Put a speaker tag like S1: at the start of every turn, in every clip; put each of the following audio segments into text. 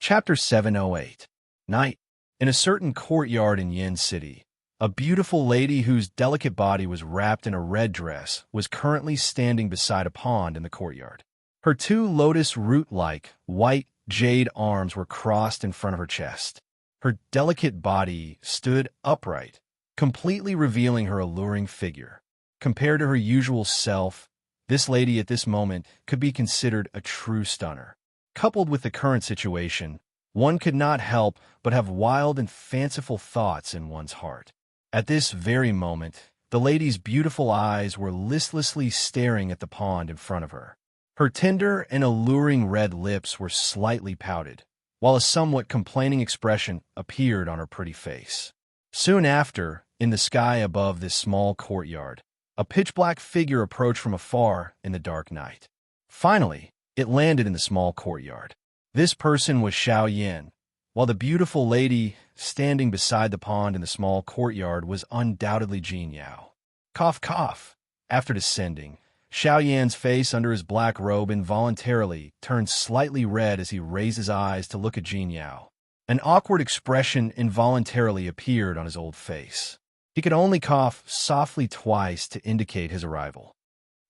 S1: Chapter 708. Night. In a certain courtyard in Yin City, a beautiful lady whose delicate body was wrapped in a red dress was currently standing beside a pond in the courtyard. Her two lotus root-like, white jade arms were crossed in front of her chest. Her delicate body stood upright, completely revealing her alluring figure. Compared to her usual self, this lady at this moment could be considered a true stunner. Coupled with the current situation, one could not help but have wild and fanciful thoughts in one's heart. At this very moment, the lady's beautiful eyes were listlessly staring at the pond in front of her. Her tender and alluring red lips were slightly pouted, while a somewhat complaining expression appeared on her pretty face. Soon after, in the sky above this small courtyard, a pitch-black figure approached from afar in the dark night. Finally, it landed in the small courtyard. This person was Xiao Yin, while the beautiful lady standing beside the pond in the small courtyard was undoubtedly Jin Yao. Cough, cough. After descending, Xiao Yan's face under his black robe involuntarily turned slightly red as he raised his eyes to look at Jin Yao. An awkward expression involuntarily appeared on his old face. He could only cough softly twice to indicate his arrival.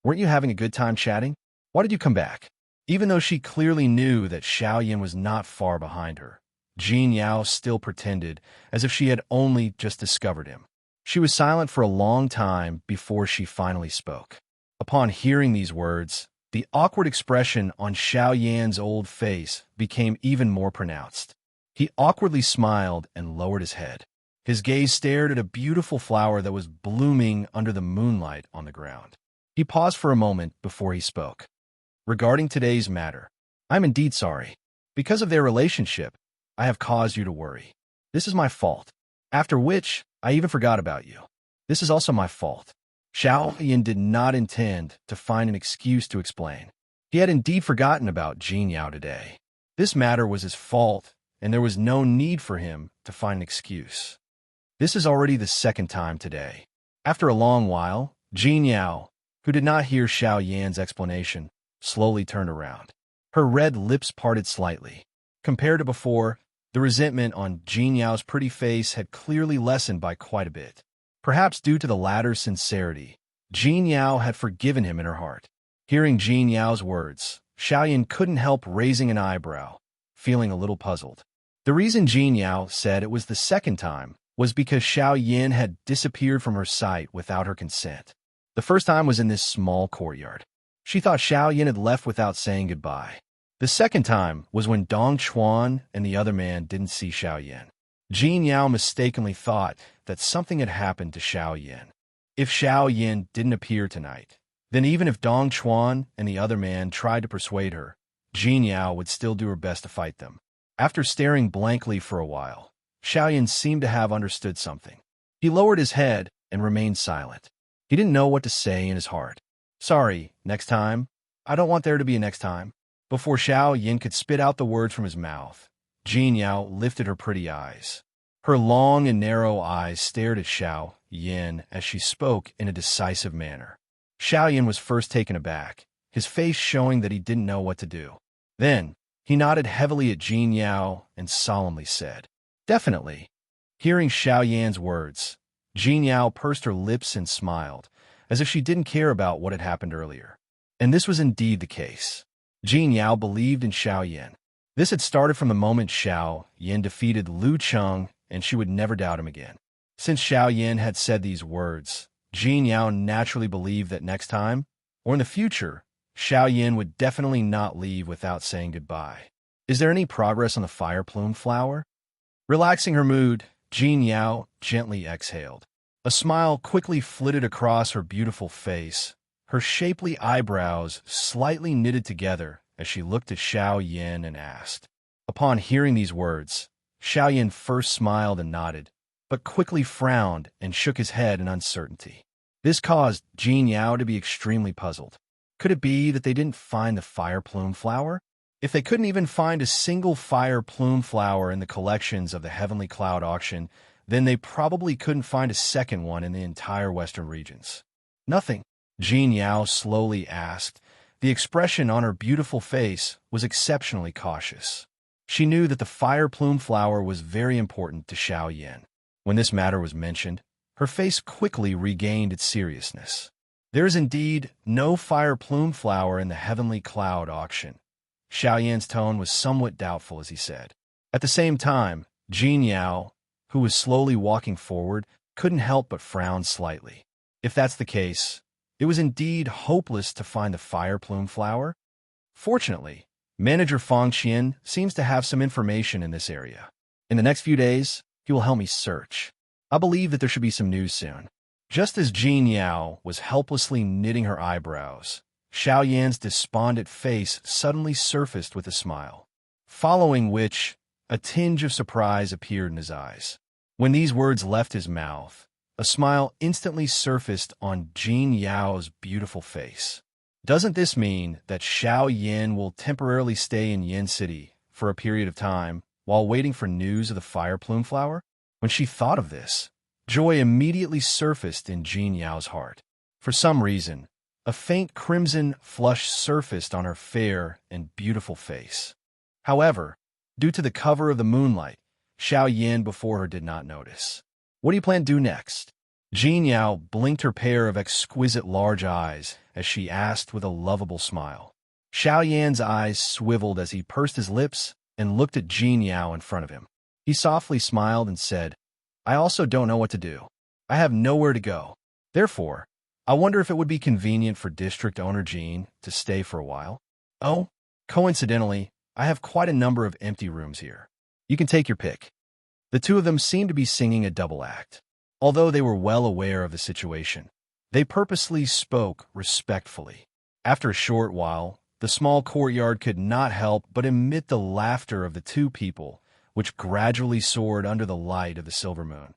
S1: "Weren't you having a good time chatting? Why did you come back?" Even though she clearly knew that Xiao Yin was not far behind her, Jin Yao still pretended as if she had only just discovered him. She was silent for a long time before she finally spoke. Upon hearing these words, the awkward expression on Xiao Yan's old face became even more pronounced. He awkwardly smiled and lowered his head. His gaze stared at a beautiful flower that was blooming under the moonlight on the ground. He paused for a moment before he spoke. "Regarding today's matter, I'm indeed sorry. Because of their relationship, I have caused you to worry. This is my fault. After which, I even forgot about you. This is also my fault." Xiao Yin did not intend to find an excuse to explain. He had indeed forgotten about Jin Yao today. This matter was his fault, and there was no need for him to find an excuse. This is already the second time today. After a long while, Jin Yao, who did not hear Xiao Yan's explanation, slowly turned around. Her red lips parted slightly. Compared to before, the resentment on Jin Yao's pretty face had clearly lessened by quite a bit. Perhaps due to the latter's sincerity, Jin Yao had forgiven him in her heart. Hearing Jin Yao's words, Xiao Yin couldn't help raising an eyebrow, feeling a little puzzled. The reason Jin Yao said it was the second time was because Xiao Yin had disappeared from her sight without her consent. The first time was in this small courtyard. She thought Xiao Yin had left without saying goodbye. The second time was when Dong Chuan and the other man didn't see Xiao Yin. Jin Yao mistakenly thought that something had happened to Xiao Yin. If Xiao Yin didn't appear tonight, then even if Dong Chuan and the other man tried to persuade her, Jin Yao would still do her best to fight them. After staring blankly for a while, Xiao Yin seemed to have understood something. He lowered his head and remained silent. He didn't know what to say in his heart. "Sorry, next time? I don't want there to be a next time." Before Xiao Yin could spit out the words from his mouth, Jin Yao lifted her pretty eyes. Her long and narrow eyes stared at Xiao Yin as she spoke in a decisive manner. Xiao Yin was first taken aback, his face showing that he didn't know what to do. Then, he nodded heavily at Jin Yao and solemnly said, "Definitely." Hearing Xiao Yan's words, Jin Yao pursed her lips and smiled, as if she didn't care about what had happened earlier. And this was indeed the case. Jin Yao believed in Xiao Yin. This had started from the moment Xiao Yin defeated Lu Cheng, and she would never doubt him again. Since Xiao Yin had said these words, Jin Yao naturally believed that next time, or in the future, Xiao Yin would definitely not leave without saying goodbye. "Is there any progress on the fire plume flower?" Relaxing her mood, Jin Yao gently exhaled. A smile quickly flitted across her beautiful face, her shapely eyebrows slightly knitted together as she looked at Xiao Yin and asked. Upon hearing these words, Xiao Yin first smiled and nodded, but quickly frowned and shook his head in uncertainty. This caused Jin Yao to be extremely puzzled. Could it be that they didn't find the fire plume flower? If they couldn't even find a single fire plume flower in the collections of the Heavenly Cloud auction, then they probably couldn't find a second one in the entire western regions. "Nothing?" Jin Yao slowly asked. The expression on her beautiful face was exceptionally cautious. She knew that the fire plume flower was very important to Xiao Yin. When this matter was mentioned, her face quickly regained its seriousness. There is indeed no fire plume flower in the heavenly cloud auction. Xiao Yan's tone was somewhat doubtful as he said. At the same time, Jin Yao, who was slowly walking forward, couldn't help but frown slightly. If that's the case, it was indeed hopeless to find the fire plume flower. Fortunately, Manager Fang Qian seems to have some information in this area. In the next few days, he will help me search. I believe that there should be some news soon. Just as Jin Yao was helplessly knitting her eyebrows, Xiao Yan's despondent face suddenly surfaced with a smile, following which a tinge of surprise appeared in his eyes. When these words left his mouth, a smile instantly surfaced on Jin Yao's beautiful face. Doesn't this mean that Xiao Yan will temporarily stay in Yin City for a period of time while waiting for news of the fire plume flower? When she thought of this, joy immediately surfaced in Jin Yao's heart. For some reason, a faint crimson flush surfaced on her fair and beautiful face. However, due to the cover of the moonlight, Xiao Yan before her did not notice. What do you plan to do next? Jin Yao blinked her pair of exquisite large eyes as she asked with a lovable smile. Xiao Yan's eyes swiveled as he pursed his lips and looked at Jin Yao in front of him. He softly smiled and said, I also don't know what to do. I have nowhere to go. Therefore, I wonder if it would be convenient for District Owner Jean to stay for a while. Oh, coincidentally, I have quite a number of empty rooms here. You can take your pick. The two of them seemed to be singing a double act. Although they were well aware of the situation, they purposely spoke respectfully. After a short while, the small courtyard could not help but emit the laughter of the two people, which gradually soared under the light of the silver moon.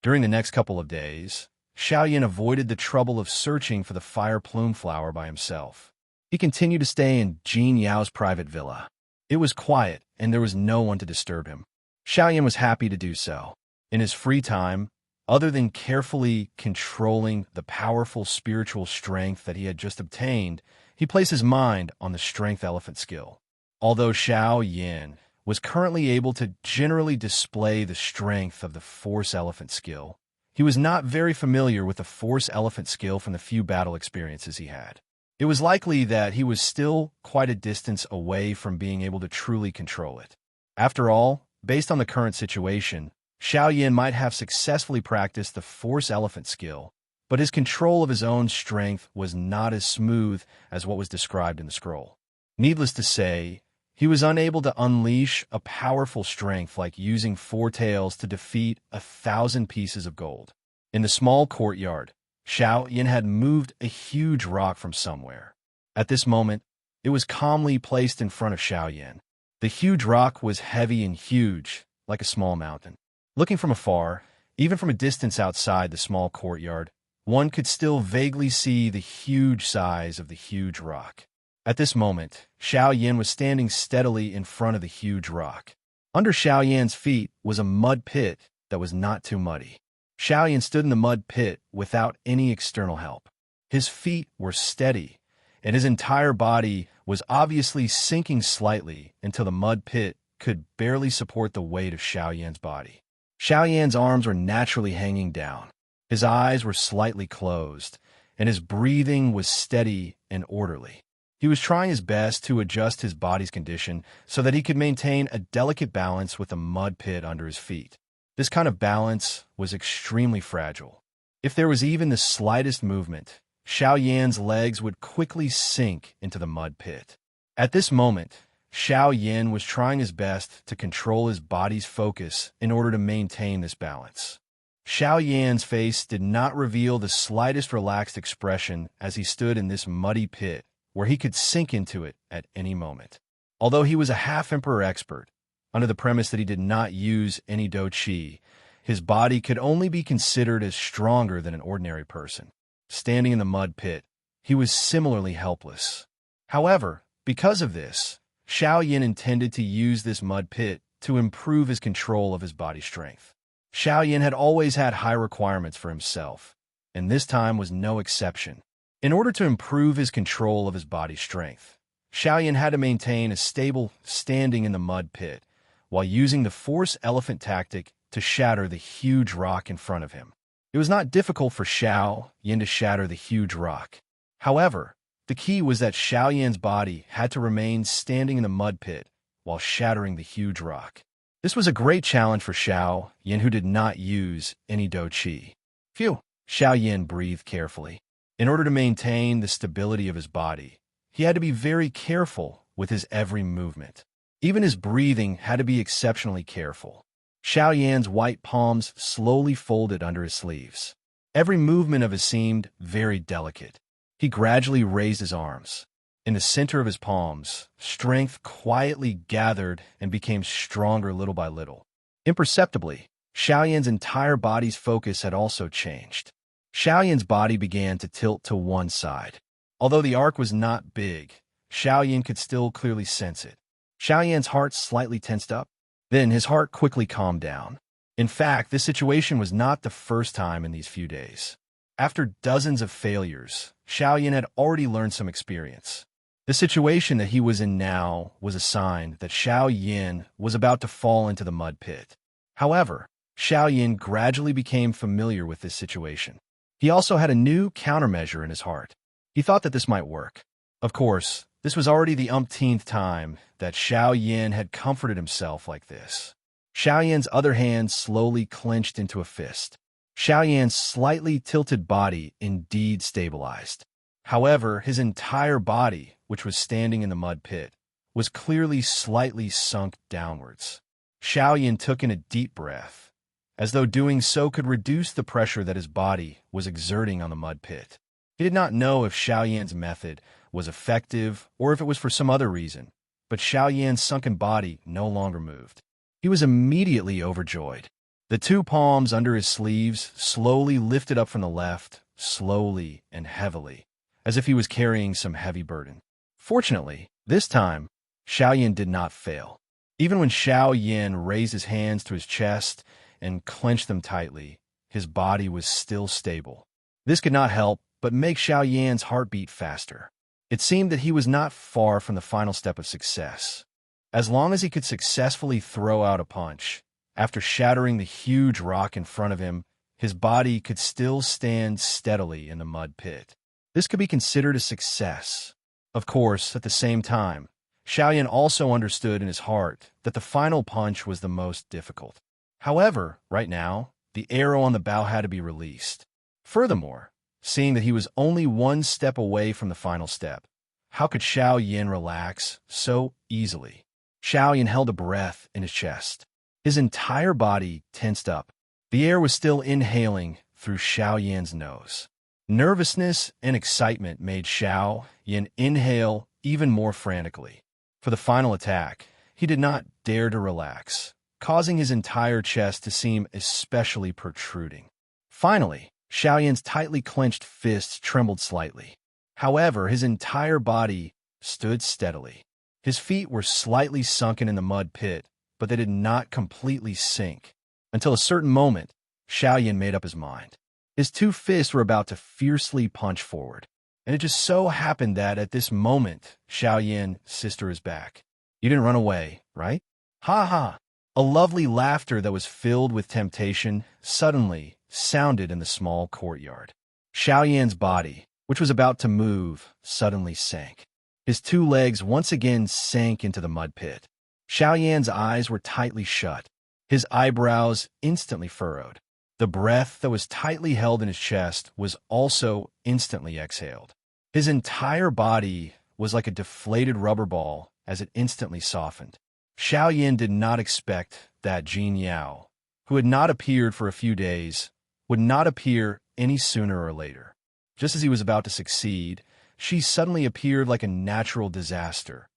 S1: During the next couple of days, Xiao Yan avoided the trouble of searching for the fire plume flower by himself. He continued to stay in Jin Yao's private villa. It was quiet, and there was no one to disturb him. Xiao Yan was happy to do so. In his free time, other than carefully controlling the powerful spiritual strength that he had just obtained, he placed his mind on the strength elephant skill. Although Xiao Yan was currently able to generally display the strength of the force elephant skill, he was not very familiar with the force elephant skill from the few battle experiences he had. It was likely that he was still quite a distance away from being able to truly control it. After all, based on the current situation, Xiao Yan might have successfully practiced the force elephant skill, but his control of his own strength was not as smooth as what was described in the scroll. Needless to say, he was unable to unleash a powerful strength like using four tails to defeat 1,000 pieces of gold. In the small courtyard, Xiao Yan had moved a huge rock from somewhere. At this moment, it was calmly placed in front of Xiao Yan. The huge rock was heavy and huge, like a small mountain. Looking from afar, even from a distance outside the small courtyard, one could still vaguely see the huge size of the huge rock. At this moment, Xiao Yan was standing steadily in front of the huge rock. Under Xiao Yan's feet was a mud pit that was not too muddy. Xiao Yan stood in the mud pit without any external help. His feet were steady, and his entire body was obviously sinking slightly until the mud pit could barely support the weight of Xiao Yan's body. Xiao Yan's arms were naturally hanging down. His eyes were slightly closed, and his breathing was steady and orderly. He was trying his best to adjust his body's condition so that he could maintain a delicate balance with the mud pit under his feet. This kind of balance was extremely fragile. If there was even the slightest movement, Xiao Yan's legs would quickly sink into the mud pit. At this moment, Xiao Yan was trying his best to control his body's focus in order to maintain this balance. Xiao Yan's face did not reveal the slightest relaxed expression as he stood in this muddy pit where he could sink into it at any moment. Although he was a half-emperor expert, under the premise that he did not use any do qi, his body could only be considered as stronger than an ordinary person. Standing in the mud pit, he was similarly helpless. However, because of this, Xiao Yan intended to use this mud pit to improve his control of his body strength. Xiao Yan had always had high requirements for himself, and this time was no exception. In order to improve his control of his body strength, Xiaoyan had to maintain a stable standing in the mud pit, while using the force elephant tactic to shatter the huge rock in front of him. It was not difficult for Xiaoyan to shatter the huge rock. However, the key was that Xiaoyan's body had to remain standing in the mud pit while shattering the huge rock. This was a great challenge for Xiaoyan, who did not use any Do Qi. Phew! Xiaoyan breathed carefully. In order to maintain the stability of his body, he had to be very careful with his every movement. Even his breathing had to be exceptionally careful. Xiaoyan's white palms slowly folded under his sleeves. Every movement of his seemed very delicate. He gradually raised his arms. In the center of his palms, strength quietly gathered and became stronger little by little. Imperceptibly, Xiaoyan's entire body's focus had also changed. Xiaoyan's body began to tilt to one side. Although the arc was not big, Xiaoyan could still clearly sense it. Xiaoyan's heart slightly tensed up. Then his heart quickly calmed down. In fact, this situation was not the first time in these few days. After dozens of failures, Xiaoyan had already learned some experience. The situation that he was in now was a sign that Xiaoyan was about to fall into the mud pit. However, Xiaoyan gradually became familiar with this situation. He also had a new countermeasure in his heart. He thought that this might work. Of course, this was already the umpteenth time that Xiaoyan had comforted himself like this. Xiaoyan's other hand slowly clenched into a fist. Xiaoyan's slightly tilted body indeed stabilized. However, his entire body, which was standing in the mud pit, was clearly slightly sunk downwards. Xiaoyan took in a deep breath, as though doing so could reduce the pressure that his body was exerting on the mud pit. He did not know if Xiaoyan's method was effective or if it was for some other reason, but Xiaoyan's sunken body no longer moved. He was immediately overjoyed. The two palms under his sleeves slowly lifted up from the left, slowly and heavily, as if he was carrying some heavy burden. Fortunately, this time, Xiaoyan did not fail. Even when Xiaoyan raised his hands to his chest and clenched them tightly, his body was still stable. This could not help but make Xiaoyan's heart beat faster. It seemed that he was not far from the final step of success. As long as he could successfully throw out a punch, after shattering the huge rock in front of him, his body could still stand steadily in the mud pit. This could be considered a success. Of course, at the same time, Xiaoyan also understood in his heart that the final punch was the most difficult. However, right now, the arrow on the bow had to be released. Furthermore, seeing that he was only one step away from the final step, how could Xiaoyan relax so easily? Xiaoyan held a breath in his chest. His entire body tensed up. The air was still inhaling through Xiaoyan's nose. Nervousness and excitement made Xiaoyan inhale even more frantically. For the final attack, he did not dare to relax, causing his entire chest to seem especially protruding. Finally, Xiaoyan's tightly clenched fists trembled slightly. However, his entire body stood steadily. His feet were slightly sunken in the mud pit, but they did not completely sink. Until a certain moment, Xiaoyan made up his mind. His two fists were about to fiercely punch forward. And it just so happened that at this moment, Xiaoyan's sister is back. You didn't run away, right? Ha ha! A lovely laughter that was filled with temptation suddenly sounded in the small courtyard. Xiaoyan's body, which was about to move, suddenly sank. His two legs once again sank into the mud pit. Xiaoyan's eyes were tightly shut. His eyebrows instantly furrowed. The breath that was tightly held in his chest was also instantly exhaled. His entire body was like a deflated rubber ball as it instantly softened. Xiaoyan did not expect that Jin Yao, who had not appeared for a few days, would not appear any sooner or later. Just as he was about to succeed, she suddenly appeared like a natural disaster.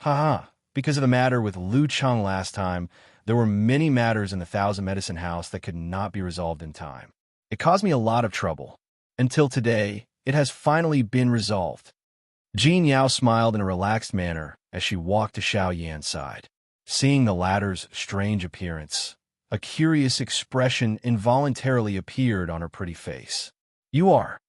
S1: Haha, because of the matter with Lu Cheng last time, there were many matters in the Thousand Medicine House that could not be resolved in time. It caused me a lot of trouble. Until today, it has finally been resolved. Jin Yao smiled in a relaxed manner as she walked to Xiaoyan's side. Seeing the latter's strange appearance, a curious expression involuntarily appeared on her pretty face. You are?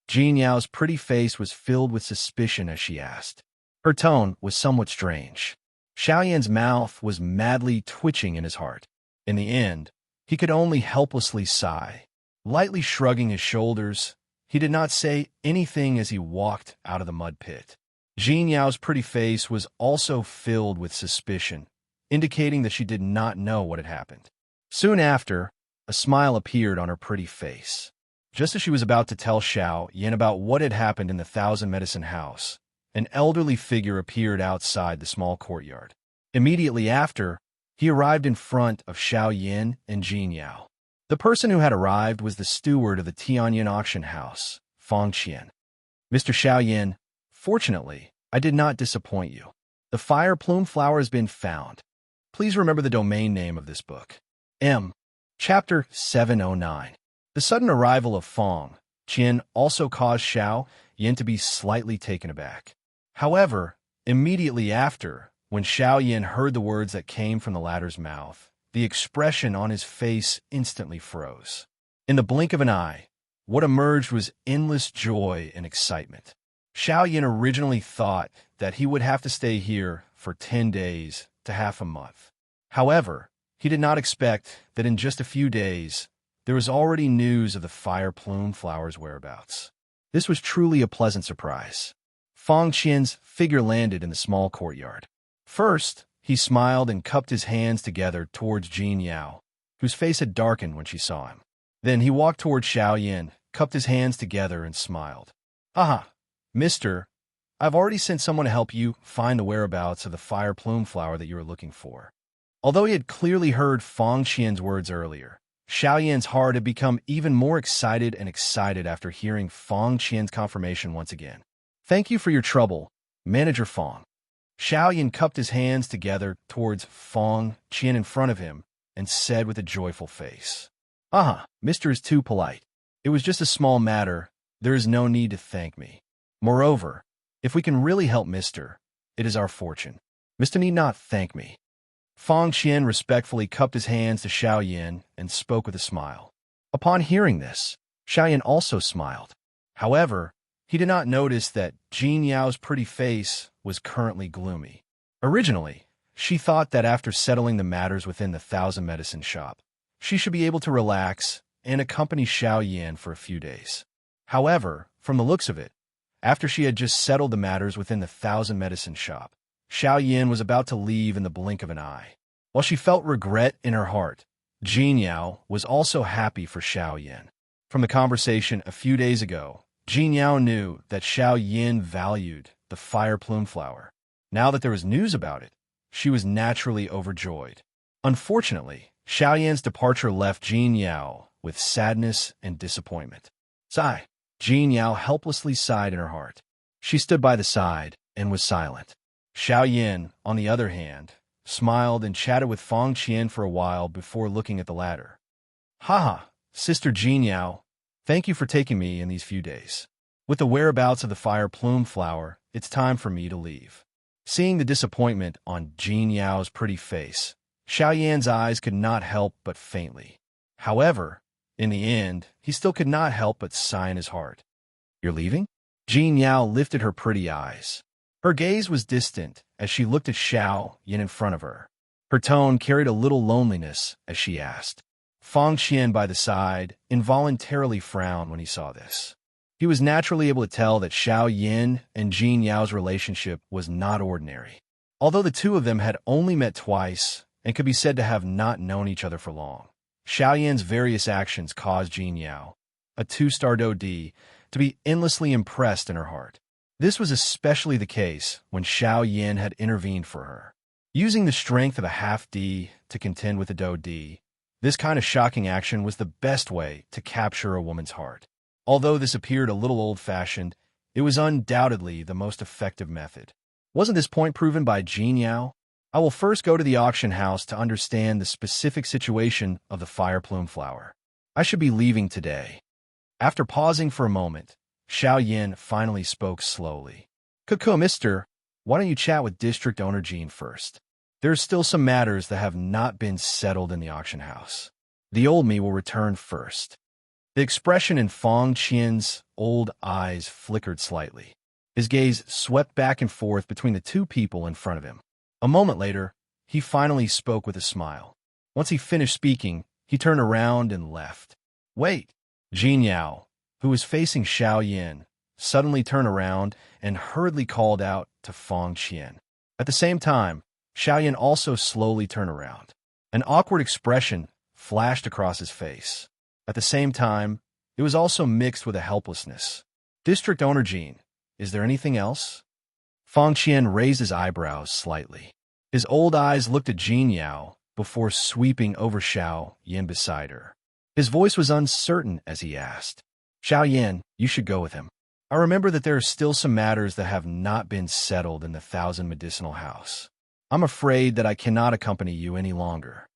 S1: Jin Yao's pretty face was filled with suspicion as she asked. Her tone was somewhat strange. Xiaoyan's mouth was madly twitching in his heart. In the end, he could only helplessly sigh. Lightly shrugging his shoulders, he did not say anything as he walked out of the mud pit. Jin Yao's pretty face was also filled with suspicion, indicating that she did not know what had happened. Soon after, a smile appeared on her pretty face. Just as she was about to tell Xiao Yan about what had happened in the Thousand Medicine House, an elderly figure appeared outside the small courtyard. Immediately after, he arrived in front of Xiao Yan and Jin Yao. The person who had arrived was the steward of the Tianyan auction house, Fang Qian. Mr. Xiao Yan, fortunately, I did not disappoint you. The fire plume flower has been found. Please remember the domain name of this book. Chapter 709. The sudden arrival of Fang Qian also caused Xiao Yan to be slightly taken aback. However, immediately after, when Xiao Yan heard the words that came from the latter's mouth, the expression on his face instantly froze. In the blink of an eye, what emerged was endless joy and excitement. Xiao Yan originally thought that he would have to stay here for 10 days to half a month. However, he did not expect that in just a few days, there was already news of the fire plume flower's whereabouts. This was truly a pleasant surprise. Fang Qian's figure landed in the small courtyard. First, he smiled and cupped his hands together towards Jin Yao, whose face had darkened when she saw him. Then he walked towards Xiao Yan, cupped his hands together, and smiled. "Aha, mister, I've already sent someone to help you find the whereabouts of the fire plume flower that you were looking for." Although he had clearly heard Fang Qian's words earlier, Xiao Yan's heart had become even more excited after hearing Fang Qian's confirmation once again. "Thank you for your trouble, Manager Fang." Xiao Yan cupped his hands together towards Fang Qian in front of him and said with a joyful face, "Aha, Mr. is too polite. It was just a small matter. There is no need to thank me. Moreover, if we can really help Mr., it is our fortune. Mr. need not thank me." Fang Qian respectfully cupped his hands to Xiao Yan and spoke with a smile. Upon hearing this, Xiao Yan also smiled. However, he did not notice that Jin Yao's pretty face was currently gloomy. Originally, she thought that after settling the matters within the Thousand Medicine shop, she should be able to relax and accompany Xiao Yan for a few days. However, from the looks of it, after she had just settled the matters within the Thousand Medicine shop, Xiao Yan was about to leave in the blink of an eye. While she felt regret in her heart, Jin Yao was also happy for Xiao Yan. From the conversation a few days ago, Jin Yao knew that Xiao Yan valued the fire plume flower. Now that there was news about it, she was naturally overjoyed. Unfortunately, Xiao Yan's departure left Jin Yao with sadness and disappointment. Sigh. Jin Yao helplessly sighed in her heart. She stood by the side and was silent. Xiao Yan, on the other hand, smiled and chatted with Fang Qian for a while before looking at the latter. "Haha, Sister Jin Yao, thank you for taking me in these few days. With the whereabouts of the fire plume flower, it's time for me to leave." Seeing the disappointment on Jin Yao's pretty face, Xiao Yan's eyes could not help but faintly. However, in the end, he still could not help but sigh in his heart. "You're leaving?" Jin Yao lifted her pretty eyes. Her gaze was distant as she looked at Xiao Yan in front of her. Her tone carried a little loneliness as she asked. Fang Qian by the side involuntarily frowned when he saw this. He was naturally able to tell that Xiao Yan and Jin Yao's relationship was not ordinary. Although the two of them had only met twice and could be said to have not known each other for long, Xiao Yan's various actions caused Jin Yao, a 2-star DoD, to be endlessly impressed in her heart. This was especially the case when Xiao Yan had intervened for her. Using the strength of a half-D to contend with a DoD, this kind of shocking action was the best way to capture a woman's heart. Although this appeared a little old-fashioned, it was undoubtedly the most effective method. Wasn't this point proven by Jin Yao? I will first go to the auction house to understand the specific situation of the fire plume flower. I should be leaving today. After pausing for a moment, Xiao Yan finally spoke slowly. "Cuckoo, mister, why don't you chat with District Owner Jean first? There's still some matters that have not been settled in the auction house. The old me will return first." The expression in Fang Qian's old eyes flickered slightly. His gaze swept back and forth between the two people in front of him. A moment later, he finally spoke with a smile. Once he finished speaking, he turned around and left. Wait! Jin Yao, who was facing Xiao Yin, suddenly turned around and hurriedly called out to Fang Qian. At the same time, Xiao Yin also slowly turned around. An awkward expression flashed across his face. At the same time, it was also mixed with a helplessness. District Owner Jin, is there anything else? Fang Qian raised his eyebrows slightly. His old eyes looked at Jin Yao before sweeping over Xiao Yin beside her. His voice was uncertain as he asked, Xiao Yin, you should go with him. I remember that there are still some matters that have not been settled in the Thousand Medicinal House. I'm afraid that I cannot accompany you any longer.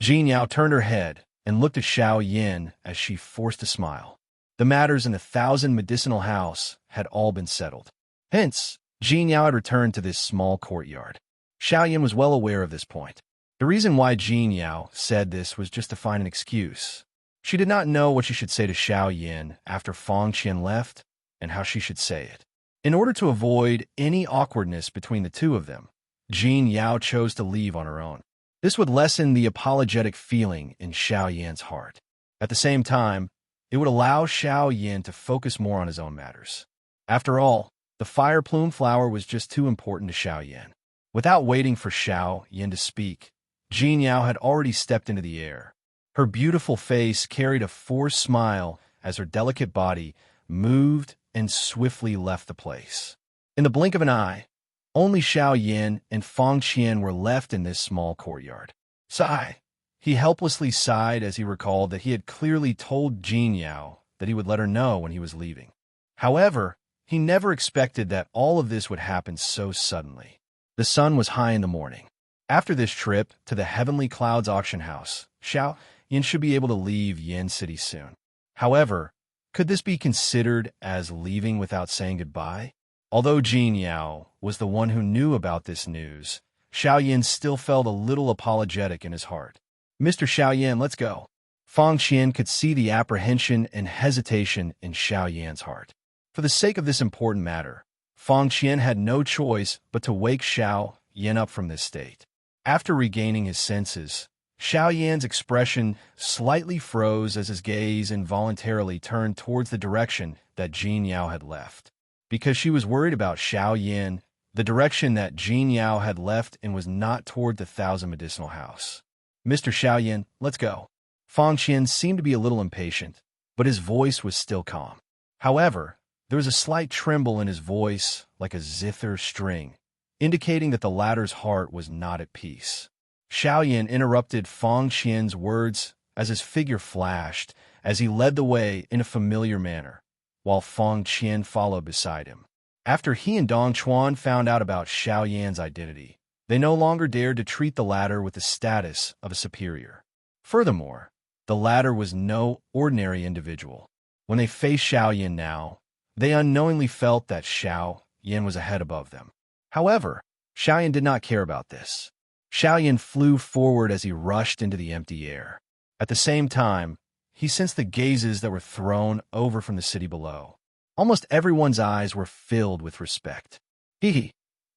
S1: Jin Yao turned her head and looked at Xiao Yin as she forced a smile. The matters in the Thousand Medicinal House had all been settled. Hence, Jin Yao had returned to this small courtyard. Xiao Yin was well aware of this point. The reason why Jin Yao said this was just to find an excuse. She did not know what she should say to Xiao Yin after Fang Qian left, and how she should say it. In order to avoid any awkwardness between the two of them, Jin Yao chose to leave on her own. This would lessen the apologetic feeling in Xiao Yin's heart. At the same time, it would allow Xiao Yin to focus more on his own matters. After all, the fire plume flower was just too important to Xiao Yin. Without waiting for Xiao Yin to speak, Jin Yao had already stepped into the air. Her beautiful face carried a forced smile as her delicate body moved and swiftly left the place. In the blink of an eye, only Xiao Yin and Fang Qian were left in this small courtyard. Sigh. He helplessly sighed as he recalled that he had clearly told Jin Yao that he would let her know when he was leaving. However, he never expected that all of this would happen so suddenly. The sun was high in the morning. After this trip to the Heavenly Clouds auction house, Xiao Yin should be able to leave Yin City soon. However, could this be considered as leaving without saying goodbye? Although Jin Yao was the one who knew about this news, Xiao Yin still felt a little apologetic in his heart. Mr. Xiao Yin, let's go. Fang Qian could see the apprehension and hesitation in Xiao Yin's heart. For the sake of this important matter, Fang Qian had no choice but to wake Xiao Yin up from this state. After regaining his senses, Xiao Yin's expression slightly froze as his gaze involuntarily turned towards the direction that Jin Yao had left. Because she was worried about Xiao Yin, the direction that Jin Yao had left and was not toward the Thousand Medicinal House. Mr. Xiao Yin, let's go. Fang Qian seemed to be a little impatient, but his voice was still calm. However, there was a slight tremble in his voice, like a zither string, indicating that the latter's heart was not at peace. Xiao Yin interrupted Fang Qian's words as his figure flashed as he led the way in a familiar manner, while Fang Qian followed beside him. After he and Dong Chuan found out about Xiao Yan's identity, they no longer dared to treat the latter with the status of a superior. Furthermore, the latter was no ordinary individual. When they faced Xiao Yan now, they unknowingly felt that Xiao Yan was a head above them. However, Xiao Yan did not care about this. Xiao Yan flew forward as he rushed into the empty air. At the same time, he sensed the gazes that were thrown over from the city below. Almost everyone's eyes were filled with respect. Hee.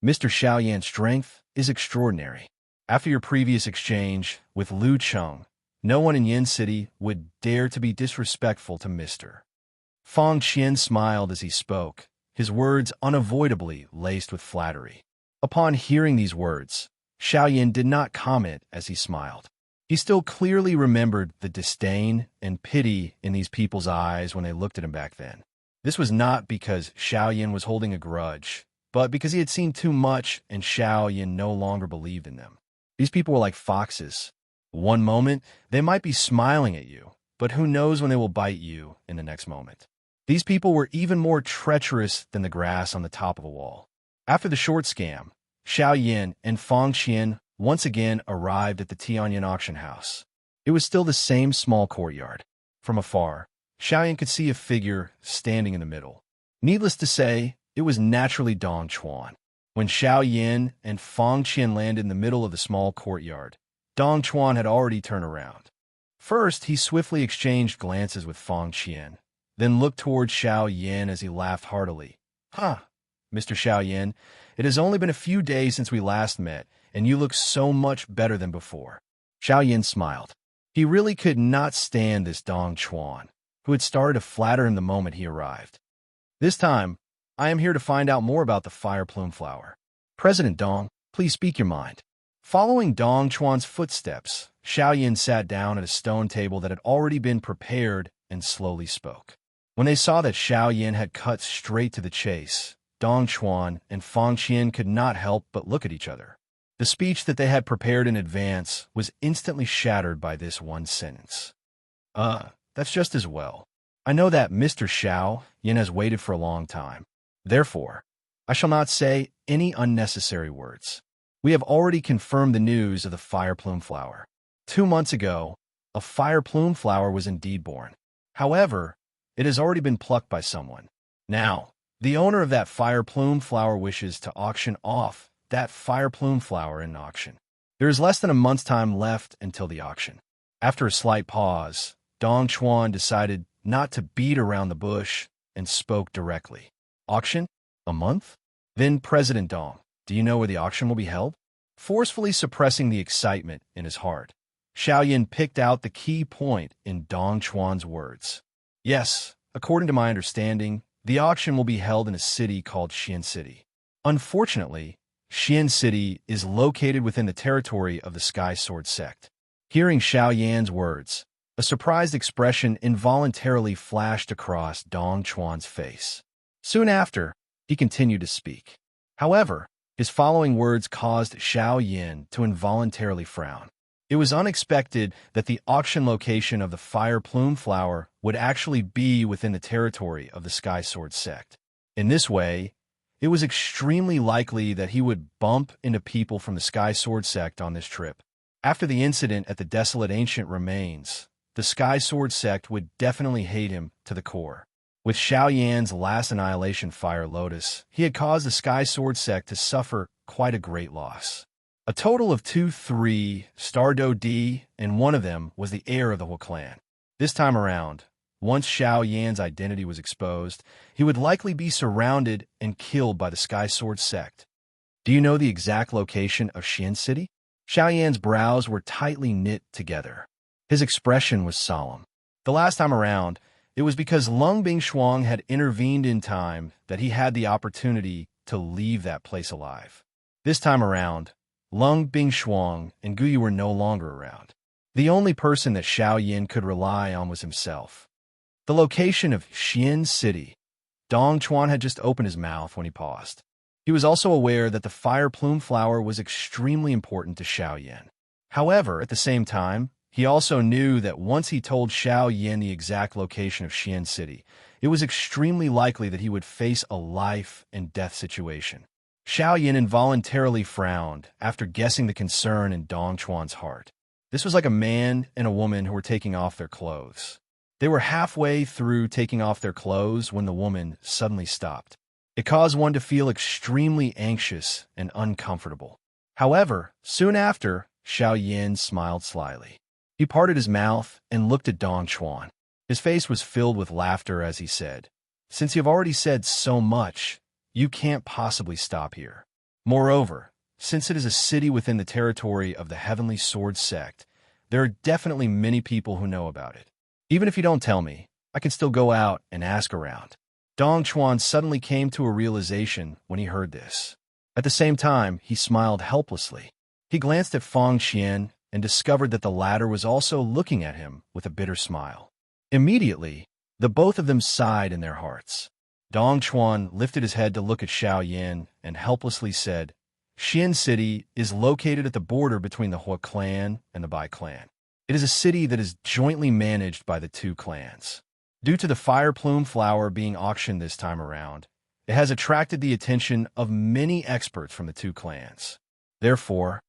S1: Mr. Xiao Yan's strength is extraordinary. After your previous exchange with Lu Cheng, no one in Yin City would dare to be disrespectful to Mr. Fang Qian smiled as he spoke, his words unavoidably laced with flattery. Upon hearing these words, Xiao Yan did not comment as he smiled. He still clearly remembered the disdain and pity in these people's eyes when they looked at him back then. This was not because Xiao Yan was holding a grudge, but because he had seen too much and Xiao Yan no longer believed in them. These people were like foxes. One moment, they might be smiling at you, but who knows when they will bite you in the next moment. These people were even more treacherous than the grass on the top of a wall. After the short scam, Xiao Yan and Fang Qian once again arrived at the Tianyan auction house. It was still the same small courtyard. From afar, Xiao Yan could see a figure standing in the middle. Needless to say, it was naturally Dong Chuan. When Xiao Yan and Fang Qian landed in the middle of the small courtyard, Dong Chuan had already turned around. First, he swiftly exchanged glances with Fang Qian, then looked toward Xiao Yan as he laughed heartily. Huh, Mr. Xiao Yin. It has only been a few days since we last met, and you look so much better than before." Xiao Yin smiled. He really could not stand this Dong Chuan, who had started to flatter him the moment he arrived. "This time, I am here to find out more about the fire plume flower. President Dong, please speak your mind." Following Dong Chuan's footsteps, Xiao Yin sat down at a stone table that had already been prepared and slowly spoke. When they saw that Xiao Yin had cut straight to the chase, Dong Chuan and Fang Qian could not help but look at each other. The speech that they had prepared in advance was instantly shattered by this one sentence. That's just as well. I know that Mr. Xiao Yin has waited for a long time. Therefore, I shall not say any unnecessary words. We have already confirmed the news of the fire plume flower. 2 months ago, a fire plume flower was indeed born. However, it has already been plucked by someone. Now, the owner of that fire plume flower wishes to auction off that fire plume flower in auction. There is less than a month's time left until the auction. After a slight pause, Dong Chuan decided not to beat around the bush and spoke directly. Auction? A month? Then President Dong, do you know where the auction will be held? Forcefully suppressing the excitement in his heart, Xiao Yin picked out the key point in Dong Chuan's words. Yes, according to my understanding, the auction will be held in a city called Xian City. Unfortunately, Xian City is located within the territory of the Sky Sword sect. Hearing Xiao Yan's words, a surprised expression involuntarily flashed across Dong Chuan's face. Soon after, he continued to speak. However, his following words caused Xiao Yin to involuntarily frown. It was unexpected that the auction location of the fire plume flower would actually be within the territory of the Sky Sword sect. In this way, it was extremely likely that he would bump into people from the Sky Sword sect on this trip. After the incident at the desolate ancient remains, the Sky Sword sect would definitely hate him to the core. With Xiao Yan's last annihilation fire lotus, he had caused the Sky Sword sect to suffer quite a great loss. A total of 2-3 Stardo D, and one of them was the heir of the Hua clan. This time around, once Xiao Yan's identity was exposed, he would likely be surrounded and killed by the Sky Sword sect. Do you know the exact location of Xian City? Xiao Yan's brows were tightly knit together. His expression was solemn. The last time around, it was because Lung Bingshuang had intervened in time that he had the opportunity to leave that place alive. This time around, Lung Bingshuang and Guyu were no longer around. The only person that Xiao Yin could rely on was himself. The location of Xian City. Dong Chuan had just opened his mouth when he paused. He was also aware that the fire plume flower was extremely important to Xiao Yin. However, at the same time, he also knew that once he told Xiao Yin the exact location of Xian City, it was extremely likely that he would face a life and death situation. Xiao Yin involuntarily frowned after guessing the concern in Dong Chuan's heart. This was like a man and a woman who were taking off their clothes. They were halfway through taking off their clothes when the woman suddenly stopped. It caused one to feel extremely anxious and uncomfortable. However, soon after, Xiao Yin smiled slyly. He parted his mouth and looked at Dong Chuan. His face was filled with laughter as he said, "Since you've already said so much, you can't possibly stop here. Moreover, since it is a city within the territory of the Heavenly Sword sect, there are definitely many people who know about it. Even if you don't tell me, I can still go out and ask around." Dong Chuan suddenly came to a realization when he heard this. At the same time, he smiled helplessly. He glanced at Fang Qian and discovered that the latter was also looking at him with a bitter smile. Immediately, the both of them sighed in their hearts. Dong Chuan lifted his head to look at Xiao Yin and helplessly said, "Xian City is located at the border between the Hua clan and the Bai clan. It is a city that is jointly managed by the two clans. Due to the fire plume flower being auctioned this time around, it has attracted the attention of many experts from the two clans. Therefore,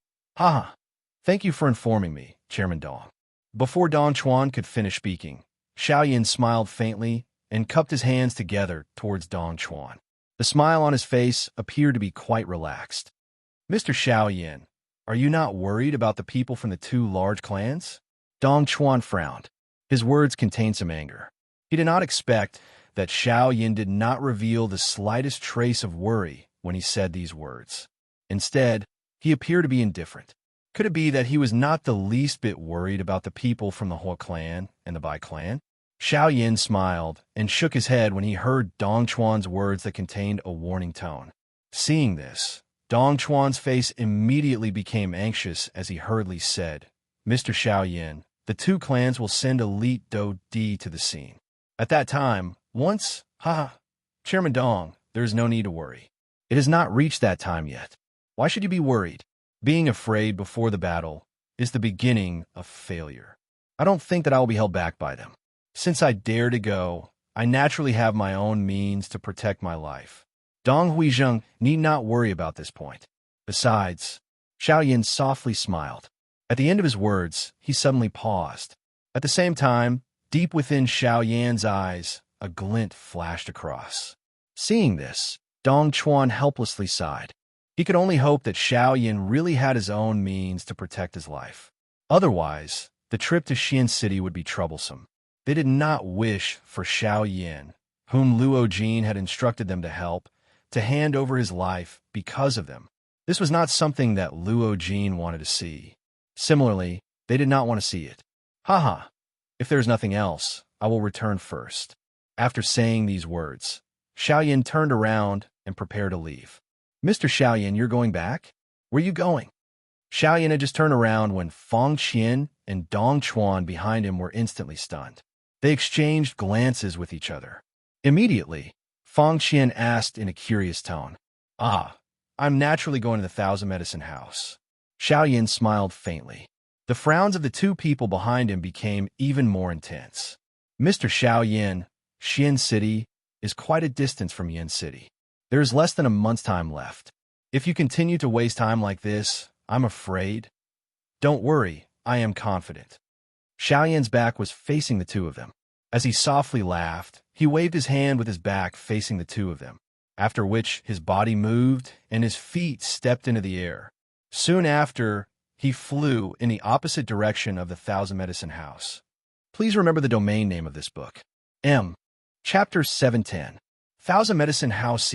S1: thank you for informing me, Chairman Dong." Before Dong Chuan could finish speaking, Xiao Yin smiled faintly and cupped his hands together towards Dong Chuan. The smile on his face appeared to be quite relaxed. "Mr. Xiao Yin, are you not worried about the people from the two large clans?" Dong Chuan frowned. His words contained some anger. He did not expect that Xiao Yin did not reveal the slightest trace of worry when he said these words. Instead, he appeared to be indifferent. Could it be that he was not the least bit worried about the people from the Hua clan and the Bai clan? Xiao Yin smiled and shook his head when he heard Dong Chuan's words that contained a warning tone. Seeing this, Dong Chuan's face immediately became anxious as he hurriedly said, "Mr. Xiao Yin, the two clans will send elite Do Di to the scene. At that time, Chairman Dong, there is no need to worry. It has not reached that time yet. Why should you be worried? Being afraid before the battle is the beginning of failure. I don't think that I will be held back by them. Since I dare to go, I naturally have my own means to protect my life. Dong Huizheng need not worry about this point. Besides," Xiao Yin softly smiled. At the end of his words, he suddenly paused. At the same time, deep within Xiao Yan's eyes, a glint flashed across. Seeing this, Dong Chuan helplessly sighed. He could only hope that Xiao Yin really had his own means to protect his life. Otherwise, the trip to Xian City would be troublesome. They did not wish for Xiao Yin, whom Luo Jin had instructed them to help, to hand over his life because of them. This was not something that Luo Jin wanted to see. Similarly, they did not want to see it. If there is nothing else, I will return first." After saying these words, Xiao Yin turned around and prepared to leave. "Mr. Xiao Yin, you're going back? Where are you going?" Xiao Yin had just turned around when Fang Qian and Dong Chuan behind him were instantly stunned. They exchanged glances with each other. Immediately, Fang Qian asked in a curious tone, "I'm naturally going to the Thousand Medicine House." Xiao Yin smiled faintly. The frowns of the two people behind him became even more intense. "Mr. Xiao Yin, Xian City is quite a distance from Yin City. There is less than a month's time left. If you continue to waste time like this, I'm afraid." "Don't worry, I am confident." Xiao Yan's back was facing the two of them. As he softly laughed, he waved his hand with his back facing the two of them, after which his body moved and his feet stepped into the air. Soon after, he flew in the opposite direction of the Thousand Medicine House. Please remember the domain name of this book. Chapter 710. Thousand Medicine House.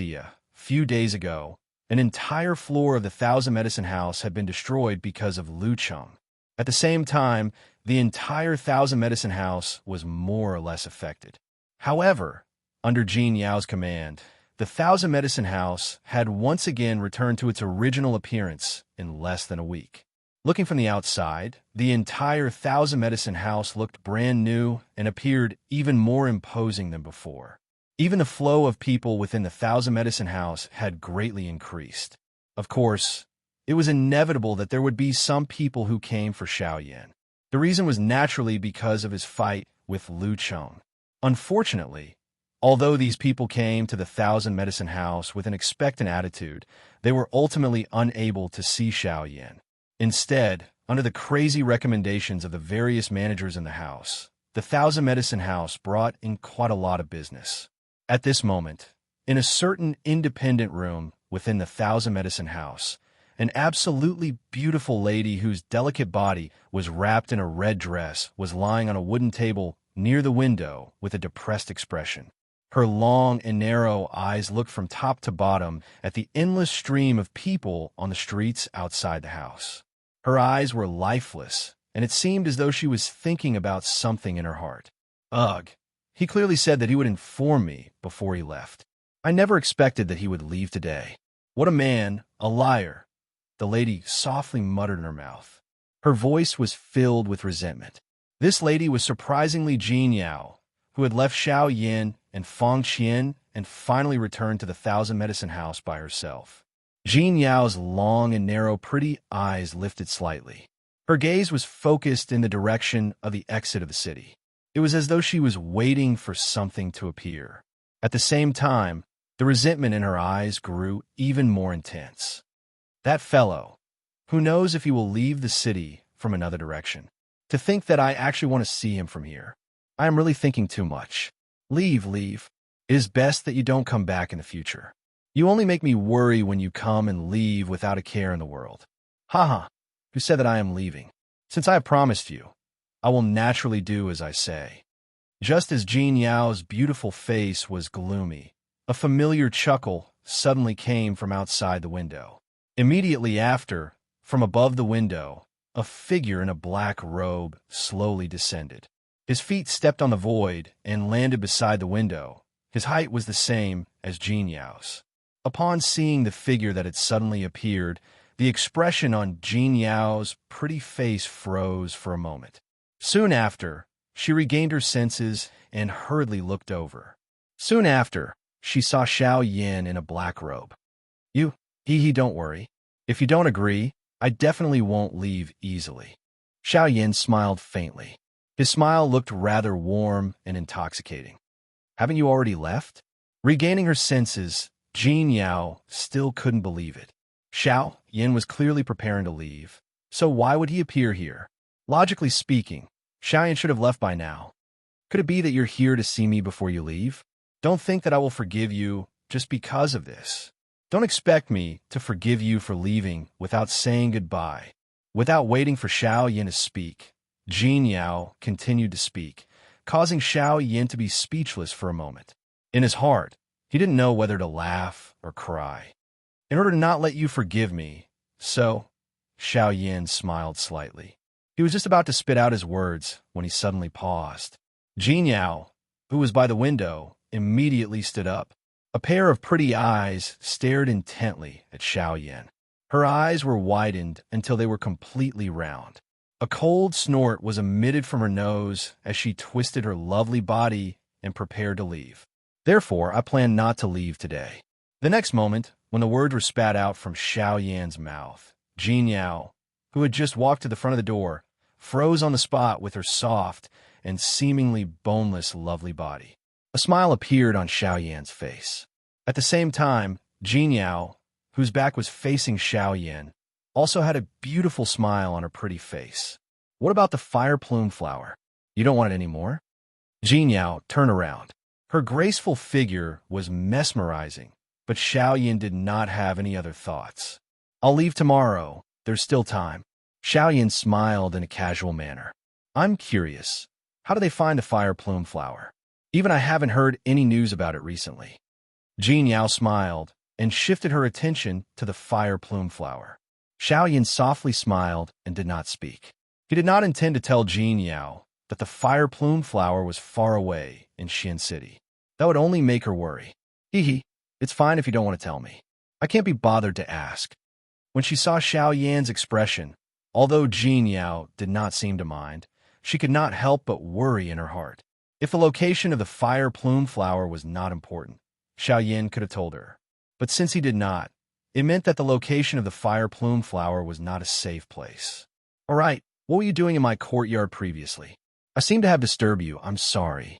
S1: Few days ago, an entire floor of the Thousand Medicine House had been destroyed because of Lu Cheng. At the same time, the entire Thousand Medicine House was more or less affected. However, under Jin Yao's command, the Thousand Medicine House had once again returned to its original appearance in less than a week. Looking from the outside, the entire Thousand Medicine House looked brand new and appeared even more imposing than before. Even the flow of people within the Thousand Medicine House had greatly increased. Of course, it was inevitable that there would be some people who came for Xiao Yin. The reason was naturally because of his fight with Lu Cheng. Unfortunately, although these people came to the Thousand Medicine House with an expectant attitude, they were ultimately unable to see Xiao Yin. Instead, under the crazy recommendations of the various managers in the house, the Thousand Medicine House brought in quite a lot of business. At this moment, in a certain independent room within the Thousand Medicine House, an absolutely beautiful lady whose delicate body was wrapped in a red dress was lying on a wooden table near the window with a depressed expression. Her long and narrow eyes looked from top to bottom at the endless stream of people on the streets outside the house. Her eyes were lifeless, and it seemed as though she was thinking about something in her heart. Ugh, he clearly said that he would inform me before he left. I never expected that he would leave today. What a man, a liar, the lady softly muttered in her mouth. Her voice was filled with resentment. This lady was surprisingly Jin Yao, who had left Xiao Yin and Fang Qian and finally returned to the Thousand Medicine House by herself. Jin Yao's long and narrow pretty eyes lifted slightly. Her gaze was focused in the direction of the exit of the city. It was as though she was waiting for something to appear. At the same time, the resentment in her eyes grew even more intense. That fellow, who knows if he will leave the city from another direction? To think that I actually want to see him from here. I am really thinking too much. Leave. It is best that you don't come back in the future. You only make me worry when you come and leave without a care in the world. Who said that I am leaving? Since I have promised you, I will naturally do as I say. Just as Jean Yao's beautiful face was gloomy, a familiar chuckle suddenly came from outside the window. Immediately after, from above the window, a figure in a black robe slowly descended. His feet stepped on the void and landed beside the window. His height was the same as Jean Yao's. Upon seeing the figure that had suddenly appeared, the expression on Jean Yao's pretty face froze for a moment. Soon after, she regained her senses and hurriedly looked over. Soon after, she saw Xiao Yin in a black robe. Don't worry. If you don't agree, I definitely won't leave easily. Xiao Yin smiled faintly. His smile looked rather warm and intoxicating. Haven't you already left? Regaining her senses, Jean Yao still couldn't believe it. Xiao Yin was clearly preparing to leave, so why would he appear here? Logically speaking, Xiao Yin should have left by now. Could it be that you're here to see me before you leave? Don't think that I will forgive you just because of this. Don't expect me to forgive you for leaving without saying goodbye. Without waiting for Xiao Yin to speak, Jean Yao continued to speak, causing Xiao Yin to be speechless for a moment. In his heart, he didn't know whether to laugh or cry. In order to not let you forgive me, Xiao Yin smiled slightly. He was just about to spit out his words when he suddenly paused. Jean Yao, who was by the window, immediately stood up. A pair of pretty eyes stared intently at Xiao Yin. Her eyes were widened until they were completely round. A cold snort was emitted from her nose as she twisted her lovely body and prepared to leave. Therefore, I plan not to leave today. The next moment, when the words were spat out from Xiao Yan's mouth, Jean Yao, who had just walked to the front of the door, froze on the spot with her soft and seemingly boneless lovely body. A smile appeared on Xiao Yan's face. At the same time, Jean Yao, whose back was facing Xiao Yan, also had a beautiful smile on her pretty face. What about the fire plume flower? You don't want it anymore? Jean Yao turned around. Her graceful figure was mesmerizing, but Xiao Yan did not have any other thoughts. I'll leave tomorrow. There's still time. Xiao Yan smiled in a casual manner. I'm curious. How do they find the fire plume flower? Even I haven't heard any news about it recently. Jean Yao smiled and shifted her attention to the fire plume flower. Xiao Yan softly smiled and did not speak. He did not intend to tell Jean Yao that the fire plume flower was far away in Xin City. That would only make her worry. It's fine if you don't want to tell me. I can't be bothered to ask. When she saw Xiao Yan's expression, although Jean Yao did not seem to mind, she could not help but worry in her heart. If the location of the fire plume flower was not important, Xiao Yan could have told her. But since he did not, it meant that the location of the fire plume flower was not a safe place. All right, what were you doing in my courtyard previously? I seem to have disturbed you. I'm sorry.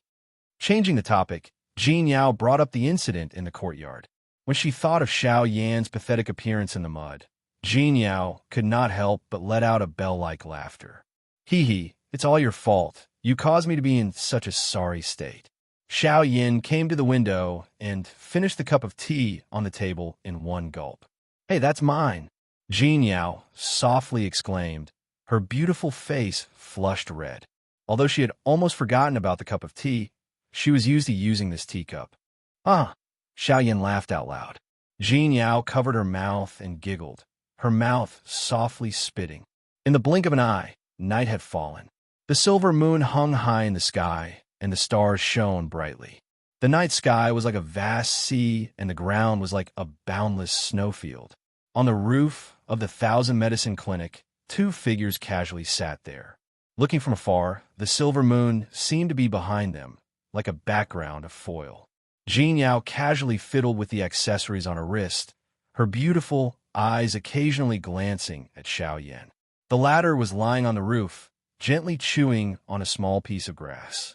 S1: Changing the topic, Jean Yao brought up the incident in the courtyard. When she thought of Xiao Yan's pathetic appearance in the mud, Jean Yao could not help but let out a bell-like laughter. It's all your fault. You caused me to be in such a sorry state. Xiao Yin came to the window and finished the cup of tea on the table in one gulp. Hey, that's mine, Jean Yao softly exclaimed. Her beautiful face flushed red. Although she had almost forgotten about the cup of tea, she was used to using this teacup. Xiao Yin laughed out loud. Jean Yao covered her mouth and giggled, her mouth softly spitting. In the blink of an eye, night had fallen. The silver moon hung high in the sky, and the stars shone brightly. The night sky was like a vast sea, and the ground was like a boundless snowfield. On the roof of the Thousand Medicine Clinic, two figures casually sat there. Looking from afar, the silver moon seemed to be behind them, like a background of foil. Jean Yao casually fiddled with the accessories on her wrist, her beautiful eyes occasionally glancing at Xiao Yan. The latter was lying on the roof, gently chewing on a small piece of grass.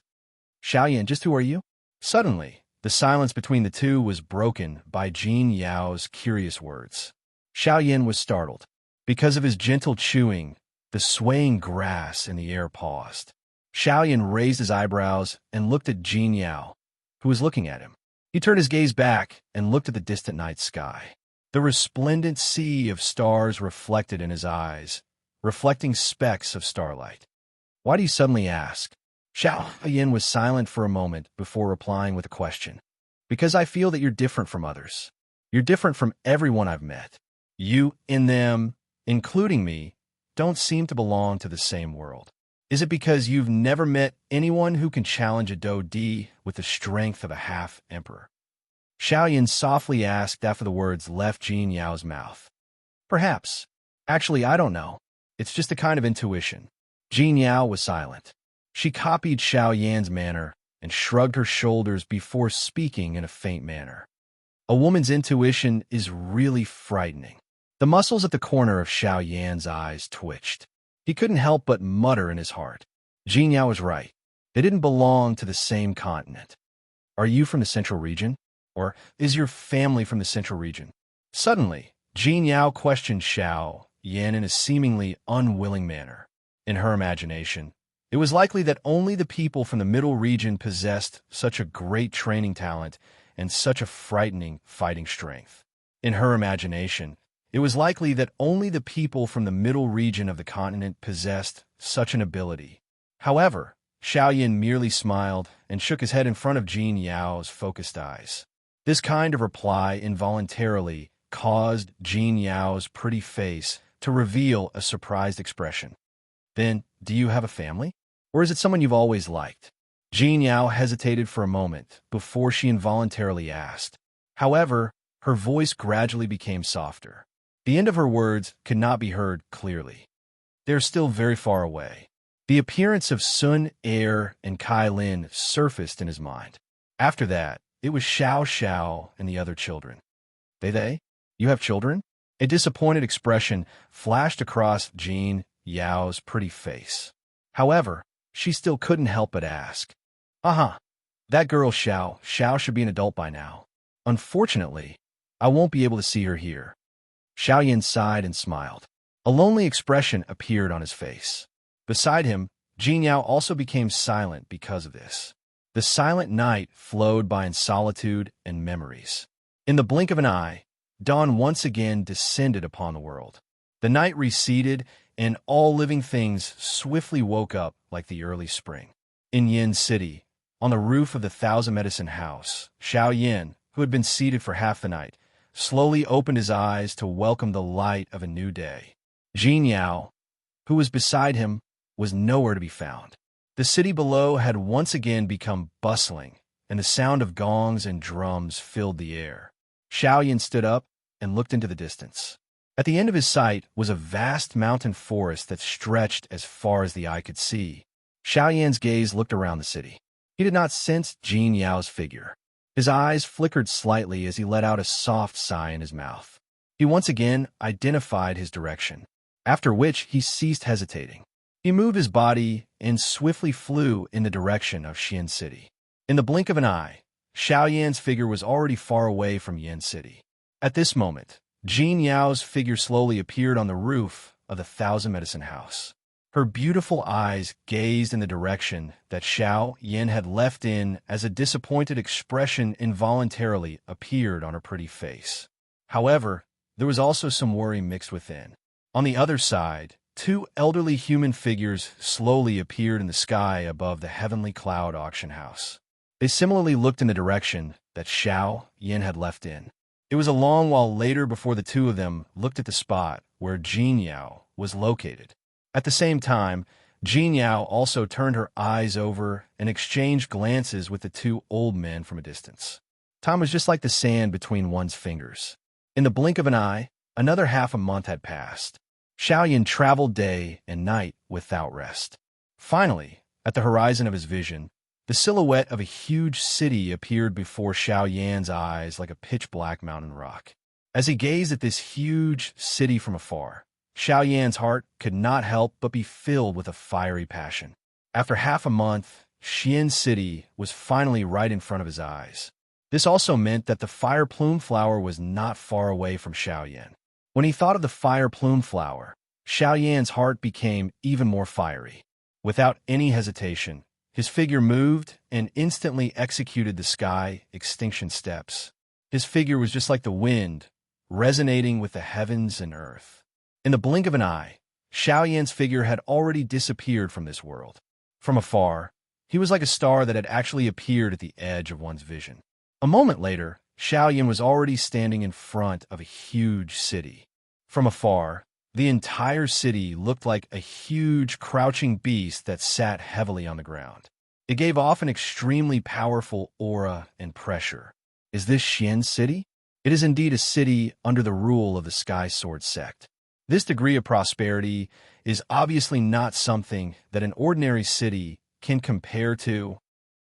S1: Xiao Yan, just who are you? Suddenly, the silence between the two was broken by Jean Yao's curious words. Xiao Yan was startled. Because of his gentle chewing, the swaying grass in the air paused. Xiao Yan raised his eyebrows and looked at Jean Yao, who was looking at him. He turned his gaze back and looked at the distant night sky. The resplendent sea of stars reflected in his eyes, reflecting specks of starlight. Why do you suddenly ask? Xiao Yin was silent for a moment before replying with a question. Because I feel that you're different from others. You're different from everyone I've met. You and them, including me, don't seem to belong to the same world. Is it because you've never met anyone who can challenge a Do Di with the strength of a half-emperor? Xiaoyan softly asked after the words left Jin Yao's mouth. Perhaps. Actually, I don't know. It's just a kind of intuition. Jin Yao was silent. She copied Xiao Yan's manner and shrugged her shoulders before speaking in a faint manner. A woman's intuition is really frightening. The muscles at the corner of Xiao Yan's eyes twitched. He couldn't help but mutter in his heart. Jin Yao was right. They didn't belong to the same continent. Are you from the central region? Or is your family from the central region? Suddenly, Jin Yao questioned Xiao Yan in a seemingly unwilling manner. In her imagination, it was likely that only the people from the middle region possessed such a great training talent and such a frightening fighting strength. In her imagination, it was likely that only the people from the middle region of the continent possessed such an ability. However, Xiao Yan merely smiled and shook his head in front of Jin Yao's focused eyes. This kind of reply involuntarily caused Jin Yao's pretty face to reveal a surprised expression. Then, do you have a family? Or is it someone you've always liked? Jin Yao hesitated for a moment before she involuntarily asked. However, her voice gradually became softer. The end of her words could not be heard clearly. They're still very far away. The appearance of Sun Er and Kai Lin surfaced in his mind. After that, it was Xiao Xiao and the other children. They? You have children? A disappointed expression flashed across Jin Yao's pretty face. However, she still couldn't help but ask. That girl Xiao should be an adult by now. Unfortunately, I won't be able to see her here. Xiao Yan sighed and smiled. A lonely expression appeared on his face. Beside him, Jin Yao also became silent because of this. The silent night flowed by in solitude and memories. In the blink of an eye, dawn once again descended upon the world. The night receded, and all living things swiftly woke up like the early spring. In Yin City, on the roof of the Thousand Medicine House, Xiao Yan, who had been seated for half the night, slowly opened his eyes to welcome the light of a new day. Jin Yao, who was beside him, was nowhere to be found. The city below had once again become bustling, and the sound of gongs and drums filled the air. Xiao Yan stood up and looked into the distance. At the end of his sight was a vast mountain forest that stretched as far as the eye could see. Xiao Yan's gaze looked around the city. He did not sense Jin Yao's figure. His eyes flickered slightly as he let out a soft sigh in his mouth. He once again identified his direction, after which he ceased hesitating. He moved his body and swiftly flew in the direction of Xian City. In the blink of an eye, Xiao Yan's figure was already far away from Yin City. At this moment, Jin Yao's figure slowly appeared on the roof of the Thousand Medicine House. Her beautiful eyes gazed in the direction that Xiao Yan had left in as a disappointed expression involuntarily appeared on her pretty face. However, there was also some worry mixed within. On the other side, two elderly human figures slowly appeared in the sky above the heavenly cloud auction house. They similarly looked in the direction that Xiao Yan had left in. It was a long while later before the two of them looked at the spot where Jin Yao was located. At the same time, Jin Yao also turned her eyes over and exchanged glances with the two old men from a distance. Time was just like the sand between one's fingers. In the blink of an eye, another half a month had passed. Xiao Yan traveled day and night without rest. Finally, at the horizon of his vision, the silhouette of a huge city appeared before Xiao Yan's eyes like a pitch-black mountain rock. As he gazed at this huge city from afar, Xiao Yan's heart could not help but be filled with a fiery passion. After half a month, Xian City was finally right in front of his eyes. This also meant that the fire plume flower was not far away from Xiao Yan. When he thought of the fire plume flower, Xiao Yan's heart became even more fiery. Without any hesitation, his figure moved and instantly executed the sky extinction steps. His figure was just like the wind, resonating with the heavens and earth. In the blink of an eye, Xiao Yan's figure had already disappeared from this world. From afar, He was like a star that had actually appeared at the edge of one's vision. A moment later, Xiaoyan was already standing in front of a huge city. From afar, the entire city looked like a huge, crouching beast that sat heavily on the ground. It gave off an extremely powerful aura and pressure. Is this Xian's city? It is indeed a city under the rule of the Sky Sword sect. This degree of prosperity is obviously not something that an ordinary city can compare to.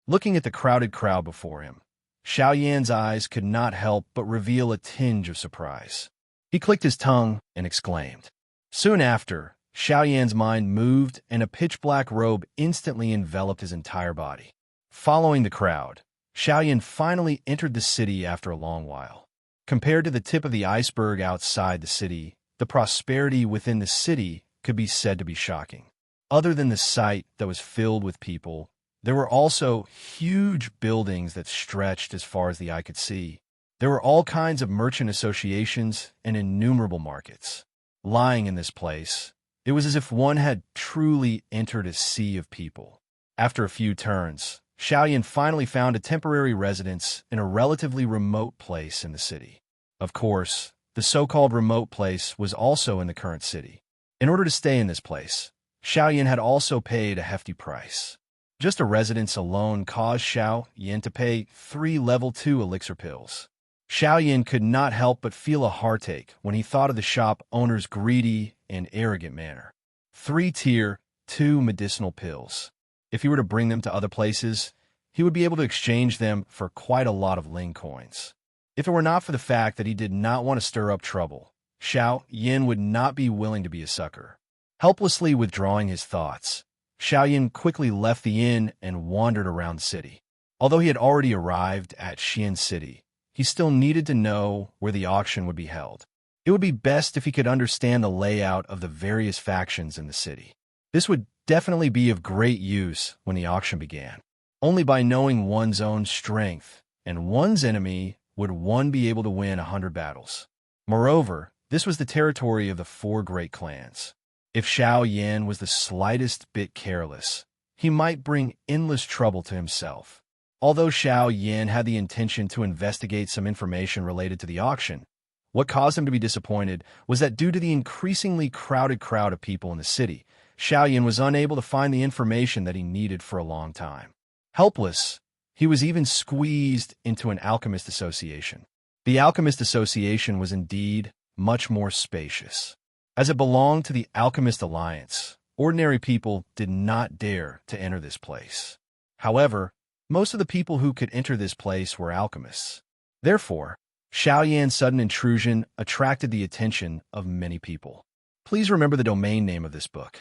S1: Looking at the crowded crowd before him, Xiaoyan's eyes could not help but reveal a tinge of surprise. He clicked his tongue and exclaimed. Soon after, Xiaoyan's mind moved and a pitch-black robe instantly enveloped his entire body. Following the crowd, Xiaoyan finally entered the city after a long while. Compared to the tip of the iceberg outside the city, the prosperity within the city could be said to be shocking. Other than the sight that was filled with people, there were also huge buildings that stretched as far as the eye could see. There were all kinds of merchant associations and innumerable markets. Lying in this place, it was as if one had truly entered a sea of people. After a few turns, Xiaoyan finally found a temporary residence in a relatively remote place in the city. Of course, the so-called remote place was also in the current city. In order to stay in this place, Xiaoyan had also paid a hefty price. Just a residence alone caused Xiaoyan to pay 3 level 2 elixir pills. Xiaoyan could not help but feel a heartache when he thought of the shop owner's greedy and arrogant manner. 3 tier 2 medicinal pills. If he were to bring them to other places, he would be able to exchange them for quite a lot of Ling coins. If it were not for the fact that he did not want to stir up trouble, Xiaoyan would not be willing to be a sucker. Helplessly withdrawing his thoughts, Xiaoyan quickly left the inn and wandered around the city. Although he had already arrived at Xian City, he still needed to know where the auction would be held. It would be best if he could understand the layout of the various factions in the city. This would definitely be of great use when the auction began. Only by knowing one's own strength and one's enemy would one be able to win 100 battles. Moreover, this was the territory of the 4 great clans. If Xiaoyan was the slightest bit careless, he might bring endless trouble to himself. Although Xiaoyan had the intention to investigate some information related to the auction, what caused him to be disappointed was that due to the increasingly crowded crowd of people in the city, Xiaoyan was unable to find the information that he needed for a long time. Helpless, he was even squeezed into an alchemist association. The alchemist association was indeed much more spacious. As it belonged to the Alchemist Alliance, ordinary people did not dare to enter this place. However, most of the people who could enter this place were alchemists. Therefore, Xiaoyan's sudden intrusion attracted the attention of many people. Please remember the domain name of this book.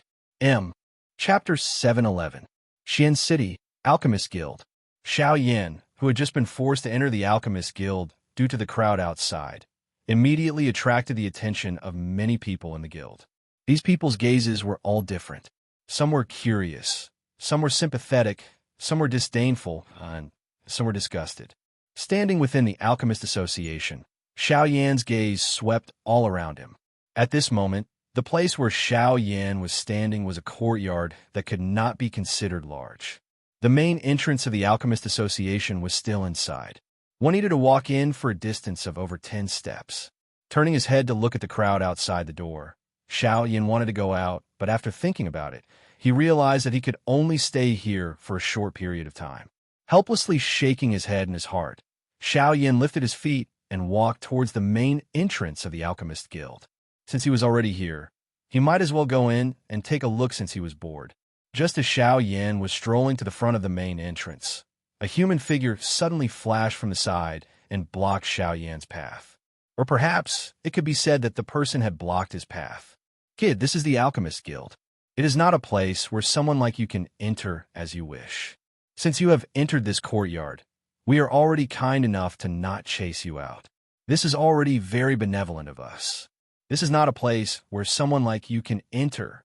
S1: Chapter 711. Xian City, Alchemist Guild. Xiaoyan, who had just been forced to enter the Alchemist Guild due to the crowd outside, immediately attracted the attention of many people in the guild. These people's gazes were all different. Some were curious, some were sympathetic, some were disdainful, and some were disgusted. Standing within the Alchemist Association, Xiaoyan's gaze swept all around him. At this moment, the place where Xiaoyan was standing was a courtyard that could not be considered large. The main entrance of the Alchemist Association was still inside. One needed to walk in for a distance of over 10 steps. Turning his head to look at the crowd outside the door, Xiaoyan wanted to go out, but after thinking about it, he realized that he could only stay here for a short period of time. Helplessly shaking his head and his heart, Xiaoyan lifted his feet and walked towards the main entrance of the Alchemist Guild. Since he was already here, he might as well go in and take a look since he was bored. Just as Xiaoyan was strolling to the front of the main entrance, a human figure suddenly flashed from the side and blocked Xiaoyan's path. Or perhaps it could be said that the person had blocked his path. Kid, this is the Alchemist Guild. It is not a place where someone like you can enter as you wish. Since you have entered this courtyard, we are already kind enough to not chase you out. This is already very benevolent of us. This is not a place where someone like you can enter.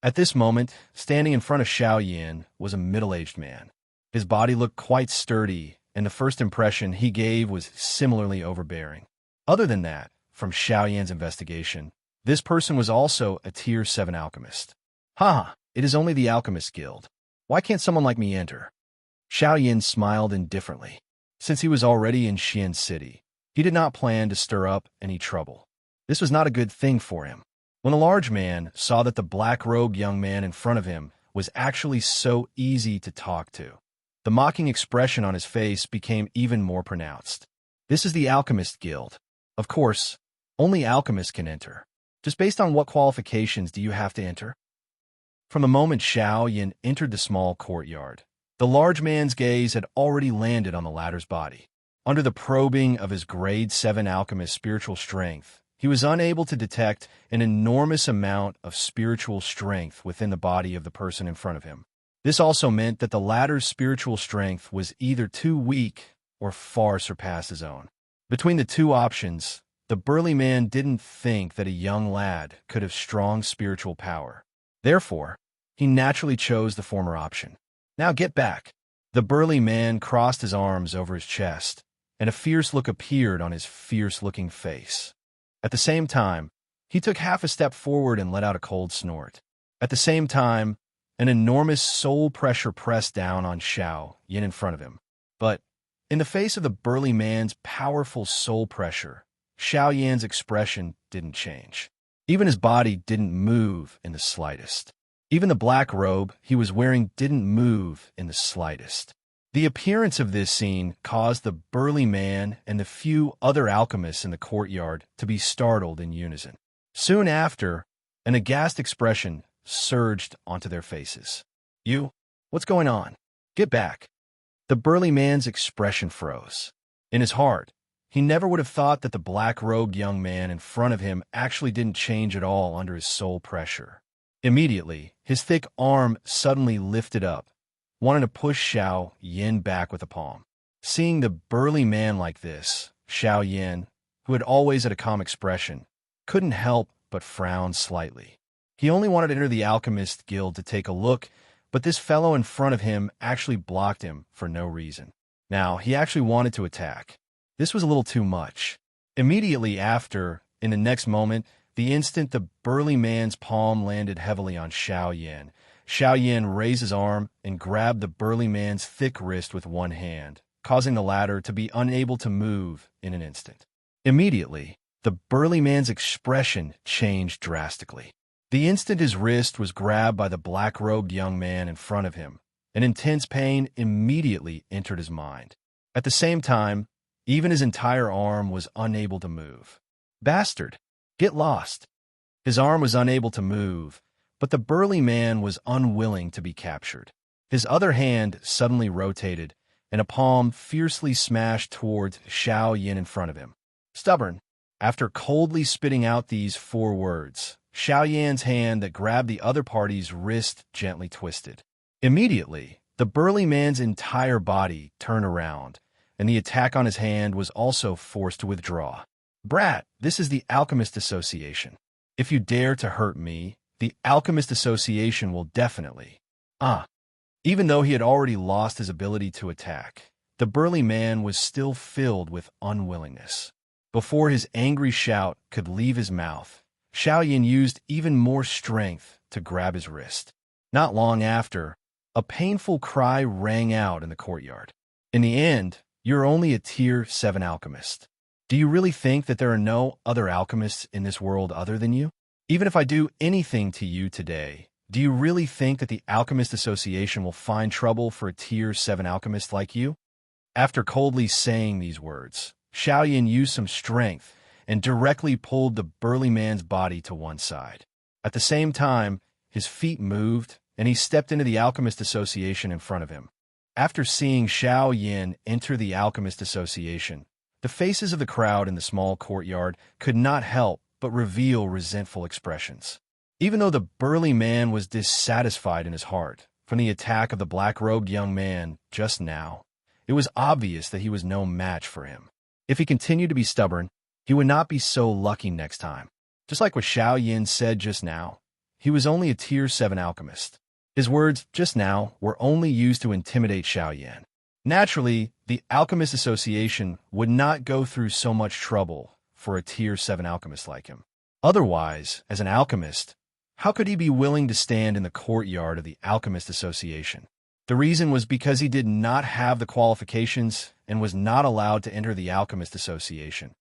S1: At this moment, standing in front of Xiaoyan was a middle-aged man. His body looked quite sturdy, and the first impression he gave was similarly overbearing. Other than that, from Xiaoyan's investigation, this person was also a Tier 7 alchemist. Haha, it is only the Alchemist Guild. Why can't someone like me enter? Xiao Yin smiled indifferently. Since he was already in Xian City, he did not plan to stir up any trouble. This was not a good thing for him. When the large man saw that the black-robed young man in front of him was actually so easy to talk to, the mocking expression on his face became even more pronounced. This is the Alchemist Guild. Of course, only alchemists can enter. Just based on what qualifications do you have to enter? From the moment Xiao Yin entered the small courtyard, the large man's gaze had already landed on the latter's body. Under the probing of his grade 7 alchemist spiritual strength, he was unable to detect an enormous amount of spiritual strength within the body of the person in front of him. This also meant that the latter's spiritual strength was either too weak or far surpassed his own. Between the two options, the burly man didn't think that a young lad could have strong spiritual power. Therefore, he naturally chose the former option. Now get back. The burly man crossed his arms over his chest, and a fierce look appeared on his fierce-looking face. At the same time, he took half a step forward and let out a cold snort. At the same time, an enormous soul pressure pressed down on Xiao Yin in front of him. But, in the face of the burly man's powerful soul pressure, Xiao Yan's expression didn't change. Even his body didn't move in the slightest. Even the black robe he was wearing didn't move in the slightest. The appearance of this scene caused the burly man and the few other alchemists in the courtyard to be startled in unison. Soon after, an aghast expression surged onto their faces. You? What's going on? Get back. The burly man's expression froze. In his heart, he never would have thought that the black-robed young man in front of him actually didn't change at all under his soul pressure. Immediately, his thick arm suddenly lifted up, wanting to push Xiao Yin back with a palm. Seeing the burly man like this, Xiao Yin, who had always had a calm expression, couldn't help but frown slightly. He only wanted to enter the Alchemist Guild to take a look, but this fellow in front of him actually blocked him for no reason. Now, he actually wanted to attack. This was a little too much. Immediately after, in the next moment, the instant the burly man's palm landed heavily on Xiao Yin raised his arm and grabbed the burly man's thick wrist with one hand, causing the latter to be unable to move in an instant. Immediately, the burly man's expression changed drastically. The instant his wrist was grabbed by the black-robed young man in front of him, an intense pain immediately entered his mind. At the same time, even his entire arm was unable to move. Bastard! Get lost! His arm was unable to move, but the burly man was unwilling to be captured. His other hand suddenly rotated, and a palm fiercely smashed towards Xiao Yin in front of him. Stubborn! After coldly spitting out these 4 words, Xiao Yan's hand that grabbed the other party's wrist gently twisted. Immediately, the burly man's entire body turned around, and the attack on his hand was also forced to withdraw. Brat, this is the Alchemist Association. If you dare to hurt me, the Alchemist Association will definitely... Even though he had already lost his ability to attack, the burly man was still filled with unwillingness. Before his angry shout could leave his mouth, Xiao Yin used even more strength to grab his wrist. Not long after, a painful cry rang out in the courtyard. In the end, you're only a Tier 7 alchemist. Do you really think that there are no other alchemists in this world other than you? Even if I do anything to you today, do you really think that the Alchemist Association will find trouble for a Tier 7 alchemist like you? After coldly saying these words, Xiao Yin used some strength and directly pulled the burly man's body to one side. At the same time, his feet moved, and he stepped into the Alchemist Association in front of him. After seeing Xiao Yin enter the Alchemist Association, the faces of the crowd in the small courtyard could not help but reveal resentful expressions. Even though the burly man was dissatisfied in his heart from the attack of the black-robed young man just now, it was obvious that he was no match for him. If he continued to be stubborn, he would not be so lucky next time. Just like what Xiao Yin said just now, he was only a Tier 7 alchemist. His words just now were only used to intimidate Xiao Yin. Naturally, the Alchemist Association would not go through so much trouble for a Tier 7 alchemist like him. Otherwise, as an alchemist, how could he be willing to stand in the courtyard of the Alchemist Association? The reason was because he did not have the qualifications and was not allowed to enter the Alchemist Association.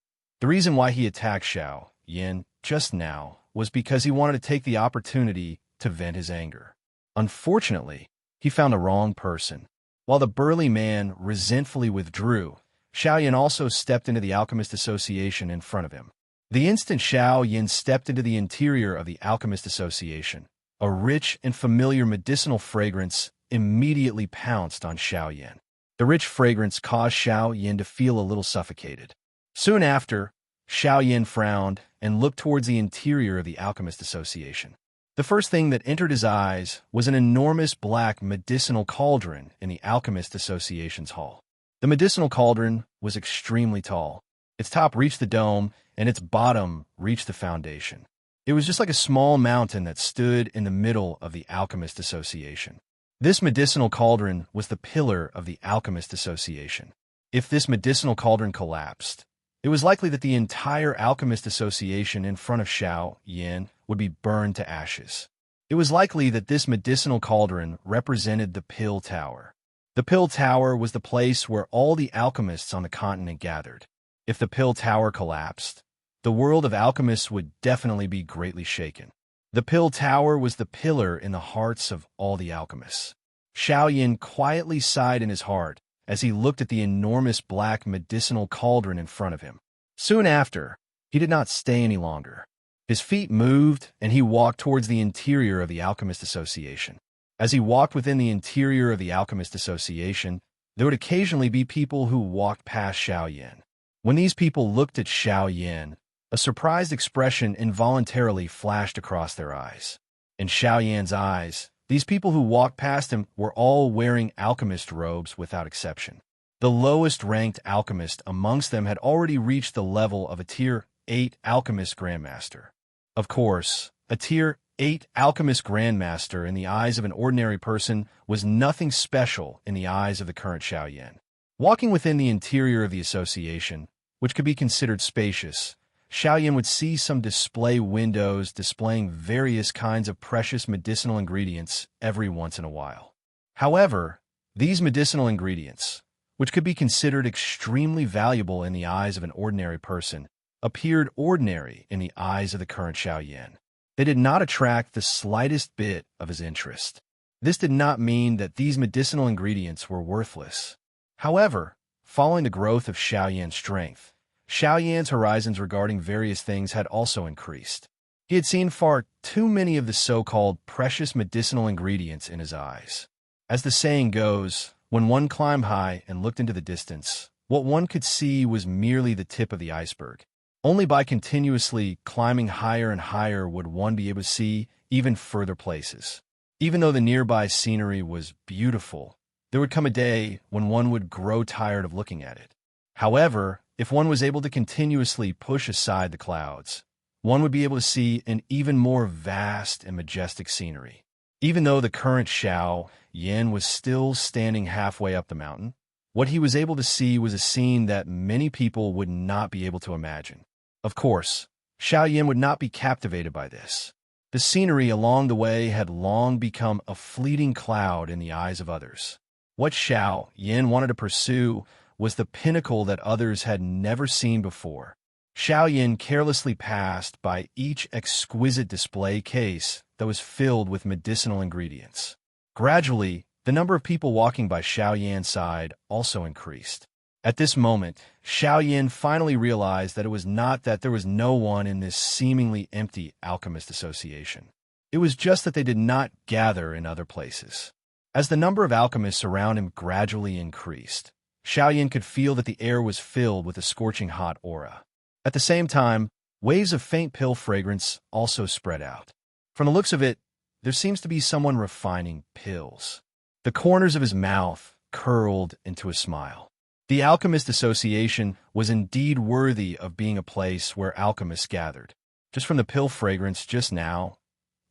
S1: The reason why he attacked Xiao Yin just now was because he wanted to take the opportunity to vent his anger. Unfortunately, he found the wrong person. While the burly man resentfully withdrew, Xiao Yin also stepped into the Alchemist Association in front of him. The instant Xiao Yin stepped into the interior of the Alchemist Association, a rich and familiar medicinal fragrance immediately pounced on Xiao Yin. The rich fragrance caused Xiao Yin to feel a little suffocated. Soon after, Xiao Yin frowned and looked towards the interior of the Alchemist Association. The first thing that entered his eyes was an enormous black medicinal cauldron in the Alchemist Association's hall. The medicinal cauldron was extremely tall. Its top reached the dome, and its bottom reached the foundation. It was just like a small mountain that stood in the middle of the Alchemist Association. This medicinal cauldron was the pillar of the Alchemist Association. If this medicinal cauldron collapsed, it was likely that the entire Alchemist Association in front of Xiao Yin would be burned to ashes. It was likely that this medicinal cauldron represented the Pill Tower. The Pill Tower was the place where all the alchemists on the continent gathered. If the Pill Tower collapsed, the world of alchemists would definitely be greatly shaken. The Pill Tower was the pillar in the hearts of all the alchemists. Xiao Yin quietly sighed in his heart as he looked at the enormous black medicinal cauldron in front of him. Soon after, he did not stay any longer. His feet moved, and he walked towards the interior of the Alchemist Association. As he walked within the interior of the Alchemist Association, there would occasionally be people who walked past Xiao Yin. When these people looked at Xiao Yin, a surprised expression involuntarily flashed across their eyes. In Xiao Yan's eyes, these people who walked past him were all wearing alchemist robes without exception. The lowest-ranked alchemist amongst them had already reached the level of a Tier 8 Alchemist Grandmaster. Of course, a Tier 8 Alchemist Grandmaster in the eyes of an ordinary person was nothing special in the eyes of the current Xiao Yin. Walking within the interior of the association, which could be considered spacious, Xiao Yin would see some display windows displaying various kinds of precious medicinal ingredients every once in a while. However, these medicinal ingredients, which could be considered extremely valuable in the eyes of an ordinary person, appeared ordinary in the eyes of the current Xiao Yin. They did not attract the slightest bit of his interest. This did not mean that these medicinal ingredients were worthless. However, following the growth of Xiao Yan's strength, Xiao Yan's horizons regarding various things had also increased. He had seen far too many of the so-called precious medicinal ingredients in his eyes. As the saying goes, when one climbed high and looked into the distance, what one could see was merely the tip of the iceberg. Only by continuously climbing higher and higher would one be able to see even further places. Even though the nearby scenery was beautiful, there would come a day when one would grow tired of looking at it. However, if one was able to continuously push aside the clouds, one would be able to see an even more vast and majestic scenery. Even though the current Xiao Yin was still standing halfway up the mountain, what he was able to see was a scene that many people would not be able to imagine. Of course, Xiao Yin would not be captivated by this. The scenery along the way had long become a fleeting cloud in the eyes of others. What Xiao Yin wanted to pursue was the pinnacle that others had never seen before. Xiao Yin carelessly passed by each exquisite display case that was filled with medicinal ingredients. Gradually, the number of people walking by Xiao Yan's side also increased. At this moment, Xiao Yin finally realized that it was not that there was no one in this seemingly empty alchemist association. It was just that they did not gather in other places. As the number of alchemists around him gradually increased, Xiao Yin could feel that the air was filled with a scorching hot aura. At the same time, waves of faint pill fragrance also spread out. From the looks of it, there seems to be someone refining pills. The corners of his mouth curled into a smile. The Alchemist Association was indeed worthy of being a place where alchemists gathered. Just from the pill fragrance just now,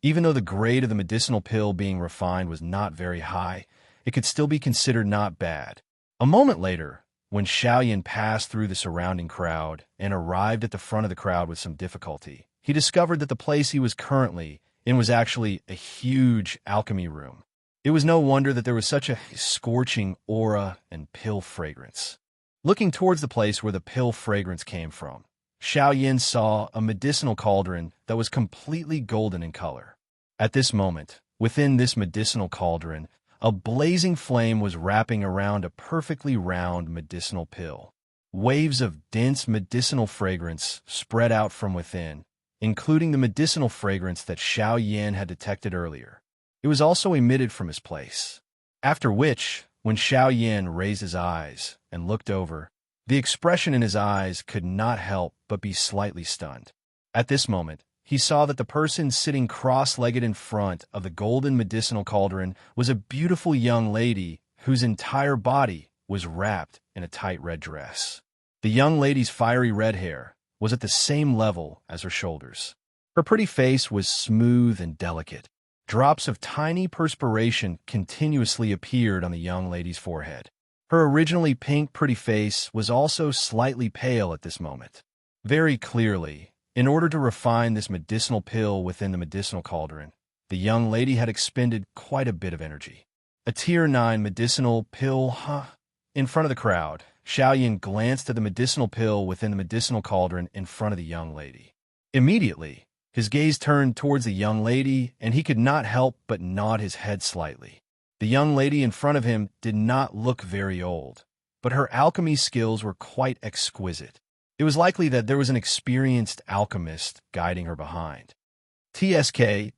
S1: even though the grade of the medicinal pill being refined was not very high, it could still be considered not bad. A moment later, when Xiao Yin passed through the surrounding crowd and arrived at the front of the crowd with some difficulty, he discovered that the place he was currently in was actually a huge alchemy room. It was no wonder that there was such a scorching aura and pill fragrance. Looking towards the place where the pill fragrance came from, Xiao Yin saw a medicinal cauldron that was completely golden in color. At this moment, within this medicinal cauldron, a blazing flame was wrapping around a perfectly round medicinal pill. Waves of dense medicinal fragrance spread out from within, including the medicinal fragrance that Xiao Yin had detected earlier. It was also emitted from his place. After which, when Xiao Yin raised his eyes and looked over, the expression in his eyes could not help but be slightly stunned. At this moment, he saw that the person sitting cross-legged in front of the golden medicinal cauldron was a beautiful young lady whose entire body was wrapped in a tight red dress. The young lady's fiery red hair was at the same level as her shoulders. Her pretty face was smooth and delicate. Drops of tiny perspiration continuously appeared on the young lady's forehead. Her originally pink pretty face was also slightly pale at this moment. Very clearly, in order to refine this medicinal pill within the medicinal cauldron, the young lady had expended quite a bit of energy. A Tier 9 medicinal pill, In front of the crowd, Xiao Yin glanced at the medicinal pill within the medicinal cauldron in front of the young lady. Immediately, his gaze turned towards the young lady, and he could not help but nod his head slightly. The young lady in front of him did not look very old, but her alchemy skills were quite exquisite. It was likely that there was an experienced alchemist guiding her behind. TSK.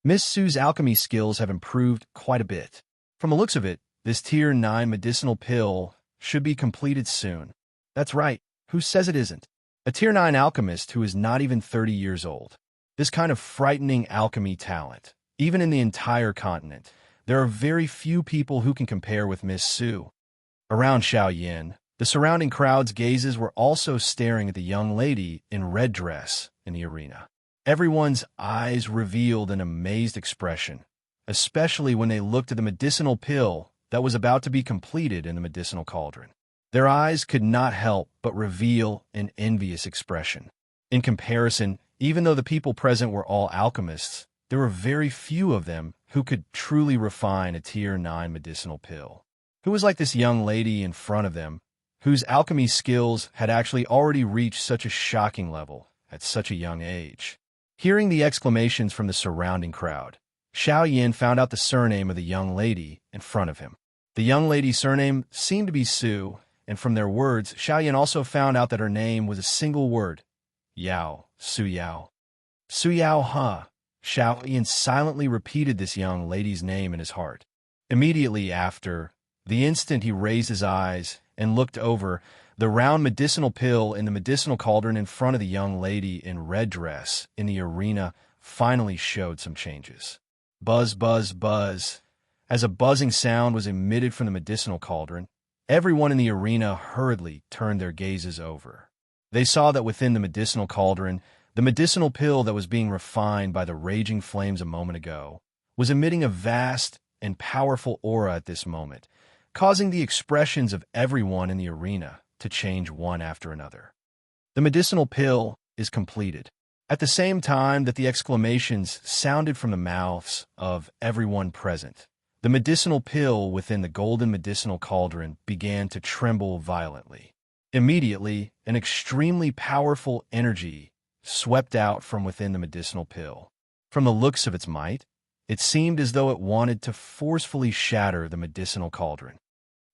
S1: Miss Su's alchemy skills have improved quite a bit. From the looks of it, this Tier 9 medicinal pill should be completed soon. That's right. Who says it isn't? A Tier 9 alchemist who is not even 30 years old. This kind of frightening alchemy talent. Even in the entire continent, there are very few people who can compare with Miss Su. Around Xiao Yin, the surrounding crowd's gazes were also staring at the young lady in red dress in the arena. Everyone's eyes revealed an amazed expression, especially when they looked at the medicinal pill that was about to be completed in the medicinal cauldron. Their eyes could not help but reveal an envious expression. In comparison, even though the people present were all alchemists, there were very few of them who could truly refine a Tier 9 medicinal pill. Who was like this young lady in front of them, whose alchemy skills had actually already reached such a shocking level at such a young age. Hearing the exclamations from the surrounding crowd, Xiao Yin found out the surname of the young lady in front of him. The young lady's surname seemed to be Su, and from their words, Xiao Yin also found out that her name was a single word, Yao, Su Yao. Su Yao, Xiao Yin silently repeated this young lady's name in his heart. Immediately after, the instant he raised his eyes and looked over, the round medicinal pill in the medicinal cauldron in front of the young lady in red dress in the arena finally showed some changes. Buzz, buzz, buzz. As a buzzing sound was emitted from the medicinal cauldron, everyone in the arena hurriedly turned their gazes over. They saw that within the medicinal cauldron, the medicinal pill that was being refined by the raging flames a moment ago was emitting a vast and powerful aura at this moment, causing the expressions of everyone in the arena to change one after another. The medicinal pill is completed. At the same time that the exclamations sounded from the mouths of everyone present, the medicinal pill within the golden medicinal cauldron began to tremble violently. Immediately, an extremely powerful energy swept out from within the medicinal pill. From the looks of its might, it seemed as though it wanted to forcefully shatter the medicinal cauldron.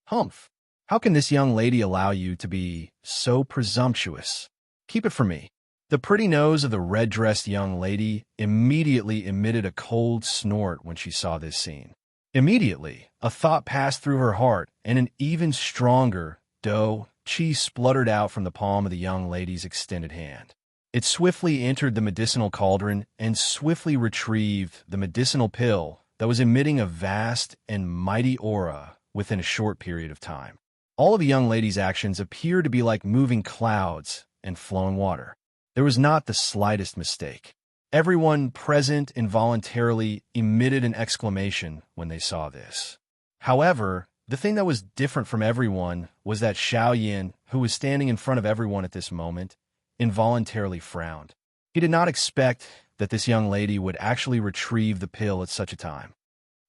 S1: Humph! How can this young lady allow you to be so presumptuous? Keep it from me. The pretty nose of the red-dressed young lady immediately emitted a cold snort when she saw this scene. Immediately, a thought passed through her heart, and an even stronger qi spluttered out from the palm of the young lady's extended hand. It swiftly entered the medicinal cauldron and swiftly retrieved the medicinal pill that was emitting a vast and mighty aura within a short period of time. All of the young lady's actions appeared to be like moving clouds and flowing water. There was not the slightest mistake. Everyone present involuntarily emitted an exclamation when they saw this. However, the thing that was different from everyone was that Xiao Yin, who was standing in front of everyone at this moment, involuntarily frowned. He did not expect that this young lady would actually retrieve the pill at such a time.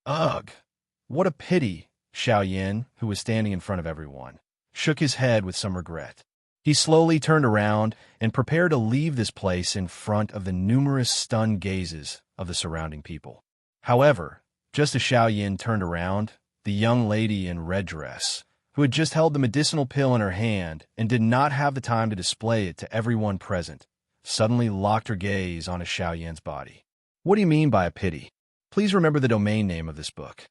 S1: Ugh! What a pity, Xiao Yin, who was standing in front of everyone, shook his head with some regret. He slowly turned around and prepared to leave this place in front of the numerous stunned gazes of the surrounding people. However, just as Xiao Yin turned around, the young lady in red dress, who had just held the medicinal pill in her hand and did not have the time to display it to everyone present, suddenly locked her gaze onto Xiao Yin's body. What do you mean by a pity? Please remember the domain name of this book.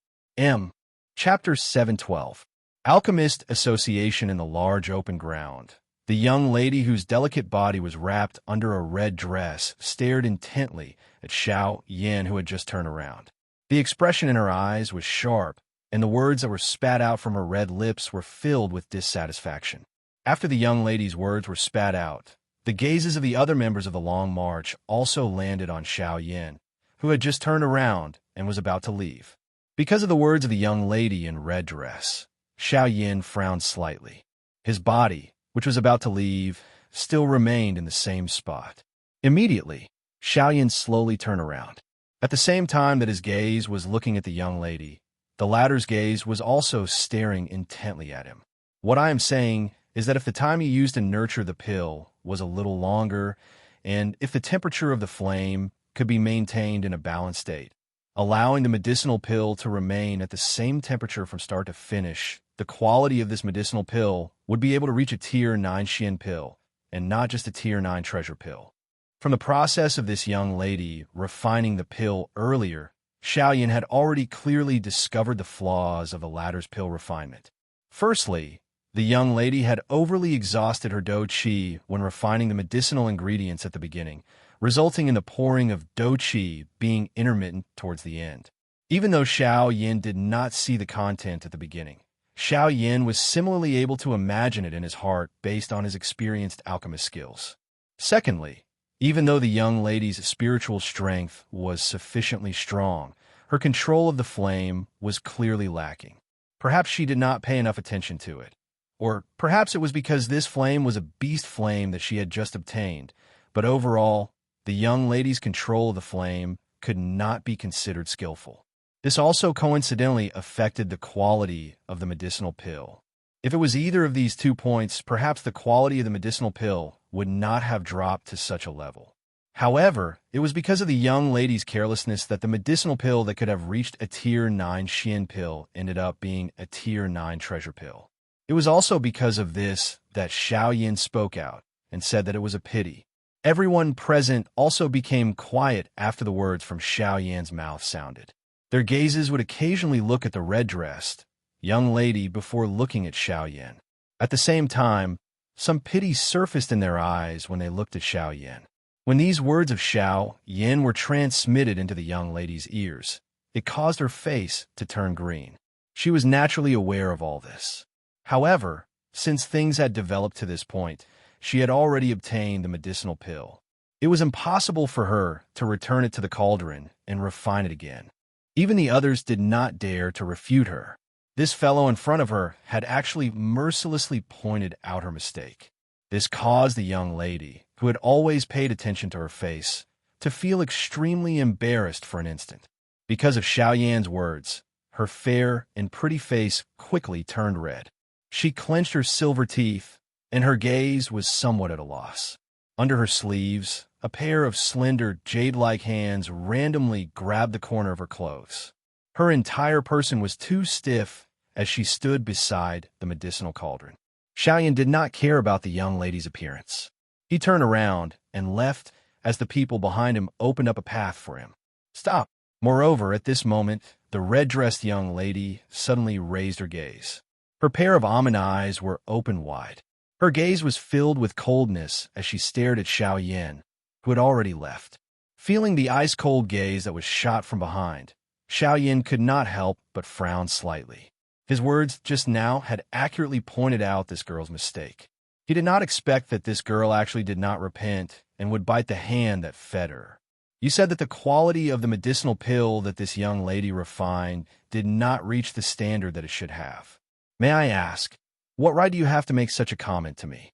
S1: Chapter 712. Alchemist Association in the large open ground. The young lady whose delicate body was wrapped under a red dress stared intently at Xiao Yin, who had just turned around. The expression in her eyes was sharp, and the words that were spat out from her red lips were filled with dissatisfaction. After the young lady's words were spat out, the gazes of the other members of the Long March also landed on Xiao Yin, who had just turned around and was about to leave. Because of the words of the young lady in red dress, Xiao Yin frowned slightly. His body, which was about to leave, still remained in the same spot. Immediately, Xiao Yin slowly turned around. At the same time that his gaze was looking at the young lady, the latter's gaze was also staring intently at him. What I am saying is that if the time you used to nurture the pill was a little longer, and if the temperature of the flame could be maintained in a balanced state, allowing the medicinal pill to remain at the same temperature from start to finish, the quality of this medicinal pill would be able to reach a Tier 9 Xian pill, and not just a Tier 9 treasure pill. From the process of this young lady refining the pill earlier, Xiao Yin had already clearly discovered the flaws of the latter's pill refinement. Firstly, the young lady had overly exhausted her dou qi when refining the medicinal ingredients at the beginning, resulting in the pouring of dou qi being intermittent towards the end. Even though Xiao Yin did not see the content at the beginning, Xiao Yin was similarly able to imagine it in his heart based on his experienced alchemist skills. Secondly, even though the young lady's spiritual strength was sufficiently strong, her control of the flame was clearly lacking. Perhaps she did not pay enough attention to it. Or perhaps it was because this flame was a beast flame that she had just obtained, but overall, the young lady's control of the flame could not be considered skillful. This also coincidentally affected the quality of the medicinal pill. If it was either of these 2 points, perhaps the quality of the medicinal pill would not have dropped to such a level. However, it was because of the young lady's carelessness that the medicinal pill that could have reached a Tier 9 Xian pill ended up being a Tier 9 treasure pill. It was also because of this that Xiao Yin spoke out and said that it was a pity. Everyone present also became quiet after the words from Xiao Yin's mouth sounded. Their gazes would occasionally look at the red-dressed young lady before looking at Xiao Yin. At the same time, some pity surfaced in their eyes when they looked at Xiao Yin. When these words of Xiao Yin were transmitted into the young lady's ears, it caused her face to turn green. She was naturally aware of all this. However, since things had developed to this point, she had already obtained the medicinal pill. It was impossible for her to return it to the cauldron and refine it again. Even the others did not dare to refute her. This fellow in front of her had actually mercilessly pointed out her mistake. This caused the young lady, who had always paid attention to her face, to feel extremely embarrassed for an instant. Because of Xiao Yan's words, her fair and pretty face quickly turned red. She clenched her silver teeth, and her gaze was somewhat at a loss. Under her sleeves, a pair of slender, jade-like hands randomly grabbed the corner of her clothes. Her entire person was too stiff as she stood beside the medicinal cauldron. Xiao Yan did not care about the young lady's appearance. He turned around and left as the people behind him opened up a path for him. Stop! Moreover, at this moment, the red-dressed young lady suddenly raised her gaze. Her pair of almond eyes were open wide. Her gaze was filled with coldness as she stared at Xiao Yan, who had already left. Feeling the ice-cold gaze that was shot from behind, Xiao Yan could not help but frown slightly. His words just now had accurately pointed out this girl's mistake. He did not expect that this girl actually did not repent and would bite the hand that fed her. You said that the quality of the medicinal pill that this young lady refined did not reach the standard that it should have. May I ask, what right do you have to make such a comment to me?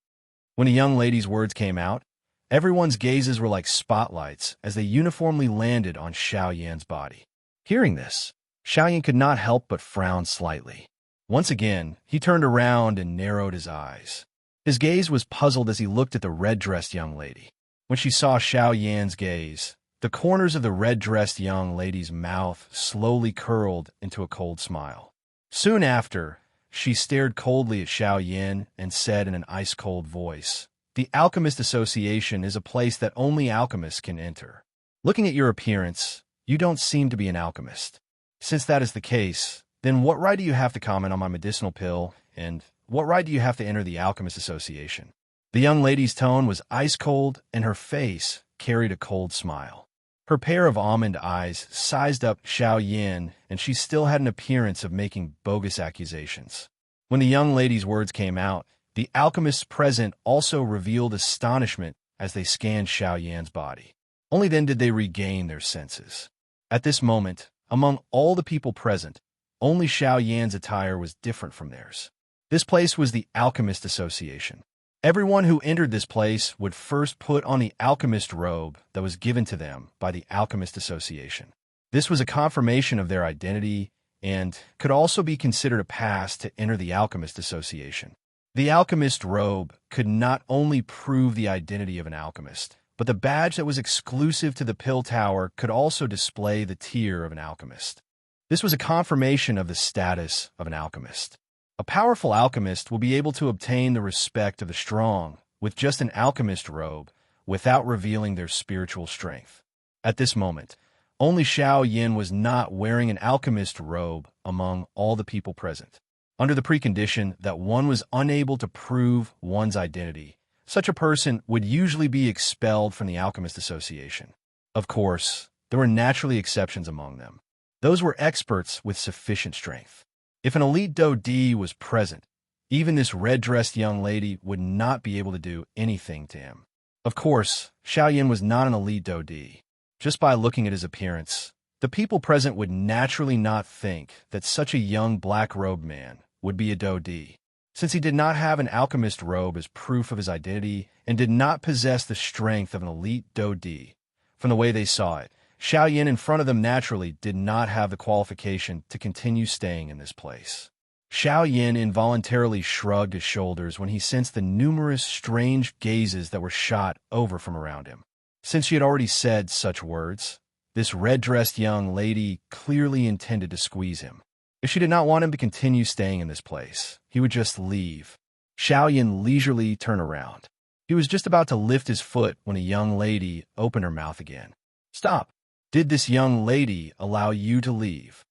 S1: When the young lady's words came out, everyone's gazes were like spotlights as they uniformly landed on Xiao Yan's body. Hearing this, Xiaoyan could not help but frown slightly. Once again, he turned around and narrowed his eyes. His gaze was puzzled as he looked at the red-dressed young lady. When she saw Xiaoyan's gaze, the corners of the red-dressed young lady's mouth slowly curled into a cold smile. Soon after, she stared coldly at Xiaoyan and said in an ice-cold voice, "The Alchemist Association is a place that only alchemists can enter. Looking at your appearance, you don't seem to be an alchemist. Since that is the case, then what right do you have to comment on my medicinal pill, and what right do you have to enter the Alchemist Association?" The young lady's tone was ice-cold, and her face carried a cold smile. Her pair of almond eyes sized up Xiaoyan, and she still had an appearance of making bogus accusations. When the young lady's words came out, the alchemists present also revealed astonishment as they scanned Xiaoyan's body. Only then did they regain their senses. At this moment, among all the people present, only Xiaoyan's attire was different from theirs. This place was the Alchemist Association. Everyone who entered this place would first put on the alchemist robe that was given to them by the Alchemist Association. This was a confirmation of their identity and could also be considered a pass to enter the Alchemist Association. The alchemist robe could not only prove the identity of an alchemist, but the badge that was exclusive to the Pill Tower could also display the tier of an alchemist. This was a confirmation of the status of an alchemist. A powerful alchemist will be able to obtain the respect of the strong with just an alchemist robe without revealing their spiritual strength. At this moment, only Xiaoyan was not wearing an alchemist robe among all the people present. Under the precondition that one was unable to prove one's identity, such a person would usually be expelled from the Alchemist Association. Of course, there were naturally exceptions among them. Those were experts with sufficient strength. If an elite Dodi was present, even this red-dressed young lady would not be able to do anything to him. Of course, Xiaoyan was not an elite Dodi. Just by looking at his appearance, the people present would naturally not think that such a young black-robed man would be a Dodi, since he did not have an alchemist robe as proof of his identity and did not possess the strength of an elite Dodi. From the way they saw it, Xiaoyan in front of them naturally did not have the qualification to continue staying in this place. Xiaoyan involuntarily shrugged his shoulders when he sensed the numerous strange gazes that were shot over from around him. Since she had already said such words, this red-dressed young lady clearly intended to squeeze him. If she did not want him to continue staying in this place, he would just leave. Xiaoyan leisurely turned around. He was just about to lift his foot when a young lady opened her mouth again. "Stop! Did this young lady allow you to leave?"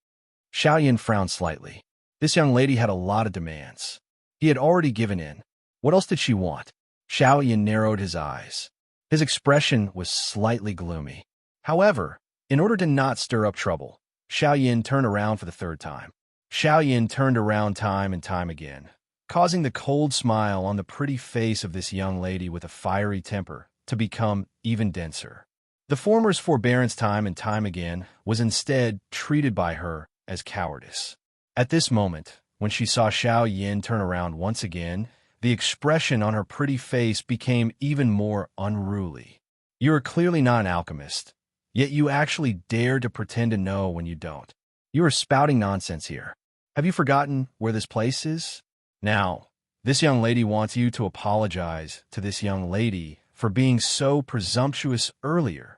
S1: Xiaoyan frowned slightly. This young lady had a lot of demands. He had already given in. What else did she want? Xiaoyan narrowed his eyes. His expression was slightly gloomy. However, in order to not stir up trouble, Xiaoyan turned around for the third time. Xiaoyan turned around time and time again, causing the cold smile on the pretty face of this young lady with a fiery temper to become even denser. The former's forbearance time and time again was instead treated by her as cowardice. At this moment, when she saw Xiaoyan turn around once again, the expression on her pretty face became even more unruly. "You are clearly not an alchemist, yet you actually dare to pretend to know when you don't. You are spouting nonsense here. Have you forgotten where this place is? Now, this young lady wants you to apologize to this young lady for being so presumptuous earlier."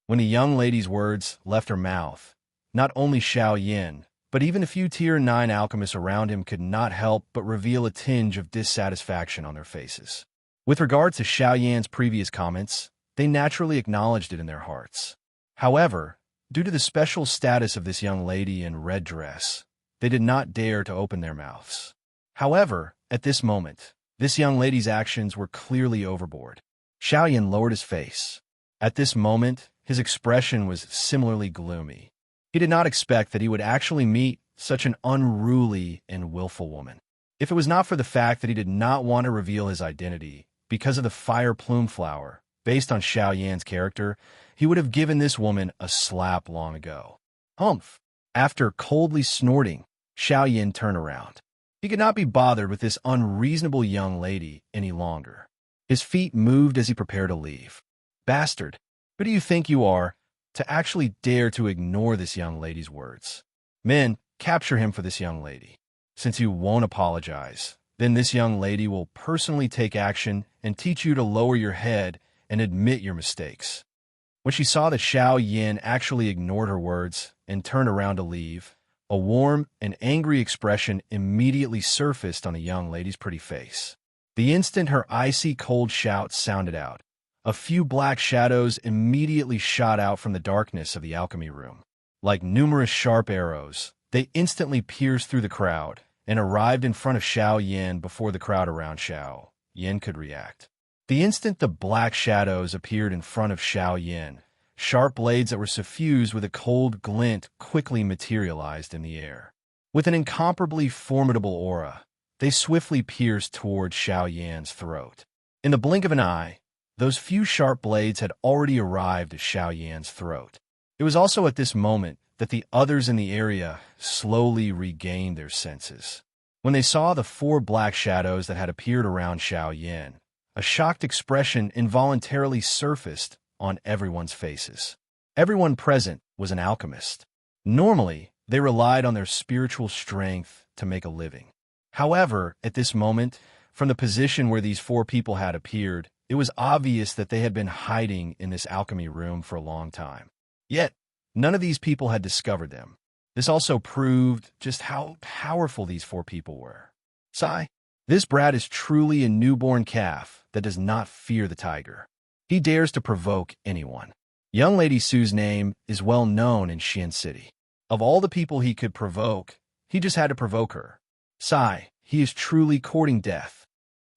S1: When the young lady's words left her mouth, not only Xiaoyan, but even a few Tier 9 alchemists around him could not help but reveal a tinge of dissatisfaction on their faces. With regard to Xiaoyan's previous comments, they naturally acknowledged it in their hearts. However, due to the special status of this young lady in red dress, they did not dare to open their mouths. However, at this moment, this young lady's actions were clearly overboard. Xiaoyan lowered his face. At this moment, his expression was similarly gloomy. He did not expect that he would actually meet such an unruly and willful woman. If it was not for the fact that he did not want to reveal his identity because of the fire plume flower, based on Xiaoyan's character, he would have given this woman a slap long ago. Humph! After coldly snorting, Xiaoyan turned around. He could not be bothered with this unreasonable young lady any longer. His feet moved as he prepared to leave. "Bastard! Who do you think you are to actually dare to ignore this young lady's words?" Men, capture him for this young lady. Since you won't apologize, then this young lady will personally take action and teach you to lower your head and admit your mistakes." When she saw that Xiao Yin actually ignored her words and turned around to leave, a warm and angry expression immediately surfaced on the young lady's pretty face. The instant her icy cold shout sounded out, a few black shadows immediately shot out from the darkness of the alchemy room. Like numerous sharp arrows, they instantly pierced through the crowd and arrived in front of Xiao Yin before the crowd around Xiao Yin could react. The instant the black shadows appeared in front of Xiao Yin, sharp blades that were suffused with a cold glint quickly materialized in the air. With an incomparably formidable aura, they swiftly pierced toward Xiao Yan's throat. In the blink of an eye, those few sharp blades had already arrived at Xiao Yan's throat. It was also at this moment that the others in the area slowly regained their senses. When they saw the 4 black shadows that had appeared around Xiao Yan, a shocked expression involuntarily surfaced on everyone's faces. Everyone present was an alchemist. Normally, they relied on their spiritual strength to make a living. However, at this moment, from the position where these 4 people had appeared, it was obvious that they had been hiding in this alchemy room for a long time. Yet, none of these people had discovered them. This also proved just how powerful these 4 people were. Sigh, this brat is truly a newborn calf that does not fear the tiger. He dares to provoke anyone. Young Lady Su's name is well known in Xian City. Of all the people he could provoke, he just had to provoke her. Sigh, he is truly courting death.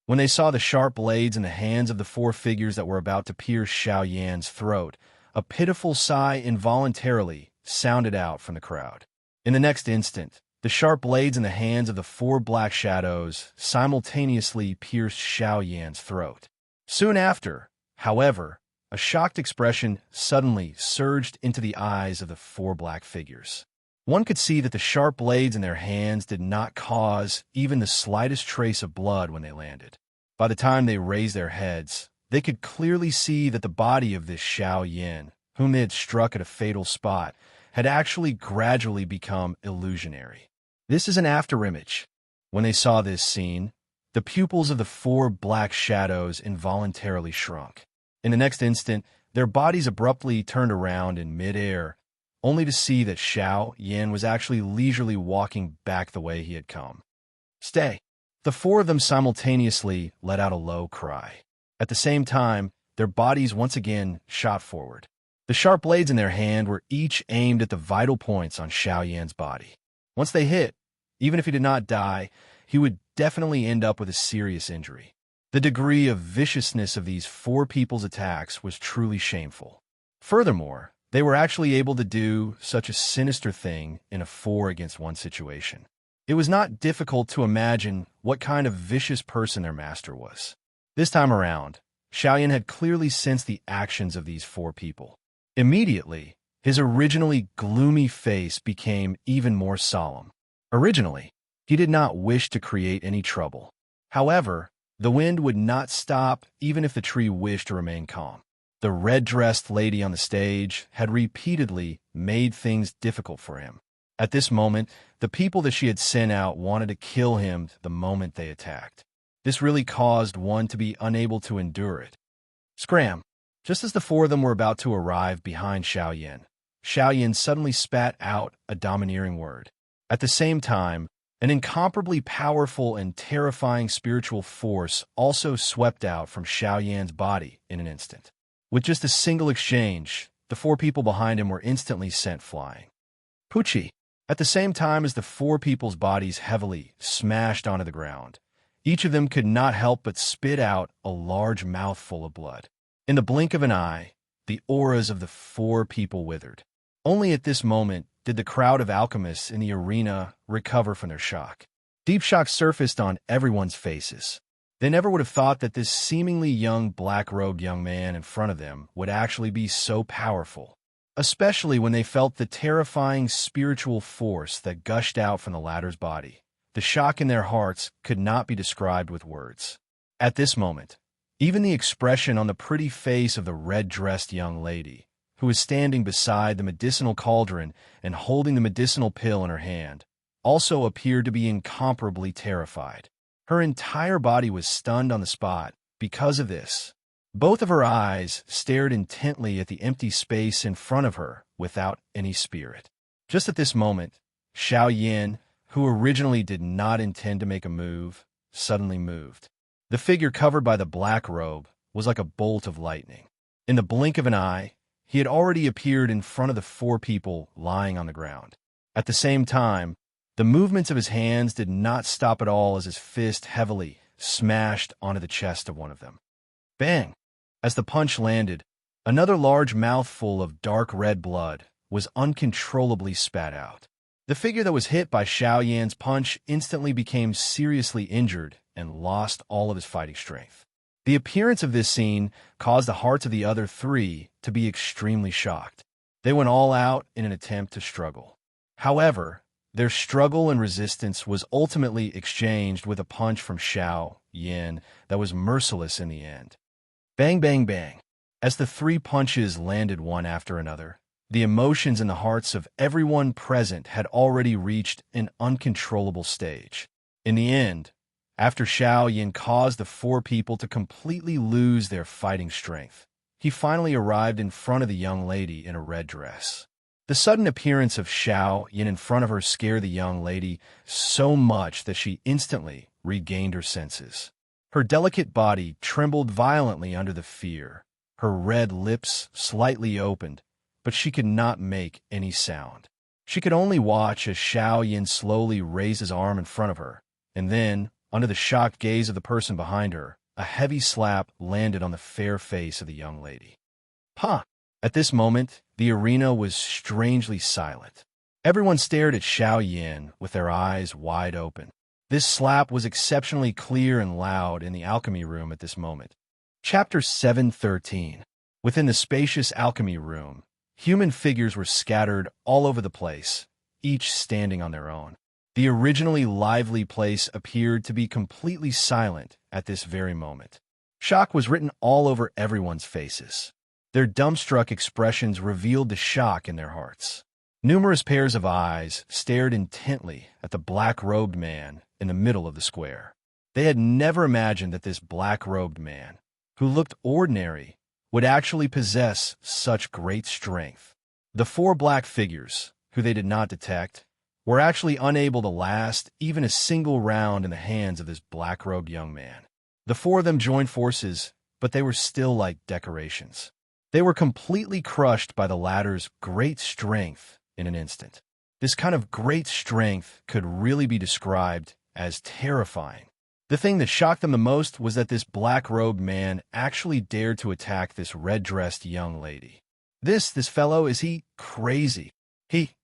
S1: When they saw the sharp blades in the hands of the 4 figures that were about to pierce Xiao Yan's throat, a pitiful sigh involuntarily sounded out from the crowd. In the next instant, the sharp blades in the hands of the 4 black shadows simultaneously pierced Xiao Yan's throat. Soon after, however, a shocked expression suddenly surged into the eyes of the 4 black figures. One could see that the sharp blades in their hands did not cause even the slightest trace of blood when they landed. By the time they raised their heads, they could clearly see that the body of this Xiao Yin, whom they had struck at a fatal spot, had actually gradually become illusionary. This is an afterimage. When they saw this scene, the pupils of the 4 black shadows involuntarily shrunk. In the next instant, their bodies abruptly turned around in midair, only to see that Xiao Yin was actually leisurely walking back the way he had come. Stay! The 4 of them simultaneously let out a low cry. At the same time, their bodies once again shot forward. The sharp blades in their hand were each aimed at the vital points on Xiao Yan's body. Once they hit, even if he did not die, he would definitely end up with a serious injury. The degree of viciousness of these 4 people's attacks was truly shameful. Furthermore, they were actually able to do such a sinister thing in a 4-against-1 situation. It was not difficult to imagine what kind of vicious person their master was. This time around, Xiao Yan had clearly sensed the actions of these 4 people. Immediately, his originally gloomy face became even more solemn. Originally, he did not wish to create any trouble. However, the wind would not stop even if the tree wished to remain calm. The red-dressed lady on the stage had repeatedly made things difficult for him. At this moment, the people that she had sent out wanted to kill him the moment they attacked. This really caused one to be unable to endure it. Scram! Just as the 4 of them were about to arrive behind Xiao Yin suddenly spat out a domineering word. At the same time, an incomparably powerful and terrifying spiritual force also swept out from Xiao Yan's body in an instant. With just a single exchange, the 4 people behind him were instantly sent flying. Pucci! At the same time as the 4 people's bodies heavily smashed onto the ground, each of them could not help but spit out a large mouthful of blood. In the blink of an eye, the auras of the 4 people withered. Only at this moment did the crowd of alchemists in the arena recover from their shock. Deep shock surfaced on everyone's faces. They never would have thought that this seemingly young black-robed young man in front of them would actually be so powerful, especially when they felt the terrifying spiritual force that gushed out from the latter's body. The shock in their hearts could not be described with words. At this moment, even the expression on the pretty face of the red-dressed young lady, who was standing beside the medicinal cauldron and holding the medicinal pill in her hand, also appeared to be incomparably terrified. Her entire body was stunned on the spot because of this. Both of her eyes stared intently at the empty space in front of her without any spirit. Just at this moment, Xiao Yin, who originally did not intend to make a move, suddenly moved. The figure covered by the black robe was like a bolt of lightning. In the blink of an eye, he had already appeared in front of the 4 people lying on the ground. At the same time, the movements of his hands did not stop at all as his fist heavily smashed onto the chest of one of them. Bang! As the punch landed, another large mouthful of dark red blood was uncontrollably spat out. The figure that was hit by Xiao Yan's punch instantly became seriously injured and lost all of his fighting strength. The appearance of this scene caused the hearts of the other 3 to be extremely shocked. They went all out in an attempt to struggle. However, their struggle and resistance was ultimately exchanged with a punch from Xiao Yan that was merciless in the end. Bang, bang, bang. As the 3 punches landed one after another, the emotions in the hearts of everyone present had already reached an uncontrollable stage. In the end, after Xiao Yan caused the 4 people to completely lose their fighting strength, he finally arrived in front of the young lady in a red dress. The sudden appearance of Xiao Yan in front of her scared the young lady so much that she instantly regained her senses. Her delicate body trembled violently under the fear. Her red lips slightly opened, but she could not make any sound. She could only watch as Xiao Yan slowly raised his arm in front of her, and then, under the shocked gaze of the person behind her, a heavy slap landed on the fair face of the young lady. "Huh!" At this moment, the arena was strangely silent. Everyone stared at Xiao Yan with their eyes wide open. This slap was exceptionally clear and loud in the alchemy room at this moment. Chapter 713. Within the spacious alchemy room, human figures were scattered all over the place, each standing on their own. The originally lively place appeared to be completely silent at this very moment. Shock was written all over everyone's faces. Their dumbstruck expressions revealed the shock in their hearts. Numerous pairs of eyes stared intently at the black-robed man in the middle of the square. They had never imagined that this black-robed man, who looked ordinary, would actually possess such great strength. The 4 black figures, who they did not detect, were actually unable to last even a single round in the hands of this black-robed young man. The 4 of them joined forces, but they were still like decorations. They were completely crushed by the latter's great strength in an instant. This kind of great strength could really be described as terrifying. The thing that shocked them the most was that this black-robed man actually dared to attack this red-dressed young lady. This fellow, is he crazy? He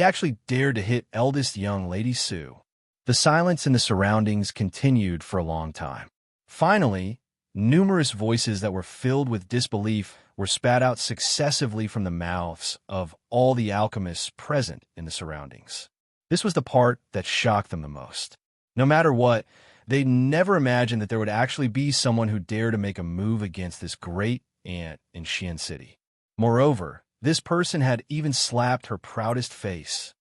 S1: actually dared to hit eldest young Lady Sue. The silence in the surroundings continued for a long time. Finally, numerous voices that were filled with disbelief were spat out successively from the mouths of all the alchemists present in the surroundings. This was the part that shocked them the most. No matter what, they never imagined that there would actually be someone who dared to make a move against this great aunt in Xian City. Moreover, this person had even slapped her proudest face.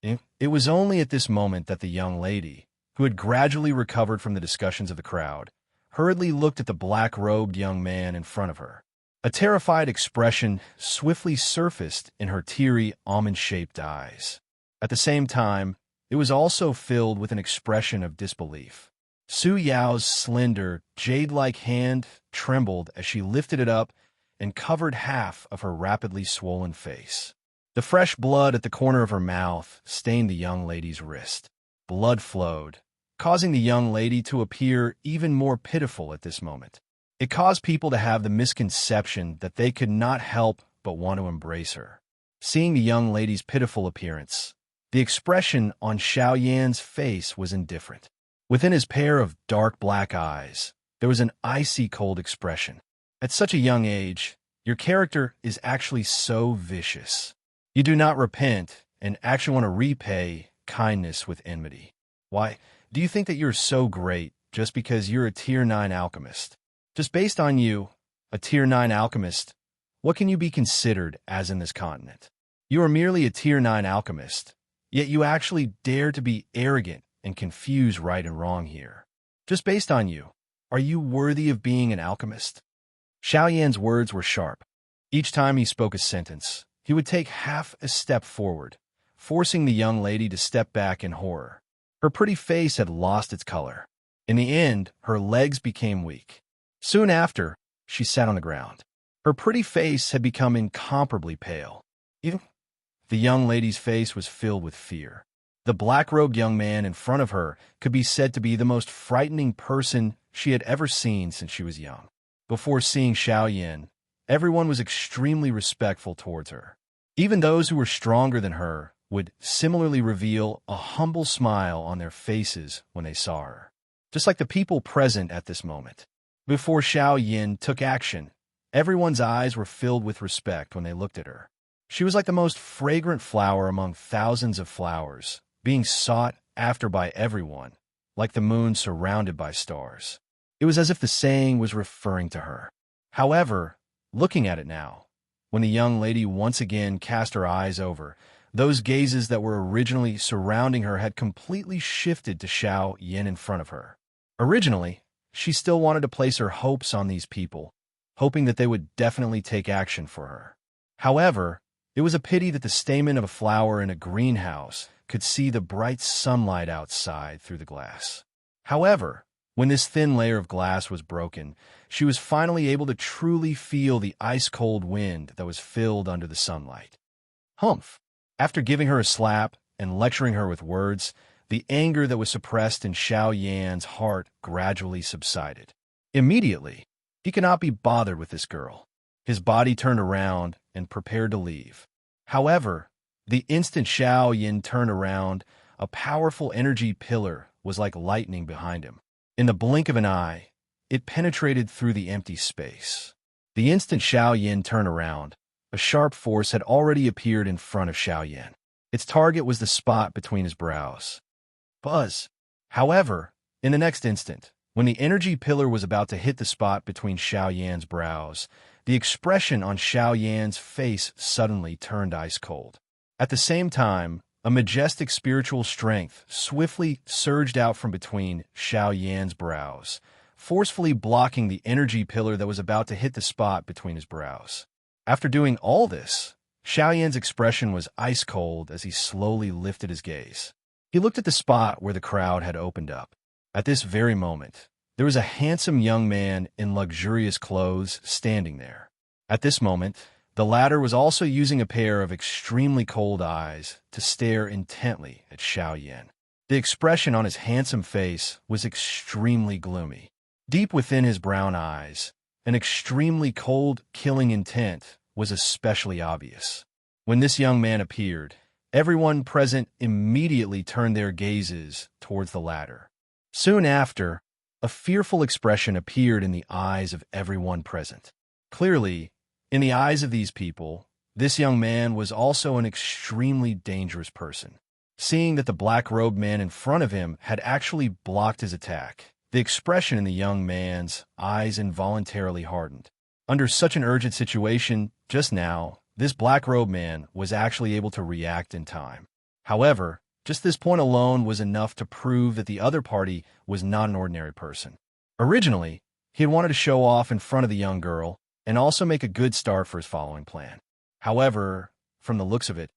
S1: It was only at this moment that the young lady, who had gradually recovered from the discussions of the crowd, hurriedly looked at the black-robed young man in front of her. A terrified expression swiftly surfaced in her teary, almond-shaped eyes. At the same time, it was also filled with an expression of disbelief. Su Yao's slender, jade-like hand trembled as she lifted it up and covered half of her rapidly swollen face. The fresh blood at the corner of her mouth stained the young lady's wrist. Blood flowed, causing the young lady to appear even more pitiful at this moment. It caused people to have the misconception that they could not help but want to embrace her. Seeing the young lady's pitiful appearance, the expression on Xiao Yan's face was indifferent. Within his pair of dark black eyes, there was an icy cold expression. At such a young age, your character is actually so vicious. You do not repent and actually want to repay kindness with enmity. Why, do you think that you're so great just because you're a Tier 9 alchemist? Just based on you, a Tier 9 alchemist, What can you be considered as in this continent? You are merely a Tier 9 alchemist, yet you actually dare to be arrogant and confuse right and wrong here. Just based on you, are you worthy of being an alchemist? Xiao Yan's words were sharp. Each time he spoke a sentence, he would take half a step forward, forcing the young lady to step back in horror. Her pretty face had lost its color. In the end, her legs became weak. Soon after, she sat on the ground. Her pretty face had become incomparably pale. The young lady's face was filled with fear. The black-robed young man in front of her could be said to be the most frightening person she had ever seen since she was young. Before seeing Xiao Yan, everyone was extremely respectful towards her. Even those who were stronger than her would similarly reveal a humble smile on their faces when they saw her, just like the people present at this moment. Before Xiao Yan took action, everyone's eyes were filled with respect when they looked at her. She was like the most fragrant flower among thousands of flowers, being sought after by everyone, like the moon surrounded by stars. It was as if the saying was referring to her. However, looking at it now, when the young lady once again cast her eyes over, those gazes that were originally surrounding her had completely shifted to Xiao Yan in front of her. Originally, she still wanted to place her hopes on these people, hoping that they would definitely take action for her. However, it was a pity that the stamen of a flower in a greenhouse could see the bright sunlight outside through the glass. However, when this thin layer of glass was broken, she was finally able to truly feel the ice-cold wind that was filled under the sunlight. Humph! After giving her a slap and lecturing her with words, the anger that was suppressed in Xiao Yan's heart gradually subsided. Immediately, he could not be bothered with this girl. His body turned around and prepared to leave. However, the instant Xiao Yan turned around, a powerful energy pillar was like lightning behind him. In the blink of an eye, it penetrated through the empty space. The instant Xiao Yan turned around, a sharp force had already appeared in front of Xiao Yan. Its target was the spot between his brows. Buzz! However, in the next instant, when the energy pillar was about to hit the spot between Xiao Yan's brows, the expression on Xiao Yan's face suddenly turned ice cold. At the same time, a majestic spiritual strength swiftly surged out from between Xiao Yan's brows, forcefully blocking the energy pillar that was about to hit the spot between his brows. After doing all this, Xiao Yan's expression was ice cold as he slowly lifted his gaze. He looked at the spot where the crowd had opened up. At this very moment, there was a handsome young man in luxurious clothes standing there. At this moment, the latter was also using a pair of extremely cold eyes to stare intently at Xiao Yan. The expression on his handsome face was extremely gloomy. Deep within his brown eyes, an extremely cold, killing intent was especially obvious. When this young man appeared, everyone present immediately turned their gazes towards the latter. Soon after, a fearful expression appeared in the eyes of everyone present. Clearly, in the eyes of these people, this young man was also an extremely dangerous person. Seeing that the black-robed man in front of him had actually blocked his attack, the expression in the young man's eyes involuntarily hardened. Under such an urgent situation, just now, this black-robed man was actually able to react in time. However, just this point alone was enough to prove that the other party was not an ordinary person. Originally, he had wanted to show off in front of the young girl and also make a good start for his following plan. However, from the looks of it,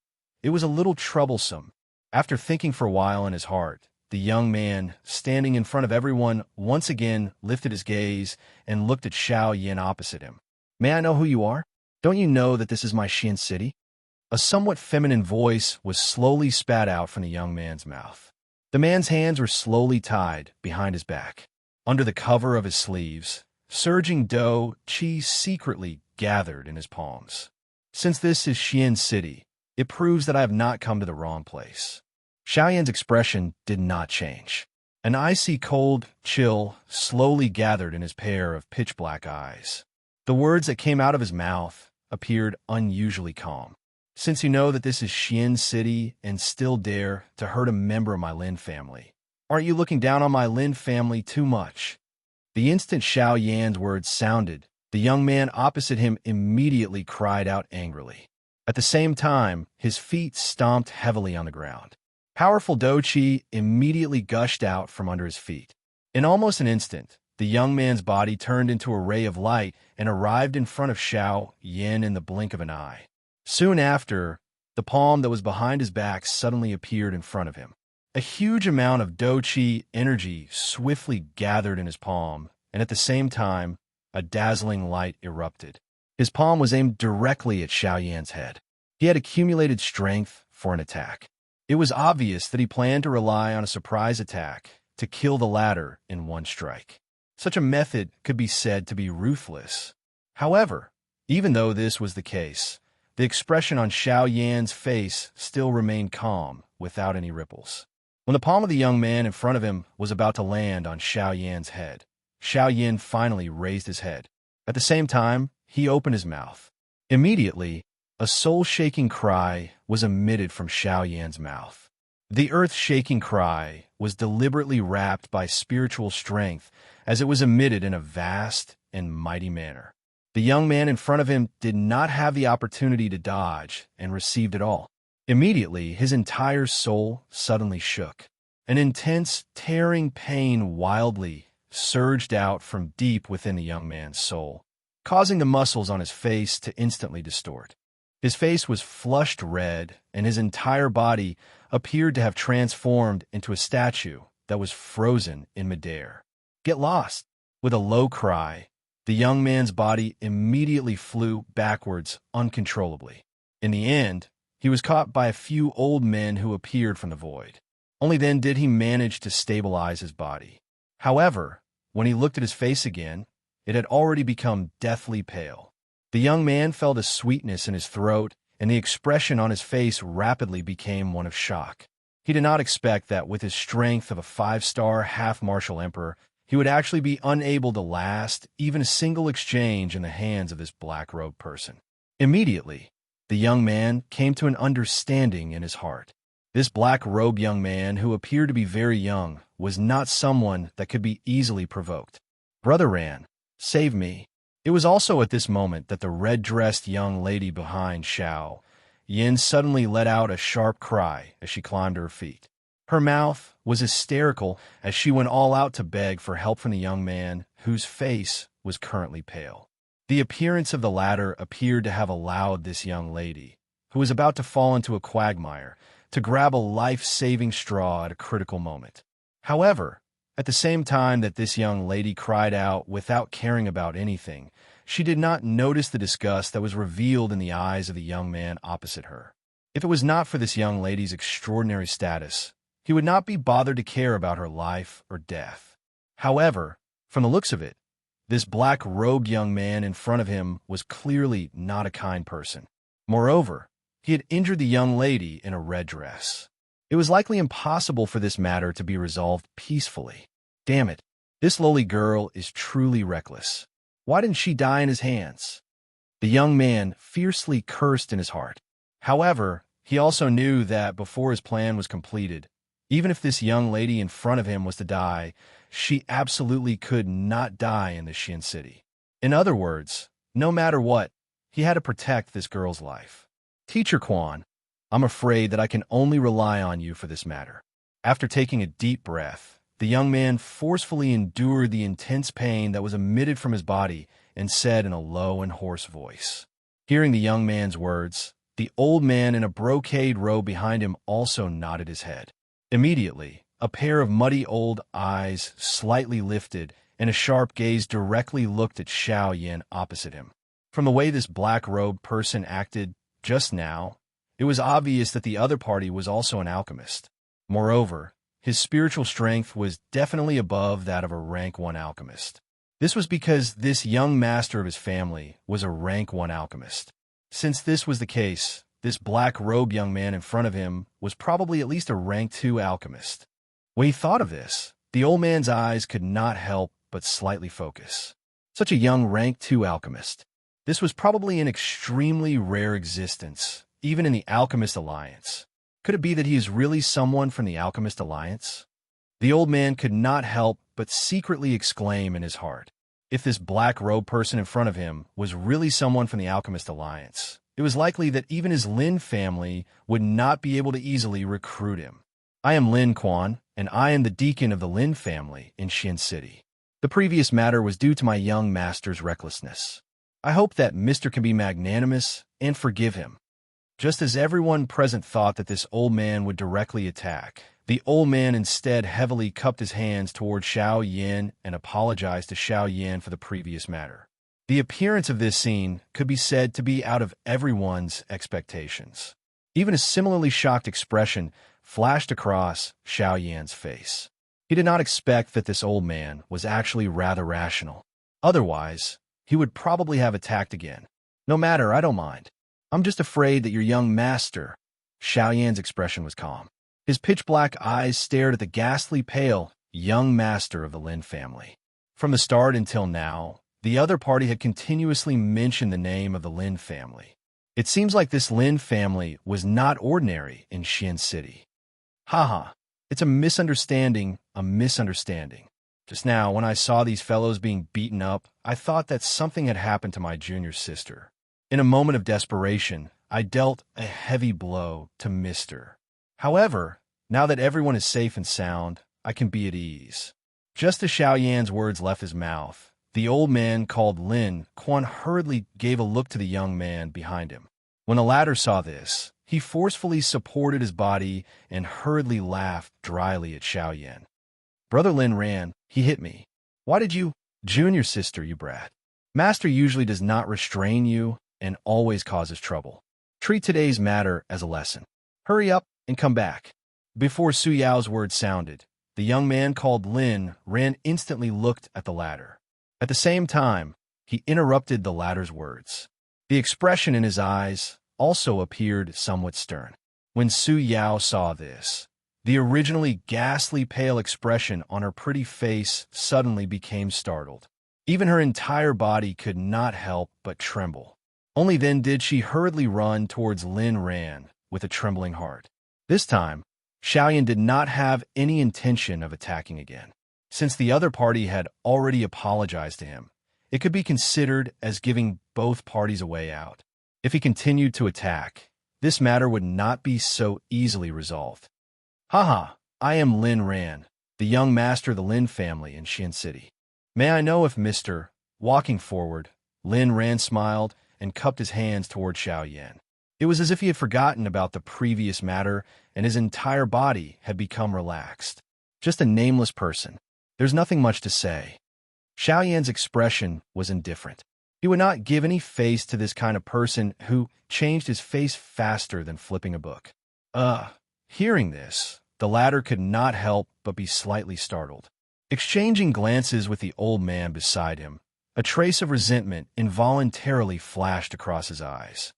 S1: it was a little troublesome. After thinking for a while in his heart, the young man, standing in front of everyone, once again lifted his gaze and looked at Xiao Yan opposite him. "May I know who you are? Don't you know that this is my Xian city?" A somewhat feminine voice was slowly spat out from the young man's mouth. The man's hands were slowly tied behind his back. Under the cover of his sleeves, surging dough qi secretly gathered in his palms. Since this is Xian city, it proves that I have not come to the wrong place. Xiao Yan's expression did not change. An icy cold chill slowly gathered in his pair of pitch-black eyes. The words that came out of his mouth appeared unusually calm. "Since you know that this is Xian city and still dare to hurt a member of my Lin family, aren't you looking down on my Lin family too much?" The instant Xiao Yan's words sounded, The young man opposite him immediately cried out angrily. At the same time, his feet stomped heavily on the ground. Powerful Doqi immediately gushed out from under his feet. In almost an instant, the young man's body turned into a ray of light and arrived in front of Xiao Yin in the blink of an eye. Soon after, the palm that was behind his back suddenly appeared in front of him. A huge amount of Doqi energy swiftly gathered in his palm, and at the same time, a dazzling light erupted. His palm was aimed directly at Xiao Yan's head. He had accumulated strength for an attack. It was obvious that he planned to rely on a surprise attack to kill the latter in one strike. Such a method could be said to be ruthless. However, even though this was the case, the expression on Xiao Yan's face still remained calm, without any ripples. When the palm of the young man in front of him was about to land on Xiao Yan's head, Xiao Yan finally raised his head. At the same time, he opened his mouth. Immediately, a soul-shaking cry was emitted from Xiao Yan's mouth. The earth-shaking cry was deliberately wrapped by spiritual strength as it was emitted in a vast and mighty manner. The young man in front of him did not have the opportunity to dodge and received it all. Immediately, his entire soul suddenly shook. An intense, tearing pain wildly surged out from deep within the young man's soul, causing the muscles on his face to instantly distort. His face was flushed red, and his entire body appeared to have transformed into a statue that was frozen in midair. "Get lost!" With a low cry, the young man's body immediately flew backwards uncontrollably. In the end, he was caught by a few old men who appeared from the void. Only then did he manage to stabilize his body. However, when he looked at his face again, it had already become deathly pale. The young man felt a sweetness in his throat, and the expression on his face rapidly became one of shock. He did not expect that with his strength of a 5-star half-martial emperor, he would actually be unable to last even a single exchange in the hands of this black-robed person. Immediately, the young man came to an understanding in his heart. This black-robed young man, who appeared to be very young, was not someone that could be easily provoked. "Brother Ran, save me." It was also at this moment that the red-dressed young lady behind Xiao Yin suddenly let out a sharp cry as she climbed to her feet. Her mouth was hysterical as she went all out to beg for help from the young man, whose face was currently pale. The appearance of the latter appeared to have allowed this young lady, who was about to fall into a quagmire, to grab a life-saving straw at a critical moment. However, at the same time that this young lady cried out without caring about anything, she did not notice the disgust that was revealed in the eyes of the young man opposite her. If it was not for this young lady's extraordinary status, he would not be bothered to care about her life or death. However, from the looks of it, this black-robed young man in front of him was clearly not a kind person. Moreover, he had injured the young lady in a red dress. It was likely impossible for this matter to be resolved peacefully. Damn it, this lowly girl is truly reckless. Why didn't she die in his hands? The young man fiercely cursed in his heart. However, he also knew that before his plan was completed, even if this young lady in front of him was to die, she absolutely could not die in the Xin city. In other words, no matter what, he had to protect this girl's life. "Teacher Quan, I'm afraid that I can only rely on you for this matter." After taking a deep breath, the young man forcefully endured the intense pain that was emitted from his body and said in a low and hoarse voice. Hearing the young man's words, the old man in a brocade robe behind him also nodded his head. Immediately, a pair of muddy old eyes slightly lifted and a sharp gaze directly looked at Xiao Yin opposite him. From the way this black-robed person acted just now, it was obvious that the other party was also an alchemist. Moreover, his spiritual strength was definitely above that of a rank 1 alchemist. This was because this young master of his family was a rank 1 alchemist. Since this was the case, this black-robed young man in front of him was probably at least a rank 2 alchemist. When he thought of this, the old man's eyes could not help but slightly focus. Such a young rank 2 alchemist. This was probably an extremely rare existence, even in the Alchemist Alliance. Could it be that he is really someone from the Alchemist Alliance? The old man could not help but secretly exclaim in his heart. If this black-robed person in front of him was really someone from the Alchemist Alliance, it was likely that even his Lin family would not be able to easily recruit him. I am Lin Quan, and I am the deacon of the Lin family in Xin City. The previous matter was due to my young master's recklessness. I hope that Mr. can be magnanimous and forgive him. Just as everyone present thought that this old man would directly attack, the old man instead heavily cupped his hands toward Xiao Yan and apologized to Xiao Yan for the previous matter. The appearance of this scene could be said to be out of everyone's expectations. Even a similarly shocked expression flashed across Xiao Yan's face. He did not expect that this old man was actually rather rational. Otherwise, he would probably have attacked again. No matter, I don't mind. I'm just afraid that your young master. Xiao Yan's expression was calm. His pitch-black eyes stared at the ghastly pale young master of the Lin family. From the start until now, the other party had continuously mentioned the name of the Lin family. It seems like this Lin family was not ordinary in Xin City. Haha, it's a misunderstanding, a misunderstanding. Just now, when I saw these fellows being beaten up, I thought that something had happened to my junior sister. In a moment of desperation, I dealt a heavy blow to Mr. However, now that everyone is safe and sound, I can be at ease. Just as Xiao Yan's words left his mouth, the old man called Lin Quan hurriedly gave a look to the young man behind him. When the latter saw this, he forcefully supported his body and hurriedly laughed dryly at Xiao Yan. Brother Lin ran. He hit me. Why did you? Junior sister, you brat. Master usually does not restrain you and always causes trouble. Treat today's matter as a lesson. Hurry up and come back. Before Su Yao's words sounded, the young man called Lin ran instantly looked at the latter. At the same time, he interrupted the latter's words. The expression in his eyes also appeared somewhat stern. When Su Yao saw this, the originally ghastly pale expression on her pretty face suddenly became startled. Even her entire body could not help but tremble. Only then did she hurriedly run towards Lin Ran with a trembling heart. This time, Xiao Yan did not have any intention of attacking again. Since the other party had already apologized to him, it could be considered as giving both parties a way out. If he continued to attack, this matter would not be so easily resolved. Haha, I am Lin Ran, the young master of the Lin family in Xin City. May I know if Mr. Walking forward, Lin Ran smiled and cupped his hands toward Xiao Yan. It was as if he had forgotten about the previous matter and his entire body had become relaxed. Just a nameless person. There's nothing much to say. Xiao Yan's expression was indifferent. He would not give any face to this kind of person who changed his face faster than flipping a book. Hearing this, the latter could not help but be slightly startled. Exchanging glances with the old man beside him, a trace of resentment involuntarily flashed across his eyes.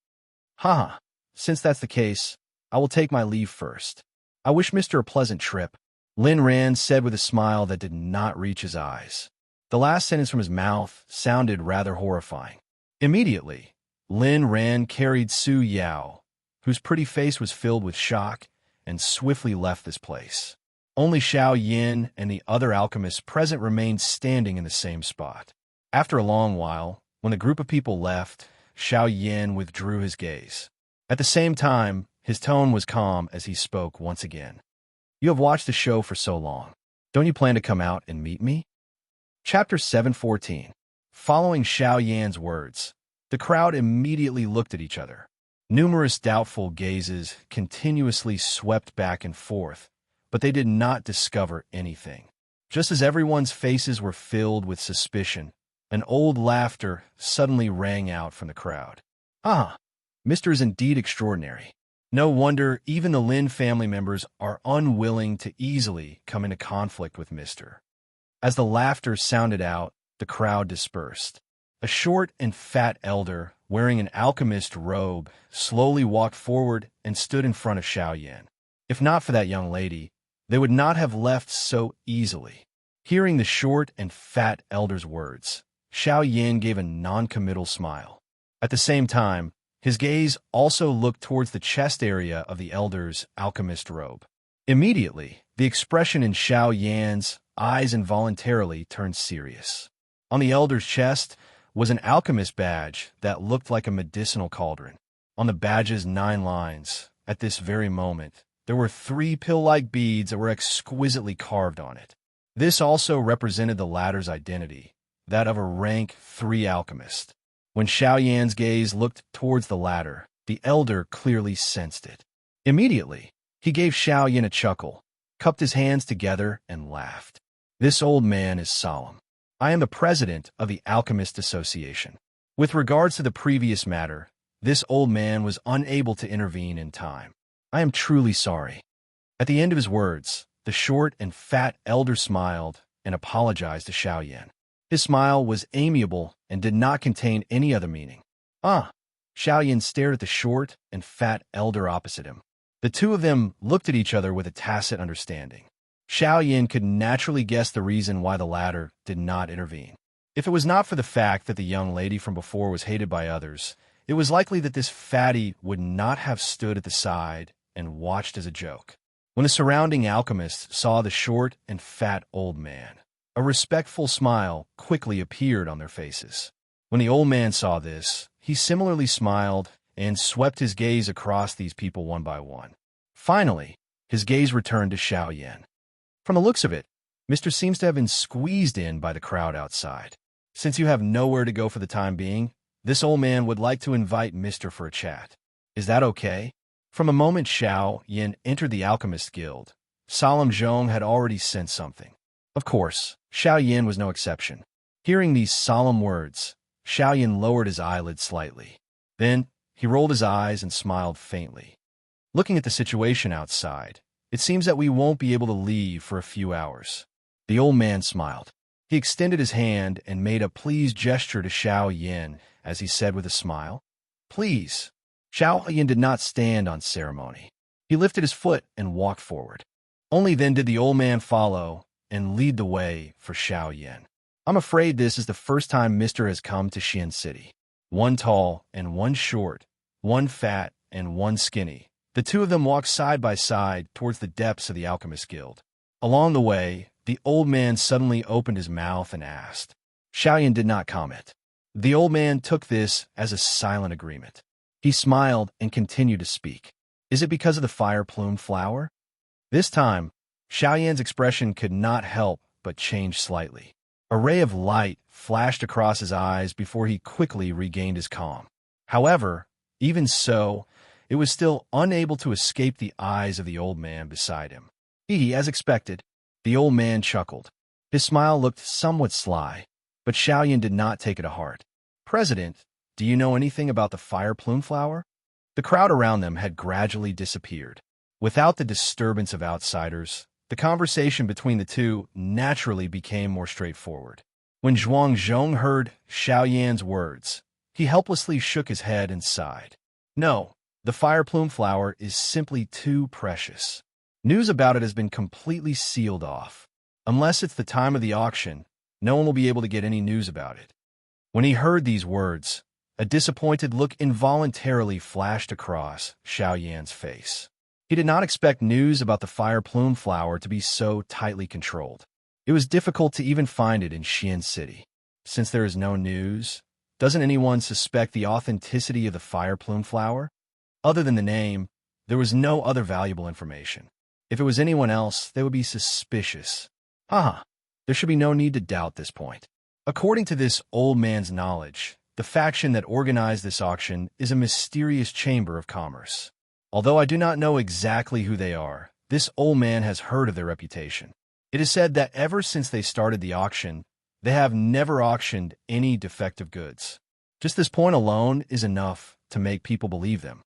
S1: Haha, since that's the case, I will take my leave first. I wish Mr. a pleasant trip, Lin Ran said with a smile that did not reach his eyes. The last sentence from his mouth sounded rather horrifying. Immediately, Lin Ran carried Su Yao, whose pretty face was filled with shock, and swiftly left this place. Only Xiao Yan and the other alchemists present remained standing in the same spot. After a long while, when the group of people left, Xiao Yan withdrew his gaze. At the same time, his tone was calm as he spoke once again. You have watched the show for so long. Don't you plan to come out and meet me? Chapter 714. Following Xiao Yan's words, the crowd immediately looked at each other. Numerous doubtful gazes continuously swept back and forth, but they did not discover anything. Just as everyone's faces were filled with suspicion, an old laughter suddenly rang out from the crowd. Ah, Mr. is indeed extraordinary. No wonder even the Lin family members are unwilling to easily come into conflict with Mr. As the laughter sounded out, the crowd dispersed. A short and fat elder, wearing an alchemist robe, slowly walked forward and stood in front of Xiao Yan. If not for that young lady, they would not have left so easily. Hearing the short and fat elder's words, Xiao Yan gave a non-committal smile. At the same time, his gaze also looked towards the chest area of the elder's alchemist robe. Immediately, the expression in Xiao Yan's eyes involuntarily turned serious. On the elder's chest was an alchemist badge that looked like a medicinal cauldron. On the badge's 9 lines, at this very moment, there were 3 pill-like beads that were exquisitely carved on it. This also represented the latter's identity, that of a rank 3 alchemist. When Xiao Yan's gaze looked towards the latter, the elder clearly sensed it. Immediately, he gave Xiao Yan a chuckle, cupped his hands together, and laughed. This old man is solemn. I am the president of the Alchemist Association. With regards to the previous matter, this old man was unable to intervene in time. I am truly sorry. At the end of his words, the short and fat elder smiled and apologized to Xiao Yan. His smile was amiable and did not contain any other meaning. Xiao Yan stared at the short and fat elder opposite him. The two of them looked at each other with a tacit understanding. Xiao Yan could naturally guess the reason why the latter did not intervene. If it was not for the fact that the young lady from before was hated by others, it was likely that this fatty would not have stood at the side and watched as a joke. When the surrounding alchemists saw the short and fat old man, a respectful smile quickly appeared on their faces. When the old man saw this, he similarly smiled and swept his gaze across these people one by one. Finally, his gaze returned to Xiao Yan. From the looks of it, Mr. seems to have been squeezed in by the crowd outside. Since you have nowhere to go for the time being, this old man would like to invite Mr. for a chat. Is that okay? From the moment Xiao Yan entered the Alchemist Guild, Solemn Zhong had already sensed something. Of course, Xiao Yan was no exception. Hearing these solemn words, Xiao Yan lowered his eyelids slightly. Then, he rolled his eyes and smiled faintly. Looking at the situation outside, it seems that we won't be able to leave for a few hours. The old man smiled. He extended his hand and made a pleased gesture to Xiao Yan as he said with a smile, "Please." Xiao Yan did not stand on ceremony. He lifted his foot and walked forward. Only then did the old man follow and lead the way for Xiao Yan. I'm afraid this is the first time Mr. has come to Xian City. One tall and one short, one fat and one skinny. The two of them walked side by side towards the depths of the Alchemist Guild. Along the way, the old man suddenly opened his mouth and asked. Xiao Yan did not comment. The old man took this as a silent agreement. He smiled and continued to speak. Is it because of the fire plume flower? This time, Xiao Yan's expression could not help but change slightly. A ray of light flashed across his eyes before he quickly regained his calm. However, even so, it was still unable to escape the eyes of the old man beside him. As expected, the old man chuckled. His smile looked somewhat sly, but Xiao Yan did not take it to heart. President, do you know anything about the fire plume flower? The crowd around them had gradually disappeared. Without the disturbance of outsiders, the conversation between the two naturally became more straightforward. When Zhuang Zhong heard Xiao Yan's words, he helplessly shook his head and sighed. No, the fire plume flower is simply too precious. News about it has been completely sealed off. Unless it's the time of the auction, no one will be able to get any news about it. When he heard these words, a disappointed look involuntarily flashed across Xiao Yan's face. He did not expect news about the fire plume flower to be so tightly controlled. It was difficult to even find it in Xian City. Since there is no news, doesn't anyone suspect the authenticity of the fire plume flower? Other than the name, there was no other valuable information. If it was anyone else, they would be suspicious. There should be no need to doubt this point. According to this old man's knowledge, the faction that organized this auction is a mysterious chamber of commerce. Although I do not know exactly who they are, this old man has heard of their reputation. It is said that ever since they started the auction, they have never auctioned any defective goods. Just this point alone is enough to make people believe them.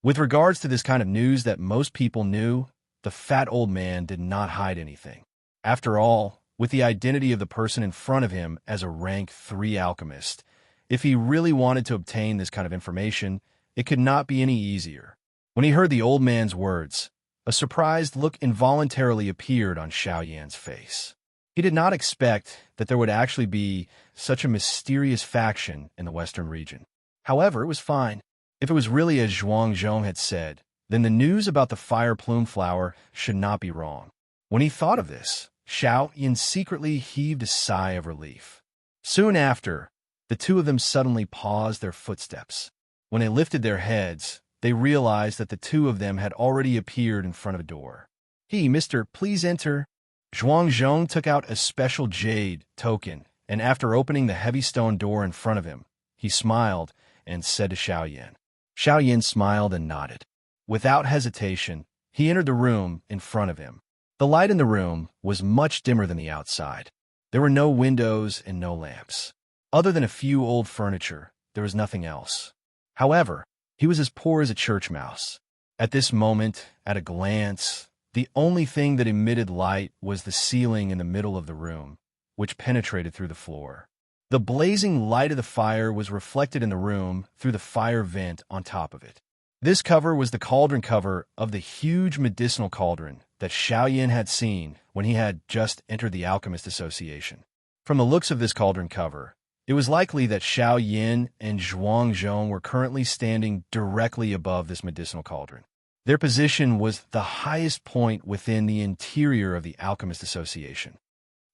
S1: With regards to this kind of news that most people knew, the fat old man did not hide anything. After all, with the identity of the person in front of him as a rank 3 alchemist, if he really wanted to obtain this kind of information, it could not be any easier. When he heard the old man's words, a surprised look involuntarily appeared on Xiao Yan's face. He did not expect that there would actually be such a mysterious faction in the western region. However, it was fine. If it was really as Zhuang Zhong had said, then the news about the fire plume flower should not be wrong. When he thought of this, Xiao Yan secretly heaved a sigh of relief. Soon after, the two of them suddenly paused their footsteps. When they lifted their heads, they realized that the two of them had already appeared in front of a door. "He, mister, please enter." Zhuang Zhong took out a special jade token, and after opening the heavy stone door in front of him, he smiled and said to Xiaoyan. Xiaoyan smiled and nodded. Without hesitation, he entered the room in front of him. The light in the room was much dimmer than the outside. There were no windows and no lamps. Other than a few old furniture, there was nothing else. However, he was as poor as a church mouse. At this moment, at a glance, the only thing that emitted light was the ceiling in the middle of the room, which penetrated through the floor. The blazing light of the fire was reflected in the room through the fire vent on top of it. This cover was the cauldron cover of the huge medicinal cauldron that Xiaoyan had seen when he had just entered the Alchemist Association. From the looks of this cauldron cover, it was likely that Xiaoyan and Zhuang Zhong were currently standing directly above this medicinal cauldron. Their position was the highest point within the interior of the Alchemist Association.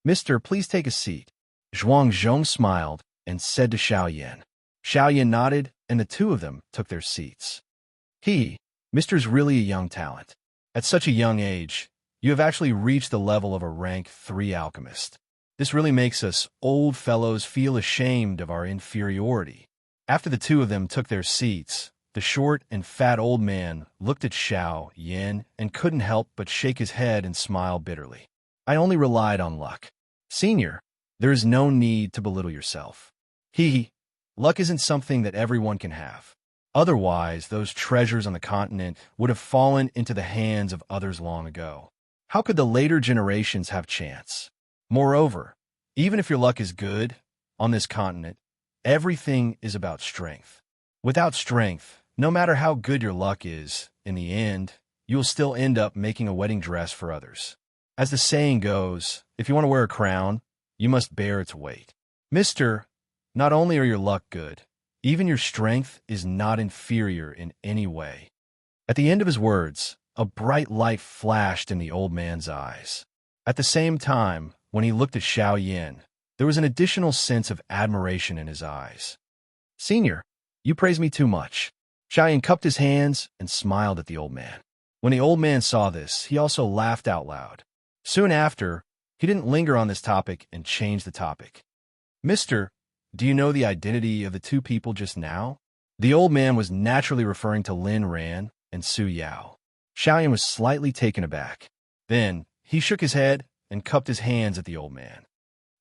S1: "Mister, please take a seat." Zhuang Zhong smiled and said to Xiaoyan. Xiaoyan nodded, and the two of them took their seats. Mister's really a young talent. At such a young age, you have actually reached the level of a rank 3 alchemist. This really makes us old fellows feel ashamed of our inferiority. After the two of them took their seats, the short and fat old man looked at Xiaoyan and couldn't help but shake his head and smile bitterly. "I only relied on luck. Senior, there is no need to belittle yourself. Luck isn't something that everyone can have. Otherwise, those treasures on the continent would have fallen into the hands of others long ago. How could the later generations have chance? Moreover, even if your luck is good, on this continent, everything is about strength. Without strength, no matter how good your luck is, in the end, you will still end up making a wedding dress for others. As the saying goes, if you want to wear a crown, you must bear its weight. Mister, not only are your luck good, even your strength is not inferior in any way." At the end of his words, a bright light flashed in the old man's eyes. At the same time, when he looked at Xiaoyan, there was an additional sense of admiration in his eyes. "Senior, you praise me too much." Xiaoyan cupped his hands and smiled at the old man. When the old man saw this, he also laughed out loud. Soon after, he didn't linger on this topic and changed the topic. "Mister, do you know the identity of the two people just now?" The old man was naturally referring to Lin Ran and Su Yao. Xiaoyan was slightly taken aback. Then, he shook his head and cupped his hands at the old man.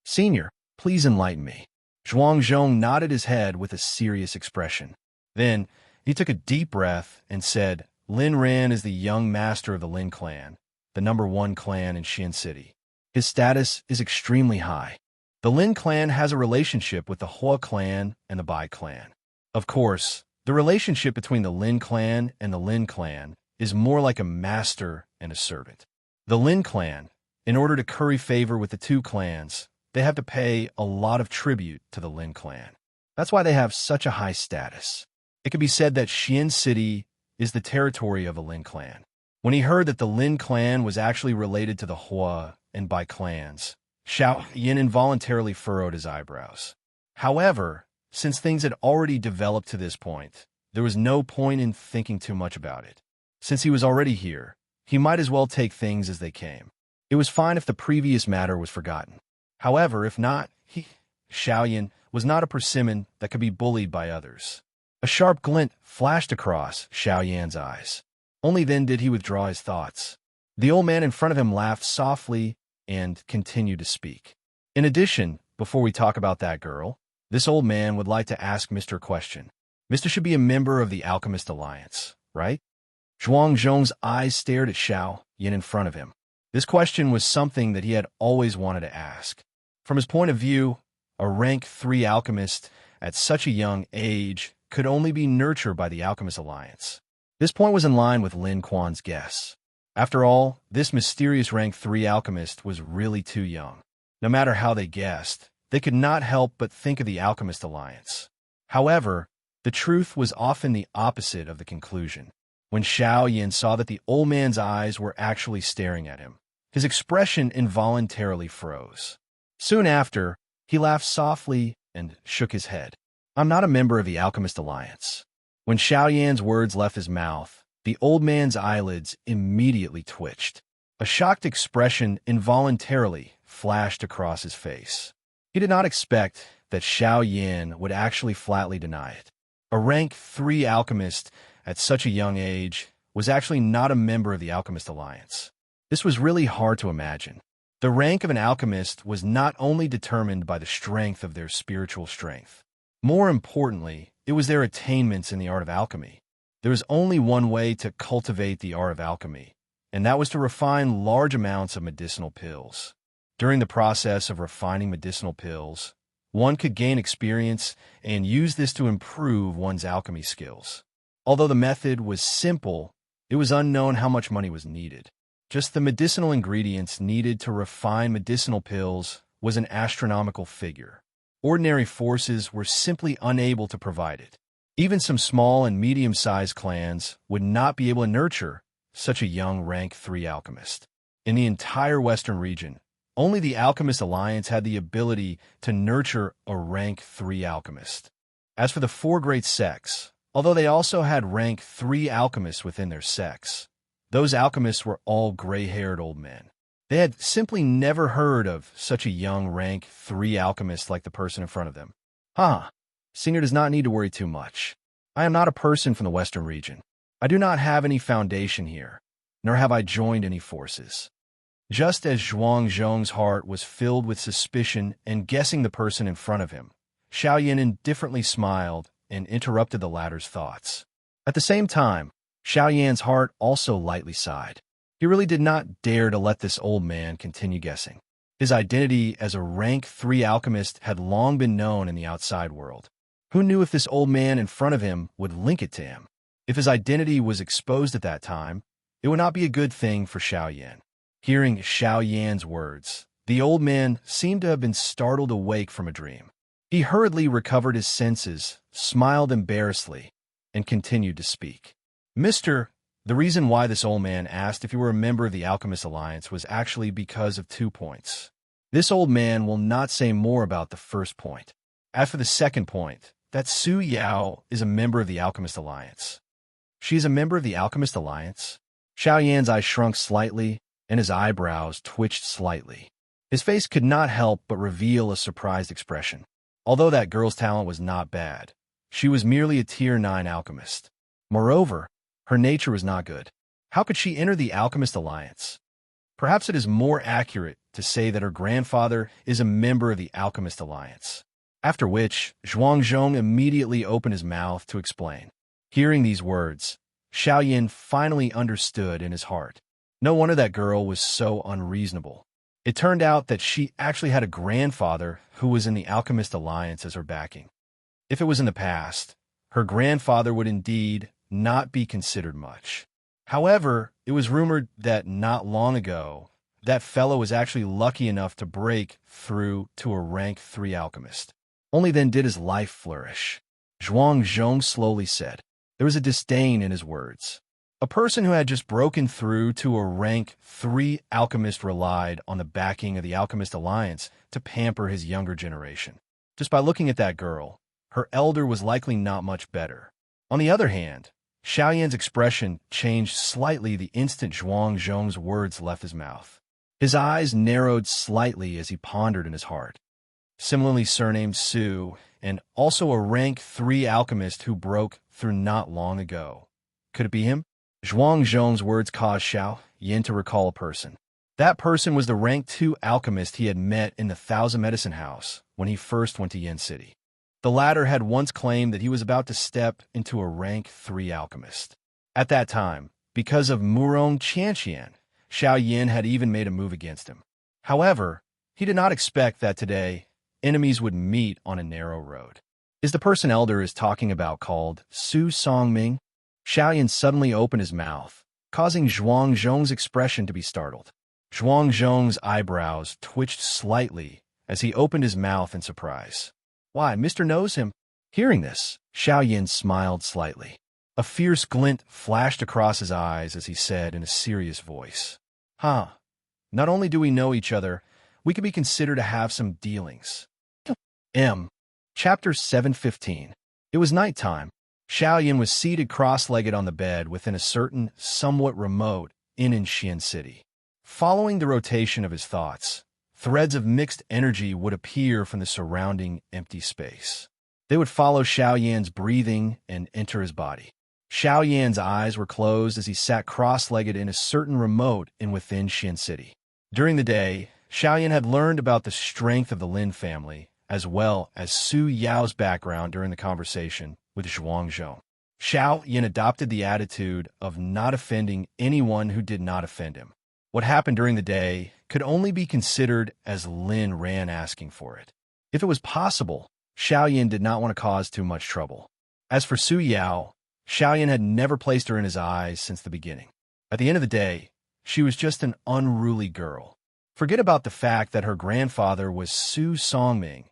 S1: "Senior, please enlighten me." Zhuang Zhong nodded his head with a serious expression. Then, he took a deep breath and said, "Lin Ran is the young master of the Lin clan, the #1 clan in Xin City. His status is extremely high. The Lin clan has a relationship with the Hua clan and the Bai clan. Of course, the relationship between the Lin clan and the Lin clan is more like a master and a servant. The Lin clan, in order to curry favor with the two clans, they have to pay a lot of tribute to the Lin clan. That's why they have such a high status. It could be said that Xin City is the territory of a Lin clan." When he heard that the Lin clan was actually related to the Hua and Bai clans, Xiaoyan involuntarily furrowed his eyebrows. However, since things had already developed to this point, there was no point in thinking too much about it. Since he was already here, he might as well take things as they came. It was fine if the previous matter was forgotten. However, if not, Xiaoyan was not a persimmon that could be bullied by others. A sharp glint flashed across Xiaoyan's eyes. Only then did he withdraw his thoughts. The old man in front of him laughed softly and continued to speak. "In addition, before we talk about that girl, this old man would like to ask Mr. a question. Mr. should be a member of the Alchemist Alliance, right?" Zhuang Zhong's eyes stared at Xiaoyan in front of him. This question was something that he had always wanted to ask. From his point of view, a rank 3 alchemist at such a young age could only be nurtured by the Alchemist Alliance. This point was in line with Lin Quan's guess. After all, this mysterious rank 3 alchemist was really too young. No matter how they guessed, they could not help but think of the Alchemist Alliance. However, the truth was often the opposite of the conclusion. When Xiaoyan saw that the old man's eyes were actually staring at him, his expression involuntarily froze. Soon after, He laughed softly and shook his head. I'm not a member of the Alchemist Alliance. When Xiao Yan's words left his mouth, the old man's eyelids immediately twitched. A shocked expression involuntarily flashed across his face. He did not expect that Xiao Yan would actually flatly deny it. A rank 3 alchemist at such a young age was actually not a member of the Alchemist Alliance. This was really hard to imagine. The rank of an alchemist was not only determined by the strength of their spiritual strength. More importantly, it was their attainments in the art of alchemy. There was only one way to cultivate the art of alchemy, and that was to refine large amounts of medicinal pills. During the process of refining medicinal pills, one could gain experience and use this to improve one's alchemy skills. Although the method was simple, it was unknown how much money was needed. Just the medicinal ingredients needed to refine medicinal pills was an astronomical figure. Ordinary forces were simply unable to provide it. Even some small and medium-sized clans would not be able to nurture such a young rank 3 alchemist. In the entire Western region, only the Alchemist Alliance had the ability to nurture a rank 3 alchemist. As for the 4 great sects, although they also had rank 3 alchemists within their sects, those alchemists were all gray-haired old men. They had simply never heard of such a young rank 3 alchemist like the person in front of them. Senior does not need to worry too much. I am not a person from the Western region. I do not have any foundation here, nor have I joined any forces. Just as Zhuang Zhong's heart was filled with suspicion and guessing the person in front of him, Xiao Yan indifferently smiled and interrupted the latter's thoughts. At the same time, Xiao Yan's heart also lightly sighed. He really did not dare to let this old man continue guessing. His identity as a rank 3 alchemist had long been known in the outside world. Who knew if this old man in front of him would link it to him? If his identity was exposed at that time, it would not be a good thing for Xiao Yan. Hearing Xiao Yan's words, the old man seemed to have been startled awake from a dream. He hurriedly recovered his senses, smiled embarrassedly, and continued to speak. Mister, the reason why this old man asked if you were a member of the Alchemist Alliance was actually because of 2 points. This old man will not say more about the first point. As for the second point, that Su Yao is a member of the Alchemist Alliance. She is a member of the Alchemist Alliance? Xiao Yan's eyes shrunk slightly, and his eyebrows twitched slightly. His face could not help but reveal a surprised expression. Although that girl's talent was not bad, she was merely a Tier 9 alchemist. Moreover, her nature was not good. How could she enter the Alchemist Alliance? Perhaps it is more accurate to say that her grandfather is a member of the Alchemist Alliance. After which, Zhuang Zhong immediately opened his mouth to explain. Hearing these words, Xiao Yan finally understood in his heart. No wonder that girl was so unreasonable. It turned out that she actually had a grandfather who was in the Alchemist Alliance as her backing. If it was in the past, her grandfather would indeed not be considered much. However, it was rumored that not long ago, that fellow was actually lucky enough to break through to a rank 3 alchemist. Only then did his life flourish. Zhuang Zhong slowly said. There was a disdain in his words. A person who had just broken through to a rank 3 alchemist relied on the backing of the Alchemist Alliance to pamper his younger generation. Just by looking at that girl, her elder was likely not much better. On the other hand, Xiao Yan's expression changed slightly the instant Zhuang Zhong's words left his mouth. His eyes narrowed slightly as he pondered in his heart. Similarly surnamed Su, and also a rank 3 alchemist who broke through not long ago. Could it be him? Zhuang Zhong's words caused Xiao Yan to recall a person. That person was the rank 2 alchemist he had met in the Thousand Medicine House when he first went to Yen City. The latter had once claimed that he was about to step into a rank 3 alchemist. At that time, because of Murong Qianqian, Xiao Yan had even made a move against him. However, he did not expect that today enemies would meet on a narrow road. Is the person Elder is talking about called Su Songming? Xiao Yan suddenly opened his mouth, causing Zhuang Zhong's expression to be startled. Zhuang Zhong's eyebrows twitched slightly as he opened his mouth in surprise. Why, Mr. knows him. Hearing this, Xiao Yan smiled slightly. A fierce glint flashed across his eyes as he said in a serious voice. Not only do we know each other, we could be considered to have some dealings. M. Chapter 715. It was nighttime. Xiao Yin was seated cross-legged on the bed within a certain, somewhat remote inn in Xian City. Following the rotation of his thoughts, threads of mixed energy would appear from the surrounding empty space. They would follow Xiao Yan's breathing and enter his body. Xiao Yan's eyes were closed as he sat cross-legged in a certain remote inn within Xian City. During the day, Xiao Yan had learned about the strength of the Lin family, as well as Su Yao's background during the conversation with Zhuang Zhong. Xiao Yan adopted the attitude of not offending anyone who did not offend him. What happened during the day could only be considered as Lin Ran asking for it. If it was possible, Xiao Yan did not want to cause too much trouble. As for Su Yao, Xiao Yan had never placed her in his eyes since the beginning. At the end of the day, she was just an unruly girl. Forget about the fact that her grandfather was Su Songming.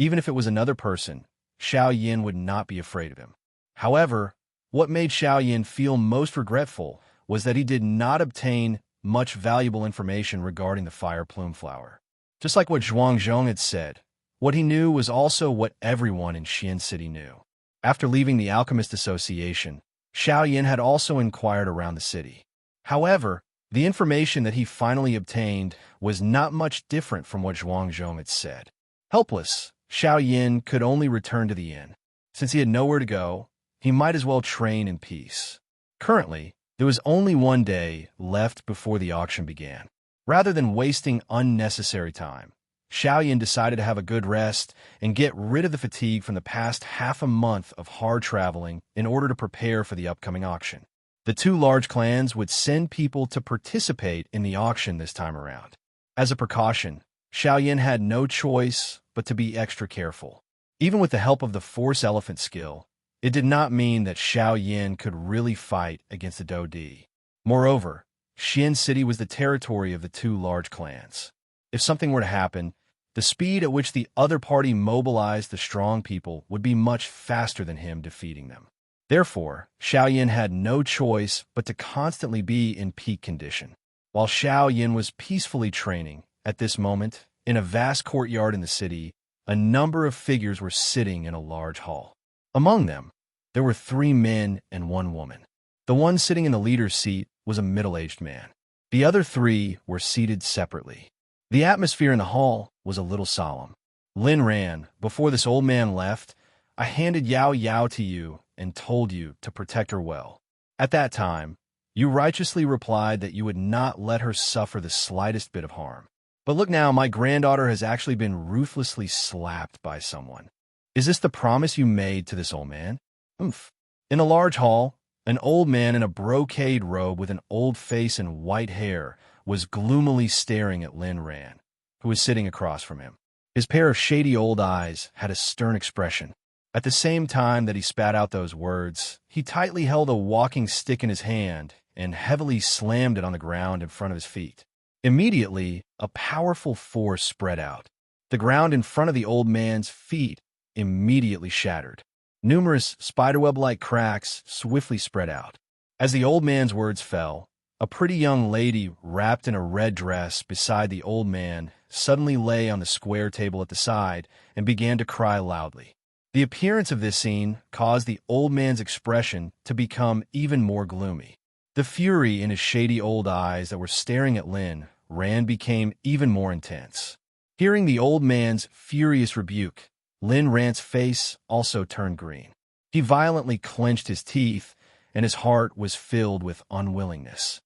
S1: Even if it was another person, Xiao Yan would not be afraid of him. However, what made Xiao Yan feel most regretful was that he did not obtain much valuable information regarding the fire plume flower. Just like what Zhuang Zhong had said, what he knew was also what everyone in Xian City knew. After leaving the Alchemist Association, Xiao Yan had also inquired around the city. However, the information that he finally obtained was not much different from what Zhuang Zhong had said. Helpless, Xiao Yan could only return to the inn. Since he had nowhere to go, he might as well train in peace. Currently, there was only one day left before the auction began. Rather than wasting unnecessary time, Xiao Yan decided to have a good rest and get rid of the fatigue from the past half a month of hard traveling in order to prepare for the upcoming auction. The two large clans would send people to participate in the auction this time around. As a precaution, Xiao Yan had no choice but to be extra careful. Even with the help of the Force Elephant skill, it did not mean that Xiao Yan could really fight against the Dou Di. Moreover, Xian City was the territory of the two large clans. If something were to happen, the speed at which the other party mobilized the strong people would be much faster than him defeating them. Therefore, Xiao Yan had no choice but to constantly be in peak condition. While Xiao Yan was peacefully training, at this moment, in a vast courtyard in the city, a number of figures were sitting in a large hall. Among them, there were 3 men and 1 woman. The one sitting in the leader's seat was a middle-aged man. The other 3 were seated separately. The atmosphere in the hall was a little solemn. Lin ran. Before this old man left, I handed Yao Yao to you and told you to protect her well. At that time, you righteously replied that you would not let her suffer the slightest bit of harm. But look now, my granddaughter has actually been ruthlessly slapped by someone. Is this the promise you made to this old man? Oomph. In a large hall, an old man in a brocade robe with an old face and white hair was gloomily staring at Lin Ran, who was sitting across from him. His pair of shady old eyes had a stern expression. At the same time that he spat out those words, he tightly held a walking stick in his hand and heavily slammed it on the ground in front of his feet. Immediately, a powerful force spread out. The ground in front of the old man's feet immediately shattered. Numerous spiderweb-like cracks swiftly spread out. As the old man's words fell, a pretty young lady wrapped in a red dress beside the old man suddenly lay on the square table at the side and began to cry loudly. The appearance of this scene caused the old man's expression to become even more gloomy. The fury in his shady old eyes that were staring at Lin Ran became even more intense. Hearing the old man's furious rebuke, Lin Ran's face also turned green. He violently clenched his teeth, and his heart was filled with unwillingness.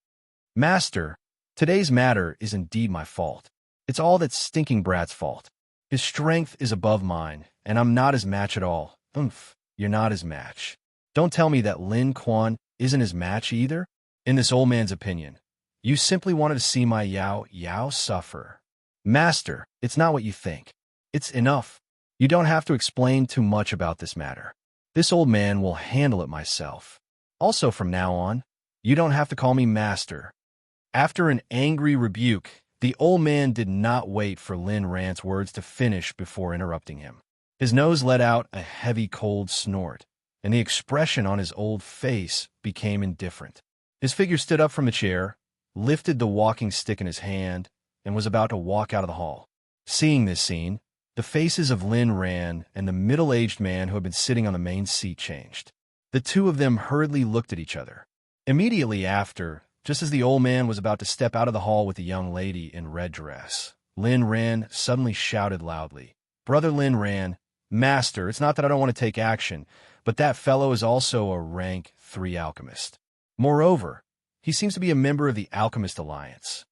S1: Master, today's matter is indeed my fault. It's all that stinking brat's fault. His strength is above mine, and I'm not his match at all. Oomph, you're not his match. Don't tell me that Lin Quan isn't his match either? In this old man's opinion, you simply wanted to see my Yao Yao suffer. Master, it's not what you think. It's enough. You don't have to explain too much about this matter. This old man will handle it myself. Also, from now on, you don't have to call me master. After an angry rebuke, the old man did not wait for Lin Ran's words to finish before interrupting him. His nose let out a heavy cold snort, and the expression on his old face became indifferent. His figure stood up from the chair, lifted the walking stick in his hand, and was about to walk out of the hall. Seeing this scene, The faces of Lin Ran and the middle-aged man who had been sitting on the main seat changed. The two of them hurriedly looked at each other. Immediately after, just as the old man was about to step out of the hall with the young lady in red dress, Lin Ran suddenly shouted loudly, "Brother Lin Ran, Master, it's not that I don't want to take action, but that fellow is also a rank 3 alchemist. Moreover, he seems to be a member of the Alchemist Alliance."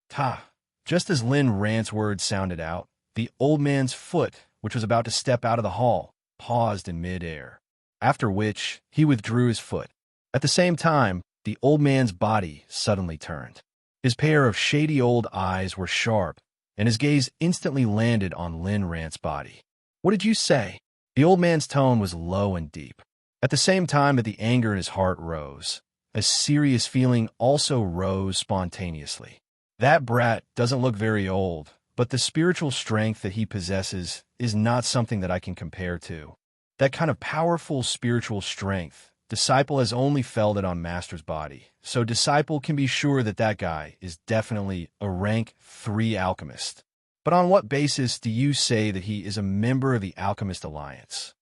S1: Ta! Just as Lin Ran's words sounded out, the old man's foot, which was about to step out of the hall, paused in mid-air, after which he withdrew his foot. At the same time, the old man's body suddenly turned. His pair of shady old eyes were sharp, and his gaze instantly landed on Lin Ran's body. "What did you say?" The old man's tone was low and deep. At the same time that the anger in his heart rose, a serious feeling also rose spontaneously. That brat doesn't look very old, but the spiritual strength that he possesses is not something that I can compare to. That kind of powerful spiritual strength, Disciple has only felt it on Master's body, so Disciple can be sure that that guy is definitely a rank 3 alchemist. But on what basis do you say that he is a member of the Alchemist Alliance?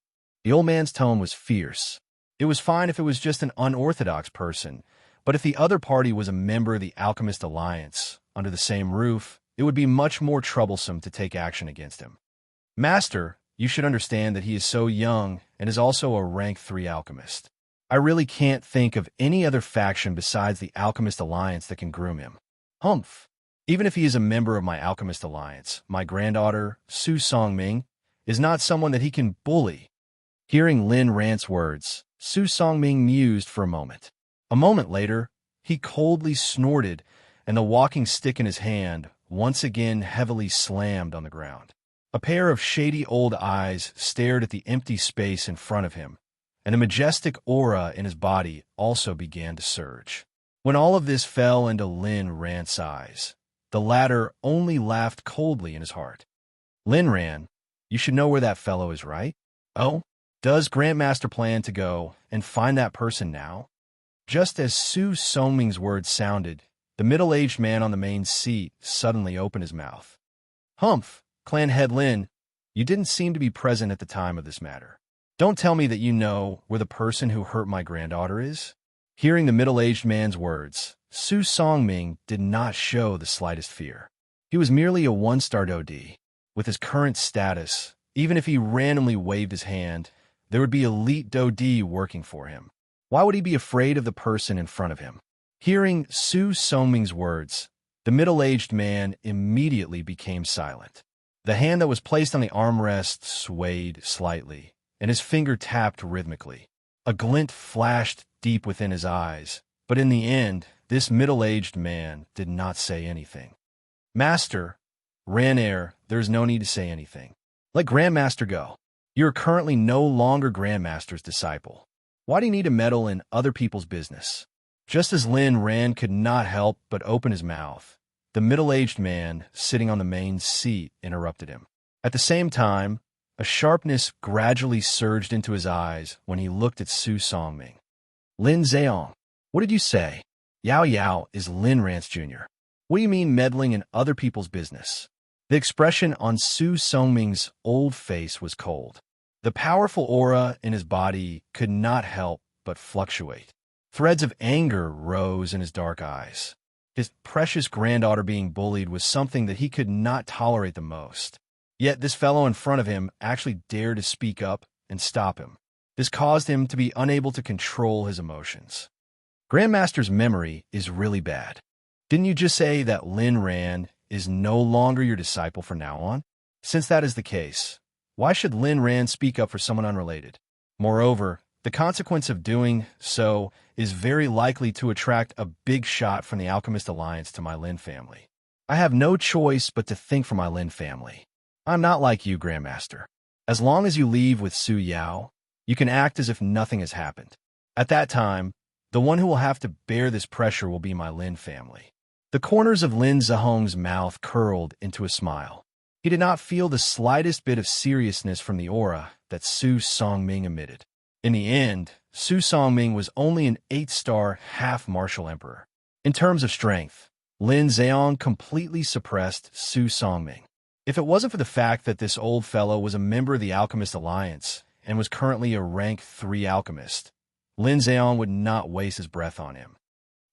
S1: The old man's tone was fierce. It was fine if it was just an unorthodox person, but if the other party was a member of the Alchemist Alliance, under the same roof, it would be much more troublesome to take action against him. Master, you should understand that he is so young and is also a rank 3 alchemist. I really can't think of any other faction besides the Alchemist Alliance that can groom him. Humph! Even if he is a member of my Alchemist Alliance, my granddaughter, Su Songming, is not someone that he can bully. Hearing Lin Ran's words, Su Songming mused for a moment. A moment later, he coldly snorted, and the walking stick in his hand once again heavily slammed on the ground. A pair of shady old eyes stared at the empty space in front of him, and a majestic aura in his body also began to surge. When all of this fell into Lin Ran's eyes, the latter only laughed coldly in his heart. "Lin Ran, you should know where that fellow is, right? Oh, does Grandmaster plan to go and find that person now?" Just as Su Songming's words sounded, the middle-aged man on the main seat suddenly opened his mouth. "Humph, Clan Head Lin, you didn't seem to be present at the time of this matter. Don't tell me that you know where the person who hurt my granddaughter is?" Hearing the middle-aged man's words, Su Songming did not show the slightest fear. He was merely a 1-star DoD. With his current status, even if he randomly waved his hand, there would be elite DoD working for him. Why would he be afraid of the person in front of him? Hearing Su Songming's words, the middle-aged man immediately became silent. The hand that was placed on the armrest swayed slightly, and his finger tapped rhythmically. A glint flashed deep within his eyes, but in the end, this middle-aged man did not say anything. "Master, Ranair, there is no need to say anything. Let Grandmaster go. You are currently no longer Grandmaster's disciple. Why do you need to meddle in other people's business?" Just as Lin Ran could not help but open his mouth, the middle-aged man sitting on the main seat interrupted him. At the same time, a sharpness gradually surged into his eyes when he looked at Su Songming. "Lin Zheong, what did you say? Yao Yao is Lin Rance Jr. What do you mean meddling in other people's business?" The expression on Su Songming's old face was cold. The powerful aura in his body could not help but fluctuate. Threads of anger rose in his dark eyes. His precious granddaughter being bullied was something that he could not tolerate the most. Yet this fellow in front of him actually dared to speak up and stop him. This caused him to be unable to control his emotions. "Grandmaster's memory is really bad. Didn't you just say that Lin Ran is no longer your disciple from now on? Since that is the case, why should Lin Ran speak up for someone unrelated? Moreover, the consequence of doing so is very likely to attract a big shot from the Alchemist Alliance to my Lin family. I have no choice but to think for my Lin family. I'm not like you, Grandmaster. As long as you leave with Su Yao, you can act as if nothing has happened. At that time, the one who will have to bear this pressure will be my Lin family." The corners of Lin Zhehong's mouth curled into a smile. He did not feel the slightest bit of seriousness from the aura that Su Songming emitted. In the end, Su Songming was only an 8-star half-martial emperor. In terms of strength, Lin Zheong completely suppressed Su Songming. If it wasn't for the fact that this old fellow was a member of the Alchemist Alliance and was currently a rank 3 alchemist, Lin Zheong would not waste his breath on him.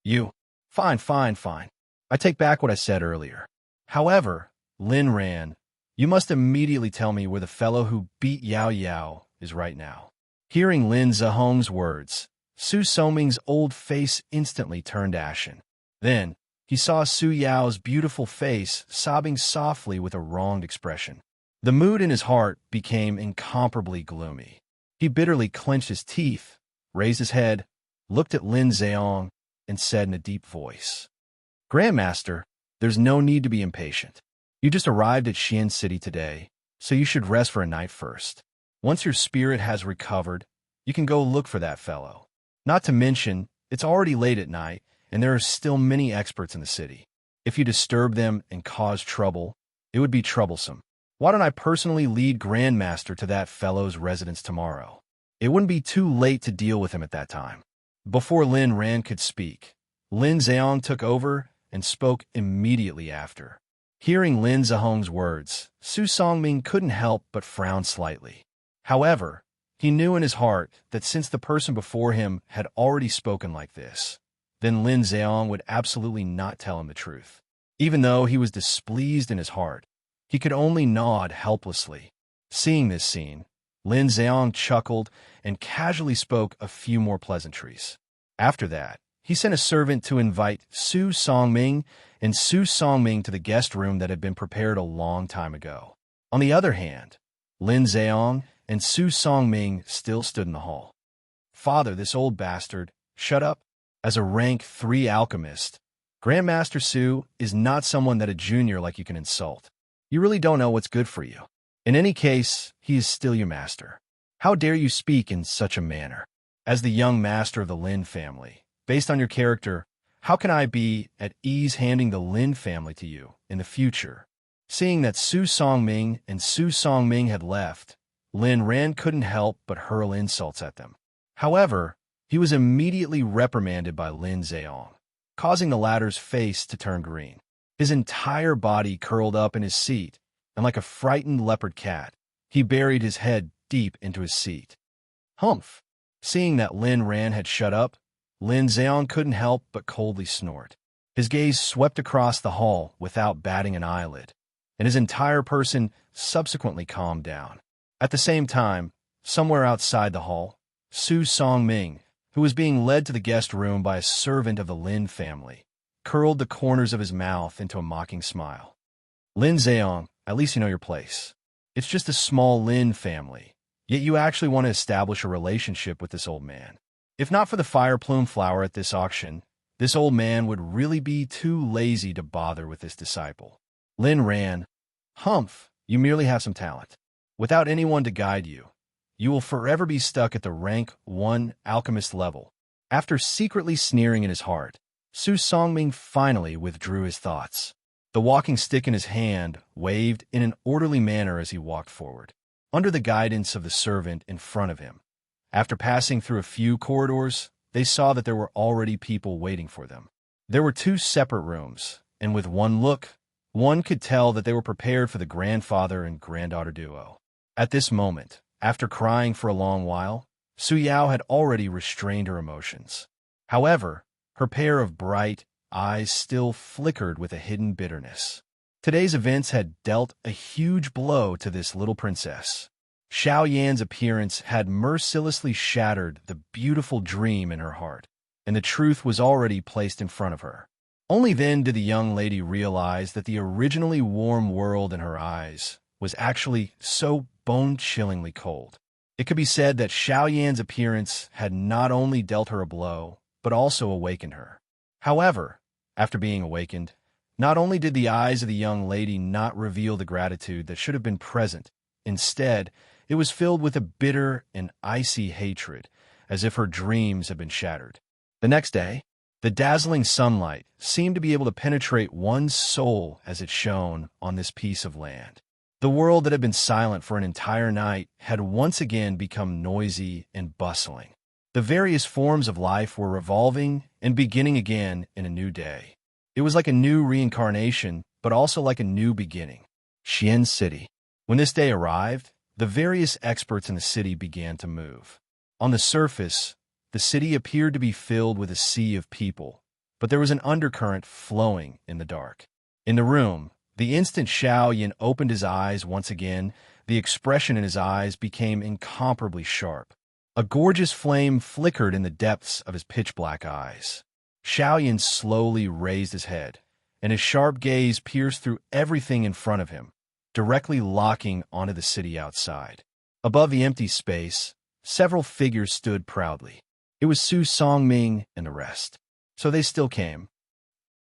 S1: You. Fine, fine, fine. I take back what I said earlier. However, Lin Ran, you must immediately tell me where the fellow who beat Yao Yao is right now. Hearing Lin Zhehong's words, Su Songming's old face instantly turned ashen. Then, he saw Su Yao's beautiful face sobbing softly with a wronged expression. The mood in his heart became incomparably gloomy. He bitterly clenched his teeth, raised his head, looked at Lin Zheong, and said in a deep voice, Grandmaster, there's no need to be impatient. You just arrived at Xian City today, so you should rest for a night first. Once your spirit has recovered, you can go look for that fellow. Not to mention, it's already late at night, and there are still many experts in the city. If you disturb them and cause trouble, it would be troublesome. Why don't I personally lead Grandmaster to that fellow's residence tomorrow? It wouldn't be too late to deal with him at that time. Before Lin Ran could speak, Lin Zheong took over and spoke immediately after. Hearing Lin Zhehong's words, Su Songming couldn't help but frown slightly. However, he knew in his heart that since the person before him had already spoken like this, then Lin Zheong would absolutely not tell him the truth. Even though he was displeased in his heart, he could only nod helplessly. Seeing this scene, Lin Zheong chuckled and casually spoke a few more pleasantries. After that, he sent a servant to invite Su Songming and Su Songming to the guest room that had been prepared a long time ago. On the other hand, Lin Zheong and Su Songming still stood in the hall. Father, this old bastard, shut up. As a rank 3 alchemist, Grandmaster Su is not someone that a junior like you can insult. You really don't know what's good for you. In any case, he is still your master. How dare you speak in such a manner? As the young master of the Lin family, based on your character, how can I be at ease handing the Lin family to you in the future? Seeing that Su Songming and Su Songming had left, Lin Ran couldn't help but hurl insults at them. However, he was immediately reprimanded by Lin Zheong, causing the latter's face to turn green. His entire body curled up in his seat, and like a frightened leopard cat, he buried his head deep into his seat. Humph! Seeing that Lin Ran had shut up, Lin Zheong couldn't help but coldly snort. His gaze swept across the hall without batting an eyelid, and his entire person subsequently calmed down. At the same time, somewhere outside the hall, Su Songming, who was being led to the guest room by a servant of the Lin family, curled the corners of his mouth into a mocking smile. Lin Zheong, at least you know your place. It's just a small Lin family, yet you actually want to establish a relationship with this old man. If not for the fire plume flower at this auction, this old man would really be too lazy to bother with this disciple. Lin Ran, humph, you merely have some talent. Without anyone to guide you, you will forever be stuck at the rank 1 alchemist level. After secretly sneering in his heart, Su Songming finally withdrew his thoughts. The walking stick in his hand waved in an orderly manner as he walked forward, under the guidance of the servant in front of him. After passing through a few corridors, they saw that there were already people waiting for them. There were 2 separate rooms, and with one look, one could tell that they were prepared for the grandfather and granddaughter duo. At this moment, after crying for a long while, Su Yao had already restrained her emotions. However, her pair of bright eyes still flickered with a hidden bitterness. Today's events had dealt a huge blow to this little princess. Xiao Yan's appearance had mercilessly shattered the beautiful dream in her heart, and the truth was already placed in front of her. Only then did the young lady realize that the originally warm world in her eyes was actually so bone-chillingly cold. It could be said that Xiao Yan's appearance had not only dealt her a blow, but also awakened her. However, after being awakened, not only did the eyes of the young lady not reveal the gratitude that should have been present, instead, it was filled with a bitter and icy hatred, as if her dreams had been shattered. The next day, the dazzling sunlight seemed to be able to penetrate one's soul as it shone on this piece of land. The world that had been silent for an entire night had once again become noisy and bustling. The various forms of life were revolving and beginning again in a new day. It was like a new reincarnation, but also like a new beginning. Xian City. When this day arrived, the various experts in the city began to move. On the surface, the city appeared to be filled with a sea of people, but there was an undercurrent flowing in the dark. In the room, the instant Xiao Yin opened his eyes once again, the expression in his eyes became incomparably sharp. A gorgeous flame flickered in the depths of his pitch-black eyes. Xiao Yin slowly raised his head, and his sharp gaze pierced through everything in front of him, directly locking onto the city outside. Above the empty space, several figures stood proudly. It was Su Songming and the rest. So they still came.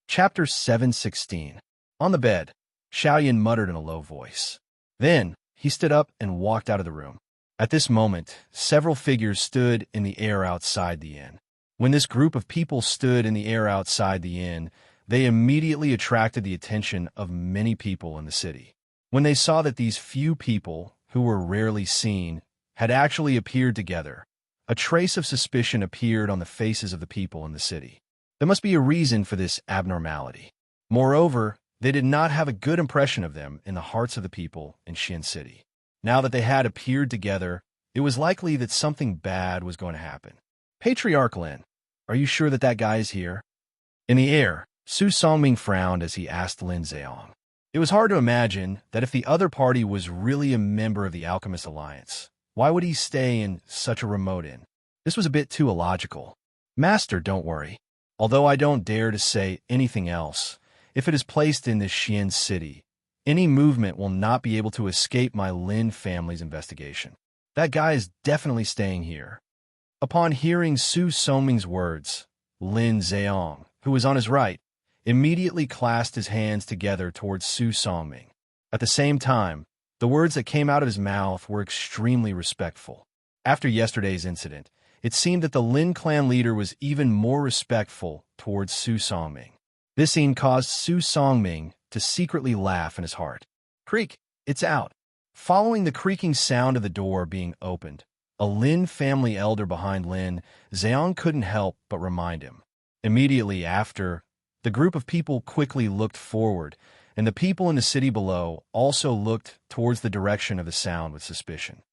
S1: Chapter 716. On the bed, Xiao Yin muttered in a low voice. Then, he stood up and walked out of the room. At this moment, several figures stood in the air outside the inn. When this group of people stood in the air outside the inn, they immediately attracted the attention of many people in the city. When they saw that these few people, who were rarely seen, had actually appeared together, a trace of suspicion appeared on the faces of the people in the city. There must be a reason for this abnormality. Moreover, they did not have a good impression of them in the hearts of the people in Xian City. Now that they had appeared together, it was likely that something bad was going to happen. Patriarch Lin, are you sure that that guy is here? In the air, Su Songming frowned as he asked Lin Zheong. It was hard to imagine that if the other party was really a member of the Alchemist Alliance, why would he stay in such a remote inn? This was a bit too illogical. Master, don't worry. Although I don't dare to say anything else, if it is placed in this Xian City, any movement will not be able to escape my Lin family's investigation. That guy is definitely staying here. Upon hearing Su Songming's words, Lin Zheong, who was on his right, immediately clasped his hands together towards Su Songming. At the same time, the words that came out of his mouth were extremely respectful. After yesterday's incident, it seemed that the Lin clan leader was even more respectful towards Su Songming. This scene caused Su Songming to secretly laugh in his heart. Creak, it's out. Following the creaking sound of the door being opened, a Lin family elder behind Lin Zheong couldn't help but remind him. Immediately after, the group of people quickly looked forward, and the people in the city below also looked towards the direction of the sound with suspicion.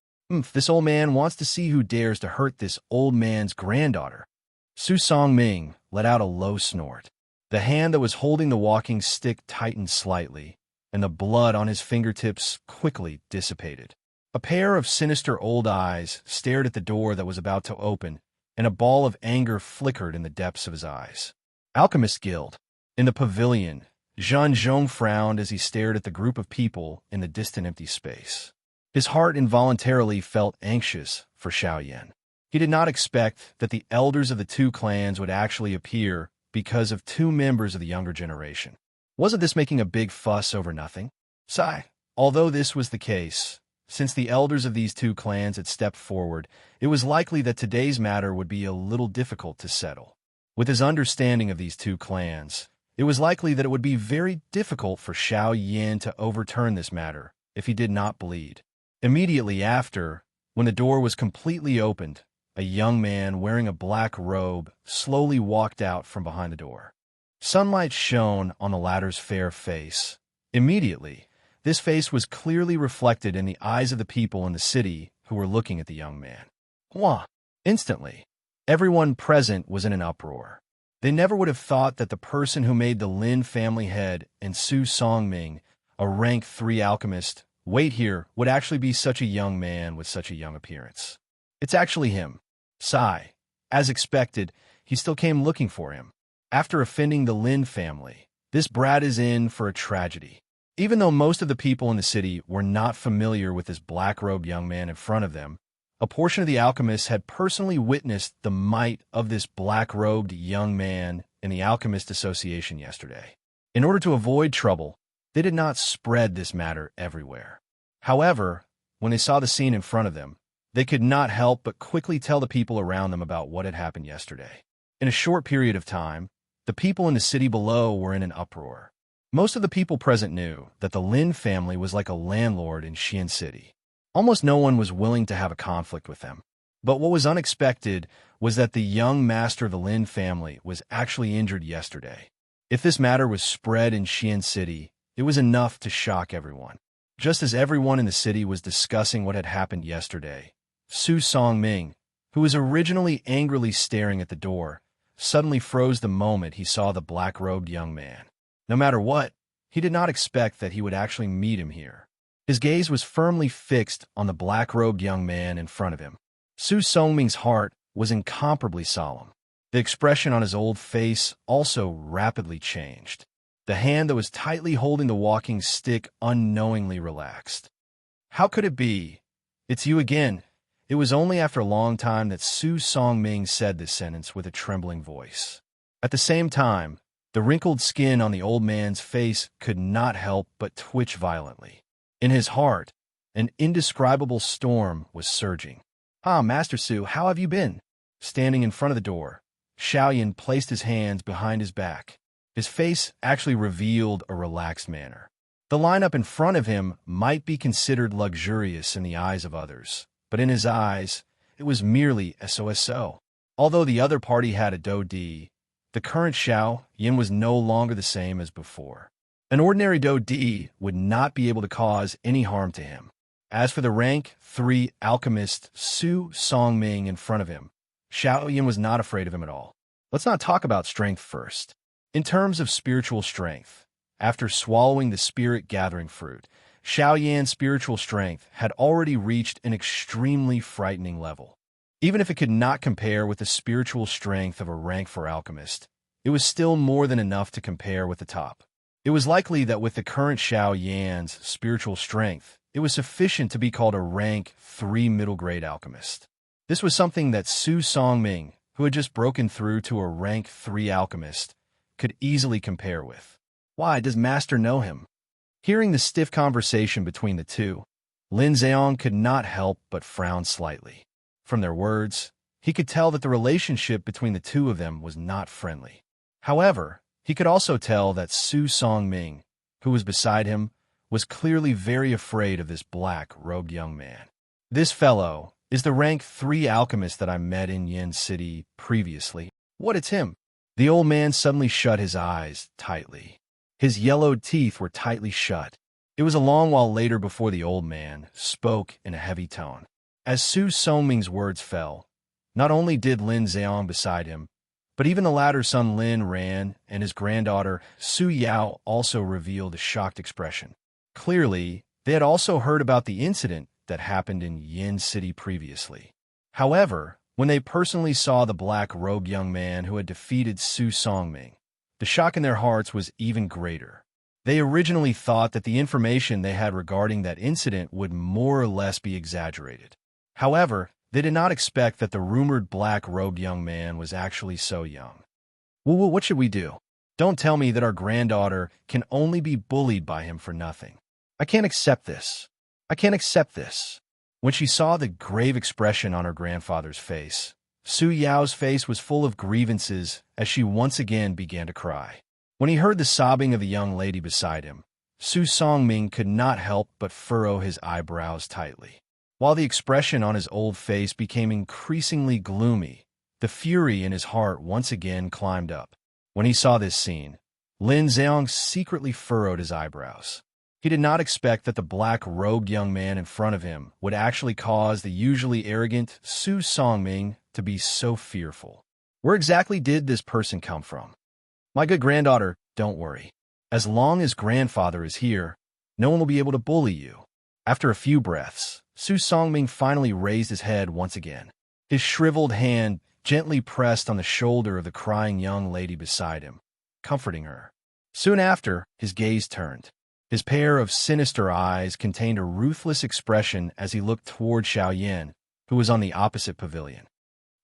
S1: This old man wants to see who dares to hurt this old man's granddaughter. Su Songming let out a low snort. The hand that was holding the walking stick tightened slightly, and the blood on his fingertips quickly dissipated. A pair of sinister old eyes stared at the door that was about to open, and a ball of anger flickered in the depths of his eyes. Alchemist Guild. In the pavilion, Zhan Zhong frowned as he stared at the group of people in the distant empty space. His heart involuntarily felt anxious for Xiao Yan. He did not expect that the elders of the two clans would actually appear because of two members of the younger generation. Wasn't this making a big fuss over nothing? Sigh. Although this was the case, since the elders of these two clans had stepped forward, it was likely that today's matter would be a little difficult to settle. With his understanding of these two clans, it was likely that it would be very difficult for Xiao Yin to overturn this matter if he did not bleed. Immediately after, when the door was completely opened, a young man wearing a black robe slowly walked out from behind the door. Sunlight shone on the latter's fair face. Immediately, this face was clearly reflected in the eyes of the people in the city who were looking at the young man. Hua! Instantly, everyone present was in an uproar. They never would have thought that the person who made the Lin family head and Su Songming, a rank 3 alchemist, wait here, would actually be such a young man with such a young appearance. It's actually him. Sigh. As expected, he still came looking for him. After offending the Lin family, this brat is in for a tragedy. Even though most of the people in the city were not familiar with this black-robed young man in front of them, a portion of the alchemists had personally witnessed the might of this black-robed young man in the Alchemist Association yesterday. In order to avoid trouble, they did not spread this matter everywhere. However, when they saw the scene in front of them, they could not help but quickly tell the people around them about what had happened yesterday. In a short period of time, the people in the city below were in an uproar. Most of the people present knew that the Lin family was like a landlord in Xian City. Almost no one was willing to have a conflict with them. But what was unexpected was that the young master of the Lin family was actually injured yesterday. If this matter was spread in Xian City, it was enough to shock everyone. Just as everyone in the city was discussing what had happened yesterday, Su Songming, who was originally angrily staring at the door, suddenly froze the moment he saw the black-robed young man. No matter what, he did not expect that he would actually meet him here. His gaze was firmly fixed on the black-robed young man in front of him. Su Songming's heart was incomparably solemn. The expression on his old face also rapidly changed. The hand that was tightly holding the walking stick unknowingly relaxed. How could it be? It's you again. It was only after a long time that Su Songming said this sentence with a trembling voice. At the same time, the wrinkled skin on the old man's face could not help but twitch violently. In his heart, an indescribable storm was surging. "Ah, Master Su, how have you been?" Standing in front of the door, Xiaoyan placed his hands behind his back. His face actually revealed a relaxed manner. The lineup in front of him might be considered luxurious in the eyes of others, but in his eyes, it was merely so. Although the other party had a do di, the current Xiao Yin was no longer the same as before. An ordinary do di would not be able to cause any harm to him. As for the rank 3 alchemist Su Songming in front of him, Xiao Yin was not afraid of him at all. Let's not talk about strength first. In terms of spiritual strength, after swallowing the spirit-gathering fruit, Xiao Yan's spiritual strength had already reached an extremely frightening level. Even if it could not compare with the spiritual strength of a rank 4 alchemist, it was still more than enough to compare with the top. It was likely that with the current Xiao Yan's spiritual strength, it was sufficient to be called a rank 3 middle-grade alchemist. This was something that Su Songming, who had just broken through to a rank 3 alchemist, could easily compare with. Why does Master know him? Hearing the stiff conversation between the two, Lin Zheong could not help but frown slightly. From their words, he could tell that the relationship between the two of them was not friendly. However, he could also tell that Su Songming, who was beside him, was clearly very afraid of this black-robed young man. This fellow is the rank 3 alchemist that I met in Yin City previously. What, it's him? The old man suddenly shut his eyes tightly. His yellowed teeth were tightly shut. It was a long while later before the old man spoke in a heavy tone. As Su Songming's words fell, not only did Lin Zheong beside him, but even the latter's son Lin Ran and his granddaughter Su Yao also revealed a shocked expression. Clearly, they had also heard about the incident that happened in Yin City previously. However, when they personally saw the black-robed young man who had defeated Su Songming, the shock in their hearts was even greater. They originally thought that the information they had regarding that incident would more or less be exaggerated. However, they did not expect that the rumored black-robed young man was actually so young. Well, what should we do? Don't tell me that our granddaughter can only be bullied by him for nothing. I can't accept this. I can't accept this. When she saw the grave expression on her grandfather's face, Su Yao's face was full of grievances as she once again began to cry. When he heard the sobbing of the young lady beside him, Su Songming could not help but furrow his eyebrows tightly. While the expression on his old face became increasingly gloomy, the fury in his heart once again climbed up. When he saw this scene, Lin Zheong secretly furrowed his eyebrows. He did not expect that the black-robed young man in front of him would actually cause the usually arrogant Su Songming to be so fearful. Where exactly did this person come from? My good granddaughter, don't worry. As long as grandfather is here, no one will be able to bully you. After a few breaths, Su Songming finally raised his head once again. His shriveled hand gently pressed on the shoulder of the crying young lady beside him, comforting her. Soon after, his gaze turned. His pair of sinister eyes contained a ruthless expression as he looked toward Xiaoyan, who was on the opposite pavilion.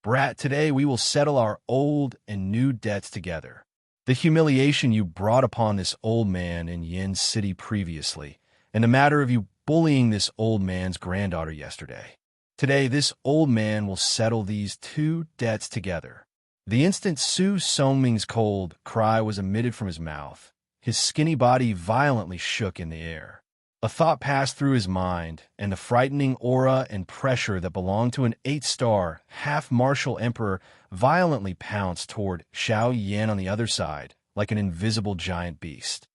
S1: Brat, today we will settle our old and new debts together. The humiliation you brought upon this old man in Yin City previously, and the matter of you bullying this old man's granddaughter yesterday. Today, this old man will settle these two debts together. The instant Su Songming's cold cry was emitted from his mouth, his skinny body violently shook in the air. A thought passed through his mind, and the frightening aura and pressure that belonged to an 8-star, half-martial emperor violently pounced toward Xiao Yan on the other side, like an invisible giant beast.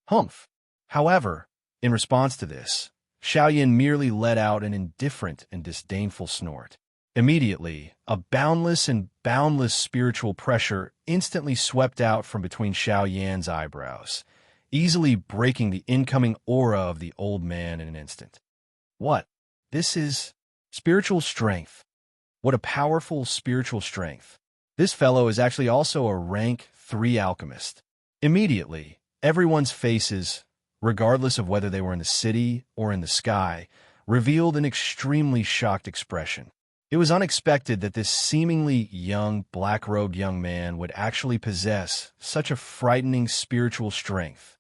S1: Humph! However, In response to this, Xiao Yin merely let out an indifferent and disdainful snort. Immediately, a boundless spiritual pressure instantly swept out from between Xiao Yan's eyebrows, easily breaking the incoming aura of the old man in an instant. What? This is spiritual strength. What a powerful spiritual strength. This fellow is actually also a rank 3 alchemist. Immediately, everyone's faces, regardless of whether they were in the city or in the sky, revealed an extremely shocked expression. It was unexpected that this seemingly young, black-robed young man would actually possess such a frightening spiritual strength.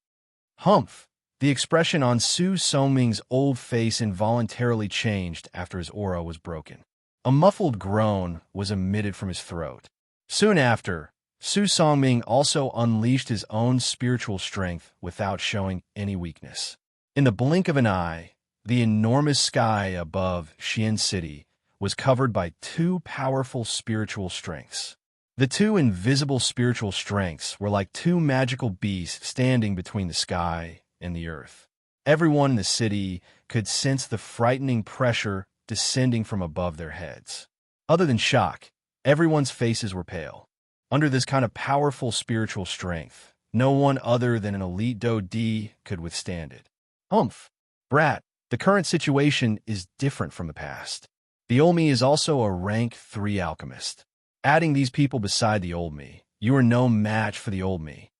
S1: Humph! The expression on Su Songming's old face involuntarily changed after his aura was broken. A muffled groan was emitted from his throat. Soon after, Su Songming also unleashed his own spiritual strength without showing any weakness. In the blink of an eye, the enormous sky above Xian City was covered by 2 powerful spiritual strengths. The 2 invisible spiritual strengths were like 2 magical beasts standing between the sky and the earth. Everyone in the city could sense the frightening pressure descending from above their heads. Other than shock, everyone's faces were pale. Under this kind of powerful spiritual strength, no one other than an elite Do-D could withstand it. Humph! Brat, the current situation is different from the past. The old me is also a rank 3 alchemist. Adding these people beside the old me, you are no match for the old me.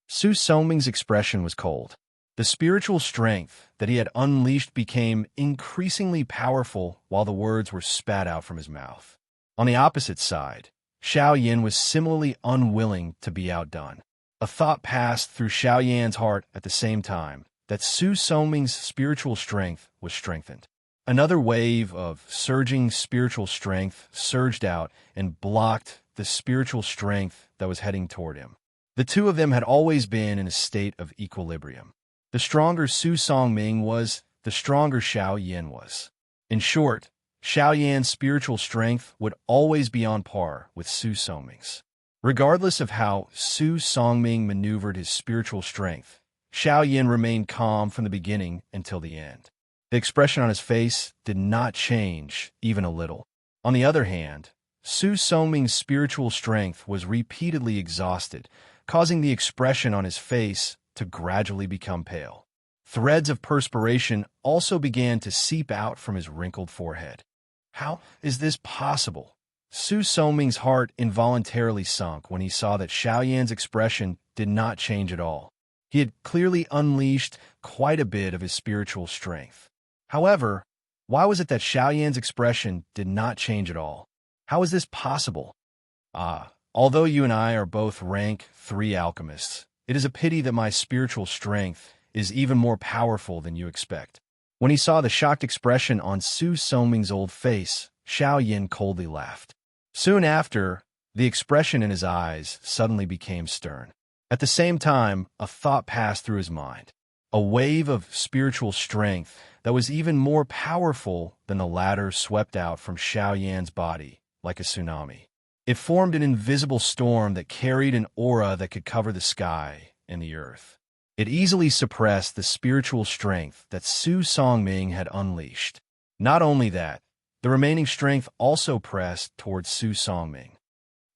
S1: Su Songming's expression was cold. The spiritual strength that he had unleashed became increasingly powerful while the words were spat out from his mouth. On the opposite side, Xiao Yin was similarly unwilling to be outdone. A thought passed through Xiao Yan's heart at the same time that Su Songming's spiritual strength was strengthened. Another wave of surging spiritual strength surged out and blocked the spiritual strength that was heading toward him. The 2 of them had always been in a state of equilibrium. The stronger Su Songming was, the stronger Xiao Yin was. In short, Xiao Yan's spiritual strength would always be on par with Su Songming's. Regardless of how Su Songming maneuvered his spiritual strength, Xiao Yin remained calm from the beginning until the end. The expression on his face did not change even a little. On the other hand, Su Songming's spiritual strength was repeatedly exhausted, causing the expression on his face to gradually become pale. Threads of perspiration also began to seep out from his wrinkled forehead. How is this possible? Su Songming's heart involuntarily sunk when he saw that Xiao Yan's expression did not change at all. He had clearly unleashed quite a bit of his spiritual strength. However, why was it that Xiao Yan's expression did not change at all? How is this possible? Although you and I are both rank 3 alchemists, it is a pity that my spiritual strength is even more powerful than you expect. When he saw the shocked expression on Su Songming's old face, Xiao Yin coldly laughed. Soon after, the expression in his eyes suddenly became stern. At the same time, a thought passed through his mind. A wave of spiritual strength that was even more powerful than the latter swept out from Xiao Yan's body like a tsunami. It formed an invisible storm that carried an aura that could cover the sky and the earth. It easily suppressed the spiritual strength that Su Songming had unleashed. Not only that, the remaining strength also pressed towards Su Songming.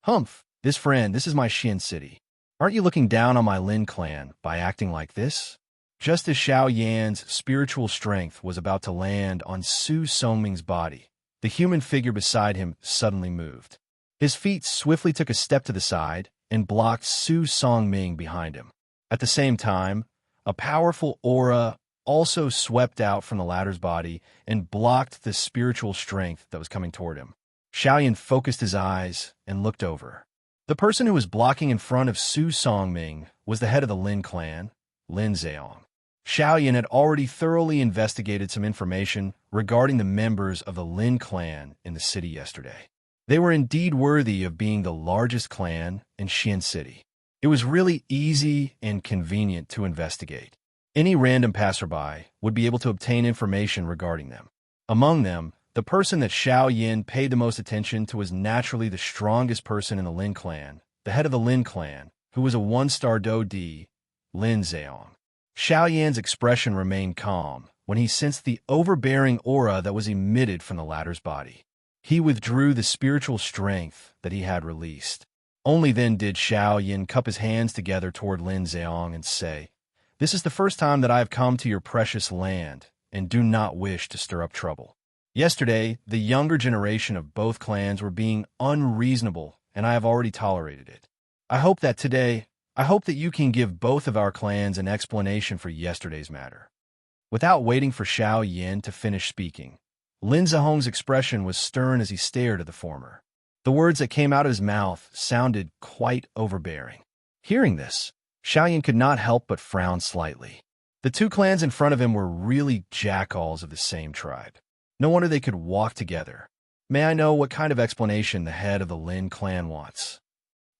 S1: Humph, this is my Xian city. Aren't you looking down on my Lin clan by acting like this? Just as Xiao Yan's spiritual strength was about to land on Su Songming's body, the human figure beside him suddenly moved. His feet swiftly took a step to the side and blocked Su Songming behind him. At the same time, a powerful aura also swept out from the latter's body and blocked the spiritual strength that was coming toward him. Xiao Yan focused his eyes and looked over. The person who was blocking in front of Su Songming was the head of the Lin clan, Lin Zheong. Xiao Yan had already thoroughly investigated some information regarding the members of the Lin clan in the city yesterday. They were indeed worthy of being the largest clan in Xian City. It was really easy and convenient to investigate. Any random passerby would be able to obtain information regarding them. Among them, the person that Xiao Yan paid the most attention to was naturally the strongest person in the Lin clan, the head of the Lin clan, who was a 1-star Do-D, Lin Zheong. Xiao Yan's expression remained calm when he sensed the overbearing aura that was emitted from the latter's body. He withdrew the spiritual strength that he had released. Only then did Xiao Yan cup his hands together toward Lin Zheong and say, "This is the first time that I have come to your precious land, and do not wish to stir up trouble. Yesterday, the younger generation of both clans were being unreasonable, and I have already tolerated it. I hope that you can give both of our clans an explanation for yesterday's matter." Without waiting for Xiao Yan to finish speaking, Lin Zheong's expression was stern as he stared at the former. The words that came out of his mouth sounded quite overbearing. Hearing this, Xiao Yan could not help but frown slightly. The two clans in front of him were really jackals of the same tribe. No wonder they could walk together. "May I know what kind of explanation the head of the Lin clan wants?"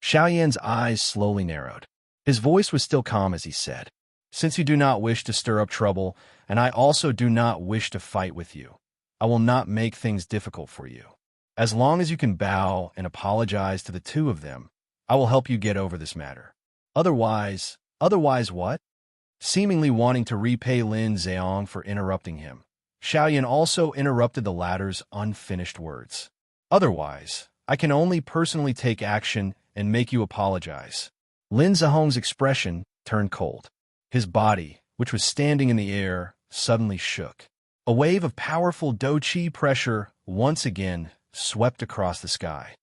S1: Xiao Yan's eyes slowly narrowed. His voice was still calm as he said, "Since you do not wish to stir up trouble, and I also do not wish to fight with you, I will not make things difficult for you. As long as you can bow and apologize to the two of them, I will help you get over this matter. Otherwise what?" Seemingly wanting to repay Lin Zheong for interrupting him, Xiao Yan also interrupted the latter's unfinished words. "Otherwise, I can only personally take action and make you apologize." Lin Zheong's expression turned cold. His body, which was standing in the air, suddenly shook. A wave of powerful Do-Chi pressure once again swept across the sky.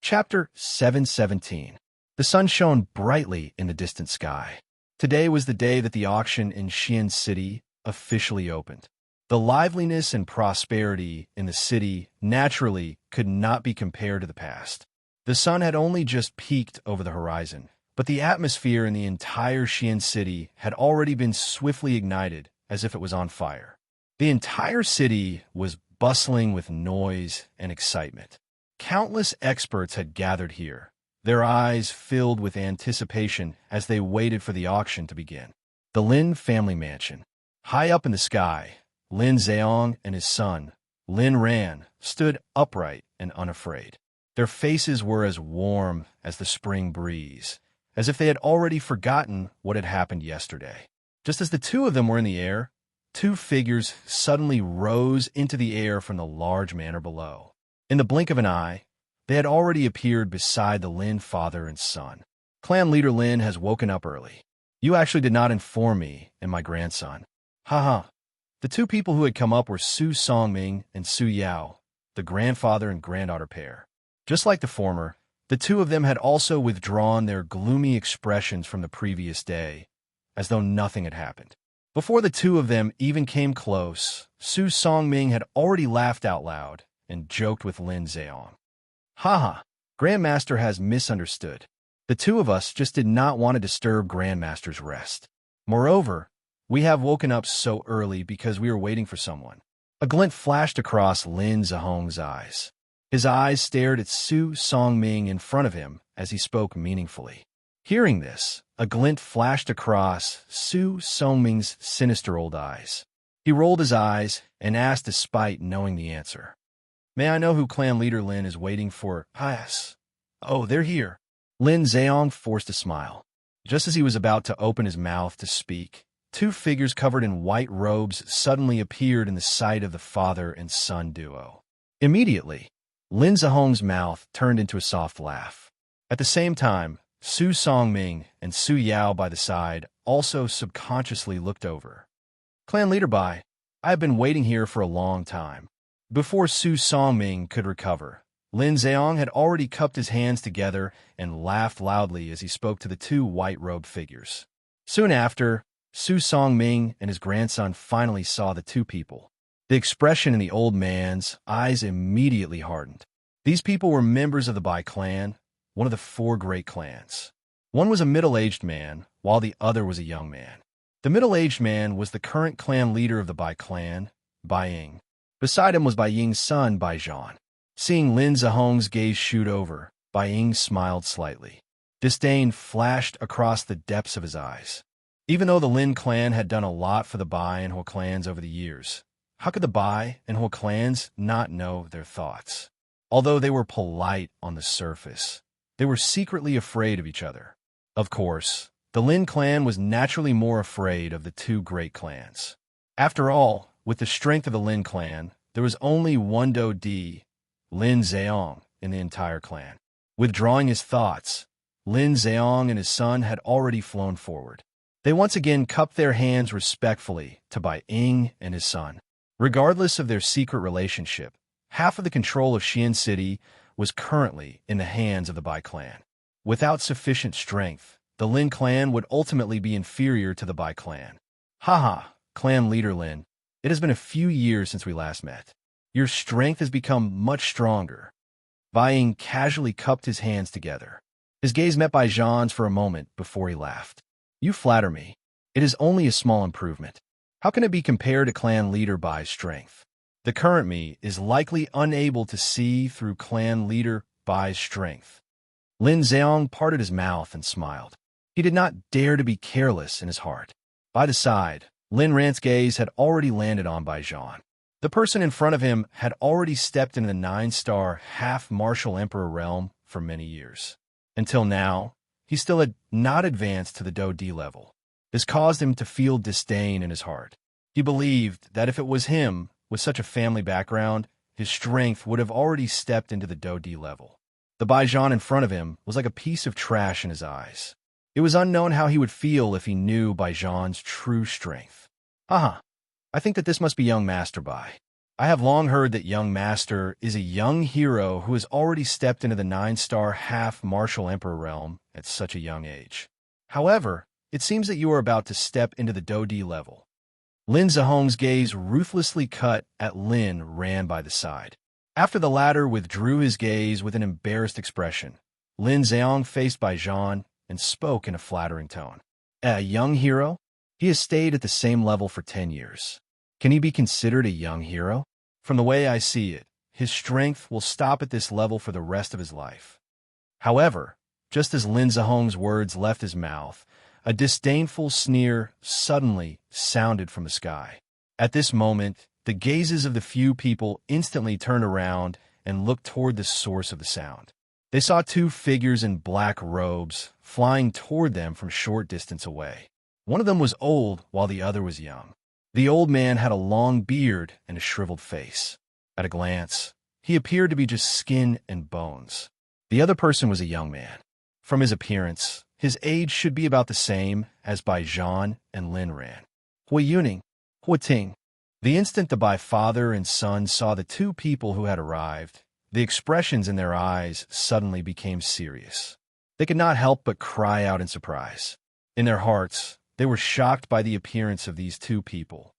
S1: Chapter 717. The sun shone brightly in the distant sky. Today was the day that the auction in Xian City officially opened. The liveliness and prosperity in the city naturally could not be compared to the past. The sun had only just peaked over the horizon, but the atmosphere in the entire Xian City had already been swiftly ignited as if it was on fire. The entire city was bustling with noise and excitement. Countless experts had gathered here, their eyes filled with anticipation as they waited for the auction to begin. The Lin family mansion. High up in the sky, Lin Zheong and his son, Lin Ran, stood upright and unafraid. Their faces were as warm as the spring breeze, as if they had already forgotten what had happened yesterday. Just as the two of them were in the air, two figures suddenly rose into the air from the large manor below. In the blink of an eye, they had already appeared beside the Lin father and son. "Clan leader Lin has woken up early. You actually did not inform me and my grandson." Haha. The two people who had come up were Su Songming and Su Yao, the grandfather and granddaughter pair. Just like the former, the two of them had also withdrawn their gloomy expressions from the previous day, as though nothing had happened. Before the two of them even came close, Su Songming had already laughed out loud and joked with Lin Zheong. "Haha, Grandmaster has misunderstood. The two of us just did not want to disturb Grandmaster's rest. Moreover, we have woken up so early because we were waiting for someone." A glint flashed across Lin Zheong's eyes. His eyes stared at Su Songming in front of him as he spoke meaningfully. Hearing this, a glint flashed across Su Songming's sinister old eyes. He rolled his eyes and asked despite knowing the answer, "May I know who clan leader Lin is waiting for?" "Yes. Oh, they're here." Lin Zheong forced a smile. Just as he was about to open his mouth to speak, two figures covered in white robes suddenly appeared in the sight of the father and son duo. Immediately, Lin Zheong's mouth turned into a soft laugh. At the same time, Su Songming and Su Yao by the side also subconsciously looked over. "Clan leader Bai, I have been waiting here for a long time." Before Su Songming could recover, Lin Zheong had already cupped his hands together and laughed loudly as he spoke to the two white-robed figures. Soon after, Su Songming and his grandson finally saw the two people. The expression in the old man's eyes immediately hardened. These people were members of the Bai clan, one of the four great clans. One was a middle-aged man, while the other was a young man. The middle-aged man was the current clan leader of the Bai clan, Bai Ying. Beside him was Bai Ying's son, Bai Zhan. Seeing Lin Zheong's gaze shoot over, Bai Ying smiled slightly. Disdain flashed across the depths of his eyes. Even though the Lin clan had done a lot for the Bai and Ho clans over the years, how could the Bai and Ho clans not know their thoughts? Although they were polite on the surface, they were secretly afraid of each other. Of course, the Lin clan was naturally more afraid of the two great clans. After all, with the strength of the Lin clan, there was only one Do-di, Lin Zheong, in the entire clan. Withdrawing his thoughts, Lin Zheong and his son had already flown forward. They once again cupped their hands respectfully to Bai Ying and his son. Regardless of their secret relationship, half of the control of Xian City was currently in the hands of the Bai clan. Without sufficient strength, the Lin clan would ultimately be inferior to the Bai clan. Haha, clan leader Lin, it has been a few years since we last met. Your strength has become much stronger. Bai Ying casually cupped his hands together. His gaze met Bai Zhan's for a moment before he laughed. You flatter me. It is only a small improvement. How can it be compared to clan leader Bai's strength? The current me is likely unable to see through clan leader Bai's strength. Lin Zheong parted his mouth and smiled. He did not dare to be careless in his heart. By the side, Lin Rant's gaze had already landed on Bai Zhan. The person in front of him had already stepped into the 9-star half-martial emperor realm for many years. Until now, he still had not advanced to the Do-di level. This caused him to feel disdain in his heart. He believed that if it was him, with such a family background, his strength would have already stepped into the Do-di level. The Bai Zhan in front of him was like a piece of trash in his eyes. It was unknown how he would feel if he knew Bai Zhan's true strength. Haha, I think that this must be young Master Bai. I have long heard that young Master is a young hero who has already stepped into the 9-star half-martial emperor realm at such a young age. However, it seems that you are about to step into the Do-di level. Lin Zheong's gaze ruthlessly cut at Lin Ran by the side. After the latter withdrew his gaze with an embarrassed expression, Lin Zheong faced Bai Zhan and spoke in a flattering tone. A young hero? He has stayed at the same level for 10 years. Can he be considered a young hero? From the way I see it, his strength will stop at this level for the rest of his life. However, just as Lin Zheong's words left his mouth, a disdainful sneer suddenly sounded from the sky. At this moment, the gazes of the few people instantly turned around and looked toward the source of the sound. They saw two figures in black robes flying toward them from short distance away. One of them was old while the other was young. The old man had a long beard and a shriveled face. At a glance, he appeared to be just skin and bones. The other person was a young man. From his appearance, his age should be about the same as Bai Zhan and Lin Ran. Hui Yuning, Hui Ting. The instant the Bai father and son saw the two people who had arrived, the expressions in their eyes suddenly became serious. They could not help but cry out in surprise. In their hearts, they were shocked by the appearance of these two people.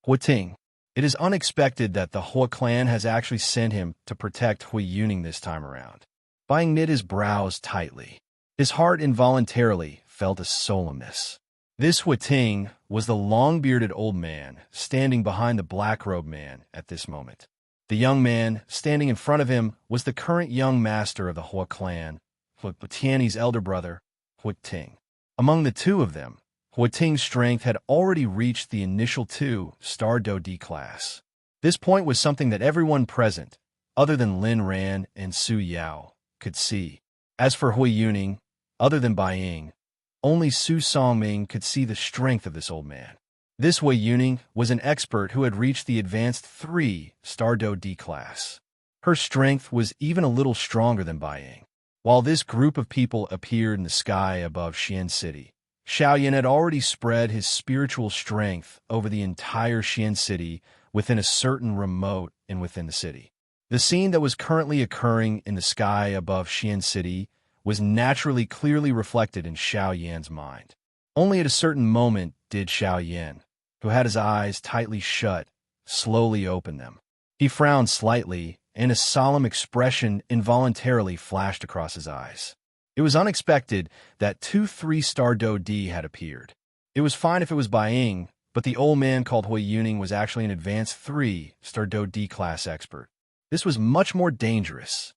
S1: Hui Ting, it is unexpected that the Hui clan has actually sent him to protect Hui Yuning this time around. Bai knit his brows tightly. His heart involuntarily felt a solemnness. This Hui Ting was the long-bearded old man standing behind the black-robed man at this moment. The young man standing in front of him was the current young master of the Hui clan, Hui Tianyi's elder brother, Hui Ting. Among the two of them, Hui Ting's strength had already reached the initial 2-star Do-di class. This point was something that everyone present, other than Lin Ran and Su Yao, could see. As for Hui Yuning, other than Bai Ying, only Su Songming could see the strength of this old man. This Hui Yuning was an expert who had reached the advanced 3-star Do-di class. Her strength was even a little stronger than Bai Ying. While this group of people appeared in the sky above Xian City, Xiaoyan had already spread his spiritual strength over the entire Xian City within a certain remote and within the city. The scene that was currently occurring in the sky above Xian City was naturally clearly reflected in Xiaoyan's mind. Only at a certain moment did Xiaoyan, who had his eyes tightly shut, slowly open them. He frowned slightly, and a solemn expression involuntarily flashed across his eyes. It was unexpected that 2 3-star Do-di had appeared. It was fine if it was Bai Ying, but the old man called Hui Yuning was actually an advanced 3-star Do-di class expert. This was much more dangerous.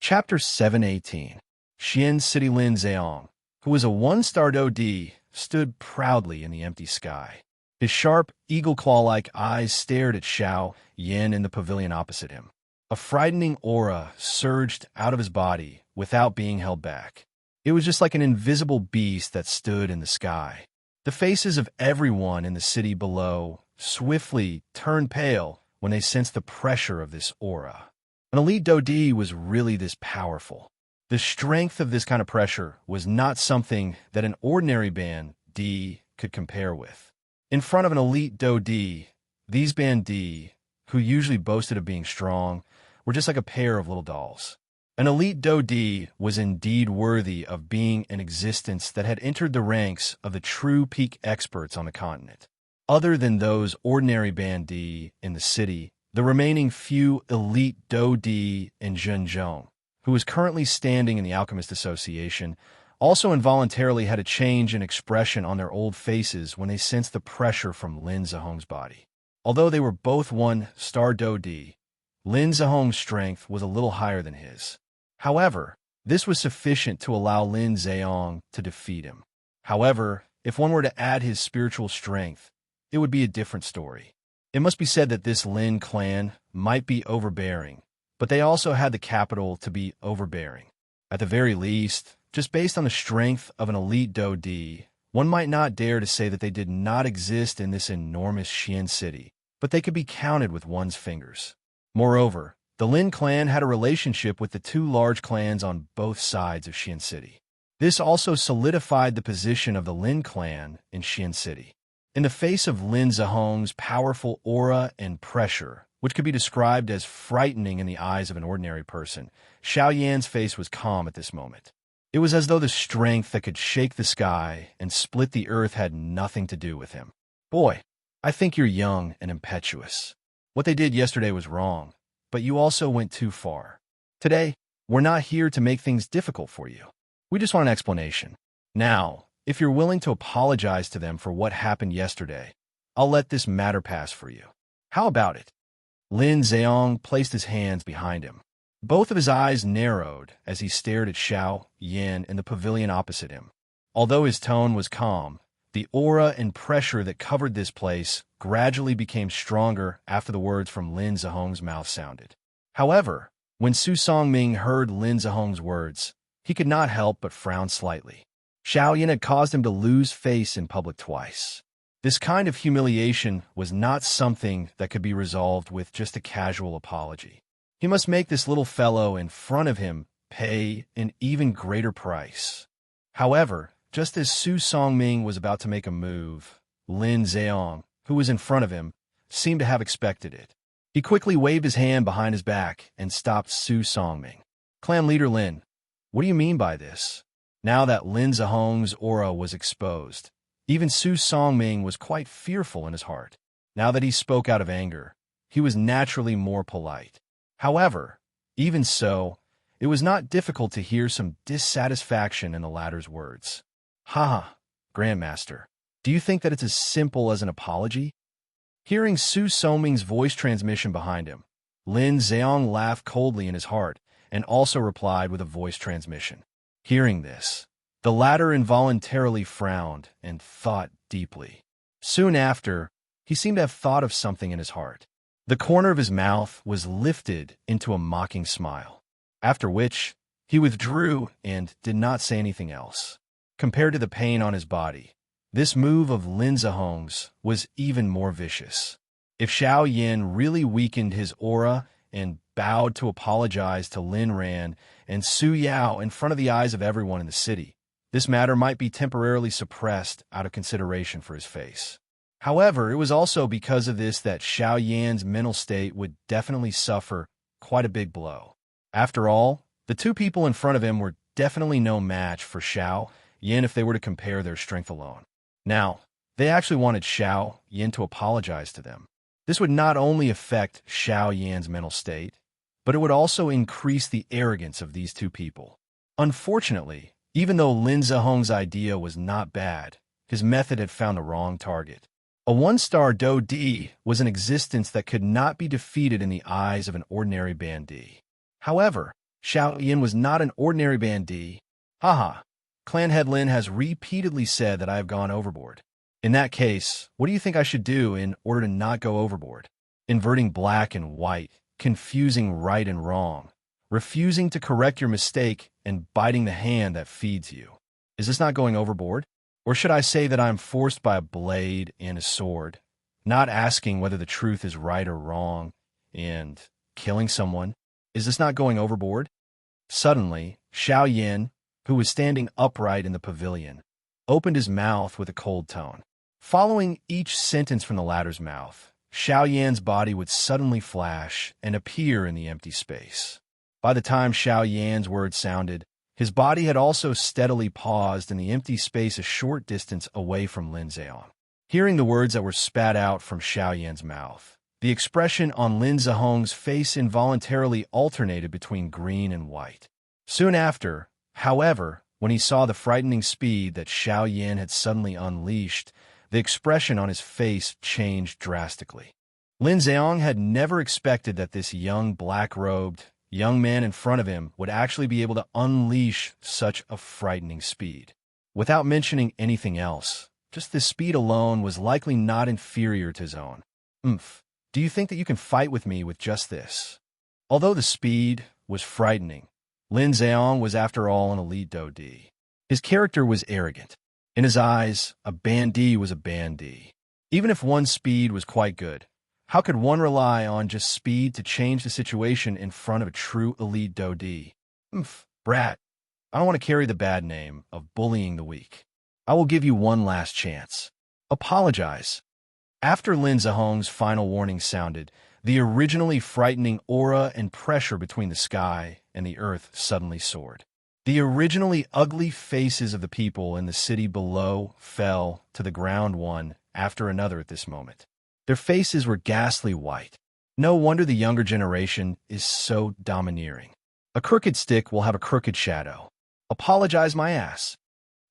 S1: Chapter 718. Xian City. Lin Zheong, who was a 1-star Do-di, stood proudly in the empty sky. His sharp, eagle-claw-like eyes stared at Xiao Yan in the pavilion opposite him. A frightening aura surged out of his body without being held back. It was just like an invisible beast that stood in the sky. The faces of everyone in the city below swiftly turned pale when they sensed the pressure of this aura. An elite Dodi was really this powerful. The strength of this kind of pressure was not something that an ordinary band D could compare with. In front of an elite Dodi, these band D, who usually boasted of being strong, were just like a pair of little dolls. An elite Dodi was indeed worthy of being an existence that had entered the ranks of the true peak experts on the continent. Other than those ordinary band D in the city, the remaining few elite Dodi in Zhenjiang, who was currently standing in the Alchemist Association, also involuntarily had a change in expression on their old faces when they sensed the pressure from Lin Zihong's body. Although they were both one-star Dodi, Lin Zihong's strength was a little higher than his. However, this was sufficient to allow Lin Ziyang to defeat him. However, if one were to add his spiritual strength, it would be a different story. It must be said that this Lin clan might be overbearing, but they also had the capital to be overbearing. At the very least, just based on the strength of an elite Dodi, one might not dare to say that they did not exist in this enormous Xian city, but they could be counted with one's fingers. Moreover, the Lin clan had a relationship with the two large clans on both sides of Xian City. This also solidified the position of the Lin clan in Xian City. In the face of Lin Zihong's powerful aura and pressure, which could be described as frightening in the eyes of an ordinary person, Xiao Yan's face was calm at this moment. It was as though the strength that could shake the sky and split the earth had nothing to do with him. Boy, I think you're young and impetuous. What they did yesterday was wrong, but you also went too far. Today, we're not here to make things difficult for you. We just want an explanation. Now, if you're willing to apologize to them for what happened yesterday, I'll let this matter pass for you. How about it? Lin Ziyang placed his hands behind him. Both of his eyes narrowed as he stared at Xiao Yan in the pavilion opposite him. Although his tone was calm, the aura and pressure that covered this place gradually became stronger after the words from Lin Zihong's mouth sounded. However, when Su Songming heard Lin Zihong's words, he could not help but frown slightly. Xiao Yan had caused him to lose face in public twice. This kind of humiliation was not something that could be resolved with just a casual apology. He must make this little fellow in front of him pay an even greater price. However, just as Su Songming was about to make a move, Lin Ziyang, who was in front of him, seemed to have expected it. He quickly waved his hand behind his back and stopped Su Songming. Clan leader Lin, what do you mean by this? Now that Lin Zihong's aura was exposed, even Su Songming was quite fearful in his heart. Now that he spoke out of anger, he was naturally more polite. However, even so, it was not difficult to hear some dissatisfaction in the latter's words. Haha, Grandmaster, do you think that it's as simple as an apology? Hearing Su Songming's voice transmission behind him, Lin Ziyang laughed coldly in his heart and also replied with a voice transmission. Hearing this, the latter involuntarily frowned and thought deeply. Soon after, he seemed to have thought of something in his heart. The corner of his mouth was lifted into a mocking smile, after which he withdrew and did not say anything else. Compared to the pain on his body, this move of Lin Zihong's was even more vicious. If Xiao Yan really weakened his aura and bowed to apologize to Lin Ran and Su Yao in front of the eyes of everyone in the city, this matter might be temporarily suppressed out of consideration for his face. However, it was also because of this that Xiao Yan's mental state would definitely suffer quite a big blow. After all, the two people in front of him were definitely no match for Xiao Yan if they were to compare their strength alone. Now, they actually wanted Xiao Yan to apologize to them. This would not only affect Xiao Yan's mental state, but it would also increase the arrogance of these two people. Unfortunately, even though Lin Zihong's idea was not bad, his method had found the wrong target. A one-star Dodi was an existence that could not be defeated in the eyes of an ordinary bandit. However, Xiao Yan was not an ordinary bandit. Haha, Clan Head Lin has repeatedly said that I have gone overboard. In that case, what do you think I should do in order to not go overboard? Inverting black and white, confusing right and wrong, refusing to correct your mistake, and biting the hand that feeds you. Is this not going overboard? Or should I say that I am forced by a blade and a sword, not asking whether the truth is right or wrong, and killing someone? Is this not going overboard? Suddenly, Xiao Yin, who was standing upright in the pavilion, opened his mouth with a cold tone. Following each sentence from the latter's mouth, Xiao Yan's body would suddenly flash and appear in the empty space. By the time Xiao Yan's words sounded, his body had also steadily paused in the empty space a short distance away from Lin Zheong. Hearing the words that were spat out from Xiao Yan's mouth, the expression on Lin Zhehong's face involuntarily alternated between green and white. Soon after, however, when he saw the frightening speed that Xiao Yan had suddenly unleashed, the expression on his face changed drastically. Lin Zheong had never expected that this young black-robed young man in front of him would actually be able to unleash such a frightening speed. Without mentioning anything else, just this speed alone was likely not inferior to his own. Do you think that you can fight with me with just this? Although the speed was frightening, Lin Zheong was after all an elite Dodi. His character was arrogant. In his eyes, a bandit was a bandit. Even if one's speed was quite good, how could one rely on just speed to change the situation in front of a true elite Dodi? Brat, I don't want to carry the bad name of bullying the weak. I will give you one last chance. Apologize. After Lin Zhehong's final warning sounded, the originally frightening aura and pressure between the sky and the earth suddenly soared. The originally ugly faces of the people in the city below fell to the ground one after another at this moment. Their faces were ghastly white. No wonder the younger generation is so domineering. A crooked stick will have a crooked shadow. Apologize my ass.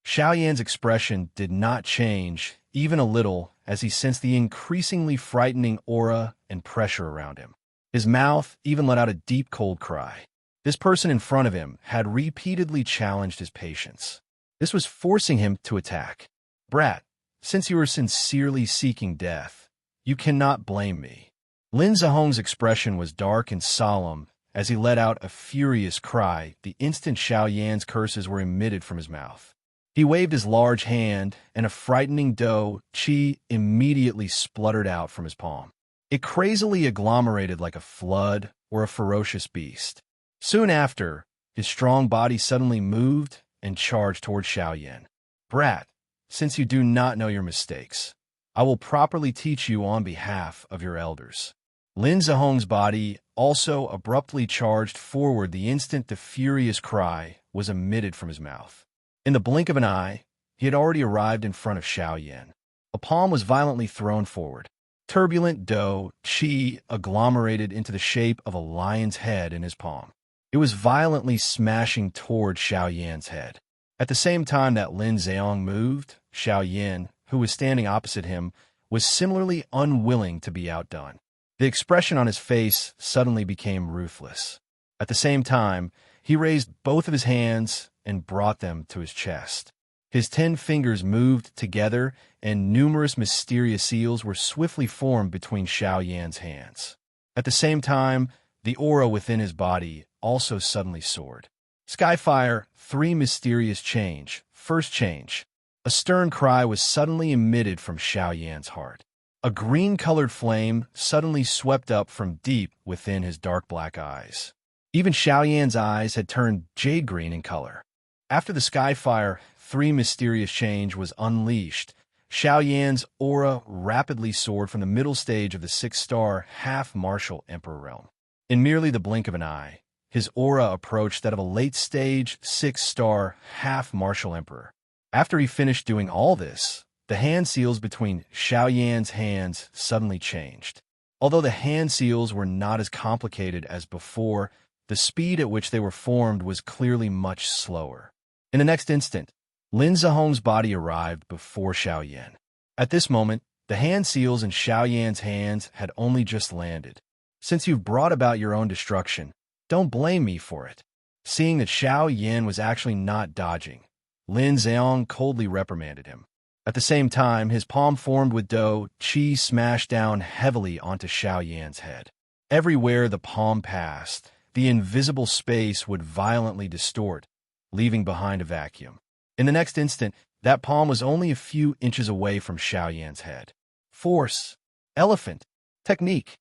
S1: Xiao Yan's expression did not change even a little as he sensed the increasingly frightening aura and pressure around him. His mouth even let out a deep cold cry. This person in front of him had repeatedly challenged his patience. This was forcing him to attack. Brat, since you are sincerely seeking death, you cannot blame me. Lin Zhehong's expression was dark and solemn as he let out a furious cry the instant Xiao Yan's curses were emitted from his mouth. He waved his large hand, and a frightening dough qi immediately spluttered out from his palm. It crazily agglomerated like a flood or a ferocious beast. Soon after, his strong body suddenly moved and charged toward Xiao Yan. Brat, since you do not know your mistakes, I will properly teach you on behalf of your elders. Lin Zhehong's body also abruptly charged forward the instant the furious cry was emitted from his mouth. In the blink of an eye, he had already arrived in front of Xiao Yan. A palm was violently thrown forward. Turbulent dough qi agglomerated into the shape of a lion's head in his palm. It was violently smashing toward Xiao Yan's head. At the same time that Lin Zheong moved, Xiao Yan, who was standing opposite him, was similarly unwilling to be outdone. The expression on his face suddenly became ruthless. At the same time, he raised both of his hands and brought them to his chest. His 10 fingers moved together, and numerous mysterious seals were swiftly formed between Xiao Yan's hands. At the same time, the aura within his body also suddenly soared. Skyfire, 3 mysterious change. First change. A stern cry was suddenly emitted from Xiao Yan's heart. A green-colored flame suddenly swept up from deep within his dark black eyes. Even Xiao Yan's eyes had turned jade green in color. After the Skyfire, 3 mysterious change was unleashed. Xiao Yan's aura rapidly soared from the middle stage of the 6-star half-martial emperor realm. In merely the blink of an eye, his aura approached that of a late-stage 6-star half-martial emperor. After he finished doing all this, the hand seals between Xiao Yan's hands suddenly changed. Although the hand seals were not as complicated as before, the speed at which they were formed was clearly much slower. In the next instant, Lin Zhehong's body arrived before Xiao Yan. At this moment, the hand seals in Xiao Yan's hands had only just landed. Since you've brought about your own destruction, don't blame me for it. Seeing that Xiao Yan was actually not dodging, Lin Zheong coldly reprimanded him. At the same time, his palm formed with dough qi smashed down heavily onto Xiao Yan's head. Everywhere the palm passed, the invisible space would violently distort, leaving behind a vacuum. In the next instant, that palm was only a few inches away from Xiao Yan's head. Force, elephant, technique.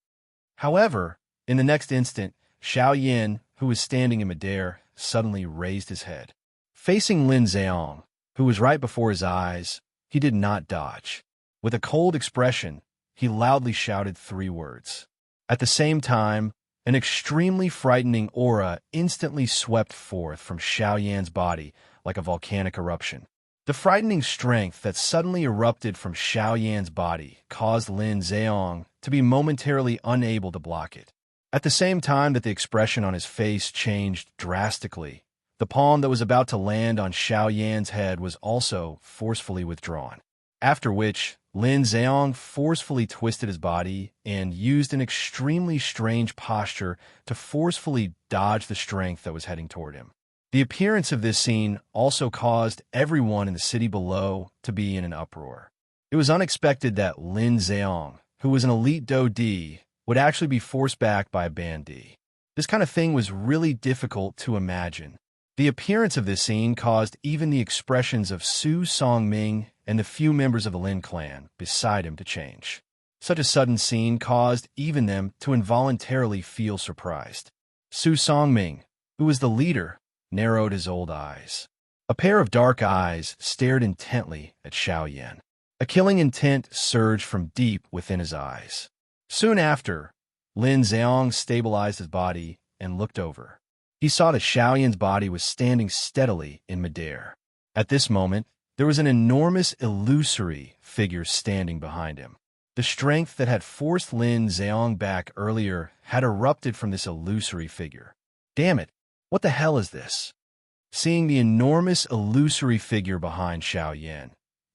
S1: However, in the next instant, Xiao Yan, who was standing in midair, suddenly raised his head. Facing Lin Zheong, who was right before his eyes, he did not dodge. With a cold expression, he loudly shouted 3 words. At the same time, an extremely frightening aura instantly swept forth from Xiao Yan's body like a volcanic eruption. The frightening strength that suddenly erupted from Xiao Yan's body caused Lin Zheong to be momentarily unable to block it. At the same time that the expression on his face changed drastically, the palm that was about to land on Xiao Yan's head was also forcefully withdrawn. After which, Lin Zheong forcefully twisted his body and used an extremely strange posture to forcefully dodge the strength that was heading toward him. The appearance of this scene also caused everyone in the city below to be in an uproar. It was unexpected that Lin Zheong, who was an elite Do D, would actually be forced back by a Ban D. This kind of thing was really difficult to imagine. The appearance of this scene caused even the expressions of Su Songming and the few members of the Lin clan beside him to change. Such a sudden scene caused even them to involuntarily feel surprised. Su Songming, who was the leader, narrowed his old eyes. A pair of dark eyes stared intently at Xiao Yan. A killing intent surged from deep within his eyes. Soon after, Lin Zheong stabilized his body and looked over. He saw that Xiao Yan's body was standing steadily in midair. At this moment, there was an enormous illusory figure standing behind him. The strength that had forced Lin Zheong back earlier had erupted from this illusory figure. Damn it, what the hell is this? Seeing the enormous illusory figure behind Xiao Yan,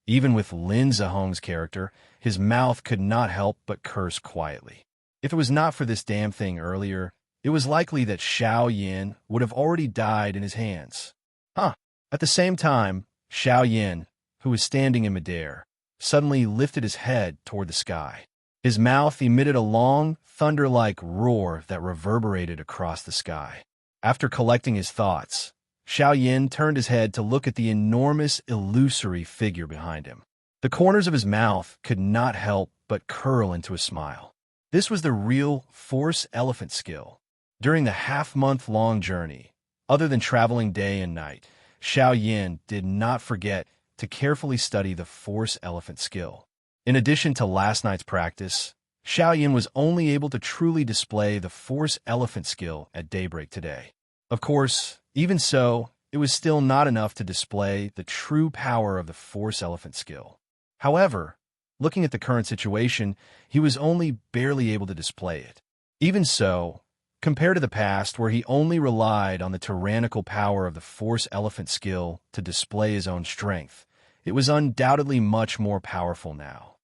S1: even with Lin Zheong's character, his mouth could not help but curse quietly. If it was not for this damn thing earlier, it was likely that Xiao Yan would have already died in his hands. At the same time, Xiao Yan, who was standing in midair, suddenly lifted his head toward the sky. His mouth emitted a long, thunder-like roar that reverberated across the sky. After collecting his thoughts, Xiao Yan turned his head to look at the enormous illusory figure behind him. The corners of his mouth could not help but curl into a smile. This was the real Force Elephant skill. During the half-month-long journey, other than traveling day and night, Xiao Yan did not forget to carefully study the Force Elephant skill. In addition to last night's practice, Xiao Yan was only able to truly display the Force Elephant skill at daybreak today. Of course, even so, it was still not enough to display the true power of the Force Elephant skill. However, looking at the current situation, he was only barely able to display it. Even so, compared to the past where he only relied on the tyrannical power of the Force Elephant skill to display his own strength, it was undoubtedly much more powerful now.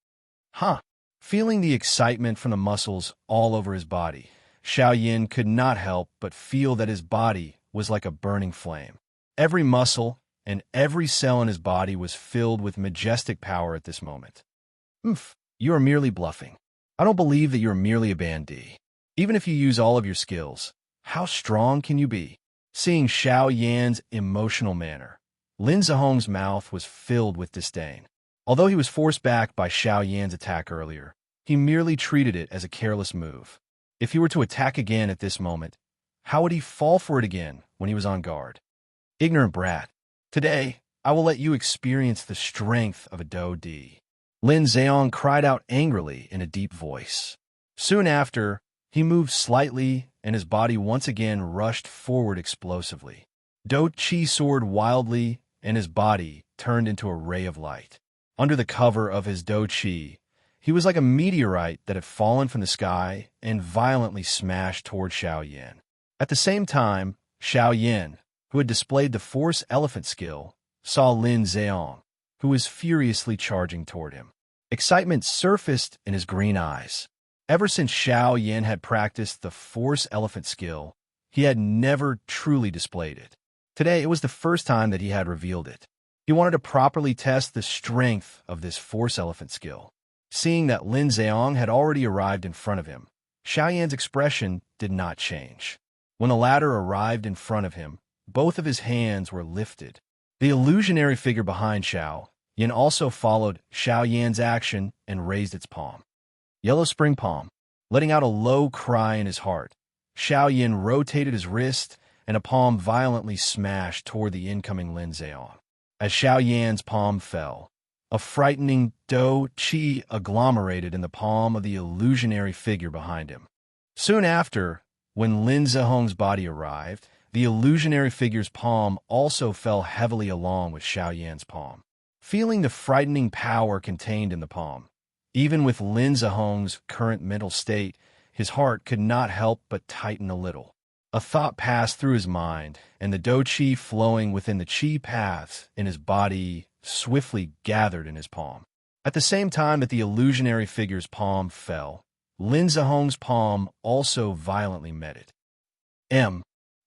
S1: Feeling the excitement from the muscles all over his body, Xiao Yan could not help but feel that his body was like a burning flame. Every muscle and every cell in his body was filled with majestic power at this moment. You are merely bluffing. I don't believe that you are merely a Ban D. Even if you use all of your skills, how strong can you be? Seeing Xiao Yan's emotional manner, Lin Zheong's mouth was filled with disdain. Although he was forced back by Xiao Yan's attack earlier, he merely treated it as a careless move. If he were to attack again at this moment, how would he fall for it again when he was on guard? Ignorant brat. Today, I will let you experience the strength of a Do D. Lin Zheong cried out angrily in a deep voice. Soon after, he moved slightly, and his body once again rushed forward explosively. Do Chi soared wildly, and his body turned into a ray of light. Under the cover of his Do Chi, he was like a meteorite that had fallen from the sky and violently smashed toward Xiao Yan. At the same time, Xiao Yan, who had displayed the Force Elephant skill, saw Lin Zheong, who was furiously charging toward him. Excitement surfaced in his green eyes. Ever since Xiao Yan had practiced the Force Elephant skill, he had never truly displayed it. Today, it was the first time that he had revealed it. He wanted to properly test the strength of this Force Elephant skill. Seeing that Lin Zheong had already arrived in front of him, Xiao Yan's expression did not change. When the latter arrived in front of him, both of his hands were lifted. The illusionary figure behind Xiao Yan also followed Xiao Yan's action and raised its palm. Yellow spring palm. Letting out a low cry in his heart, Xiao Yan rotated his wrist, and a palm violently smashed toward the incoming Lin Zheong. As Xiao Yan's palm fell, a frightening dou qi agglomerated in the palm of the illusionary figure behind him. Soon after, when Lin Zheong's body arrived, the illusionary figure's palm also fell heavily along with Xiao Yan's palm. Feeling the frightening power contained in the palm, even with Lin Zheong's current mental state, his heart could not help but tighten a little. A thought passed through his mind, and the dou qi flowing within the qi paths in his body swiftly gathered in his palm. At the same time that the illusionary figure's palm fell, Lin Zheong's palm also violently met it.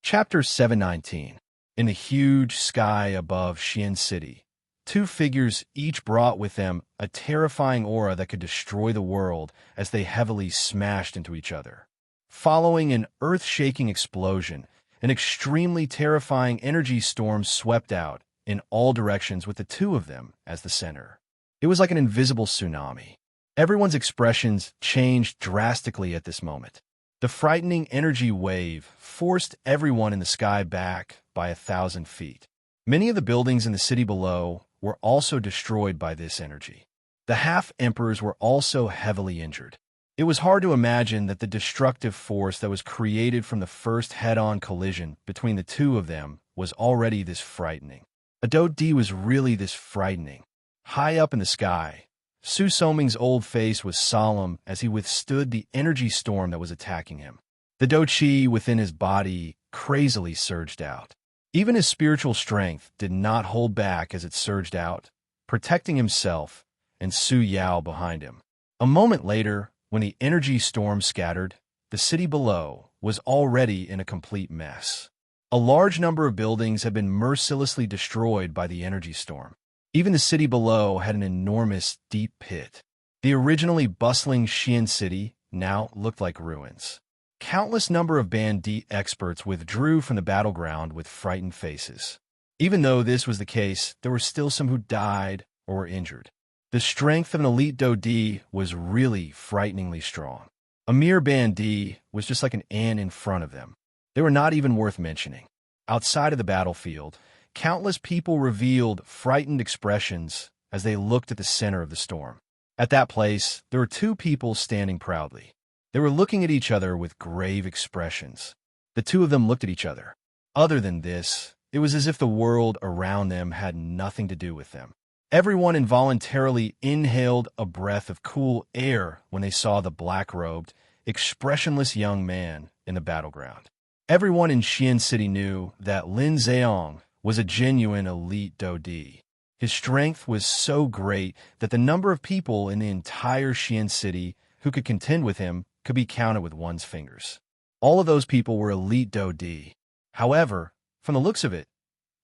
S1: Chapter 719. In the huge sky above Xian City, two figures each brought with them a terrifying aura that could destroy the world as they heavily smashed into each other. Following an earth-shaking explosion, an extremely terrifying energy storm swept out in all directions with the two of them as the center. It was like an invisible tsunami. Everyone's expressions changed drastically at this moment. The frightening energy wave forced everyone in the sky back by 1,000 feet. Many of the buildings in the city below were also destroyed by this energy. The half-emperors were also heavily injured. It was hard to imagine that the destructive force that was created from the first head-on collision between the two of them was already this frightening. A dou di was really this frightening. High up in the sky, Su Soming's old face was solemn as he withstood the energy storm that was attacking him. The dou qi within his body crazily surged out. Even his spiritual strength did not hold back as it surged out, protecting himself and Su Yao behind him. A moment later, when the energy storm scattered, the city below was already in a complete mess. A large number of buildings had been mercilessly destroyed by the energy storm. Even the city below had an enormous, deep pit. The originally bustling Xian city now looked like ruins. Countless number of bandit experts withdrew from the battleground with frightened faces. Even though this was the case, there were still some who died or were injured. The strength of an elite dou di was really frighteningly strong. A mere bandit was just like an ant in front of them. They were not even worth mentioning. Outside of the battlefield, countless people revealed frightened expressions as they looked at the center of the storm. At that place, there were two people standing proudly. They were looking at each other with grave expressions. The two of them looked at each other. Other than this, it was as if the world around them had nothing to do with them. Everyone involuntarily inhaled a breath of cool air when they saw the black-robed, expressionless young man in the battleground. Everyone in Xian City knew that Lin Zheong was a genuine elite dou di. His strength was so great that the number of people in the entire Xian City who could contend with him could be counted with one's fingers. All of those people were elite dou di. However, from the looks of it,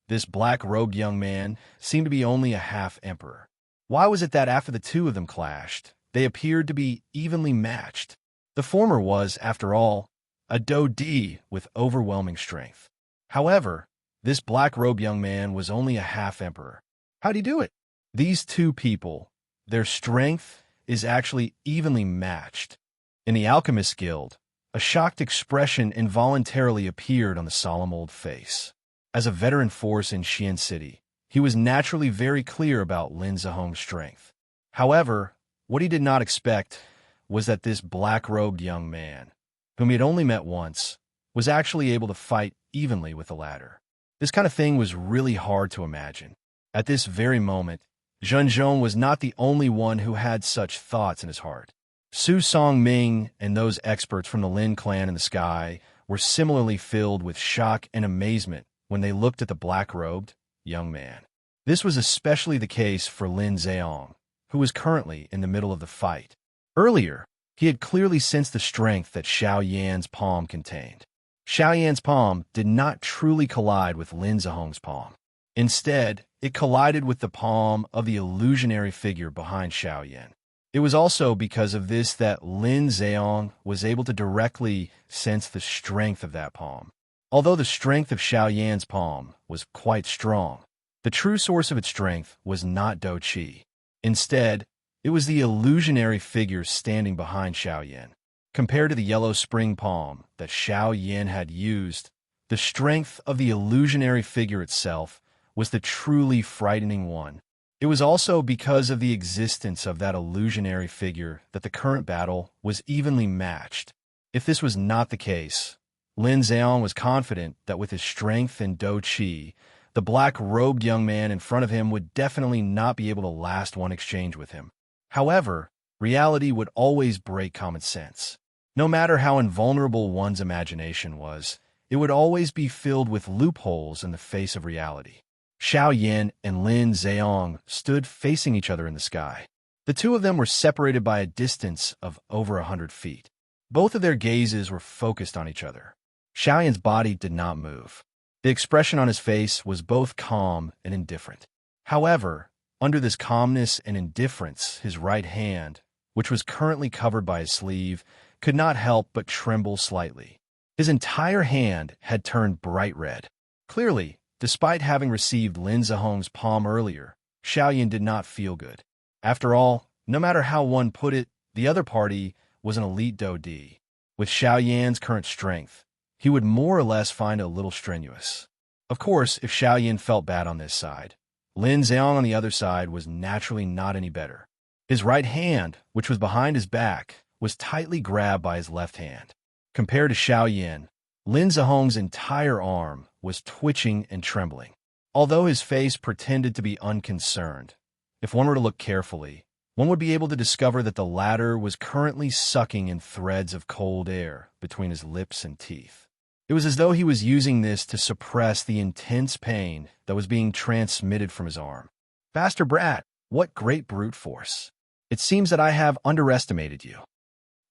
S1: this black-robed young man seemed to be only a half-emperor. Why was it that after the two of them clashed, they appeared to be evenly matched? The former was, after all, a dou di with overwhelming strength. However, this black-robed young man was only a half-emperor. How'd he do it? These two people, their strength is actually evenly matched. In the Alchemist Guild, a shocked expression involuntarily appeared on the solemn old face. As a veteran force in Xian City, he was naturally very clear about Lin Zheong's strength. However, what he did not expect was that this black-robed young man, whom he had only met once, was actually able to fight evenly with the latter. This kind of thing was really hard to imagine. At this very moment, Zhen Zhong was not the only one who had such thoughts in his heart. Su Songming and those experts from the Lin clan in the sky were similarly filled with shock and amazement when they looked at the black-robed young man. This was especially the case for Lin Zheong, who was currently in the middle of the fight. Earlier, he had clearly sensed the strength that Xiao Yan's palm contained. Xiao Yan's palm did not truly collide with Lin Zheong's palm. Instead, it collided with the palm of the illusionary figure behind Xiao Yan. It was also because of this that Lin Zheong was able to directly sense the strength of that palm. Although the strength of Xiao Yan's palm was quite strong, the true source of its strength was not Do Qi. Instead, it was the illusionary figure standing behind Xiao Yan. Compared to the yellow spring palm that Xiao Yan had used, the strength of the illusionary figure itself was the truly frightening one. It was also because of the existence of that illusionary figure that the current battle was evenly matched. If this was not the case, Lin Zheong was confident that with his strength and Do Qi, the black-robed young man in front of him would definitely not be able to last one exchange with him. However, reality would always break common sense. No matter how invulnerable one's imagination was, it would always be filled with loopholes in the face of reality. Xiao Yan and Lin Zheong stood facing each other in the sky. The two of them were separated by a distance of over 100 feet. Both of their gazes were focused on each other. Xiao Yan's body did not move. The expression on his face was both calm and indifferent. However, under this calmness and indifference, his right hand, which was currently covered by his sleeve, could not help but tremble slightly. His entire hand had turned bright red. Clearly, despite having received Lin Zheong's palm earlier, Xiao Yan did not feel good. After all, no matter how one put it, the other party was an elite Do Di. With Xiao Yan's current strength, he would more or less find it a little strenuous. Of course, if Xiao Yan felt bad on this side, Lin Zheong on the other side was naturally not any better. His right hand, which was behind his back, was tightly grabbed by his left hand. Compared to Xiao Yan, Lin Zheong's entire arm was twitching and trembling. Although his face pretended to be unconcerned, if one were to look carefully, one would be able to discover that the latter was currently sucking in threads of cold air between his lips and teeth. It was as though he was using this to suppress the intense pain that was being transmitted from his arm. Faster, brat! What great brute force! It seems that I have underestimated you.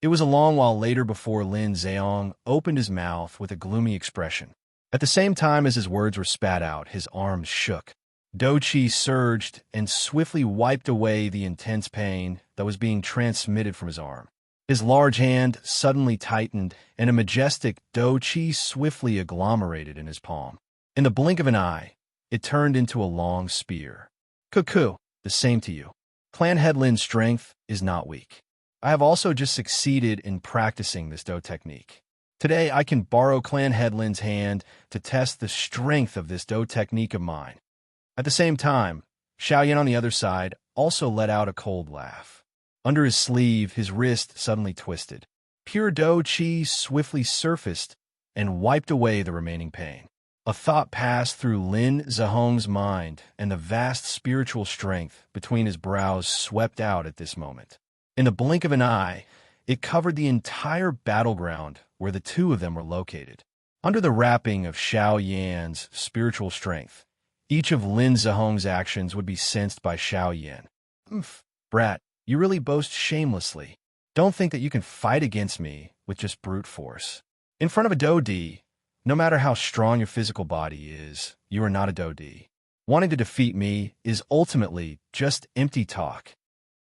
S1: It was a long while later before Lin Zheong opened his mouth with a gloomy expression. At the same time as his words were spat out, his arms shook. Do Qi surged and swiftly wiped away the intense pain that was being transmitted from his arm. His large hand suddenly tightened, and a majestic Do Qi swiftly agglomerated in his palm. In the blink of an eye, it turned into a long spear. Cuckoo, the same to you. Clan Headlin's strength is not weak. I have also just succeeded in practicing this Do technique. Today, I can borrow Clan Headlin's hand to test the strength of this Do technique of mine. At the same time, Xiao Yan on the other side also let out a cold laugh. Under his sleeve, his wrist suddenly twisted. Pure Do Qi swiftly surfaced and wiped away the remaining pain. A thought passed through Lin Zheong's mind, and the vast spiritual strength between his brows swept out at this moment. In the blink of an eye, it covered the entire battleground where the two of them were located. Under the wrapping of Xiao Yan's spiritual strength, each of Lin Zheong's actions would be sensed by Xiao Yan. Brat, you really boast shamelessly. Don't think that you can fight against me with just brute force. In front of a Do Di, no matter how strong your physical body is, you are not a Do Di. Wanting to defeat me is ultimately just empty talk.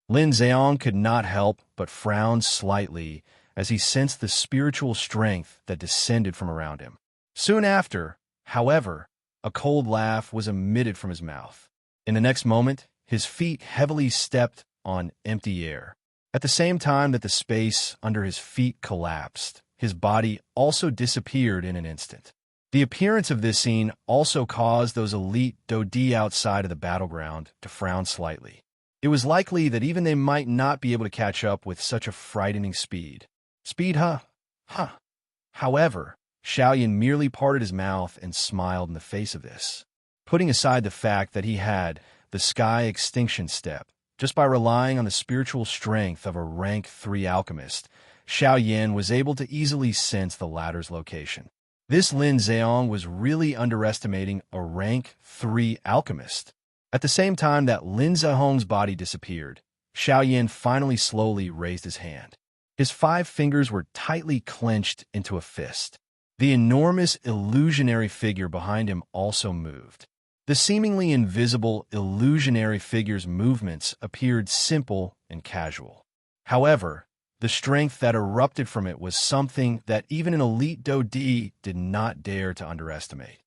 S1: Lin Zheong could not help but frown slightly as he sensed the spiritual strength that descended from around him. Soon after, however, a cold laugh was emitted from his mouth. In the next moment, his feet heavily stepped on empty air. At the same time that the space under his feet collapsed, his body also disappeared in an instant. The appearance of this scene also caused those elite Do Di outside of the battleground to frown slightly. It was likely that even they might not be able to catch up with such a frightening speed. Speed, huh? Huh. However, Xiao Yan merely parted his mouth and smiled in the face of this. Putting aside the fact that he had the Sky Extinction Step, just by relying on the spiritual strength of a rank 3 alchemist, Xiao Yan was able to easily sense the latter's location. This Lin Zheong was really underestimating a rank 3 alchemist. At the same time that Lin Zheong's body disappeared, Xiao Yan finally slowly raised his hand. His 5 fingers were tightly clenched into a fist. The enormous illusionary figure behind him also moved. The seemingly invisible illusionary figure's movements appeared simple and casual. However, The strength that erupted from it was something that even an elite Dodi did not dare to underestimate.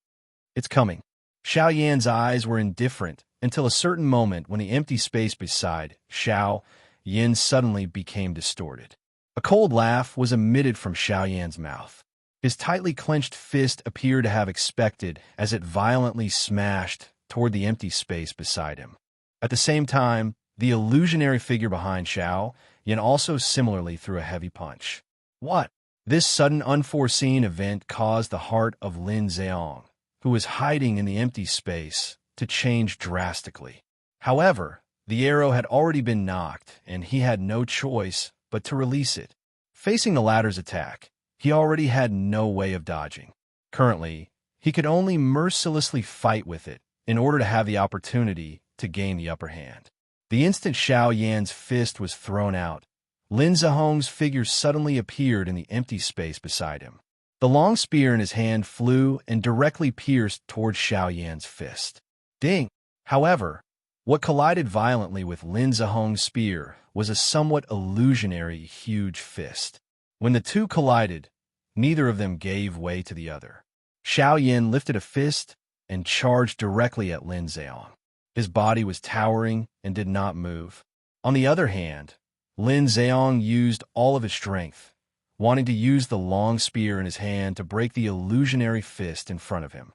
S1: It's coming. Xiao Yan's eyes were indifferent until a certain moment when the empty space beside Xiao Yan suddenly became distorted. A cold laugh was emitted from Xiao Yan's mouth. His tightly clenched fist appeared to have expected as it violently smashed toward the empty space beside him. At the same time, the illusionary figure behind Xiao Yan also similarly threw a heavy punch. What? This sudden unforeseen event caused the heart of Lin Zheong, who was hiding in the empty space, to change drastically. However, the arrow had already been knocked, and he had no choice but to release it. Facing the latter's attack, he already had no way of dodging. Currently, he could only mercilessly fight with it in order to have the opportunity to gain the upper hand. The instant Xiao Yan's fist was thrown out, Lin Zheong's figure suddenly appeared in the empty space beside him. The long spear in his hand flew and directly pierced towards Xiao Yan's fist. Ding! However, what collided violently with Lin Zheong's spear was a somewhat illusionary huge fist. When the two collided, neither of them gave way to the other. Xiao Yan lifted a fist and charged directly at Lin Zheong. His body was towering and did not move. On the other hand, Lin Zheong used all of his strength, wanting to use the long spear in his hand to break the illusionary fist in front of him.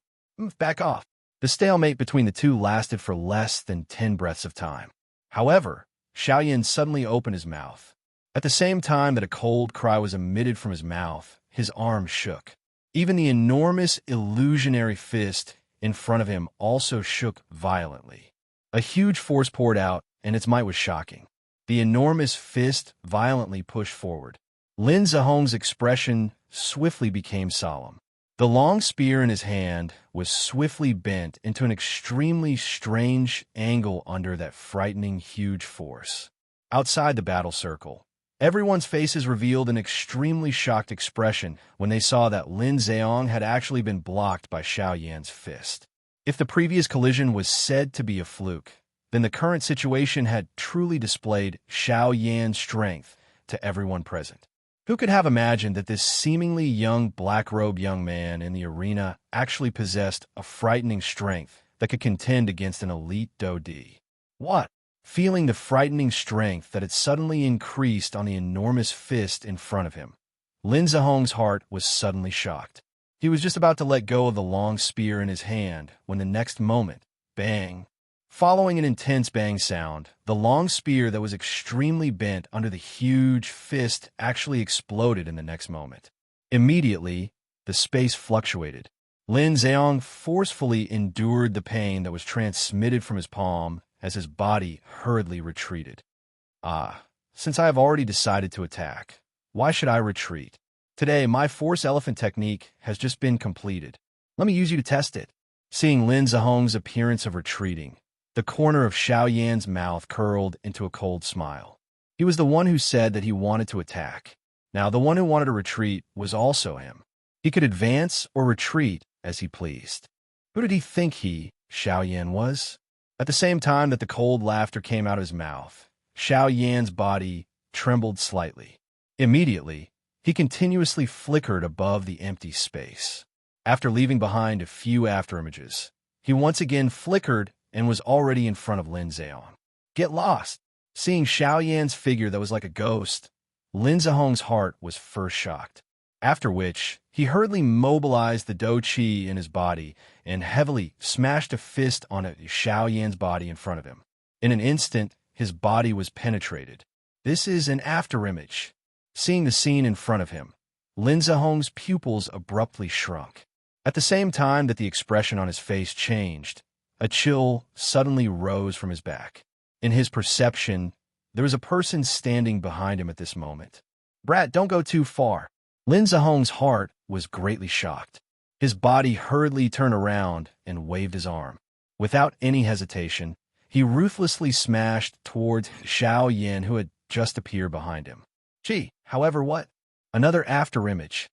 S1: Back off. The stalemate between the two lasted for less than 10 breaths of time. However, Xiao Yan suddenly opened his mouth. At the same time that a cold cry was emitted from his mouth, his arm shook. Even the enormous illusionary fist in front of him also shook violently. A huge force poured out, and its might was shocking. The enormous fist violently pushed forward. Lin Zheong's expression swiftly became solemn. The long spear in his hand was swiftly bent into an extremely strange angle under that frightening huge force. Outside the battle circle, everyone's faces revealed an extremely shocked expression when they saw that Lin Zheong had actually been blocked by Xiao Yan's fist. If the previous collision was said to be a fluke, then the current situation had truly displayed Xiao Yan's strength to everyone present. Who could have imagined that this seemingly young black-robed young man in the arena actually possessed a frightening strength that could contend against an elite Dodi? What? Feeling the frightening strength that had suddenly increased on the enormous fist in front of him, Lin Zheong's heart was suddenly shocked. He was just about to let go of the long spear in his hand when the next moment, bang! Following an intense bang sound, the long spear that was extremely bent under the huge fist actually exploded in the next moment. Immediately, the space fluctuated. Lin Zheong forcefully endured the pain that was transmitted from his palm as his body hurriedly retreated. Since I have already decided to attack, why should I retreat? Today, my Force Elephant technique has just been completed. Let me use you to test it. Seeing Lin Zheong's appearance of retreating, the corner of Xiao Yan's mouth curled into a cold smile. He was the one who said that he wanted to attack. Now, the one who wanted to retreat was also him. He could advance or retreat as he pleased. Who did he think Xiao Yan was? At the same time that the cold laughter came out of his mouth, Xiao Yan's body trembled slightly. Immediately, he continuously flickered above the empty space. After leaving behind a few afterimages, he once again flickered and was already in front of Lin Zheong. Get lost! Seeing Xiao Yan's figure that was like a ghost, Lin Zheong's heart was first shocked. After which, he hurriedly mobilized the Do Chi in his body and heavily smashed a fist on Xiao Yan's body in front of him. In an instant, his body was penetrated. This is an afterimage. Seeing the scene in front of him, Lin Zheong's pupils abruptly shrunk. At the same time that the expression on his face changed, a chill suddenly rose from his back. In his perception, there was a person standing behind him at this moment. Brat, don't go too far. Lin Zheong's heart was greatly shocked. His body hurriedly turned around and waved his arm. Without any hesitation, he ruthlessly smashed towards Xiao Yan, who had just appeared behind him. Gee, however, what? Another afterimage.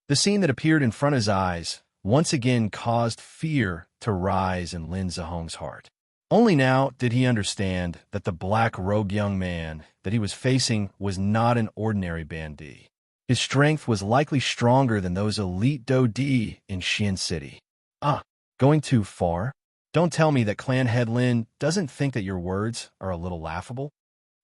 S1: The scene that appeared in front of his eyes once again caused fear to rise in Lin Zheong's heart. Only now did he understand that the black-robed young man that he was facing was not an ordinary bandit. His strength was likely stronger than those elite Dodi in Xian City. Going too far? Don't tell me that Clan Head Lin doesn't think that your words are a little laughable?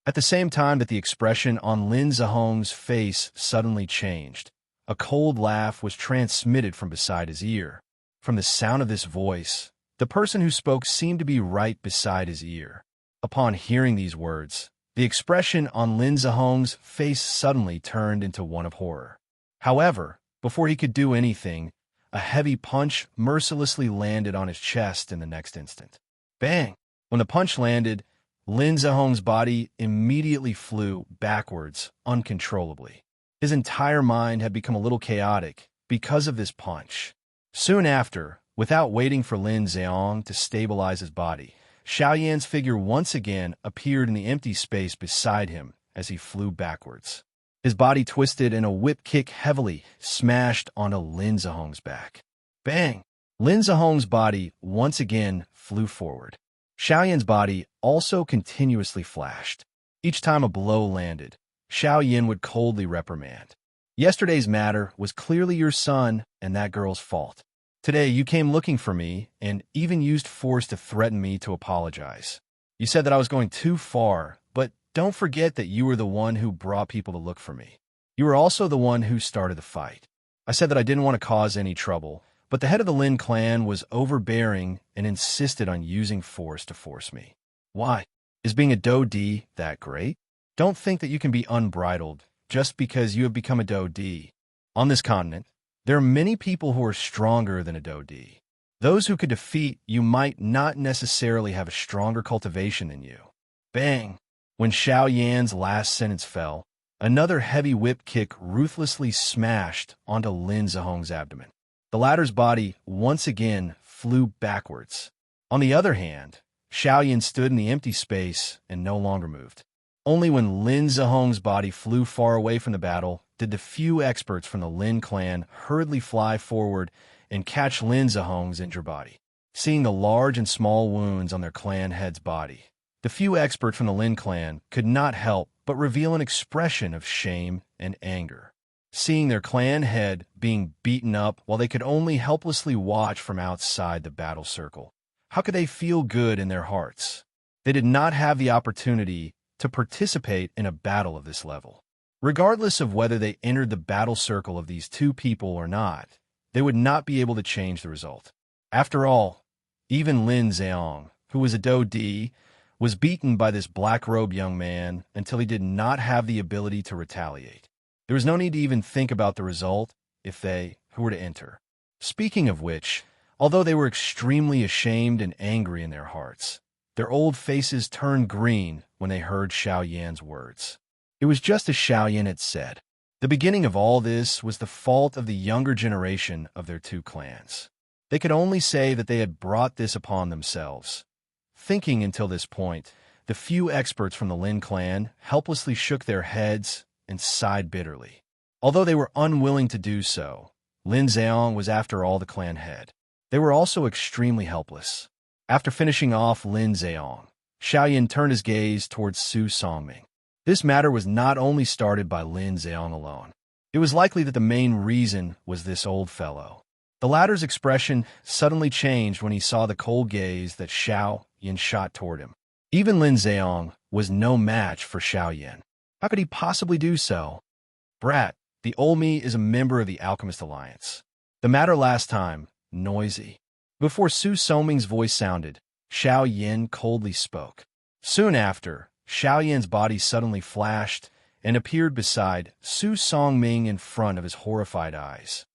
S1: At the same time that the expression on Lin Zihong's face suddenly changed, a cold laugh was transmitted from beside his ear. From the sound of this voice, the person who spoke seemed to be right beside his ear. Upon hearing these words, the expression on Lin Zihong's face suddenly turned into one of horror. However, before he could do anything, a heavy punch mercilessly landed on his chest in the next instant. Bang! When the punch landed, Lin Zihong's body immediately flew backwards uncontrollably. His entire mind had become a little chaotic because of this punch. Soon after, without waiting for Lin Zihong to stabilize his body, Xiao Yan's figure once again appeared in the empty space beside him as he flew backwards. His body twisted and a whip kick heavily smashed onto Lin Zihong's back. Bang! Lin Zihong's body once again flew forward. Xiao Yan's body also continuously flashed. Each time a blow landed, Xiao Yan would coldly reprimand. Yesterday's matter was clearly your son and that girl's fault. Today you came looking for me and even used force to threaten me to apologize. You said that I was going too far, but don't forget that you were the one who brought people to look for me. You were also the one who started the fight. I said that I didn't want to cause any trouble, but the head of the Lin clan was overbearing and insisted on using force to force me. Why? Is being a Dodi that great? Don't think that you can be unbridled just because you have become a Dodi. On this continent, there are many people who are stronger than a Dodi. Those who could defeat you might not necessarily have a stronger cultivation than you. Bang! When Xiao Yan's last sentence fell, another heavy whip kick ruthlessly smashed onto Lin Zihong's abdomen. The latter's body once again flew backwards. On the other hand, Xiao Yan stood in the empty space and no longer moved. Only when Lin Zihong's body flew far away from the battle did the few experts from the Lin clan hurriedly fly forward and catch Lin Zihong's injured body. Seeing the large and small wounds on their clan head's body, the few experts from the Lin clan could not help but reveal an expression of shame and anger. Seeing their clan head being beaten up while they could only helplessly watch from outside the battle circle, how could they feel good in their hearts? They did not have the opportunity to participate in a battle of this level. Regardless of whether they entered the battle circle of these two people or not, they would not be able to change the result. After all, even Lin Zihong, who was a Dodi, was beaten by this black-robed young man until he did not have the ability to retaliate. There was no need to even think about the result if they who were to enter. Speaking of which, although they were extremely ashamed and angry in their hearts, their old faces turned green when they heard Xiao Yan's words. It was just as Xiao Yan had said. The beginning of all this was the fault of the younger generation of their two clans. They could only say that they had brought this upon themselves. Thinking until this point, the few experts from the Lin clan helplessly shook their heads and sighed bitterly. Although they were unwilling to do so, Lin Zihong was after all the clan head. They were also extremely helpless. After finishing off Lin Zihong, Xiao Yan turned his gaze towards Su Songming. This matter was not only started by Lin Zihong alone. It was likely that the main reason was this old fellow. The latter's expression suddenly changed when he saw the cold gaze that Xiao Yan shot toward him. Even Lin Zihong was no match for Xiao Yan. How could he possibly do so? Brat, the old me is a member of the Alchemist Alliance. The matter last time, noisy. Before Su Songming's voice sounded, Xiao Yan coldly spoke. Soon after, Xiao Yan's body suddenly flashed and appeared beside Su Songming in front of his horrified eyes.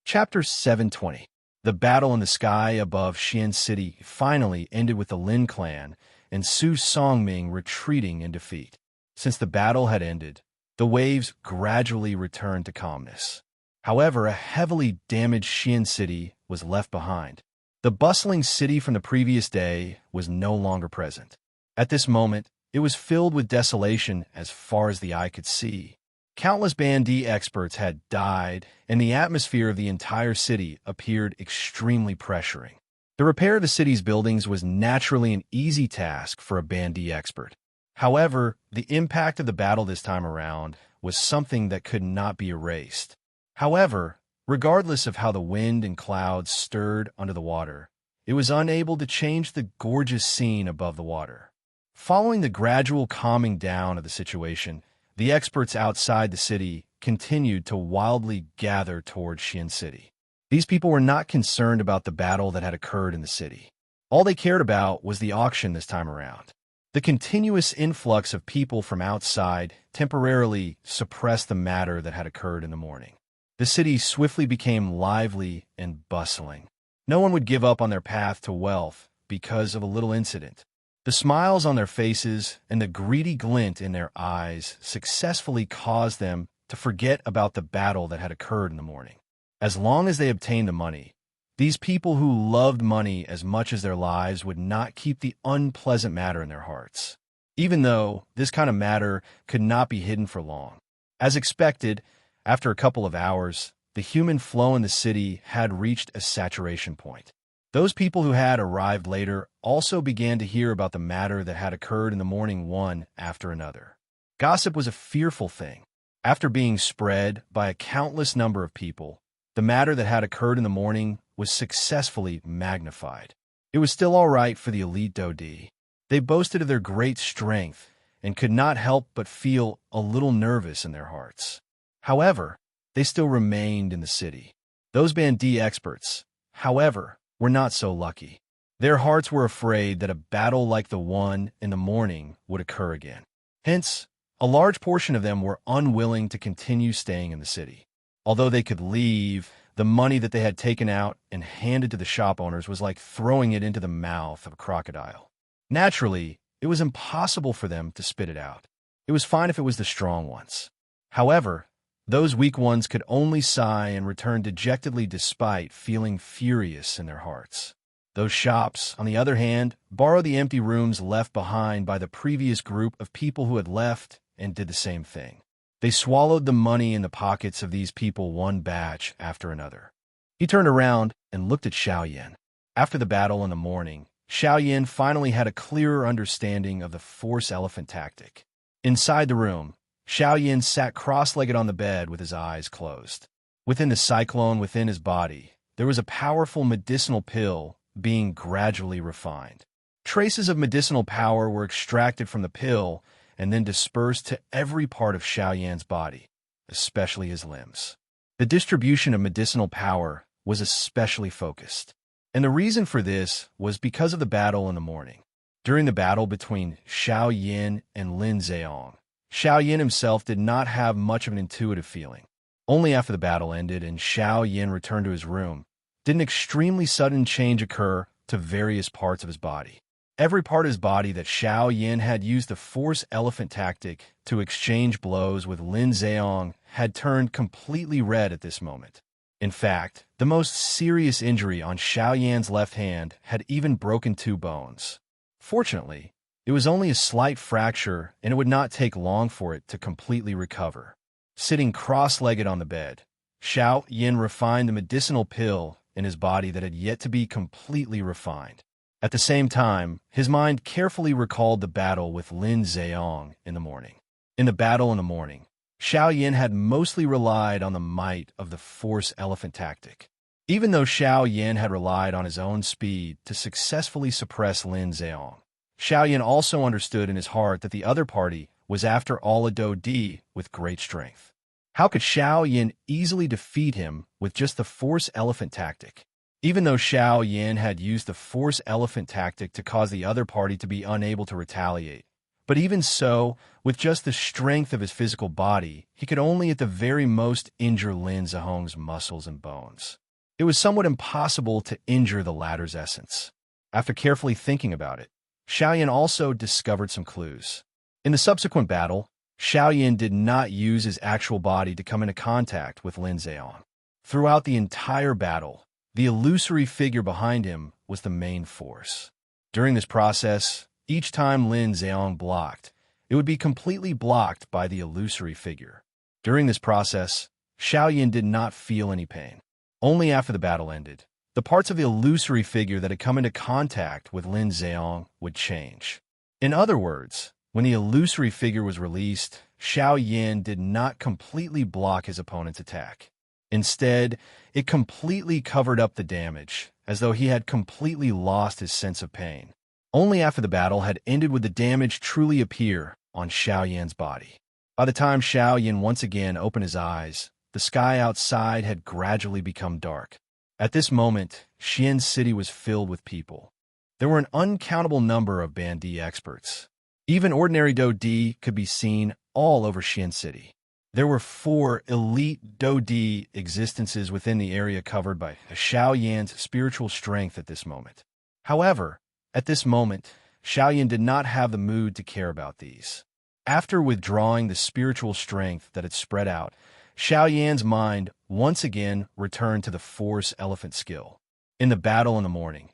S1: Chapter 720. The battle in the sky above Xian City finally ended with the Lin clan and Su Songming retreating in defeat. Since the battle had ended, the waves gradually returned to calmness. However, a heavily damaged Xian City was left behind. The bustling city from the previous day was no longer present. At this moment, it was filled with desolation as far as the eye could see. Countless Bandi experts had died, and the atmosphere of the entire city appeared extremely pressuring. The repair of the city's buildings was naturally an easy task for a bandy expert. However, the impact of the battle this time around was something that could not be erased. However, regardless of how the wind and clouds stirred under the water, it was unable to change the gorgeous scene above the water. Following the gradual calming down of the situation, the experts outside the city continued to wildly gather towards Xian City. These people were not concerned about the battle that had occurred in the city. All they cared about was the auction this time around. The continuous influx of people from outside temporarily suppressed the matter that had occurred in the morning. The city swiftly became lively and bustling. No one would give up on their path to wealth because of a little incident. The smiles on their faces and the greedy glint in their eyes successfully caused them to forget about the battle that had occurred in the morning. As long as they obtained the money, these people who loved money as much as their lives would not keep the unpleasant matter in their hearts, even though this kind of matter could not be hidden for long. As expected, after a couple of hours, the human flow in the city had reached a saturation point. Those people who had arrived later also began to hear about the matter that had occurred in the morning one after another. Gossip was a fearful thing. After being spread by a countless number of people, the matter that had occurred in the morning was successfully magnified. It was still all right for the elite Dodi. They boasted of their great strength and could not help but feel a little nervous in their hearts. However, they still remained in the city. Those Bandi experts, however, were not so lucky. Their hearts were afraid that a battle like the one in the morning would occur again. Hence, a large portion of them were unwilling to continue staying in the city. Although they could leave, the money that they had taken out and handed to the shop owners was like throwing it into the mouth of a crocodile. Naturally, it was impossible for them to spit it out. It was fine if it was the strong ones. However, those weak ones could only sigh and return dejectedly despite feeling furious in their hearts. Those shops, on the other hand, borrowed the empty rooms left behind by the previous group of people who had left and did the same thing. They swallowed the money in the pockets of these people one batch after another. He turned around and looked at Xiao Yan. After the battle in the morning, Xiao Yan finally had a clearer understanding of the force elephant tactic. Inside the room, Xiao Yan sat cross-legged on the bed with his eyes closed. Within the cyclone within his body, there was a powerful medicinal pill being gradually refined. Traces of medicinal power were extracted from the pill and then dispersed to every part of Xiao Yan's body, especially his limbs. The distribution of medicinal power was especially focused, and the reason for this was because of the battle in the morning. During the battle between Xiao Yan and Lin Zheong, Xiao Yan himself did not have much of an intuitive feeling. Only after the battle ended and Xiao Yan returned to his room did an extremely sudden change occur to various parts of his body. Every part of his body that Xiao Yan had used the force elephant tactic to exchange blows with Lin Zheong had turned completely red at this moment. In fact, the most serious injury on Xiao Yan's left hand had even broken 2 bones. Fortunately, it was only a slight fracture and it would not take long for it to completely recover. Sitting cross-legged on the bed, Xiao Yan refined the medicinal pill in his body that had yet to be completely refined. At the same time, his mind carefully recalled the battle with Lin Zheong in the morning. In the battle in the morning, Xiao Yan had mostly relied on the might of the force elephant tactic. Even though Xiao Yan had relied on his own speed to successfully suppress Lin Zheong, Xiao Yan also understood in his heart that the other party was after all a Dodi with great strength. How could Xiao Yan easily defeat him with just the force elephant tactic? Even though Xiao Yan had used the force elephant tactic to cause the other party to be unable to retaliate, but even so, with just the strength of his physical body, he could only at the very most injure Lin Zheong's muscles and bones. It was somewhat impossible to injure the latter's essence. After carefully thinking about it, Xiao Yan also discovered some clues. In the subsequent battle, Xiao Yan did not use his actual body to come into contact with Lin Zheong. Throughout the entire battle, the illusory figure behind him was the main force. During this process, each time Lin Zheong blocked, it would be completely blocked by the illusory figure. During this process, Xiao Yan did not feel any pain. Only after the battle ended, the parts of the illusory figure that had come into contact with Lin Zheong would change. In other words, when the illusory figure was released, Xiao Yin did not completely block his opponent's attack. Instead, it completely covered up the damage, as though he had completely lost his sense of pain. Only after the battle had ended would the damage truly appear on Xiao Yin's body. By the time Xiao Yin once again opened his eyes, the sky outside had gradually become dark. At this moment, Xian City was filled with people. There were an uncountable number of Bandi experts. Even ordinary Do Di could be seen all over Xian City. There were 4 elite Do Di existences within the area covered by Xiao Yan's spiritual strength at this moment. However, at this moment, Xiao Yan did not have the mood to care about these. After withdrawing the spiritual strength that had spread out, Xiao Yan's mind once again returned to the Force Elephant skill. In the battle in the morning,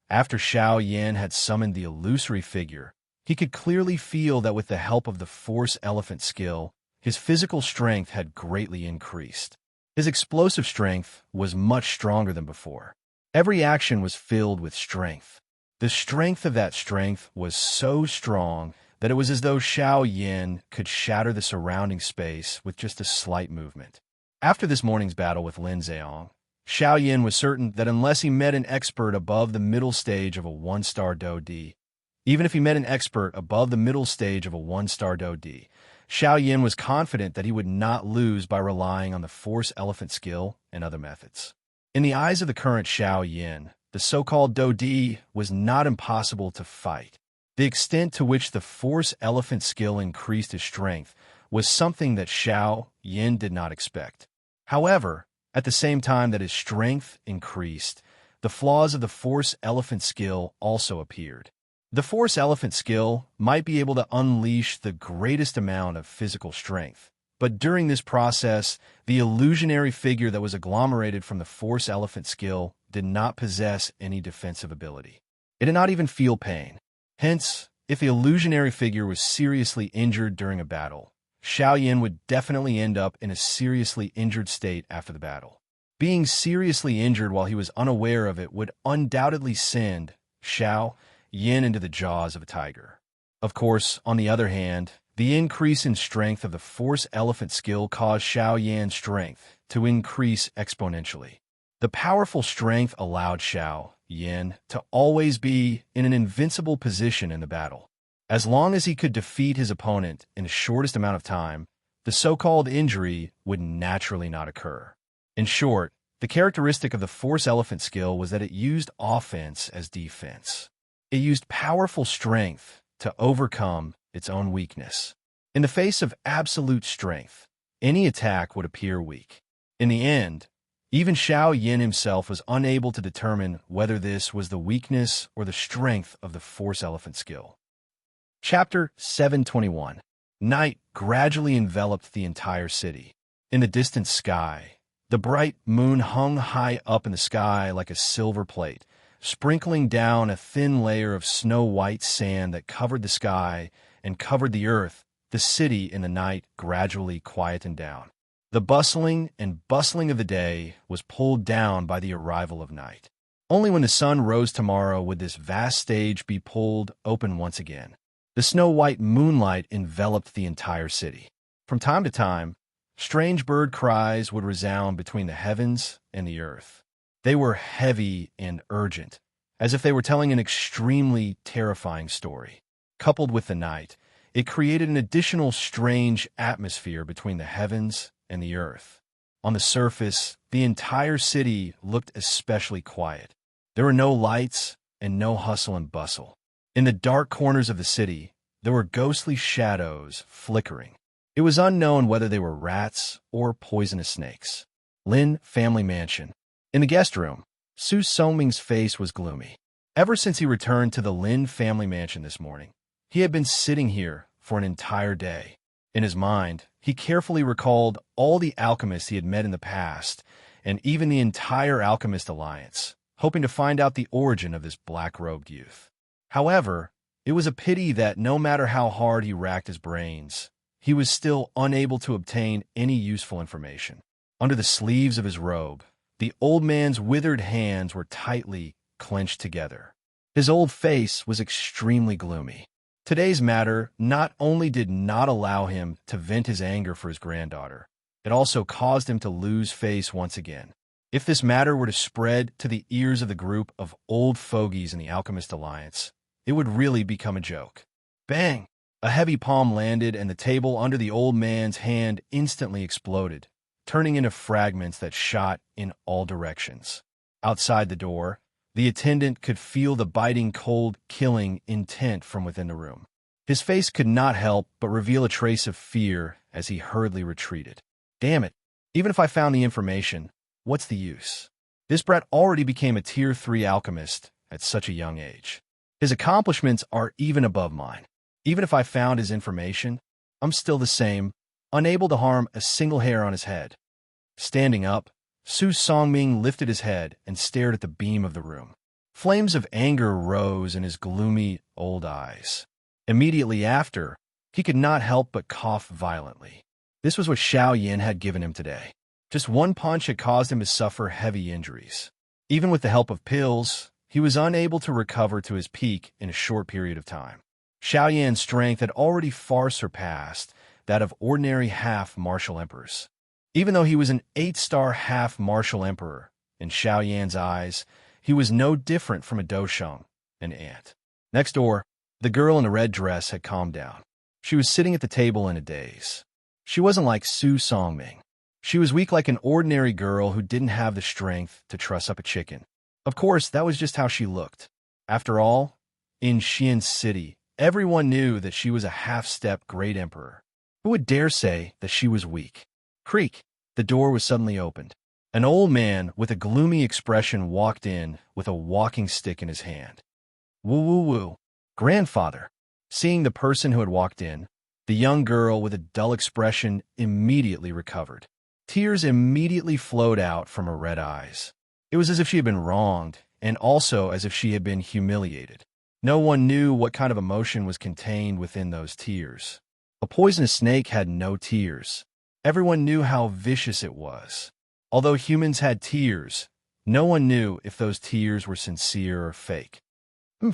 S1: after Xiao Yan had summoned the illusory figure, he could clearly feel that with the help of the Force Elephant skill, his physical strength had greatly increased. His explosive strength was much stronger than before. Every action was filled with strength. The strength of that strength was so strong that it was as though Xiao Yin could shatter the surrounding space with just a slight movement. After this morning's battle with Lin Zheong, Xiao Yin was certain that unless he met an expert above the middle stage of a 1-star Do Di, even if he met an expert above the middle stage of a 1-star Do Di, Xiao Yin was confident that he would not lose by relying on the Force Elephant skill and other methods. In the eyes of the current Xiao Yin, the so-called Do Di was not impossible to fight. The extent to which the Force Elephant skill increased his strength was something that Xiao Yin did not expect. However, at the same time that his strength increased, the flaws of the Force Elephant skill also appeared. The Force Elephant skill might be able to unleash the greatest amount of physical strength, but during this process, the illusionary figure that was agglomerated from the Force Elephant skill did not possess any defensive ability. It did not even feel pain. Hence, if the illusionary figure was seriously injured during a battle, Xiao Yin would definitely end up in a seriously injured state after the battle. Being seriously injured while he was unaware of it would undoubtedly send Xiao Yin into the jaws of a tiger. Of course, on the other hand, the increase in strength of the Force Elephant skill caused Xiao Yan's strength to increase exponentially. The powerful strength allowed Xiao Yin to always be in an invincible position in the battle. As long as he could defeat his opponent in the shortest amount of time, the so-called injury would naturally not occur. In short, the characteristic of the Force Elephant skill was that it used offense as defense. It used powerful strength to overcome its own weakness. In the face of absolute strength, any attack would appear weak. In the end, even Xiao Yin himself was unable to determine whether this was the weakness or the strength of the Force Elephant skill. Chapter 721. Night gradually enveloped the entire city. In the distant sky, the bright moon hung high up in the sky like a silver plate, sprinkling down a thin layer of snow-white sand that covered the sky and covered the earth. The city in the night gradually quietened down. The bustling of the day was pulled down by the arrival of night. Only when the sun rose tomorrow would this vast stage be pulled open once again. The snow-white moonlight enveloped the entire city. From time to time, strange bird cries would resound between the heavens and the earth. They were heavy and urgent, as if they were telling an extremely terrifying story. Coupled with the night, it created an additional strange atmosphere between the heavens and the earth. On the surface, the entire city looked especially quiet. There were no lights and no hustle and bustle. In the dark corners of the city, there were ghostly shadows flickering. It was unknown whether they were rats or poisonous snakes. Lin family mansion. In the guest room, Su Songming's face was gloomy. Ever since he returned to the Lin family mansion this morning, he had been sitting here for an entire day. In his mind, he carefully recalled all the alchemists he had met in the past, and even the entire Alchemist Alliance, hoping to find out the origin of this black-robed youth. However, it was a pity that no matter how hard he racked his brains, he was still unable to obtain any useful information. Under the sleeves of his robe, The old man's withered hands were tightly clenched together. His old face was extremely gloomy. Today's matter not only did not allow him to vent his anger for his granddaughter, it also caused him to lose face once again. If this matter were to spread to the ears of the group of old fogies in the Alchemist Alliance, it would really become a joke. Bang! A heavy palm landed, and the table under the old man's hand instantly exploded, turning into fragments that shot in all directions. Outside the door, the attendant could feel the biting cold, killing intent from within the room. His face could not help but reveal a trace of fear as he hurriedly retreated. Damn it! Even if I found the information, what's the use? This brat already became a Tier 3 alchemist at such a young age. His accomplishments are even above mine. Even if I found his information, I'm still the same, unable to harm a single hair on his head. Standing up, Su Songming lifted his head and stared at the beam of the room. Flames of anger rose in his gloomy old eyes. Immediately after, he could not help but cough violently. This was what Xiao Yin had given him today. Just one punch had caused him to suffer heavy injuries. Even with the help of pills, he was unable to recover to his peak in a short period of time. Xiao Yan's strength had already far surpassed that of ordinary half-martial emperors. Even though he was an 8-star half-martial emperor, in Xiao Yan's eyes, he was no different from a Dosheng, an ant. Next door, the girl in the red dress had calmed down. She was sitting at the table in a daze. She wasn't like Su Songming. She was weak like an ordinary girl who didn't have the strength to truss up a chicken. Of course, that was just how she looked. After all, in Xian City, everyone knew that she was a half-step great emperor. Who would dare say that she was weak? Creak! The door was suddenly opened. An old man with a gloomy expression walked in with a walking stick in his hand. Woo woo woo. Grandfather. Seeing the person who had walked in, the young girl with a dull expression immediately recovered. Tears immediately flowed out from her red eyes. It was as if she had been wronged, and also as if she had been humiliated. No one knew what kind of emotion was contained within those tears. A poisonous snake had no tears. Everyone knew how vicious it was. Although humans had tears, no one knew if those tears were sincere or fake.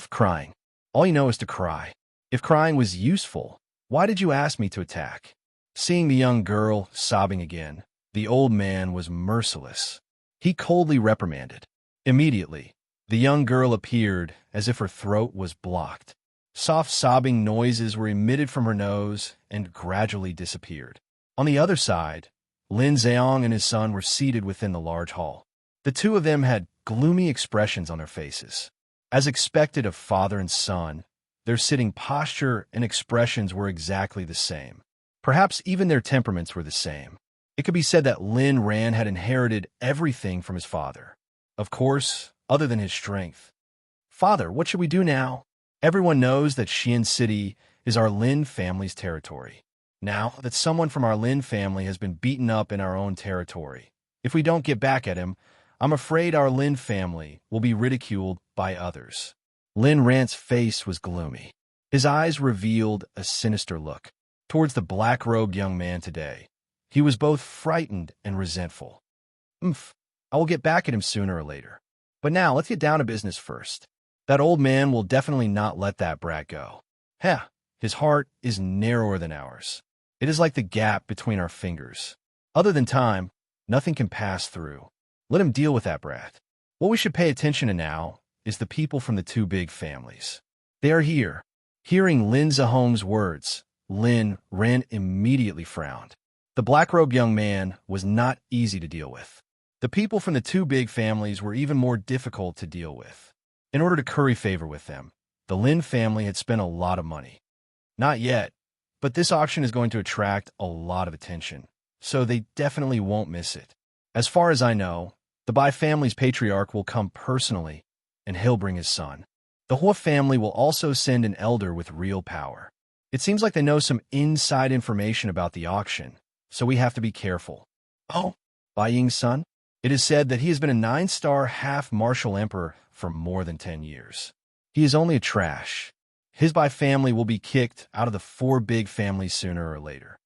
S1: Crying. All you know is to cry. If crying was useful, why did you ask me to attack? Seeing the young girl sobbing again, the old man was merciless. He coldly reprimanded. Immediately, the young girl appeared as if her throat was blocked. Soft sobbing noises were emitted from her nose and gradually disappeared. On the other side, Lin Zheong and his son were seated within the large hall. The two of them had gloomy expressions on their faces. As expected of father and son, their sitting posture and expressions were exactly the same. Perhaps even their temperaments were the same. It could be said that Lin Ran had inherited everything from his father. Of course, other than his strength. Father, what should we do now? Everyone knows that Xian City is our Lin family's territory. Now that someone from our Lin family has been beaten up in our own territory, if we don't get back at him, I'm afraid our Lin family will be ridiculed by others. Lin Rant's face was gloomy. His eyes revealed a sinister look towards the black-robed young man today. He was both frightened and resentful. I will get back at him sooner or later. But now, let's get down to business first. That old man will definitely not let that brat go. His heart is narrower than ours. It is like the gap between our fingers. Other than time, nothing can pass through. Let him deal with that brat. What we should pay attention to now is the people from the two big families. They are here. Hearing Lin Zhehong's words, Lin Ran immediately frowned. The black-robed young man was not easy to deal with. The people from the two big families were even more difficult to deal with. In order to curry favor with them, the Lin family had spent a lot of money. Not yet, but this auction is going to attract a lot of attention, so they definitely won't miss it. As far as I know, the Bai family's patriarch will come personally, and he'll bring his son. The Hua family will also send an elder with real power. It seems like they know some inside information about the auction, so we have to be careful. Oh, Bai Ying's son? It is said that he has been a 9-star half-martial emperor for more than 10 years. He is only a trash. His Bai family will be kicked out of the 4 big families sooner or later.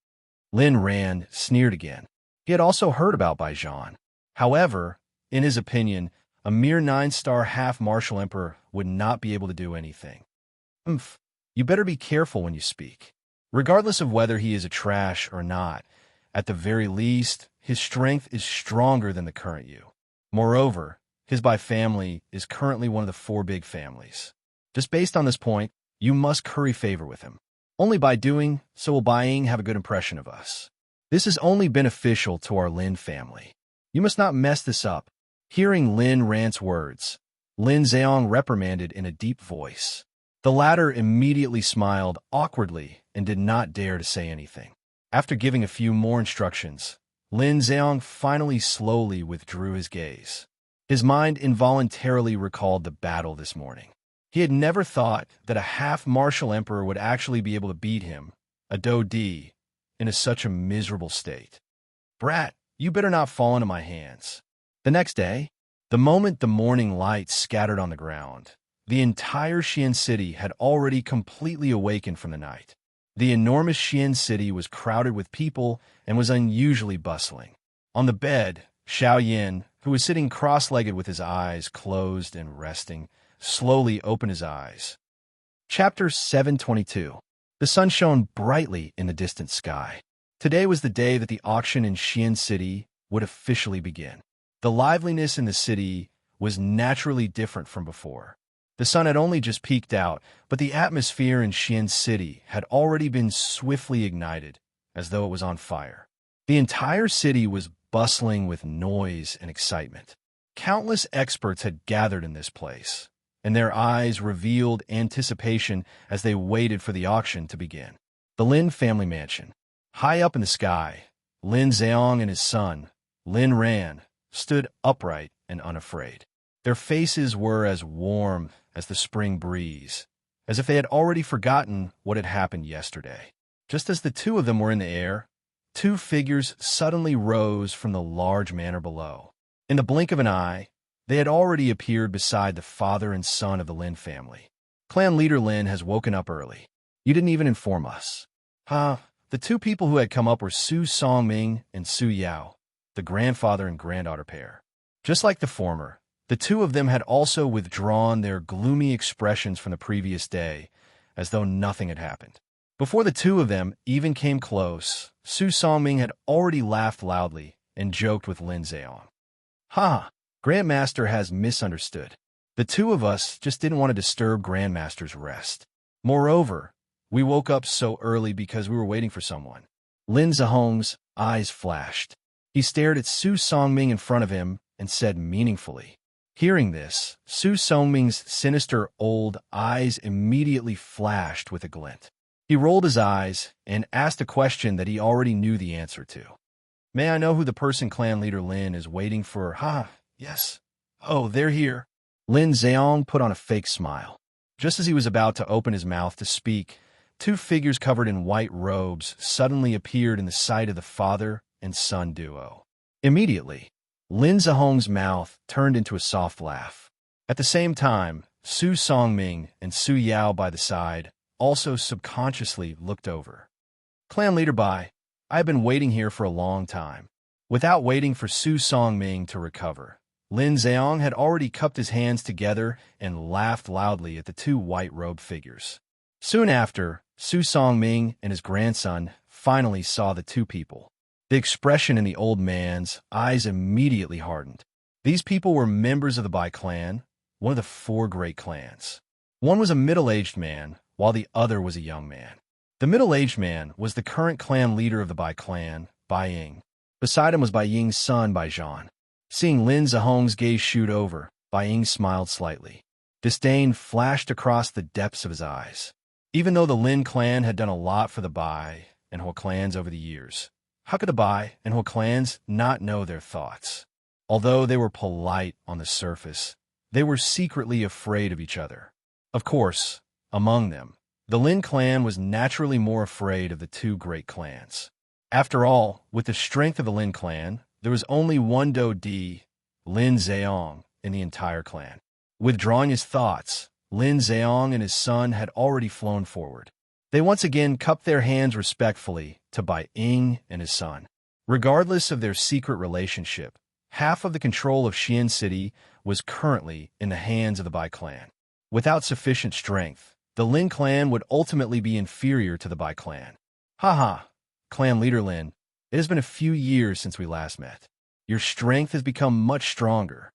S1: Lin Ran sneered again. He had also heard about Bai Zhan. However, In his opinion, a mere 9-star half-martial emperor would not be able to do anything. Umph, you better be careful when you speak. Regardless of whether he is a trash or not, at the very least, his strength is stronger than the current you. Moreover, his by family is currently one of the 4 big families. Just based on this point, you must curry favor with him. Only by doing so will Bai Ying have a good impression of us. This is only beneficial to our Lin family. You must not mess this up. Hearing Lin Rant's words, Lin Zheong reprimanded in a deep voice. The latter immediately smiled awkwardly and did not dare to say anything. After giving a few more instructions, Lin Zheong finally slowly withdrew his gaze. His mind involuntarily recalled the battle this morning. He had never thought that a half-martial emperor would actually be able to beat him, a Do Di, in such a miserable state. Brat, you better not fall into my hands. The next day, the moment the morning light scattered on the ground, the entire Xian city had already completely awakened from the night. The enormous Xian city was crowded with people and was unusually bustling. On the bed, Xiao Yin, who was sitting cross-legged with his eyes closed and resting, slowly opened his eyes. Chapter 722. The sun shone brightly in the distant sky. Today was the day that the auction in Xian City would officially begin. The liveliness in the city was naturally different from before. The sun had only just peeked out, but the atmosphere in Xian City had already been swiftly ignited, as though it was on fire. The entire city was bustling with noise and excitement. Countless experts had gathered in this place, and their eyes revealed anticipation as they waited for the auction to begin. The Lin family mansion. High up in the sky, Lin Zheong and his son, Lin Ran, stood upright and unafraid. Their faces were as warm as the spring breeze, as if they had already forgotten what had happened yesterday. Just as the 2 of them were in the air, 2 figures suddenly rose from the large manor below. In the blink of an eye, they had already appeared beside the father and son of the Lin family. Clan leader Lin has woken up early. You didn't even inform us. The 2 people who had come up were Su Songming and Su Yao, the grandfather and granddaughter pair. Just like the former, the 2 of them had also withdrawn their gloomy expressions from the previous day, as though nothing had happened. Before the 2 of them even came close, Su Songming had already laughed loudly and joked with Lin Zheong. Grandmaster has misunderstood. The 2 of us just didn't want to disturb Grandmaster's rest. Moreover, we woke up so early because we were waiting for someone. Lin Zheong's eyes flashed. He stared at Su Songming in front of him and said meaningfully. Hearing this, Su Songming's sinister old eyes immediately flashed with a glint. He rolled his eyes and asked a question that he already knew the answer to. May I know who the person clan leader Lin is waiting for? Yes. Oh, they're here. Lin Zheong put on a fake smile. Just as he was about to open his mouth to speak, 2 figures covered in white robes suddenly appeared in the sight of the father and son duo. Immediately, Lin Zheong's mouth turned into a soft laugh. At the same time, Su Songming and Su Yao by the side also subconsciously looked over. Clan leader Bai, I have been waiting here for a long time. Without waiting for Su Songming to recover, Lin Zheong had already cupped his hands together and laughed loudly at the 2 white-robed figures. Soon after, Su Songming and his grandson finally saw the 2 people. The expression in the old man's eyes immediately hardened. These people were members of the Bai clan, one of the 4 great clans. One was a middle-aged man, while the other was a young man. The middle-aged man was the current clan leader of the Bai clan, Bai Ying. Beside him was Bai Ying's son, Bai Zhan. Seeing Lin Zheong's gaze shoot over, Bai Ying smiled slightly. Disdain flashed across the depths of his eyes. Even though the Lin clan had done a lot for the Bai and Hua clans over the years, how could the Bai and Hua clans not know their thoughts? Although they were polite on the surface, they were secretly afraid of each other. Of course, among them, the Lin clan was naturally more afraid of the 2 great clans. After all, with the strength of the Lin clan, there was only one Do Di, Lin Zheong, in the entire clan. Withdrawing his thoughts, Lin Zheong and his son had already flown forward. They once again cupped their hands respectfully to Bai Ying and his son. Regardless of their secret relationship, half of the control of Xian City was currently in the hands of the Bai clan. Without sufficient strength, the Lin clan would ultimately be inferior to the Bai clan. Haha, clan leader Lin, it has been a few years since we last met. Your strength has become much stronger.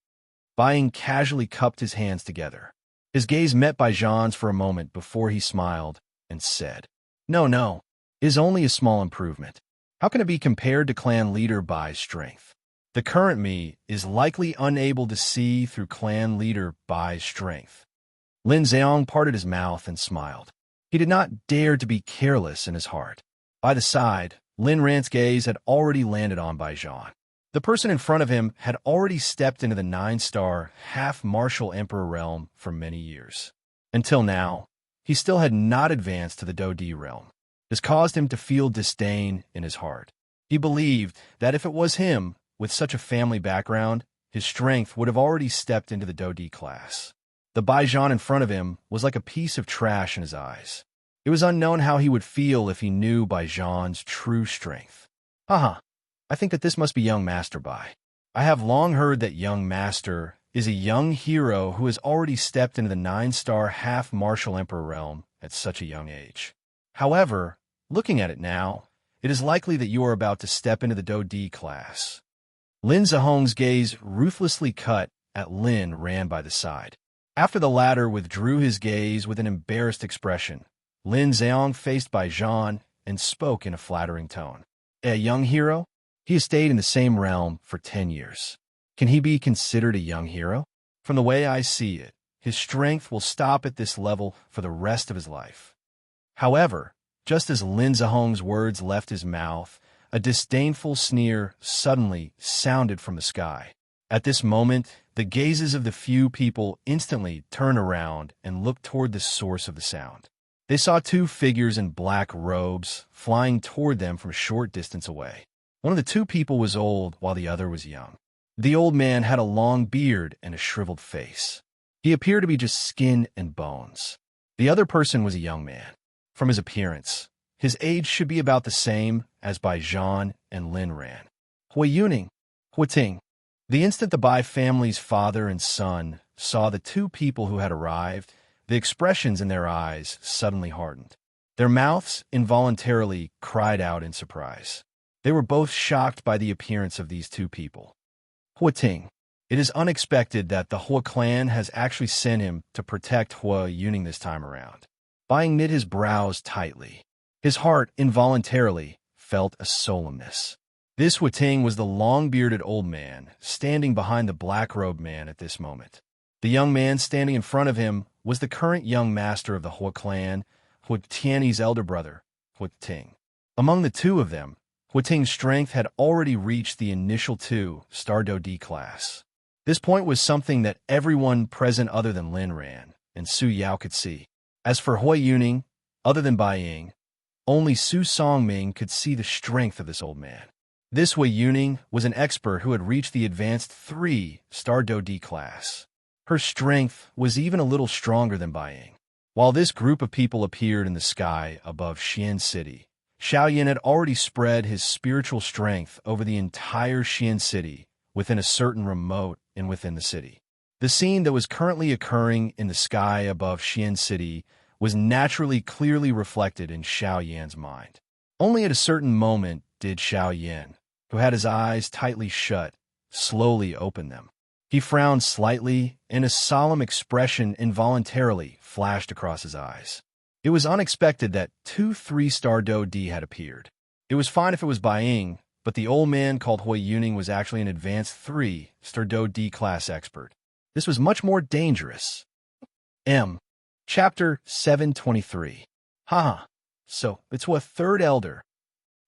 S1: Bai Ying casually cupped his hands together. His gaze met Bai Zhan's for a moment before he smiled and said, No, it is only a small improvement. How can it be compared to clan leader Bai's strength? The current me is likely unable to see through clan leader Bai's strength. Lin Zhang parted his mouth and smiled. He did not dare to be careless in his heart. By the side, Lin Rant's gaze had already landed on Bai Zhan. The person in front of him had already stepped into the 9-star, half-martial emperor realm for many years. Until now, he still had not advanced to the Dodi realm. This caused him to feel disdain in his heart. He believed that if it was him, with such a family background, his strength would have already stepped into the Dodi class. The Bai Zhan in front of him was like a piece of trash in his eyes. It was unknown how he would feel if he knew Bai Zhan's true strength. Haha. I think that this must be young Master Bai. I have long heard that young Master is a young hero who has already stepped into the 9-star half-martial emperor realm at such a young age. However, looking at it now, it is likely that you are about to step into the Dodi class. Lin Zhong's gaze ruthlessly cut at Lin Ran by the side. After the latter withdrew his gaze with an embarrassed expression, Lin Zhang faced Bai Zhan and spoke in a flattering tone. A young hero? He has stayed in the same realm for 10 years. Can he be considered a young hero? From the way I see it, his strength will stop at this level for the rest of his life. However, just as Lin Zhong's words left his mouth, a disdainful sneer suddenly sounded from the sky. At this moment, the gazes of the few people instantly turned around and looked toward the source of the sound. They saw two figures in black robes flying toward them from a short distance away. One of the two people was old while the other was young. The old man had a long beard and a shriveled face. He appeared to be just skin and bones. The other person was a young man. From his appearance, his age should be about the same as Bai Zhan and Lin Ran. Hui Yuning, Hui Ting. The instant the Bai family's father and son saw the two people who had arrived, the expressions in their eyes suddenly hardened. Their mouths involuntarily cried out in surprise. They were both shocked by the appearance of these two people. Hui Ting, it is unexpected that the Hui clan has actually sent him to protect Hui Yuning this time around. Bai Ying knit his brows tightly. His heart involuntarily felt a solemnness. This Hui Ting was the long-bearded old man standing behind the black-robed man at this moment. The young man standing in front of him was the current young master of the Hui clan, Hui Tianyi's elder brother, Hui Ting. Among the two of them, Hui Ting's strength had already reached the initial 2-star Dodi class. This point was something that everyone present other than Lin Ran and Su Yao could see. As for Hui Yuning, other than Bai Ying, only Su Songming could see the strength of this old man. This Hui Yuning was an expert who had reached the advanced 3-star Dodi class. Her strength was even a little stronger than Bai Ying. While this group of people appeared in the sky above Xian City, Xiao Yan had already spread his spiritual strength over the entire Xian City within a certain remote and within the city. The scene that was currently occurring in the sky above Xian City was naturally clearly reflected in Xiao Yan's mind. Only at a certain moment did Xiao Yan, who had his eyes tightly shut, slowly open them. He frowned slightly, and a solemn expression involuntarily flashed across his eyes. It was unexpected that 2 3-star Dodi had appeared. It was fine if it was Bai Ying, but the old man called Hui Yuning was actually an advanced 3-star Dodi class expert. This was much more dangerous. Chapter 723. Haha, so it's a third elder.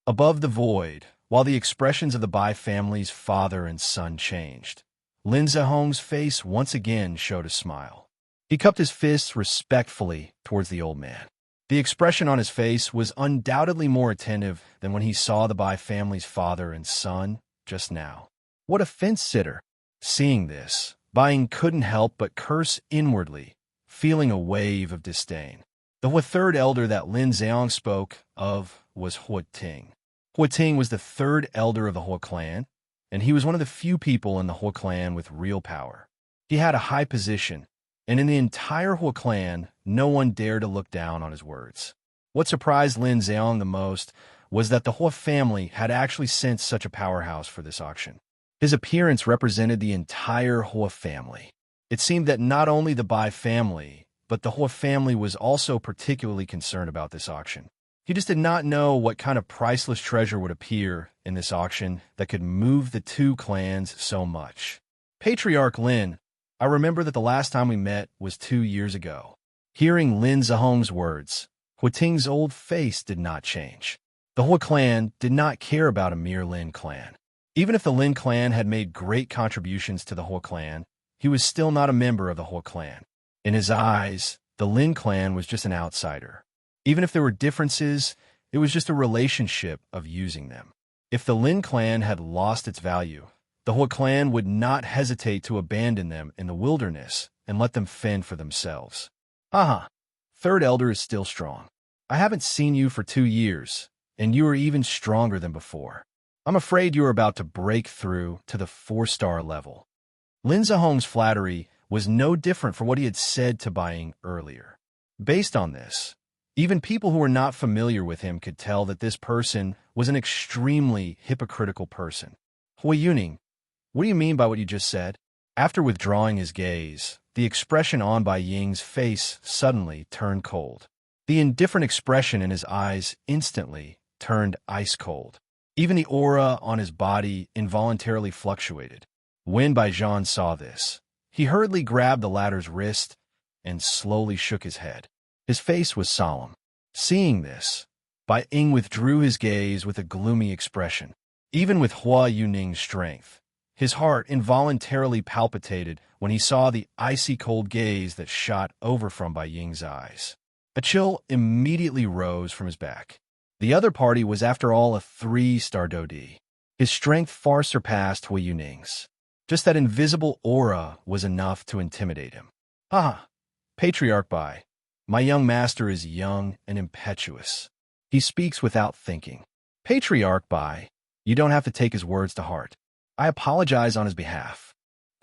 S1: Above the void, while the expressions of the Bai family's father and son changed, Lin Zhong's face once again showed a smile. He cupped his fists respectfully towards the old man. The expression on his face was undoubtedly more attentive than when he saw the Bai family's father and son just now. What a fence-sitter! Seeing this, Bai Ying couldn't help but curse inwardly, feeling a wave of disdain. The third elder that Lin Zhang spoke of was Hui Ting. Hui Ting was the third elder of the Hui clan, and he was one of the few people in the whole clan with real power. He had a high position, and in the entire whole clan, no one dared to look down on his words. What surprised Lin Zheong the most was that the whole family had actually sent such a powerhouse for this auction. His appearance represented the entire whole family. It seemed that not only the Bai family, but the whole family was also particularly concerned about this auction. He just did not know what kind of priceless treasure would appear in this auction that could move the two clans so much. Patriarch Lin, I remember that the last time we met was 2 years ago. Hearing Lin Zheong's words, Huiting's old face did not change. The whole clan did not care about a mere Lin clan. Even if the Lin clan had made great contributions to the whole clan, he was still not a member of the whole clan. In his eyes, the Lin clan was just an outsider. Even if there were differences, it was just a relationship of using them. If the Lin clan had lost its value, the whole clan would not hesitate to abandon them in the wilderness and let them fend for themselves. Haha, Third Elder is still strong. I haven't seen you for 2 years, and you are even stronger than before. I'm afraid you are about to break through to the 4-star level. Lin Zheong's flattery was no different from what he had said to Bai Ying earlier. Based on this, even people who were not familiar with him could tell that this person was an extremely hypocritical person. Hui Yuning, what do you mean by what you just said? After withdrawing his gaze, the expression on Bai Ying's face suddenly turned cold. The indifferent expression in his eyes instantly turned ice cold. Even the aura on his body involuntarily fluctuated. When Bai Zhan saw this, he hurriedly grabbed the latter's wrist and slowly shook his head. His face was solemn. Seeing this, Bai Ying withdrew his gaze with a gloomy expression. Even with Hua Yuning's strength, his heart involuntarily palpitated when he saw the icy cold gaze that shot over from Bai Ying's eyes. A chill immediately rose from his back. The other party was after all a 3-star Dodi. His strength far surpassed Hui Yuning's. Just that invisible aura was enough to intimidate him. Ah, Patriarch Bai. My young master is young and impetuous. He speaks without thinking. Patriarch Bai, you don't have to take his words to heart. I apologize on his behalf.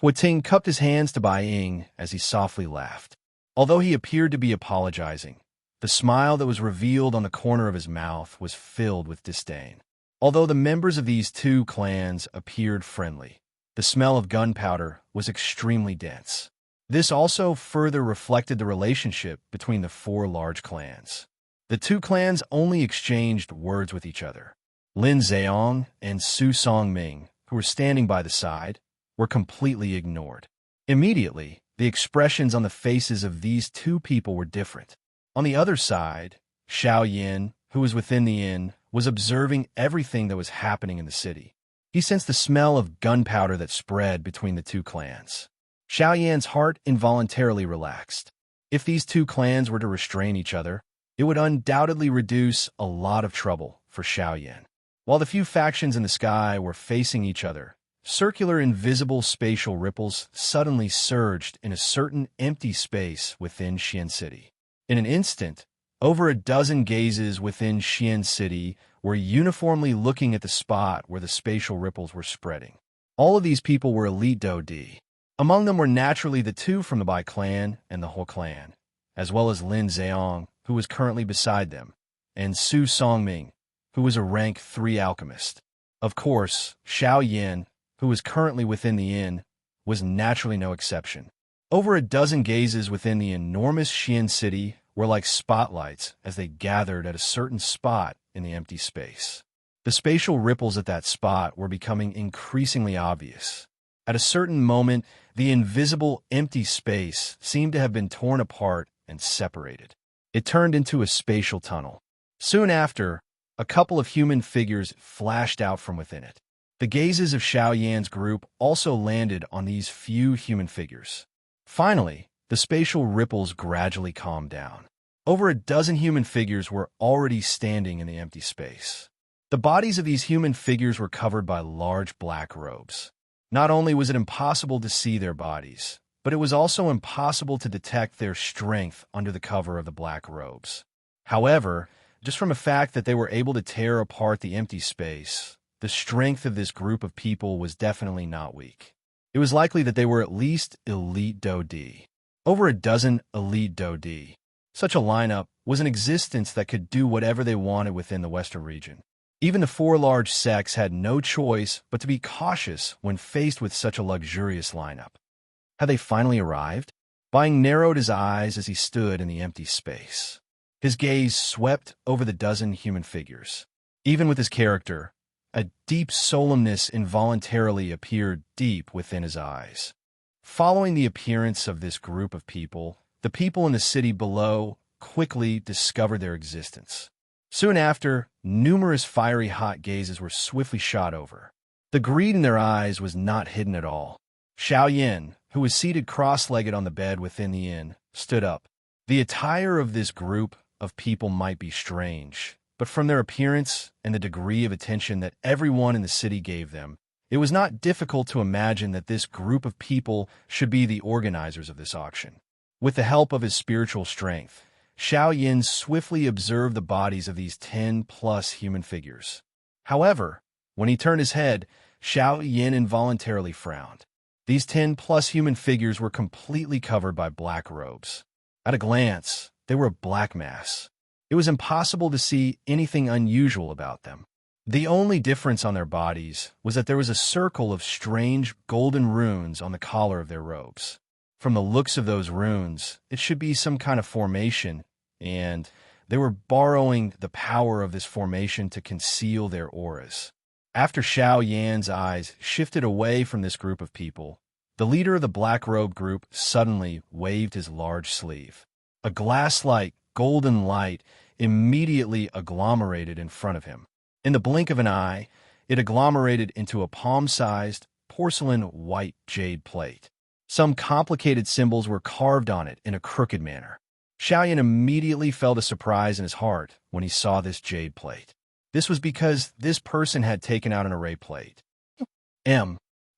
S1: Huiting cupped his hands to Bai Ying as he softly laughed. Although he appeared to be apologizing, the smile that was revealed on the corner of his mouth was filled with disdain. Although the members of these two clans appeared friendly, the smell of gunpowder was extremely dense. This also further reflected the relationship between the 4 large clans. The 2 clans only exchanged words with each other. Lin Zheong and Su Songming, who were standing by the side, were completely ignored. Immediately, the expressions on the faces of these 2 people were different. On the other side, Xiao Yin, who was within the inn, was observing everything that was happening in the city. He sensed the smell of gunpowder that spread between the 2 clans. Xiao Yan's heart involuntarily relaxed. If these 2 clans were to restrain each other, it would undoubtedly reduce a lot of trouble for Xiao Yan. While the few factions in the sky were facing each other, circular invisible spatial ripples suddenly surged in a certain empty space within Xian City. In an instant, over a dozen gazes within Xian City were uniformly looking at the spot where the spatial ripples were spreading. All of these people were elite Dodi. Among them were naturally the 2 from the Bai clan and the whole clan, as well as Lin Zheong, who was currently beside them, and Su Songming, who was a rank 3 alchemist. Of course, Xiao Yin, who was currently within the inn, was naturally no exception. Over a dozen gazes within the enormous Xian city were like spotlights as they gathered at a certain spot in the empty space. The spatial ripples at that spot were becoming increasingly obvious. At a certain moment, the invisible empty space seemed to have been torn apart and separated. It turned into a spatial tunnel. Soon after, a couple of human figures flashed out from within it. The gazes of Xiao Yan's group also landed on these few human figures. Finally, the spatial ripples gradually calmed down. Over a dozen human figures were already standing in the empty space. The bodies of these human figures were covered by large black robes. Not only was it impossible to see their bodies, but it was also impossible to detect their strength under the cover of the black robes. However, just from the fact that they were able to tear apart the empty space, the strength of this group of people was definitely not weak. It was likely that they were at least elite Do-D. Over a dozen elite Do-D. Such a lineup was in existence that could do whatever they wanted within the Western region. Even the four large sects had no choice but to be cautious when faced with such a luxurious lineup. Had they finally arrived? Byng narrowed his eyes as he stood in the empty space. His gaze swept over the dozen human figures. Even with his character, a deep solemnness involuntarily appeared deep within his eyes. Following the appearance of this group of people, the people in the city below quickly discovered their existence. Soon after, numerous fiery hot gazes were swiftly shot over. The greed in their eyes was not hidden at all. Xiao Yin, who was seated cross-legged on the bed within the inn, stood up. The attire of this group of people might be strange, but from their appearance and the degree of attention that everyone in the city gave them, it was not difficult to imagine that this group of people should be the organizers of this auction. With the help of his spiritual strength, Xiao Yin swiftly observed the bodies of these 10+ human figures. However, when he turned his head, Xiao Yin involuntarily frowned. These 10+ human figures were completely covered by black robes. At a glance, they were a black mass. It was impossible to see anything unusual about them. The only difference on their bodies was that there was a circle of strange golden runes on the collar of their robes. From the looks of those runes, it should be some kind of formation, and they were borrowing the power of this formation to conceal their auras. After Xiao Yan's eyes shifted away from this group of people, the leader of the black robe group suddenly waved his large sleeve. A glass-like golden light immediately agglomerated in front of him. In the blink of an eye, it agglomerated into a palm-sized porcelain white jade plate. Some complicated symbols were carved on it in a crooked manner. Xiao Yan immediately felt a surprise in his heart when he saw this jade plate. This was because this person had taken out an array plate.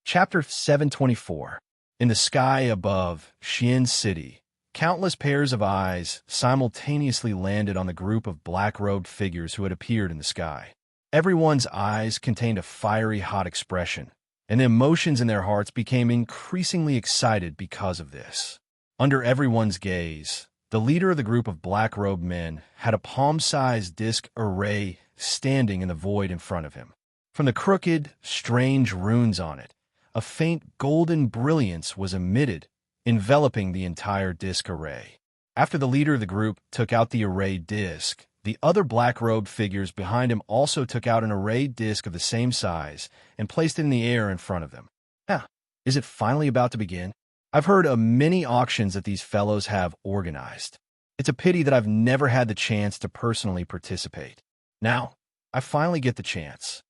S1: Chapter 724. In the sky above Xian City, countless pairs of eyes simultaneously landed on the group of black-robed figures who had appeared in the sky. Everyone's eyes contained a fiery, hot expression, and the emotions in their hearts became increasingly excited because of this. Under everyone's gaze, the leader of the group of black-robed men had a palm-sized disc array standing in the void in front of him. From the crooked, strange runes on it, a faint golden brilliance was emitted, enveloping the entire disc array. After the leader of the group took out the arrayed disc, the other black-robed figures behind him also took out an arrayed disc of the same size and placed it in the air in front of them. Is it finally about to begin? I've heard of many auctions that these fellows have organized. It's a pity that I've never had the chance to personally participate. Now, I finally get the chance.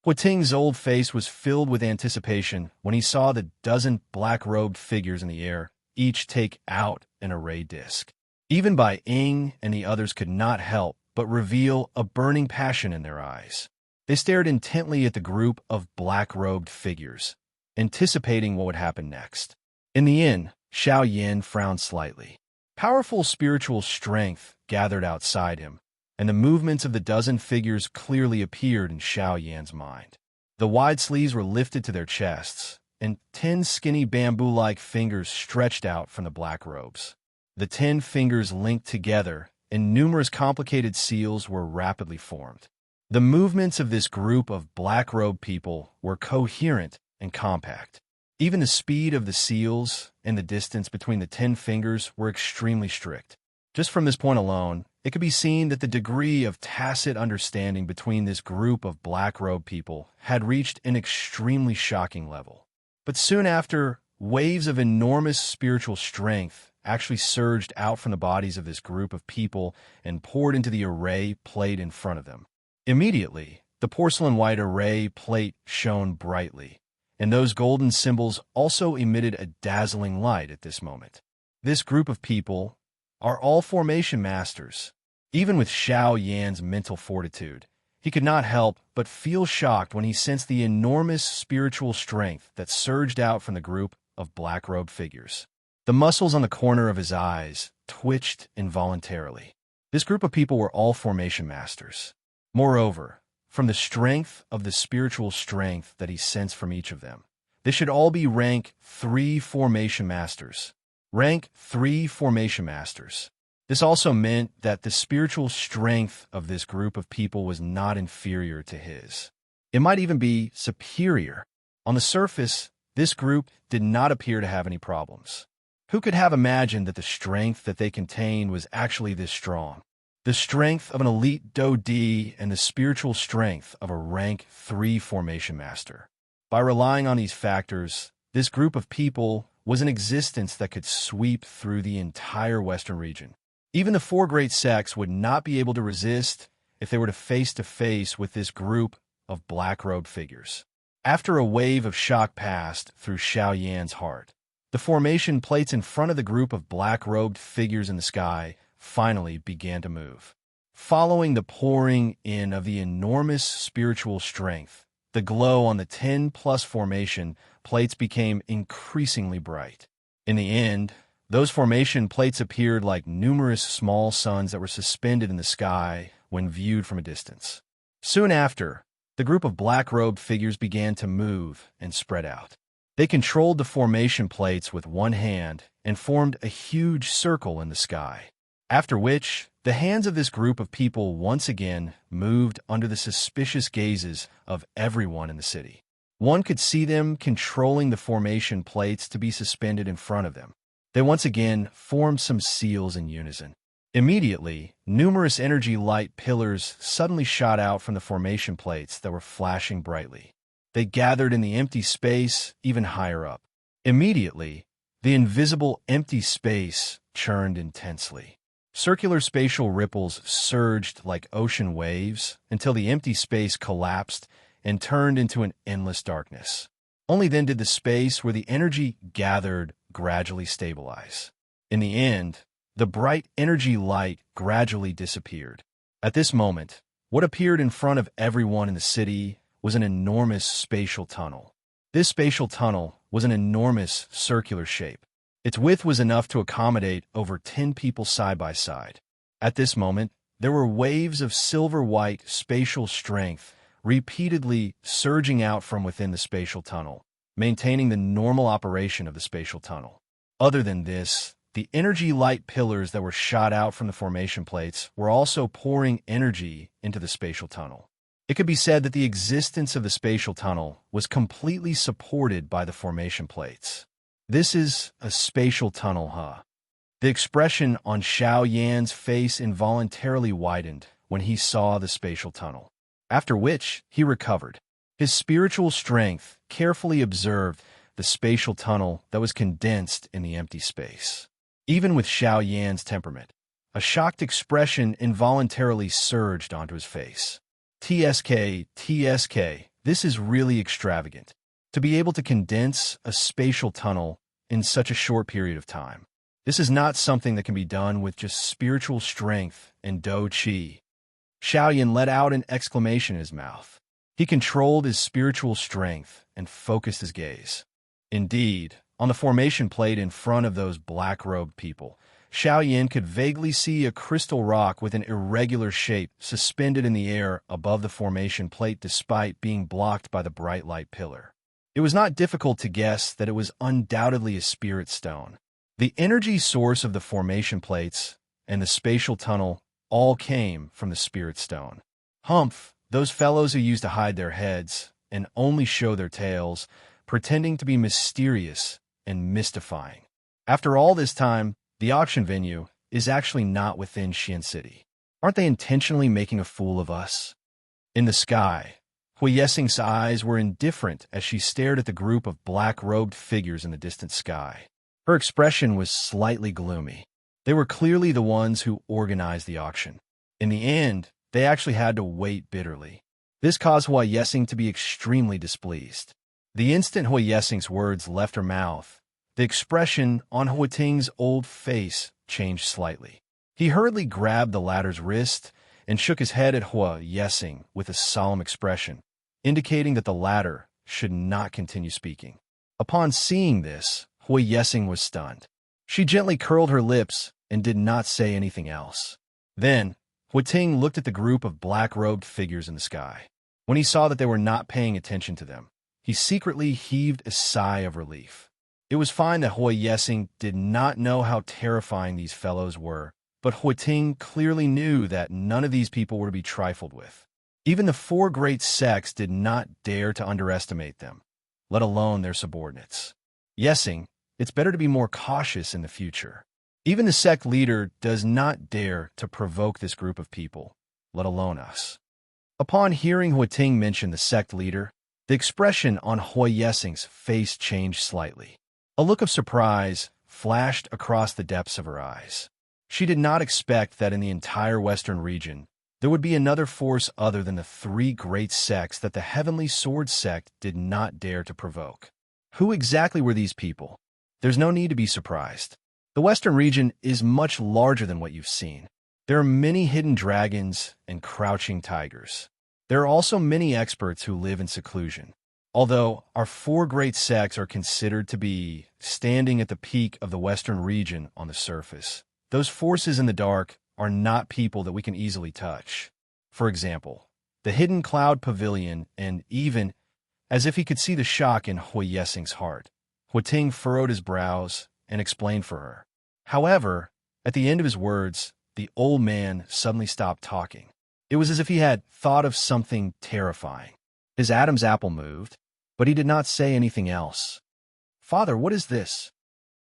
S1: Huating's old face was filled with anticipation when he saw the dozen black-robed figures in the air, each take out an array disc. Even Bai Ying and the others could not help but reveal a burning passion in their eyes. They stared intently at the group of black-robed figures, anticipating what would happen next. In the inn, Xiao Yin frowned slightly. Powerful spiritual strength gathered outside him, and the movements of the dozen figures clearly appeared in Xiao Yan's mind. The wide sleeves were lifted to their chests, and 10 skinny bamboo-like fingers stretched out from the black robes. The 10 fingers linked together, and numerous complicated seals were rapidly formed. The movements of this group of black-robed people were coherent and compact. Even the speed of the seals and the distance between the 10 fingers were extremely strict. Just from this point alone, it could be seen that the degree of tacit understanding between this group of black-robed people had reached an extremely shocking level. But soon after, waves of enormous spiritual strength actually surged out from the bodies of this group of people and poured into the array plate in front of them. Immediately, the porcelain white array plate shone brightly, and those golden symbols also emitted a dazzling light at this moment. This group of people are all formation masters. Even with Xiao Yan's mental fortitude, he could not help but feel shocked when he sensed the enormous spiritual strength that surged out from the group of black-robed figures. The muscles on the corner of his eyes twitched involuntarily. This group of people were all formation masters. Moreover, from the strength of the spiritual strength that he sensed from each of them. They should all be rank 3 formation masters. Rank 3 formation masters. This also meant that the spiritual strength of this group of people was not inferior to his. It might even be superior. On the surface, this group did not appear to have any problems. Who could have imagined that the strength that they contained was actually this strong? The strength of an elite Do D and the spiritual strength of a rank 3 formation master. By relying on these factors, this group of people was an existence that could sweep through the entire Western region. Even the 4 great sects would not be able to resist if they were to face with this group of black-robed figures. After a wave of shock passed through Xiao Yan's heart, the formation plates in front of the group of black-robed figures in the sky finally began to move. Following the pouring in of the enormous spiritual strength, the glow on the 10+ formation plates became increasingly bright. In the end, those formation plates appeared like numerous small suns that were suspended in the sky when viewed from a distance. Soon after, the group of black-robed figures began to move and spread out. They controlled the formation plates with one hand and formed a huge circle in the sky. After which, the hands of this group of people once again moved under the suspicious gazes of everyone in the city. One could see them controlling the formation plates to be suspended in front of them. They once again formed some seals in unison. Immediately, numerous energy light pillars suddenly shot out from the formation plates that were flashing brightly. They gathered in the empty space even higher up. Immediately, the invisible empty space churned intensely. Circular spatial ripples surged like ocean waves until the empty space collapsed and turned into an endless darkness. Only then did the space where the energy gathered gradually stabilize. In the end, the bright energy light gradually disappeared. At this moment, what appeared in front of everyone in the city was an enormous spatial tunnel. This spatial tunnel was an enormous circular shape. Its width was enough to accommodate over 10 people side by side. At this moment, there were waves of silver-white spatial strength repeatedly surging out from within the spatial tunnel, maintaining the normal operation of the spatial tunnel. Other than this, the energy light pillars that were shot out from the formation plates were also pouring energy into the spatial tunnel. It could be said that the existence of the spatial tunnel was completely supported by the formation plates. This is a spatial tunnel, huh? The expression on Xiao Yan's face involuntarily widened when he saw the spatial tunnel, after which he recovered. His spiritual strength carefully observed the spatial tunnel that was condensed in the empty space. Even with Xiao Yan's temperament, a shocked expression involuntarily surged onto his face. TSK, this is really extravagant. To be able to condense a spatial tunnel in such a short period of time. This is not something that can be done with just spiritual strength and Do Qi. Xiao Yan let out an exclamation in his mouth. He controlled his spiritual strength and focused his gaze. Indeed, on the formation plate in front of those black-robed people, Xiao Yan could vaguely see a crystal rock with an irregular shape suspended in the air above the formation plate despite being blocked by the bright light pillar. It was not difficult to guess that it was undoubtedly a spirit stone. The energy source of the formation plates and the spatial tunnel all came from the spirit stone. Humph, those fellows who used to hide their heads and only show their tails, pretending to be mysterious and mystifying. After all this time, the auction venue is actually not within Xian City. Aren't they intentionally making a fool of us? In the sky, Hui Yesing's eyes were indifferent as she stared at the group of black-robed figures in the distant sky. Her expression was slightly gloomy. They were clearly the ones who organized the auction. In the end, they actually had to wait bitterly. This caused Hui Yesing to be extremely displeased. The instant Hui Yesing's words left her mouth, the expression on Hui Ting's old face changed slightly. He hurriedly grabbed the latter's wrist and shook his head at Hui Yesing with a solemn expression, indicating that the latter should not continue speaking. Upon seeing this, Hui Yesing was stunned. She gently curled her lips and did not say anything else. Then, Hui Ting looked at the group of black-robed figures in the sky. When he saw that they were not paying attention to them, he secretly heaved a sigh of relief. It was fine that Hui Yesing did not know how terrifying these fellows were, but Hui Ting clearly knew that none of these people were to be trifled with. Even the four great sects did not dare to underestimate them, let alone their subordinates. Yesing, it's better to be more cautious in the future. Even the sect leader does not dare to provoke this group of people, let alone us. Upon hearing Hui Ting mention the sect leader, the expression on Hui Yesing's face changed slightly. A look of surprise flashed across the depths of her eyes. She did not expect that in the entire Western region, there would be another force other than the three great sects that the Heavenly Sword sect did not dare to provoke. Who exactly were these people? There's no need to be surprised. The Western region is much larger than what you've seen. There are many hidden dragons and crouching tigers. There are also many experts who live in seclusion. Although our four great sects are considered to be standing at the peak of the Western region on the surface, those forces in the dark are not people that we can easily touch. For example, the hidden cloud pavilion, and even, as if he could see the shock in Hui Yesing's heart, Hui Ting furrowed his brows and explained for her. However, at the end of his words, the old man suddenly stopped talking. It was as if he had thought of something terrifying. His Adam's apple moved, but he did not say anything else. "Father, what is this?"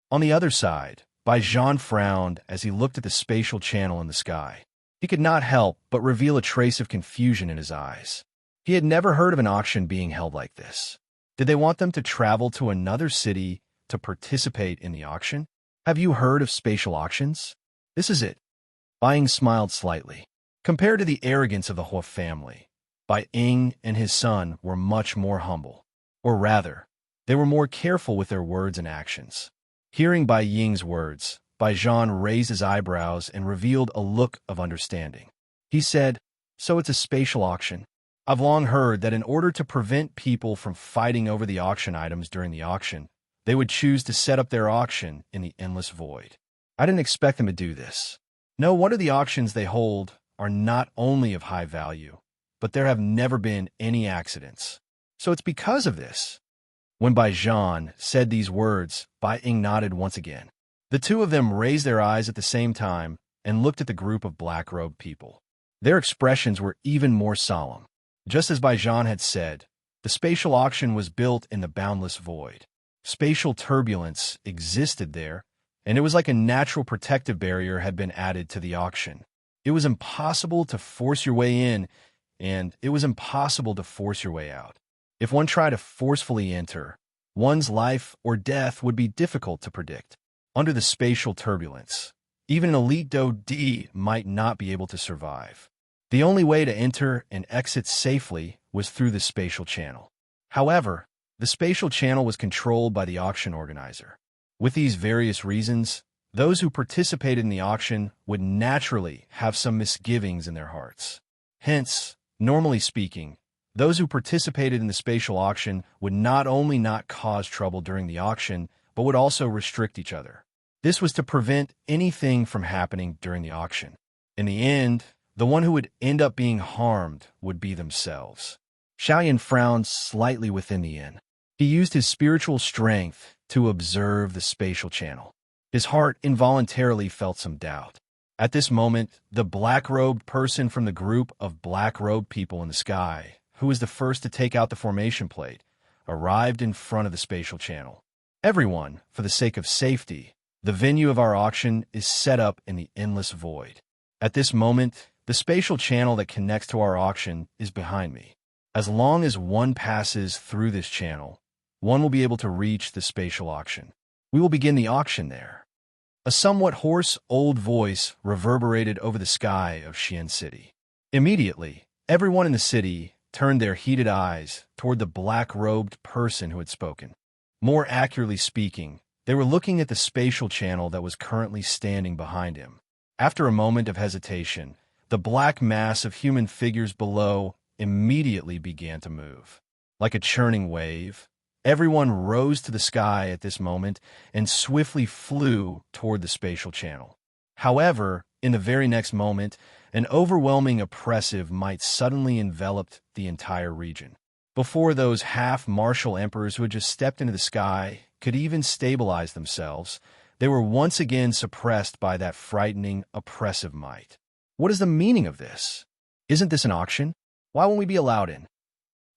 S1: On the other side, Bai Zhan frowned as he looked at the spatial channel in the sky. He could not help but reveal a trace of confusion in his eyes. He had never heard of an auction being held like this. Did they want them to travel to another city to participate in the auction? Have you heard of spatial auctions? This is it. Bai Ying smiled slightly. Compared to the arrogance of the Hua family, Bai Ying and his son were much more humble. Or rather, they were more careful with their words and actions. Hearing Bai Ying's words, Bai Zhan raised his eyebrows and revealed a look of understanding. He said, "So it's a spatial auction. I've long heard that in order to prevent people from fighting over the auction items during the auction, they would choose to set up their auction in the endless void. I didn't expect them to do this. No wonder the auctions they hold are not only of high value, but there have never been any accidents. So it's because of this." When Bai Zhan said these words, Bai Ying nodded once again. The two of them raised their eyes at the same time and looked at the group of black-robed people. Their expressions were even more solemn. Just as Bai Zhan had said, the spatial auction was built in the boundless void. Spatial turbulence existed there, and it was like a natural protective barrier had been added to the auction. It was impossible to force your way in, and it was impossible to force your way out. If one tried to forcefully enter, one's life or death would be difficult to predict. Under the spatial turbulence, even an elite Do-D might not be able to survive. The only way to enter and exit safely was through the spatial channel. However, the spatial channel was controlled by the auction organizer. With these various reasons, those who participated in the auction would naturally have some misgivings in their hearts. Hence, normally speaking, those who participated in the spatial auction would not only not cause trouble during the auction, but would also restrict each other. This was to prevent anything from happening during the auction. In the end, the one who would end up being harmed would be themselves. Xiaoyan frowned slightly within the inn. He used his spiritual strength to observe the spatial channel. His heart involuntarily felt some doubt. At this moment, the black-robed person from the group of black-robed people in the sky, who was the first to take out the formation plate, arrived in front of the spatial channel. "Everyone, for the sake of safety, the venue of our auction is set up in the endless void. At this moment, the spatial channel that connects to our auction is behind me. As long as one passes through this channel, one will be able to reach the spatial auction. We will begin the auction there." A somewhat hoarse old voice reverberated over the sky of Xian City. Immediately, everyone in the city turned their heated eyes toward the black-robed person who had spoken. More accurately speaking, they were looking at the spatial channel that was currently standing behind him. After a moment of hesitation, the black mass of human figures below immediately began to move. Like a churning wave, everyone rose to the sky at this moment and swiftly flew toward the spatial channel. However, in the very next moment, An overwhelming oppressive might suddenly envelop the entire region. Before those half-martial emperors who had just stepped into the sky could even stabilize themselves, they were once again suppressed by that frightening, oppressive might. What is the meaning of this? Isn't this an auction? Why won't we be allowed in?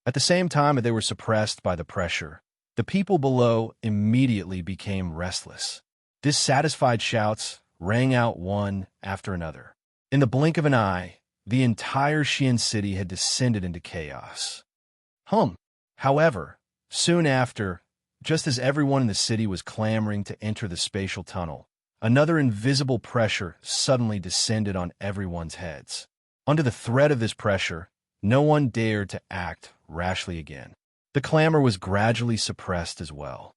S1: At the same time that they were suppressed by the pressure, the people below immediately became restless. Dissatisfied shouts rang out one after another. In the blink of an eye, the entire Xian city had descended into chaos. However, soon after, just as everyone in the city was clamoring to enter the spatial tunnel, another invisible pressure suddenly descended on everyone's heads. Under the threat of this pressure, no one dared to act rashly again. The clamor was gradually suppressed as well.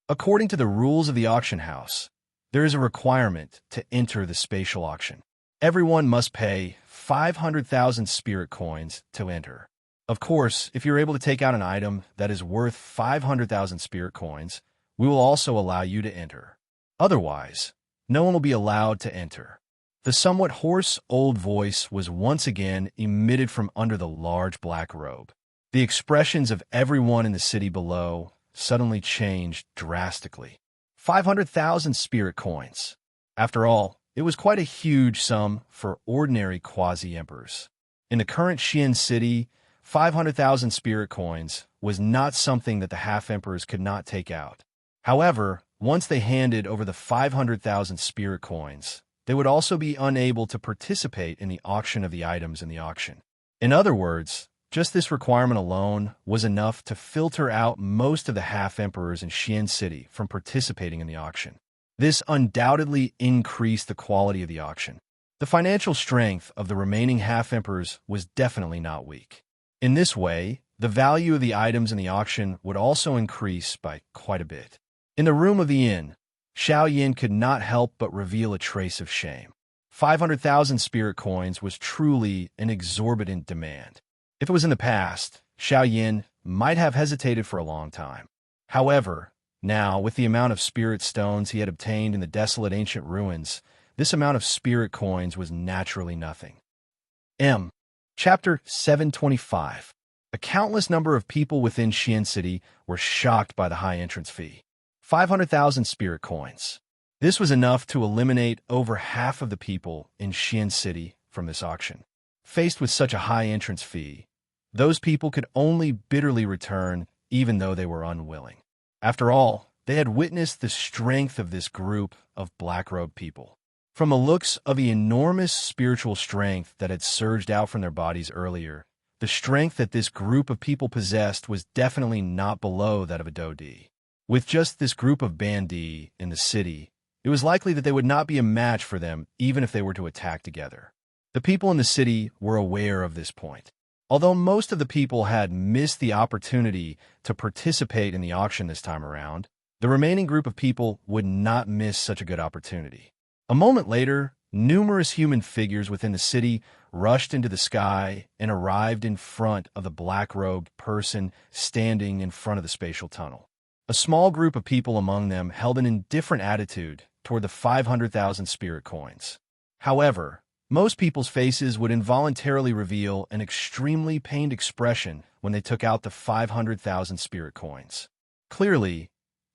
S1: According to the rules of the auction house, there is a requirement to enter the spatial auction. Everyone must pay 500,000 spirit coins to enter. Of course, if you're able to take out an item that is worth 500,000 spirit coins, we will also allow you to enter. Otherwise, no one will be allowed to enter. The somewhat hoarse old voice was once again emitted from under the large black robe. The expressions of everyone in the city below suddenly changed drastically. 500,000 spirit coins. After all, it was quite a huge sum for ordinary quasi-emperors. In the current Xian city, 500,000 spirit coins was not something that the half-emperors could not take out. However, once they handed over the 500,000 spirit coins, they would also be unable to participate in the auction of the items in the auction. In other words, just this requirement alone was enough to filter out most of the half-emperors in Xian city from participating in the auction. This undoubtedly increased the quality of the auction. The financial strength of the remaining half-emperors was definitely not weak. In this way, the value of the items in the auction would also increase by quite a bit. In the room of the inn, Xiao Yin could not help but reveal a trace of shame. 500,000 spirit coins was truly an exorbitant demand. If it was in the past, Xiao Yin might have hesitated for a long time. However, now, with the amount of spirit stones he had obtained in the desolate ancient ruins, this amount of spirit coins was naturally nothing. Chapter 725. A countless number of people within Xian City were shocked by the high entrance fee. 500,000 spirit coins. This was enough to eliminate over half of the people in Xian City from this auction. Faced with such a high entrance fee, those people could only bitterly return even though they were unwilling. After all, they had witnessed the strength of this group of black-robed people. From the looks of the enormous spiritual strength that had surged out from their bodies earlier, the strength that this group of people possessed was definitely not below that of a Dodi. With just this group of Bandi in the city, it was likely that they would not be a match for them even if they were to attack together. The people in the city were aware of this point. Although most of the people had missed the opportunity to participate in the auction this time around, the remaining group of people would not miss such a good opportunity. A moment later, numerous human figures within the city rushed into the sky and arrived in front of the black-robed person standing in front of the spatial tunnel. A small group of people among them held an indifferent attitude toward the 500,000 spirit coins. However, most people's faces would involuntarily reveal an extremely pained expression when they took out the 500,000 spirit coins. Clearly,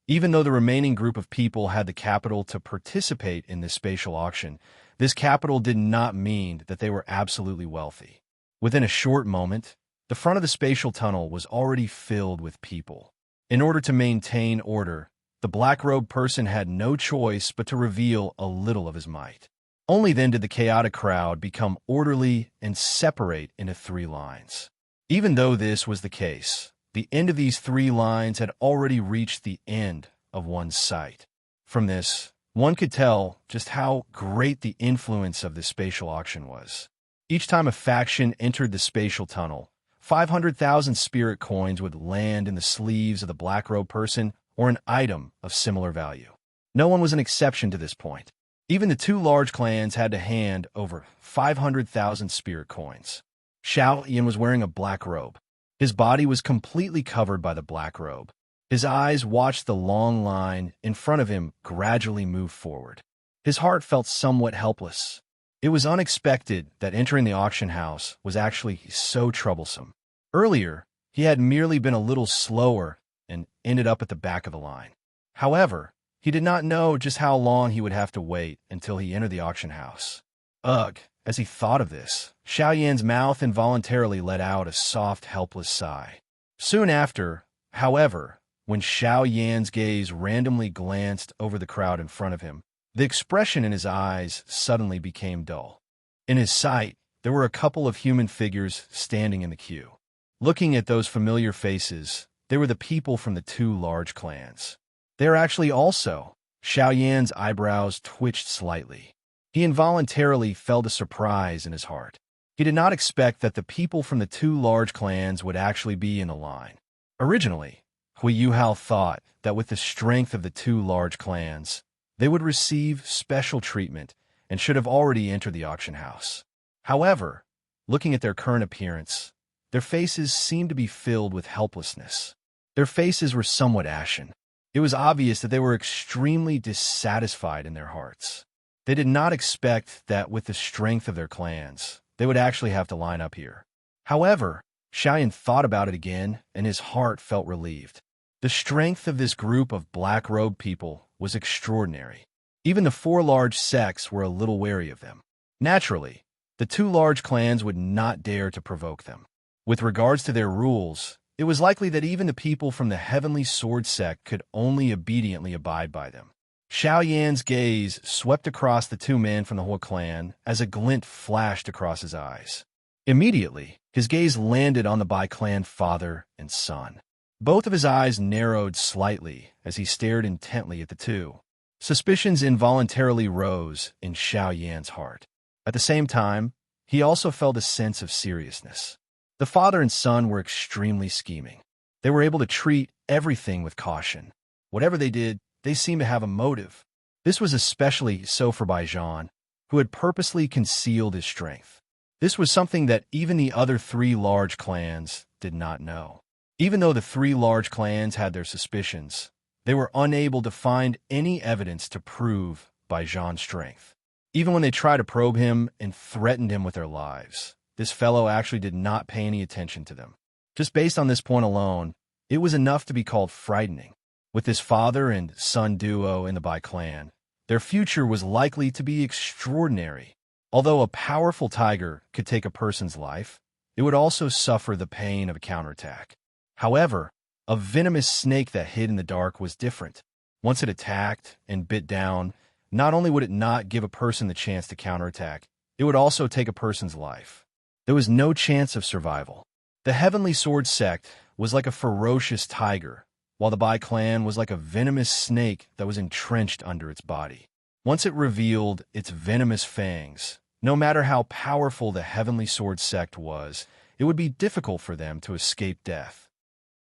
S1: even though the remaining group of people had the capital to participate in this spatial auction, this capital did not mean that they were absolutely wealthy. Within a short moment, the front of the spatial tunnel was already filled with people. In order to maintain order, the black-robed person had no choice but to reveal a little of his might. Only then did the chaotic crowd become orderly and separate into 3 lines. Even though this was the case, the end of these 3 lines had already reached the end of one's sight. From this, one could tell just how great the influence of this spatial auction was. Each time a faction entered the spatial tunnel, 500,000 spirit coins would land in the sleeves of the black-robed person or an item of similar value. No one was an exception to this point. Even the 2 large clans had to hand over 500,000 spirit coins. Xiao Yin was wearing a black robe. His body was completely covered by the black robe. His eyes watched the long line in front of him gradually move forward. His heart felt somewhat helpless. It was unexpected that entering the auction house was actually so troublesome. Earlier, he had merely been a little slower and ended up at the back of the line. However, he did not know just how long he would have to wait until he entered the auction house. Ugh, as he thought of this, Xiao Yan's mouth involuntarily let out a soft, helpless sigh. Soon after, however, when Xiao Yan's gaze randomly glanced over the crowd in front of him, the expression in his eyes suddenly became dull. In his sight, there were a couple of human figures standing in the queue. Looking at those familiar faces, they were the people from the two large clans. They are actually also. Xiao Yan's eyebrows twitched slightly. He involuntarily felt a surprise in his heart. He did not expect that the people from the two large clans would actually be in the line. Originally, Hui Yuhao thought that with the strength of the two large clans, they would receive special treatment and should have already entered the auction house. However, looking at their current appearance, their faces seemed to be filled with helplessness. Their faces were somewhat ashen. It was obvious that they were extremely dissatisfied in their hearts. They did not expect that with the strength of their clans, they would actually have to line up here. However, Xiaoyan thought about it again, and his heart felt relieved. The strength of this group of black-robed people was extraordinary. Even the four large sects were a little wary of them. Naturally, the two large clans would not dare to provoke them. With regards to their rules, it was likely that even the people from the Heavenly Sword sect could only obediently abide by them. Xiao Yan's gaze swept across the two men from the Hua clan as a glint flashed across his eyes. Immediately, his gaze landed on the Bai clan father and son. Both of his eyes narrowed slightly as he stared intently at the two. Suspicions involuntarily rose in Xiao Yan's heart. At the same time, he also felt a sense of seriousness. The father and son were extremely scheming. They were able to treat everything with caution. Whatever they did, they seemed to have a motive. This was especially so for Baijian, who had purposely concealed his strength. This was something that even the other three large clans did not know. Even though the three large clans had their suspicions, they were unable to find any evidence to prove Baijian's strength. Even when they tried to probe him and threatened him with their lives, this fellow actually did not pay any attention to them. Just based on this point alone, it was enough to be called frightening. With this father and son duo in the Bai clan, their future was likely to be extraordinary. Although a powerful tiger could take a person's life, it would also suffer the pain of a counterattack. However, a venomous snake that hid in the dark was different. Once it attacked and bit down, not only would it not give a person the chance to counterattack, it would also take a person's life. There was no chance of survival. The Heavenly Sword sect was like a ferocious tiger, while the Bai clan was like a venomous snake that was entrenched under its body. Once it revealed its venomous fangs, no matter how powerful the Heavenly Sword sect was, it would be difficult for them to escape death.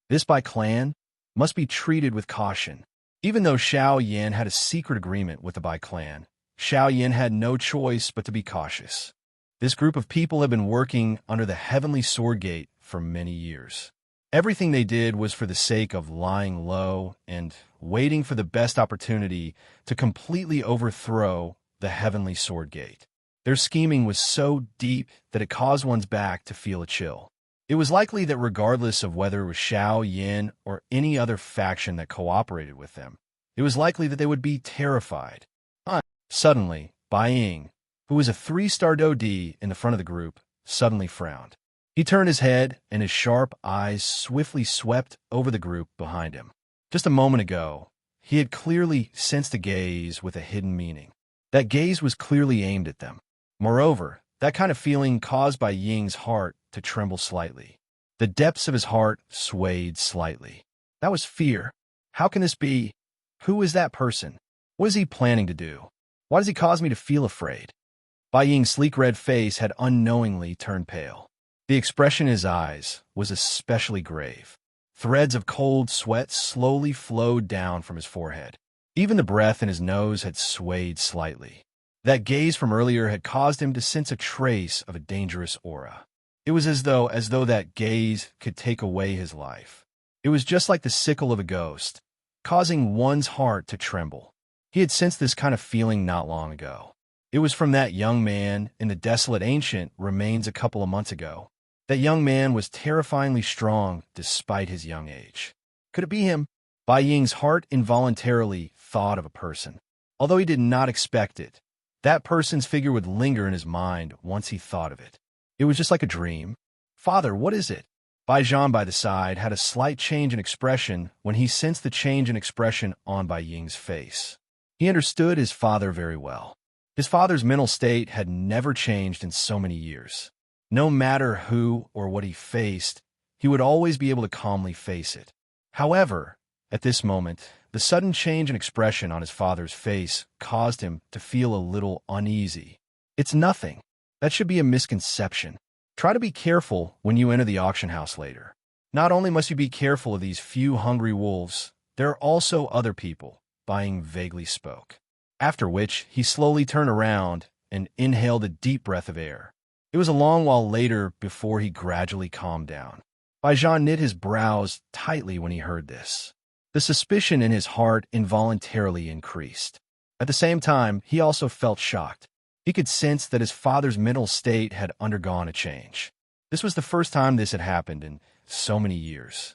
S1: This Bai clan must be treated with caution. Even though Xiao Yan had a secret agreement with the Bai clan, Xiao Yan had no choice but to be cautious. This group of people had been working under the Heavenly Sword Gate for many years. Everything they did was for the sake of lying low and waiting for the best opportunity to completely overthrow the Heavenly Sword Gate. Their scheming was so deep that it caused one's back to feel a chill. It was likely that regardless of whether it was Xiao Yan or any other faction that cooperated with them, it was likely that they would be terrified. Suddenly, Bai Ying, who was a 3-star Dodi in the front of the group, suddenly frowned. He turned his head, and his sharp eyes swiftly swept over the group behind him. Just a moment ago, he had clearly sensed a gaze with a hidden meaning. That gaze was clearly aimed at them. Moreover, that kind of feeling caused Bai Ying's heart to tremble slightly. The depths of his heart swayed slightly. That was fear. How can this be? Who is that person? What is he planning to do? Why does he cause me to feel afraid? Bai Ying's sleek red face had unknowingly turned pale. The expression in his eyes was especially grave. Threads of cold sweat slowly flowed down from his forehead. Even the breath in his nose had swayed slightly. That gaze from earlier had caused him to sense a trace of a dangerous aura. It was as though that gaze could take away his life. It was just like the sickle of a ghost, causing one's heart to tremble. He had sensed this kind of feeling not long ago. It was from that young man in the desolate ancient remains a couple of months ago. That young man was terrifyingly strong despite his young age. Could it be him? Bai Ying's heart involuntarily thought of a person. Although he did not expect it, that person's figure would linger in his mind once he thought of it. It was just like a dream. "Father, what is it?" Bai Zhan by the side had a slight change in expression when he sensed the change in expression on Bai Ying's face. He understood his father very well. His father's mental state had never changed in so many years. No matter who or what he faced, he would always be able to calmly face it. However, at this moment, the sudden change in expression on his father's face caused him to feel a little uneasy. "It's nothing. That should be a misconception. Try to be careful when you enter the auction house later. Not only must you be careful of these few hungry wolves, there are also other people," Bai Ying vaguely spoke. After which, he slowly turned around and inhaled a deep breath of air. It was a long while later before he gradually calmed down. Bai Zhan knit his brows tightly when he heard this. The suspicion in his heart involuntarily increased. At the same time, he also felt shocked. He could sense that his father's mental state had undergone a change. This was the first time this had happened in so many years.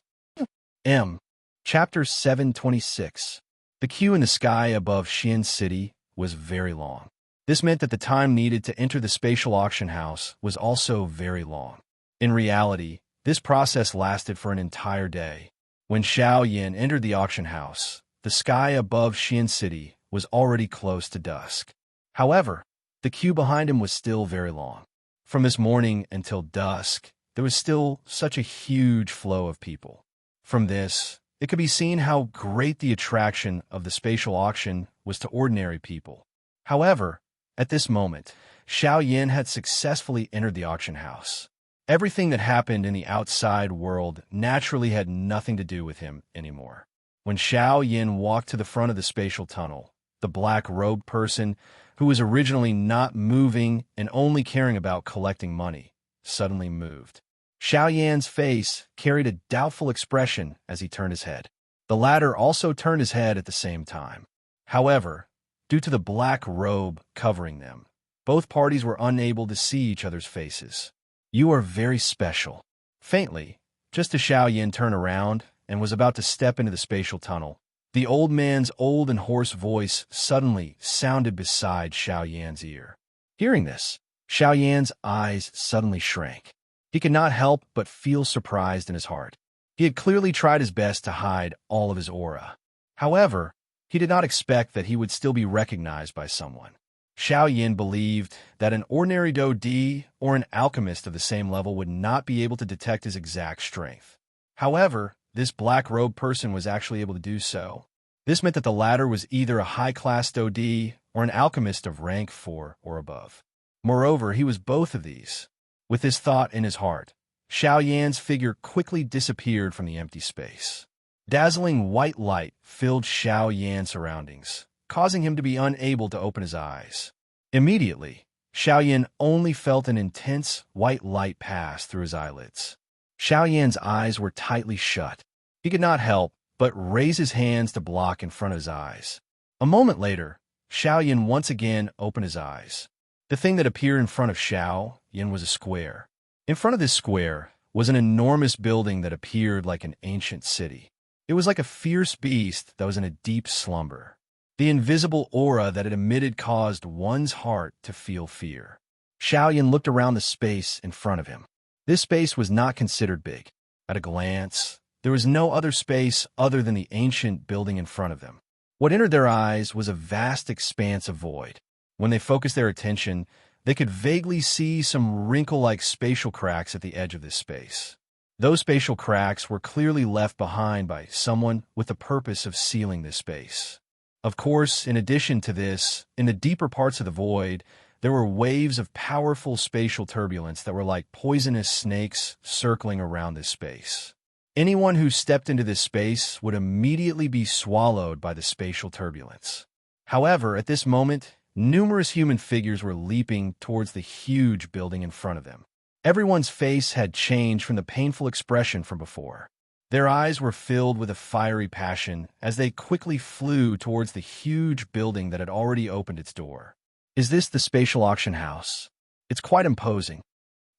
S1: Chapter 726. The queue in the sky above Xian City was very long. This meant that the time needed to enter the spatial auction house was also very long. In reality, this process lasted for an entire day. When Xiao Yan entered the auction house, the sky above Xian City was already close to dusk. However, the queue behind him was still very long. From this morning until dusk, there was still such a huge flow of people. From this, it could be seen how great the attraction of the spatial auction was to ordinary people. However, at this moment, Xiao Yan had successfully entered the auction house. Everything that happened in the outside world naturally had nothing to do with him anymore. When Xiao Yan walked to the front of the spatial tunnel, the black-robed person, who was originally not moving and only caring about collecting money, suddenly moved. Xiao Yan's face carried a doubtful expression as he turned his head. The latter also turned his head at the same time. However, due to the black robe covering them, both parties were unable to see each other's faces. "You are very special." Faintly, just as Xiao Yan turned around and was about to step into the spatial tunnel, the old man's old and hoarse voice suddenly sounded beside Xiao Yan's ear. Hearing this, Xiao Yan's eyes suddenly shrank. He could not help but feel surprised in his heart. He had clearly tried his best to hide all of his aura. However, he did not expect that he would still be recognized by someone. Xiao Yan believed that an ordinary Dodi or an alchemist of the same level would not be able to detect his exact strength. However, this black-robed person was actually able to do so. This meant that the latter was either a high-class Dodi or an alchemist of rank 4 or above. Moreover, he was both of these. With this thought in his heart, Xiao Yan's figure quickly disappeared from the empty space. Dazzling white light filled Xiao Yan's surroundings, causing him to be unable to open his eyes. Immediately, Xiao Yan only felt an intense white light pass through his eyelids. Xiao Yan's eyes were tightly shut. He could not help but raise his hands to block in front of his eyes. A moment later, Xiao Yan once again opened his eyes. The thing that appeared in front of Xiao Yan was a square. In front of this square was an enormous building that appeared like an ancient city. It was like a fierce beast that was in a deep slumber. The invisible aura that it emitted caused one's heart to feel fear. Xiao Yan looked around the space in front of him. This space was not considered big. At a glance, there was no other space other than the ancient building in front of them. What entered their eyes was a vast expanse of void. When they focused their attention, they could vaguely see some wrinkle-like spatial cracks at the edge of this space. Those spatial cracks were clearly left behind by someone with the purpose of sealing this space. Of course, in addition to this, in the deeper parts of the void, there were waves of powerful spatial turbulence that were like poisonous snakes circling around this space. Anyone who stepped into this space would immediately be swallowed by the spatial turbulence. However, at this moment, numerous human figures were leaping towards the huge building in front of them. Everyone's face had changed from the painful expression from before. Their eyes were filled with a fiery passion as they quickly flew towards the huge building that had already opened its door. Is this the spatial auction house? It's quite imposing.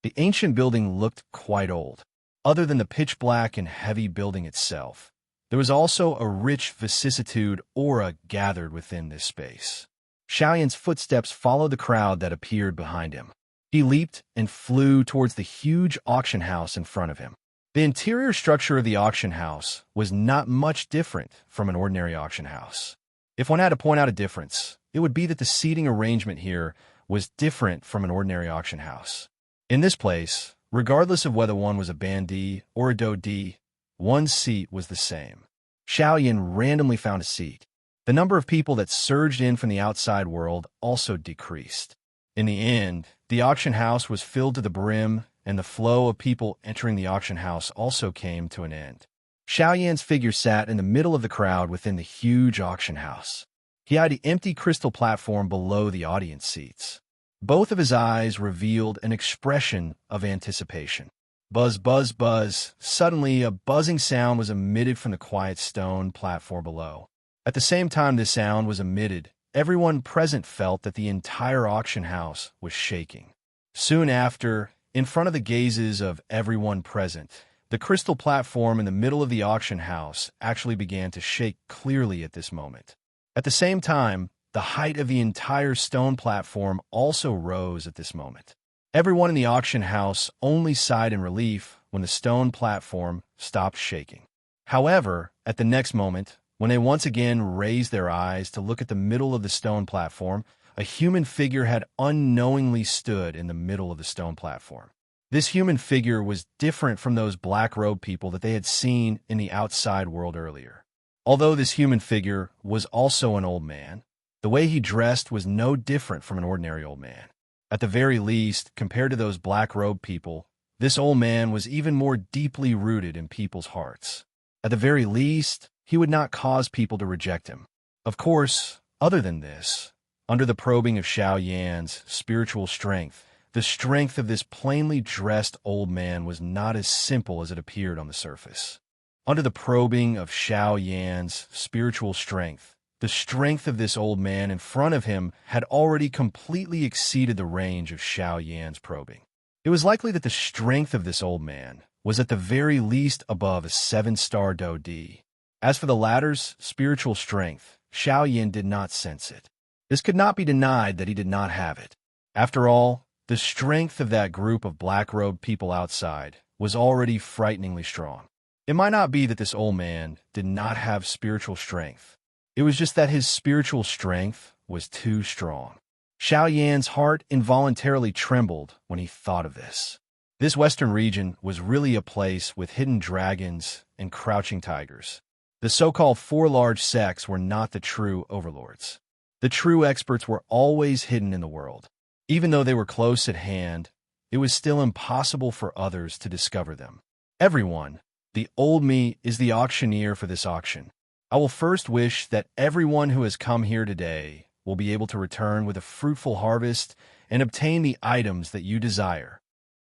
S1: The ancient building looked quite old. Other than the pitch-black and heavy building itself, there was also a rich vicissitude aura gathered within this space. Xiaoyan's footsteps followed the crowd that appeared behind him. He leaped and flew towards the huge auction house in front of him. The interior structure of the auction house was not much different from an ordinary auction house. If one had to point out a difference, it would be that the seating arrangement here was different from an ordinary auction house. In this place, regardless of whether one was a bandit or a dodi, one's seat was the same. Xiaoyan randomly found a seat. The number of people that surged in from the outside world also decreased. In the end, the auction house was filled to the brim, and the flow of people entering the auction house also came to an end. Xiaoyan's figure sat in the middle of the crowd within the huge auction house. He eyed the empty crystal platform below the audience seats. Both of his eyes revealed an expression of anticipation. Buzz, buzz, buzz. Suddenly, a buzzing sound was emitted from the quiet stone platform below. At the same time this sound was emitted, everyone present felt that the entire auction house was shaking. Soon after, in front of the gazes of everyone present, the crystal platform in the middle of the auction house actually began to shake clearly at this moment. At the same time, the height of the entire stone platform also rose at this moment. Everyone in the auction house only sighed in relief when the stone platform stopped shaking. However, at the next moment, when they once again raised their eyes to look at the middle of the stone platform, a human figure had unknowingly stood in the middle of the stone platform. This human figure was different from those black-robed people that they had seen in the outside world earlier. Although this human figure was also an old man, the way he dressed was no different from an ordinary old man. At the very least, compared to those black-robed people, this old man was even more deeply rooted in people's hearts. At the very least, he would not cause people to reject him. Of course, other than this, under the probing of Xiaoyan's spiritual strength, the strength of this plainly dressed old man was not as simple as it appeared on the surface. Under the probing of Xiaoyan's spiritual strength, the strength of this old man in front of him had already completely exceeded the range of Xiaoyan's probing. It was likely that the strength of this old man was at the very least above a 7-star dodi. As for the latter's spiritual strength, Xiaoyan did not sense it. This could not be denied that he did not have it. After all, the strength of that group of black-robed people outside was already frighteningly strong. It might not be that this old man did not have spiritual strength. It was just that his spiritual strength was too strong. Xiaoyan's heart involuntarily trembled when he thought of this. This western region was really a place with hidden dragons and crouching tigers. The so-called 4 large sects were not the true overlords. The true experts were always hidden in the world. Even though they were close at hand, it was still impossible for others to discover them. Everyone, the old me, is the auctioneer for this auction. I will first wish that everyone who has come here today will be able to return with a fruitful harvest and obtain the items that you desire.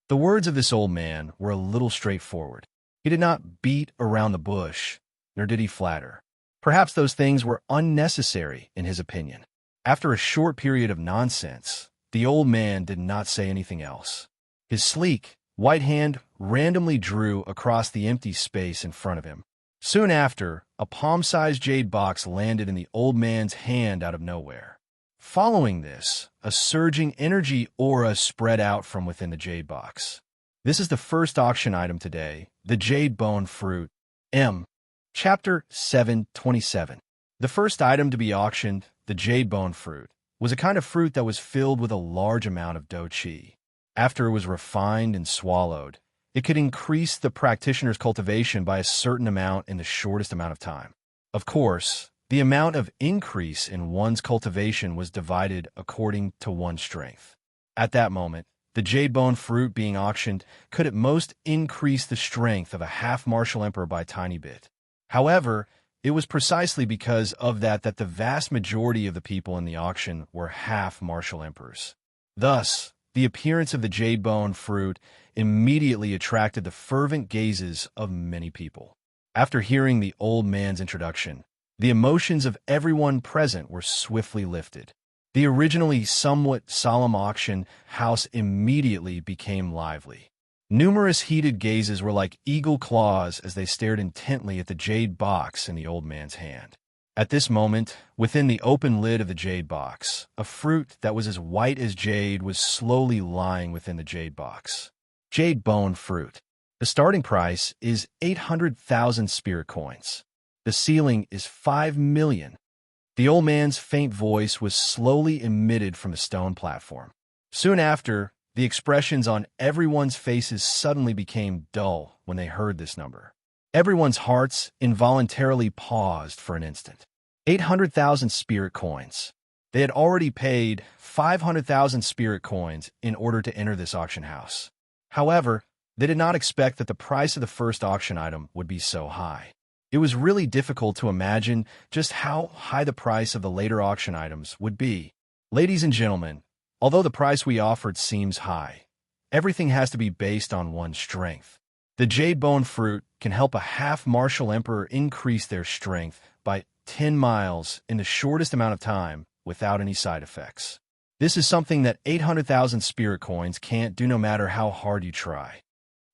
S1: The words of this old man were a little straightforward. He did not beat around the bush, nor did he flatter. Perhaps those things were unnecessary in his opinion. After a short period of nonsense, the old man did not say anything else. His sleek, white hand randomly drew across the empty space in front of him. Soon after, a palm-sized jade box landed in the old man's hand out of nowhere. Following this, a surging energy aura spread out from within the jade box. This is the first auction item today, the jade bone fruit. Chapter 7:27. The first item to be auctioned, the jade bone fruit, was a kind of fruit that was filled with a large amount of do qi. After it was refined and swallowed, it could increase the practitioner's cultivation by a certain amount in the shortest amount of time. Of course, the amount of increase in one's cultivation was divided according to one's strength. At that moment, the jade bone fruit being auctioned could at most increase the strength of a half-martial emperor by a tiny bit. However, it was precisely because of that the vast majority of the people in the auction were half-martial emperors. Thus, the appearance of the jade bone fruit immediately attracted the fervent gazes of many people. After hearing the old man's introduction, the emotions of everyone present were swiftly lifted. The originally somewhat solemn auction house immediately became lively. Numerous heated gazes were like eagle claws as they stared intently at the jade box in the old man's hand. At this moment, within the open lid of the jade box, a fruit that was as white as jade was slowly lying within the jade box. Jade bone fruit. The starting price is 800,000 spirit coins. The ceiling is 5 million. The old man's faint voice was slowly emitted from the stone platform. Soon after, the expressions on everyone's faces suddenly became dull when they heard this number. Everyone's hearts involuntarily paused for an instant. 800,000 spirit coins. They had already paid 500,000 spirit coins in order to enter this auction house. However, they did not expect that the price of the first auction item would be so high. It was really difficult to imagine just how high the price of the later auction items would be. Ladies and gentlemen, although the price we offered seems high, everything has to be based on one's strength. The jade bone fruit can help a half-martial emperor increase their strength by 10 miles in the shortest amount of time without any side effects. This is something that 800,000 spirit coins can't do no matter how hard you try.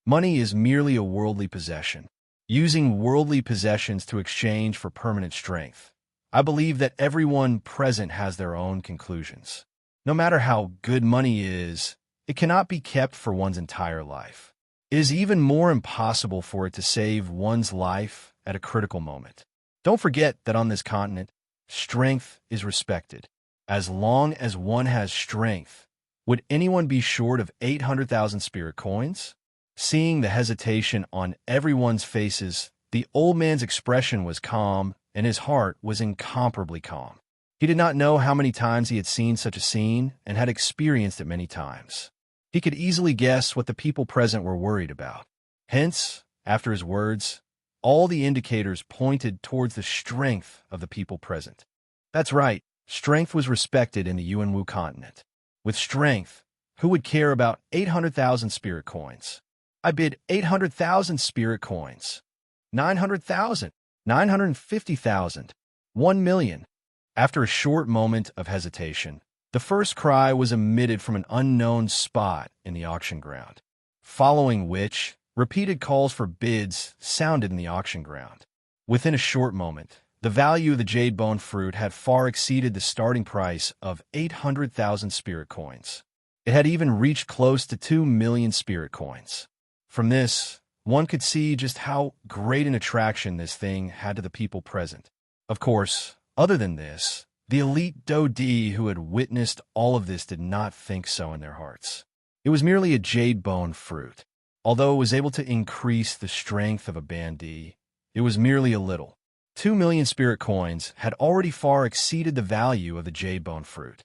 S1: Money is merely a worldly possession. Using worldly possessions to exchange for permanent strength. I believe that everyone present has their own conclusions. No matter how good money is, it cannot be kept for one's entire life. It is even more impossible for it to save one's life at a critical moment. Don't forget that on this continent, strength is respected. As long as one has strength, would anyone be short of 800,000 spirit coins? Seeing the hesitation on everyone's faces, the old man's expression was calm, and his heart was incomparably calm. He did not know how many times he had seen such a scene and had experienced it many times. He could easily guess what the people present were worried about. Hence, after his words, all the indicators pointed towards the strength of the people present. That's right, strength was respected in the Yuanwu continent. With strength, who would care about 800,000 spirit coins? I bid 800,000 spirit coins. 900,000, 950,000, 1 million. After a short moment of hesitation, the first cry was emitted from an unknown spot in the auction ground, following which repeated calls for bids sounded in the auction ground. Within a short moment, the value of the jade bone fruit had far exceeded the starting price of 800,000 spirit coins. It had even reached close to 2 million spirit coins. From this, one could see just how great an attraction this thing had to the people present. Of course, other than this, the elite Dodi who had witnessed all of this did not think so in their hearts. It was merely a jade bone fruit. Although it was able to increase the strength of a bandit, it was merely a little. 2 million spirit coins had already far exceeded the value of the jade bone fruit.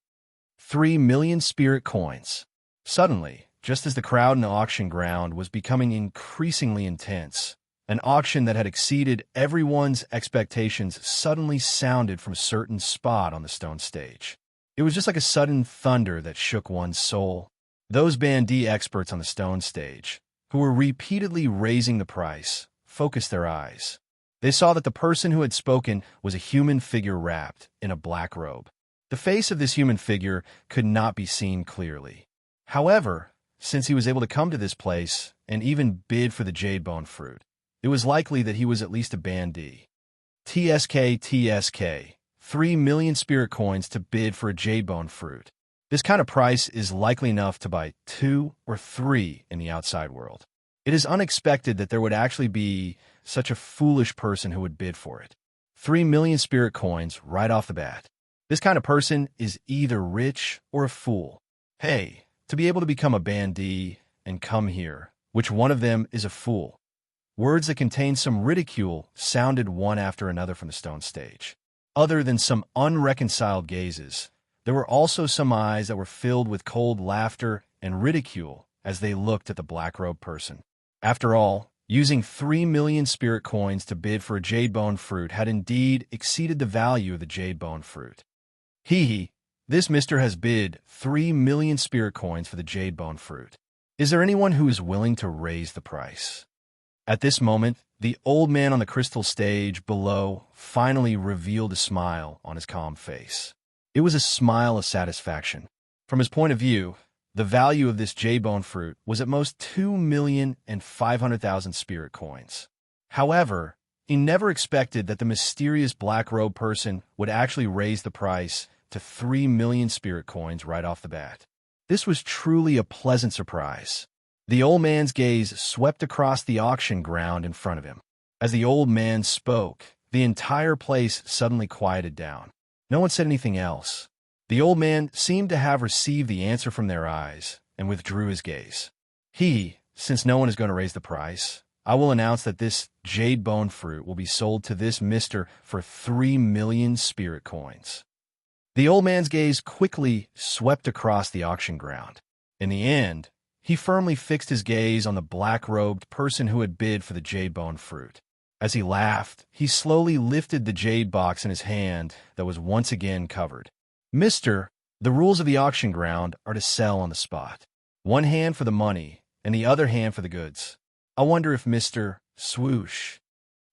S1: 3 million spirit coins. Suddenly, just as the crowd in the auction ground was becoming increasingly intense, an auction that had exceeded everyone's expectations suddenly sounded from a certain spot on the stone stage. It was just like a sudden thunder that shook one's soul. Those bandit experts on the stone stage, who were repeatedly raising the price, focused their eyes. They saw that the person who had spoken was a human figure wrapped in a black robe. The face of this human figure could not be seen clearly. However, since he was able to come to this place and even bid for the jade bone fruit, it was likely that he was at least a bandit. TSK, 3 million spirit coins to bid for a jade bone fruit. This kind of price is likely enough to buy 2 or 3 in the outside world. It is unexpected that there would actually be such a foolish person who would bid for it. 3 million spirit coins right off the bat. This kind of person is either rich or a fool. Hey, to be able to become a bandit and come here, which one of them is a fool? Words that contained some ridicule sounded one after another from the stone stage. Other than some unreconciled gazes, there were also some eyes that were filled with cold laughter and ridicule as they looked at the black-robed person. After all, using 3 million spirit coins to bid for a jade bone fruit had indeed exceeded the value of the jade bone fruit. This mister has bid 3 million spirit coins for the jade bone fruit. Is there anyone who is willing to raise the price? At this moment, the old man on the crystal stage below finally revealed a smile on his calm face. It was a smile of satisfaction. From his point of view, the value of this jade-bone fruit was at most 2,500,000 spirit coins. However, he never expected that the mysterious black-robed person would actually raise the price to 3 million spirit coins right off the bat. This was truly a pleasant surprise. The old man's gaze swept across the auction ground in front of him. As the old man spoke, the entire place suddenly quieted down. No one said anything else. The old man seemed to have received the answer from their eyes and withdrew his gaze. Since no one is going to raise the price, I will announce that this jade bone fruit will be sold to this mister for 3 million spirit coins. The old man's gaze quickly swept across the auction ground. In the end, he firmly fixed his gaze on the black-robed person who had bid for the jade bone fruit. As he laughed, he slowly lifted the jade box in his hand that was once again covered. Mister, the rules of the auction ground are to sell on the spot. One hand for the money and the other hand for the goods. I wonder if Mr. Swoosh.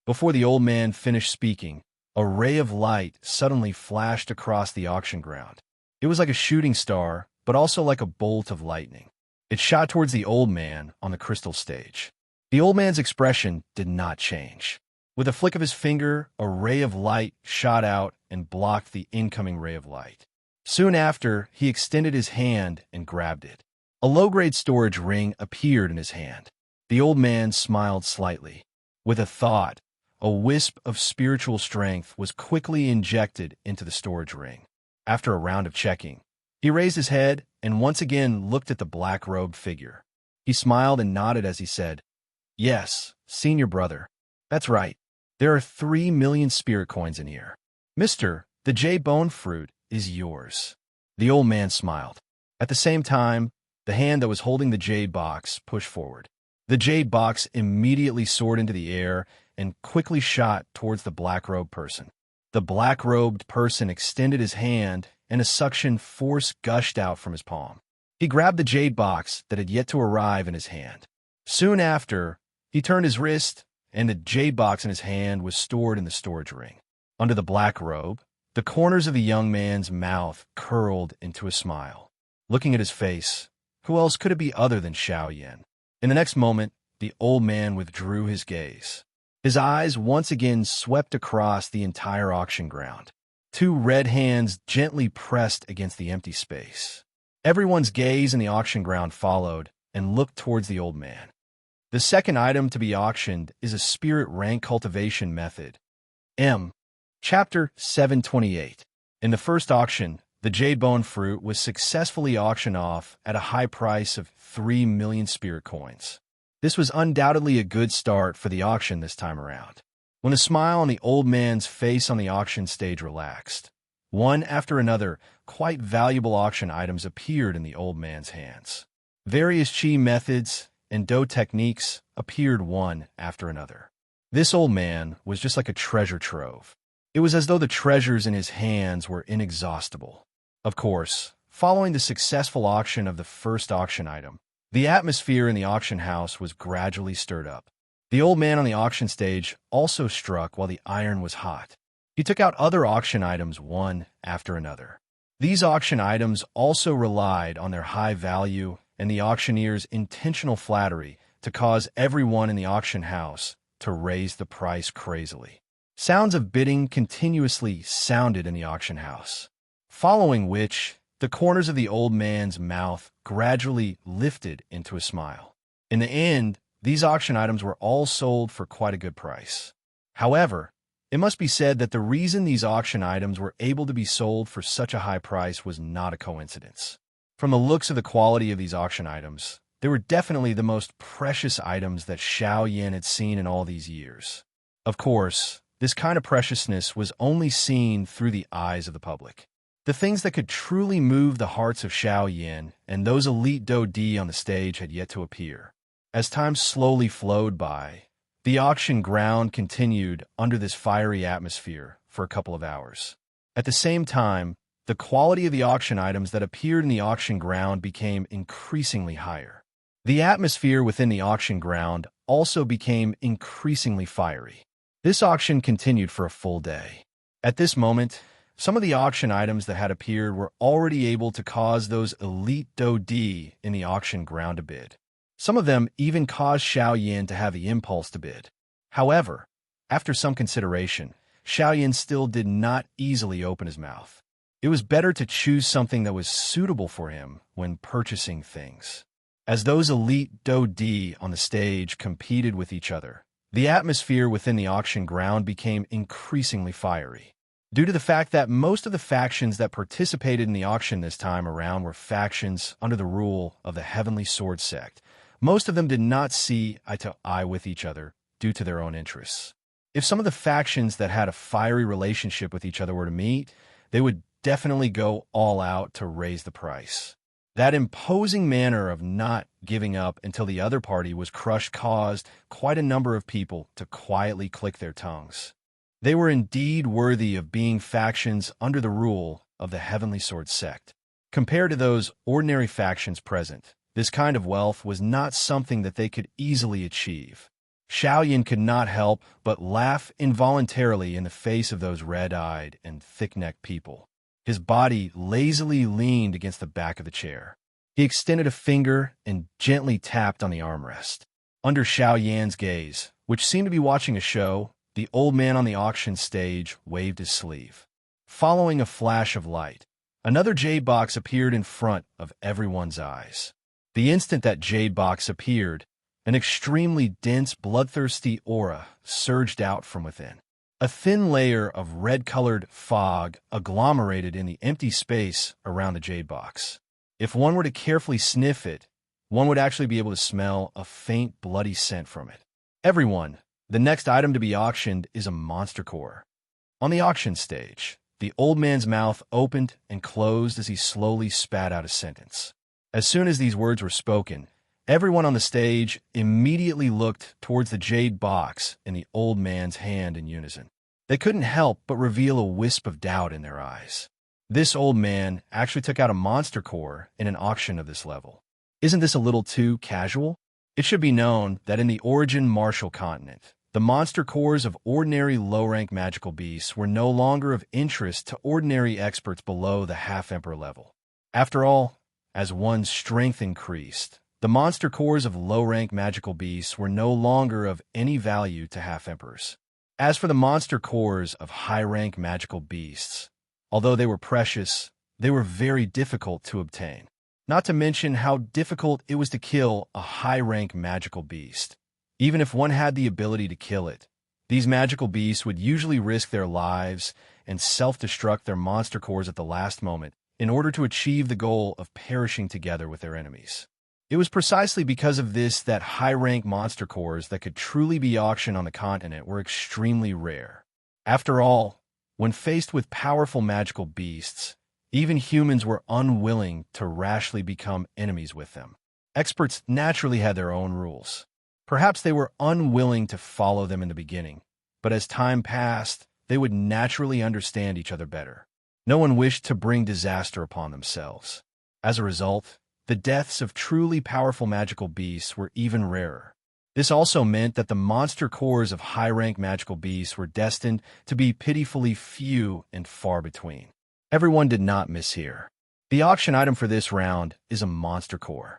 S1: Before the old man finished speaking, a ray of light suddenly flashed across the auction ground. It was like a shooting star, but also like a bolt of lightning. It shot towards the old man on the crystal stage. The old man's expression did not change. With a flick of his finger, a ray of light shot out and blocked the incoming ray of light. Soon after, he extended his hand and grabbed it. A low-grade storage ring appeared in his hand. The old man smiled slightly. With a thought, a wisp of spiritual strength was quickly injected into the storage ring. After a round of checking, he raised his head and once again looked at the black-robed figure. He smiled and nodded as he said, "Yes, senior brother. That's right. There are 3 million spirit coins in here. Mister, the jade bone fruit is yours." The old man smiled. At the same time, the hand that was holding the jade box pushed forward. The jade box immediately soared into the air and quickly shot towards the black-robed person. The black-robed person extended his hand and a suction force gushed out from his palm. He grabbed the jade box that had yet to arrive in his hand. Soon after, he turned his wrist, and the jade box in his hand was stored in the storage ring. Under the black robe, the corners of the young man's mouth curled into a smile. Looking at his face, who else could it be other than Xiao Yan? In the next moment, the old man withdrew his gaze. His eyes once again swept across the entire auction ground. 2 red hands gently pressed against the empty space. Everyone's gaze in the auction ground followed and looked towards the old man. The second item to be auctioned is a spirit rank cultivation method. Chapter 728. In the first auction, the jade bone fruit was successfully auctioned off at a high price of 3 million spirit coins. This was undoubtedly a good start for the auction this time around. When the smile on the old man's face on the auction stage relaxed, one after another, quite valuable auction items appeared in the old man's hands. Various chi methods and do techniques appeared one after another. This old man was just like a treasure trove. It was as though the treasures in his hands were inexhaustible. Of course, following the successful auction of the first auction item, the atmosphere in the auction house was gradually stirred up. The old man on the auction stage also struck while the iron was hot. He took out other auction items one after another. These auction items also relied on their high value and the auctioneer's intentional flattery to cause everyone in the auction house to raise the price crazily. Sounds of bidding continuously sounded in the auction house, following which the corners of the old man's mouth gradually lifted into a smile. In the end, these auction items were all sold for quite a good price. However, it must be said that the reason these auction items were able to be sold for such a high price was not a coincidence. From the looks of the quality of these auction items, they were definitely the most precious items that Xiao Yan had seen in all these years. Of course, this kind of preciousness was only seen through the eyes of the public. The things that could truly move the hearts of Xiao Yan and those elite Do-Di on the stage had yet to appear. As time slowly flowed by, the auction ground continued under this fiery atmosphere for a couple of hours. At the same time, the quality of the auction items that appeared in the auction ground became increasingly higher. The atmosphere within the auction ground also became increasingly fiery. This auction continued for a full day. At this moment, Some of the auction items that had appeared were already able to cause those elite dodi in the auction ground to bid. Some of them even caused Xiao Yin to have the impulse to bid. However, after some consideration, Xiao Yin still did not easily open his mouth. It was better to choose something that was suitable for him when purchasing things. As those elite dodi on the stage competed with each other, the atmosphere within the auction ground became increasingly fiery. Due to the fact that most of the factions that participated in the auction this time around were factions under the rule of the Heavenly Sword Sect, most of them did not see eye to eye with each other due to their own interests. If some of the factions that had a fiery relationship with each other were to meet, they would definitely go all out to raise the price. That imposing manner of not giving up until the other party was crushed caused quite a number of people to quietly click their tongues. They were indeed worthy of being factions under the rule of the Heavenly Sword Sect. Compared to those ordinary factions present, this kind of wealth was not something that they could easily achieve. Xiao Yin could not help but laugh involuntarily in the face of those red-eyed and thick-necked people. His body lazily leaned against the back of the chair. He extended a finger and gently tapped on the armrest. Under Xiao Yan's gaze, which seemed to be watching a show, the old man on the auction stage waved his sleeve. Following a flash of light, another jade box appeared in front of everyone's eyes. The instant that jade box appeared, an extremely dense, bloodthirsty aura surged out from within. A thin layer of red-colored fog agglomerated in the empty space around the jade box. If one were to carefully sniff it, one would actually be able to smell a faint, bloody scent from it. Everyone, the next item to be auctioned is a monster core. On the auction stage, the old man's mouth opened and closed as he slowly spat out a sentence. As soon as these words were spoken, everyone on the stage immediately looked towards the jade box in the old man's hand in unison. They couldn't help but reveal a wisp of doubt in their eyes. This old man actually took out a monster core in an auction of this level. Isn't this a little too casual? It should be known that in the Origin Martial Continent, the monster cores of ordinary low-rank magical beasts were no longer of interest to ordinary experts below the half-emperor level. After all, as one's strength increased, the monster cores of low-rank magical beasts were no longer of any value to half-emperors. As for the monster cores of high-rank magical beasts, although they were precious, they were very difficult to obtain. Not to mention how difficult it was to kill a high-rank magical beast. Even if one had the ability to kill it, these magical beasts would usually risk their lives and self-destruct their monster cores at the last moment in order to achieve the goal of perishing together with their enemies. It was precisely because of this that high-rank monster cores that could truly be auctioned on the continent were extremely rare. After all, when faced with powerful magical beasts, even humans were unwilling to rashly become enemies with them. Experts naturally had their own rules. Perhaps they were unwilling to follow them in the beginning, but as time passed, they would naturally understand each other better. No one wished to bring disaster upon themselves. As a result, the deaths of truly powerful magical beasts were even rarer. This also meant that the monster cores of high-rank magical beasts were destined to be pitifully few and far between. Everyone did not miss here. The auction item for this round is a monster core.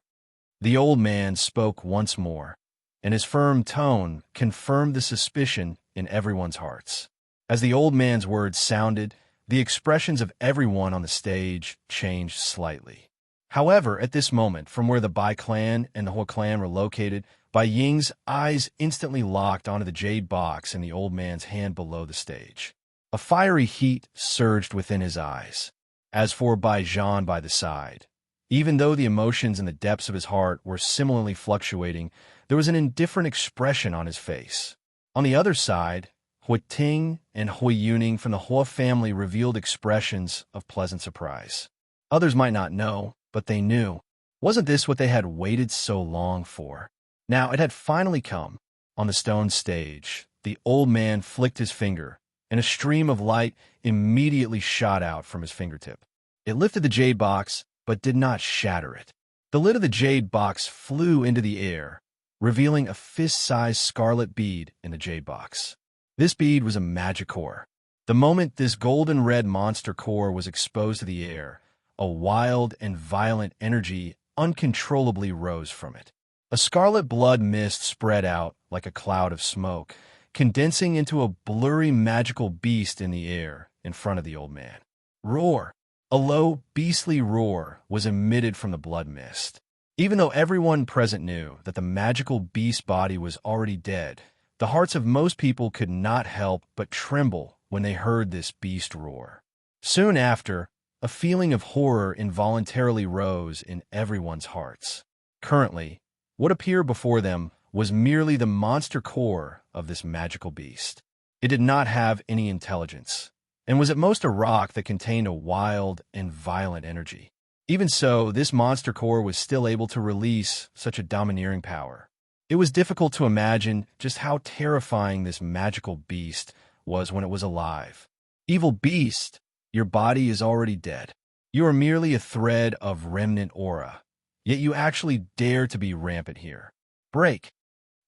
S1: The old man spoke once more, and his firm tone confirmed the suspicion in everyone's hearts. As the old man's words sounded, the expressions of everyone on the stage changed slightly. However, at this moment, from where the Bai clan and the Hua clan were located, Bai Ying's eyes instantly locked onto the jade box in the old man's hand below the stage. A fiery heat surged within his eyes. As for Bai Zhan by the side, even though the emotions in the depths of his heart were similarly fluctuating, there was an indifferent expression on his face. On the other side, Hua Ting and Hua Yuning from the Hua family revealed expressions of pleasant surprise. Others might not know, but they knew. Wasn't this what they had waited so long for? Now it had finally come. On the stone stage, the old man flicked his finger, and a stream of light immediately shot out from his fingertip. It lifted the jade box, but did not shatter it. The lid of the jade box flew into the air, revealing a fist-sized scarlet bead in the jade box. This bead was a magic core. The moment this golden red monster core was exposed to the air, a wild and violent energy uncontrollably rose from it. A scarlet blood mist spread out like a cloud of smoke, condensing into a blurry magical beast in the air in front of the old man. Roar! A low, beastly roar was emitted from the blood mist. Even though everyone present knew that the magical beast body was already dead, the hearts of most people could not help but tremble when they heard this beast roar. Soon after, a feeling of horror involuntarily rose in everyone's hearts. Currently, what appeared before them was merely the monster core of this magical beast. It did not have any intelligence, and was at most a rock that contained a wild and violent energy. Even so, this monster core was still able to release such a domineering power. It was difficult to imagine just how terrifying this magical beast was when it was alive. Evil beast, your body is already dead. You are merely a thread of remnant aura, yet you actually dare to be rampant here. Break.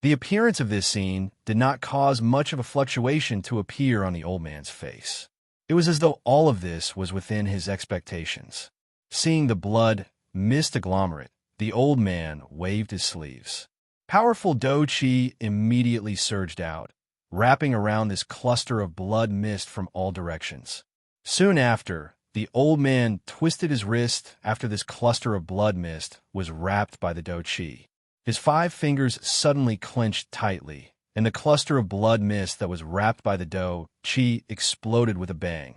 S1: The appearance of this scene did not cause much of a fluctuation to appear on the old man's face. It was as though all of this was within his expectations. Seeing the blood mist agglomerate, the old man waved his sleeves. Powerful Do Chi immediately surged out, wrapping around this cluster of blood mist from all directions. Soon after, the old man twisted his wrist after this cluster of blood mist was wrapped by the Do Chi. His 5 fingers suddenly clenched tightly, and the cluster of blood mist that was wrapped by the Do Chi exploded with a bang,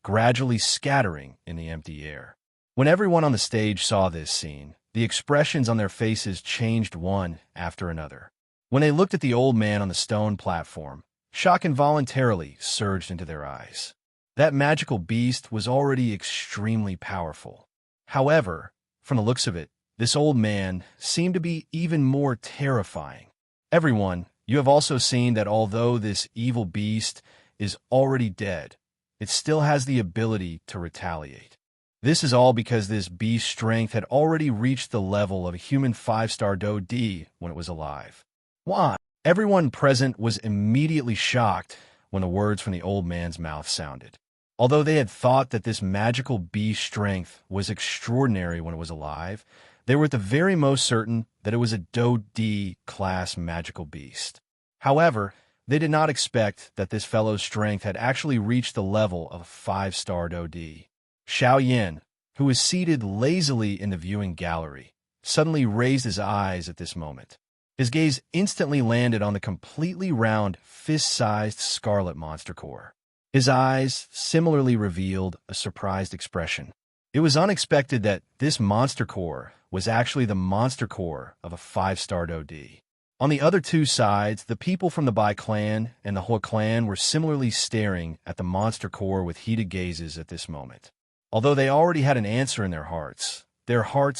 S1: gradually scattering in the empty air. When everyone on the stage saw this scene, the expressions on their faces changed one after another. When they looked at the old man on the stone platform, shock involuntarily surged into their eyes. That magical beast was already extremely powerful. However, from the looks of it, this old man seemed to be even more terrifying. Everyone, you have also seen that although this evil beast is already dead, it still has the ability to retaliate. This is all because this beast's strength had already reached the level of a human 5-star Do D when it was alive. Why? Everyone present was immediately shocked when the words from the old man's mouth sounded. Although they had thought that this magical beast's strength was extraordinary when it was alive, they were at the very most certain that it was a Do D class magical beast. However, they did not expect that this fellow's strength had actually reached the level of a 5-star Do D. Xiao Yan, who was seated lazily in the viewing gallery, suddenly raised his eyes at this moment. His gaze instantly landed on the completely round, fist-sized scarlet monster core. His eyes similarly revealed a surprised expression. It was unexpected that this monster core was actually the monster core of a 5-star Do D. On the other 2 sides, the people from the Bai clan and the Hua clan were similarly staring at the monster core with heated gazes at this moment. Although they already had an answer in their hearts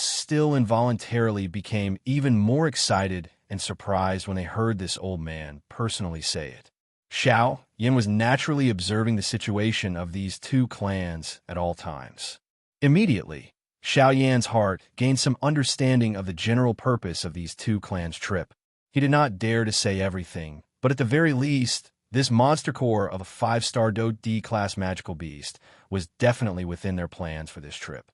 S1: still involuntarily became even more excited and surprised when they heard this old man personally say it. Xiao Yan was naturally observing the situation of these 2 clans at all times. Immediately, Xiao Yan's heart gained some understanding of the general purpose of these 2 clans' trip. He did not dare to say everything, but at the very least, this monster core of a 5-star Do D class magical beast was definitely within their plans for this trip.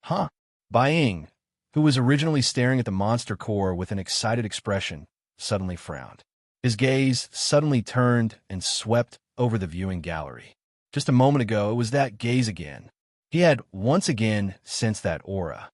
S1: Huh? Bai Ying, who was originally staring at the monster core with an excited expression, suddenly frowned. His gaze suddenly turned and swept over the viewing gallery. Just a moment ago, it was that gaze again. He had once again sensed that aura.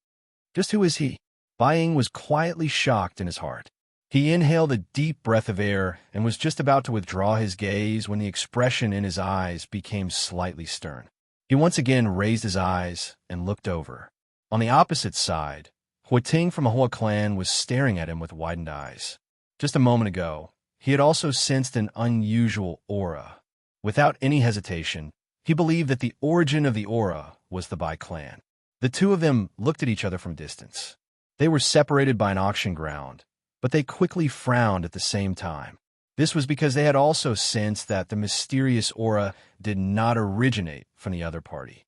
S1: Just who is he? Bai Ying was quietly shocked in his heart. He inhaled a deep breath of air and was just about to withdraw his gaze when the expression in his eyes became slightly stern. He once again raised his eyes and looked over. On the opposite side, Hua Ting from the Hua clan was staring at him with widened eyes. Just a moment ago, he had also sensed an unusual aura. Without any hesitation, he believed that the origin of the aura was the Bai clan. The 2 of them looked at each other from distance. They were separated by an auction ground, but they quickly frowned at the same time. This was because they had also sensed that the mysterious aura did not originate from the other party.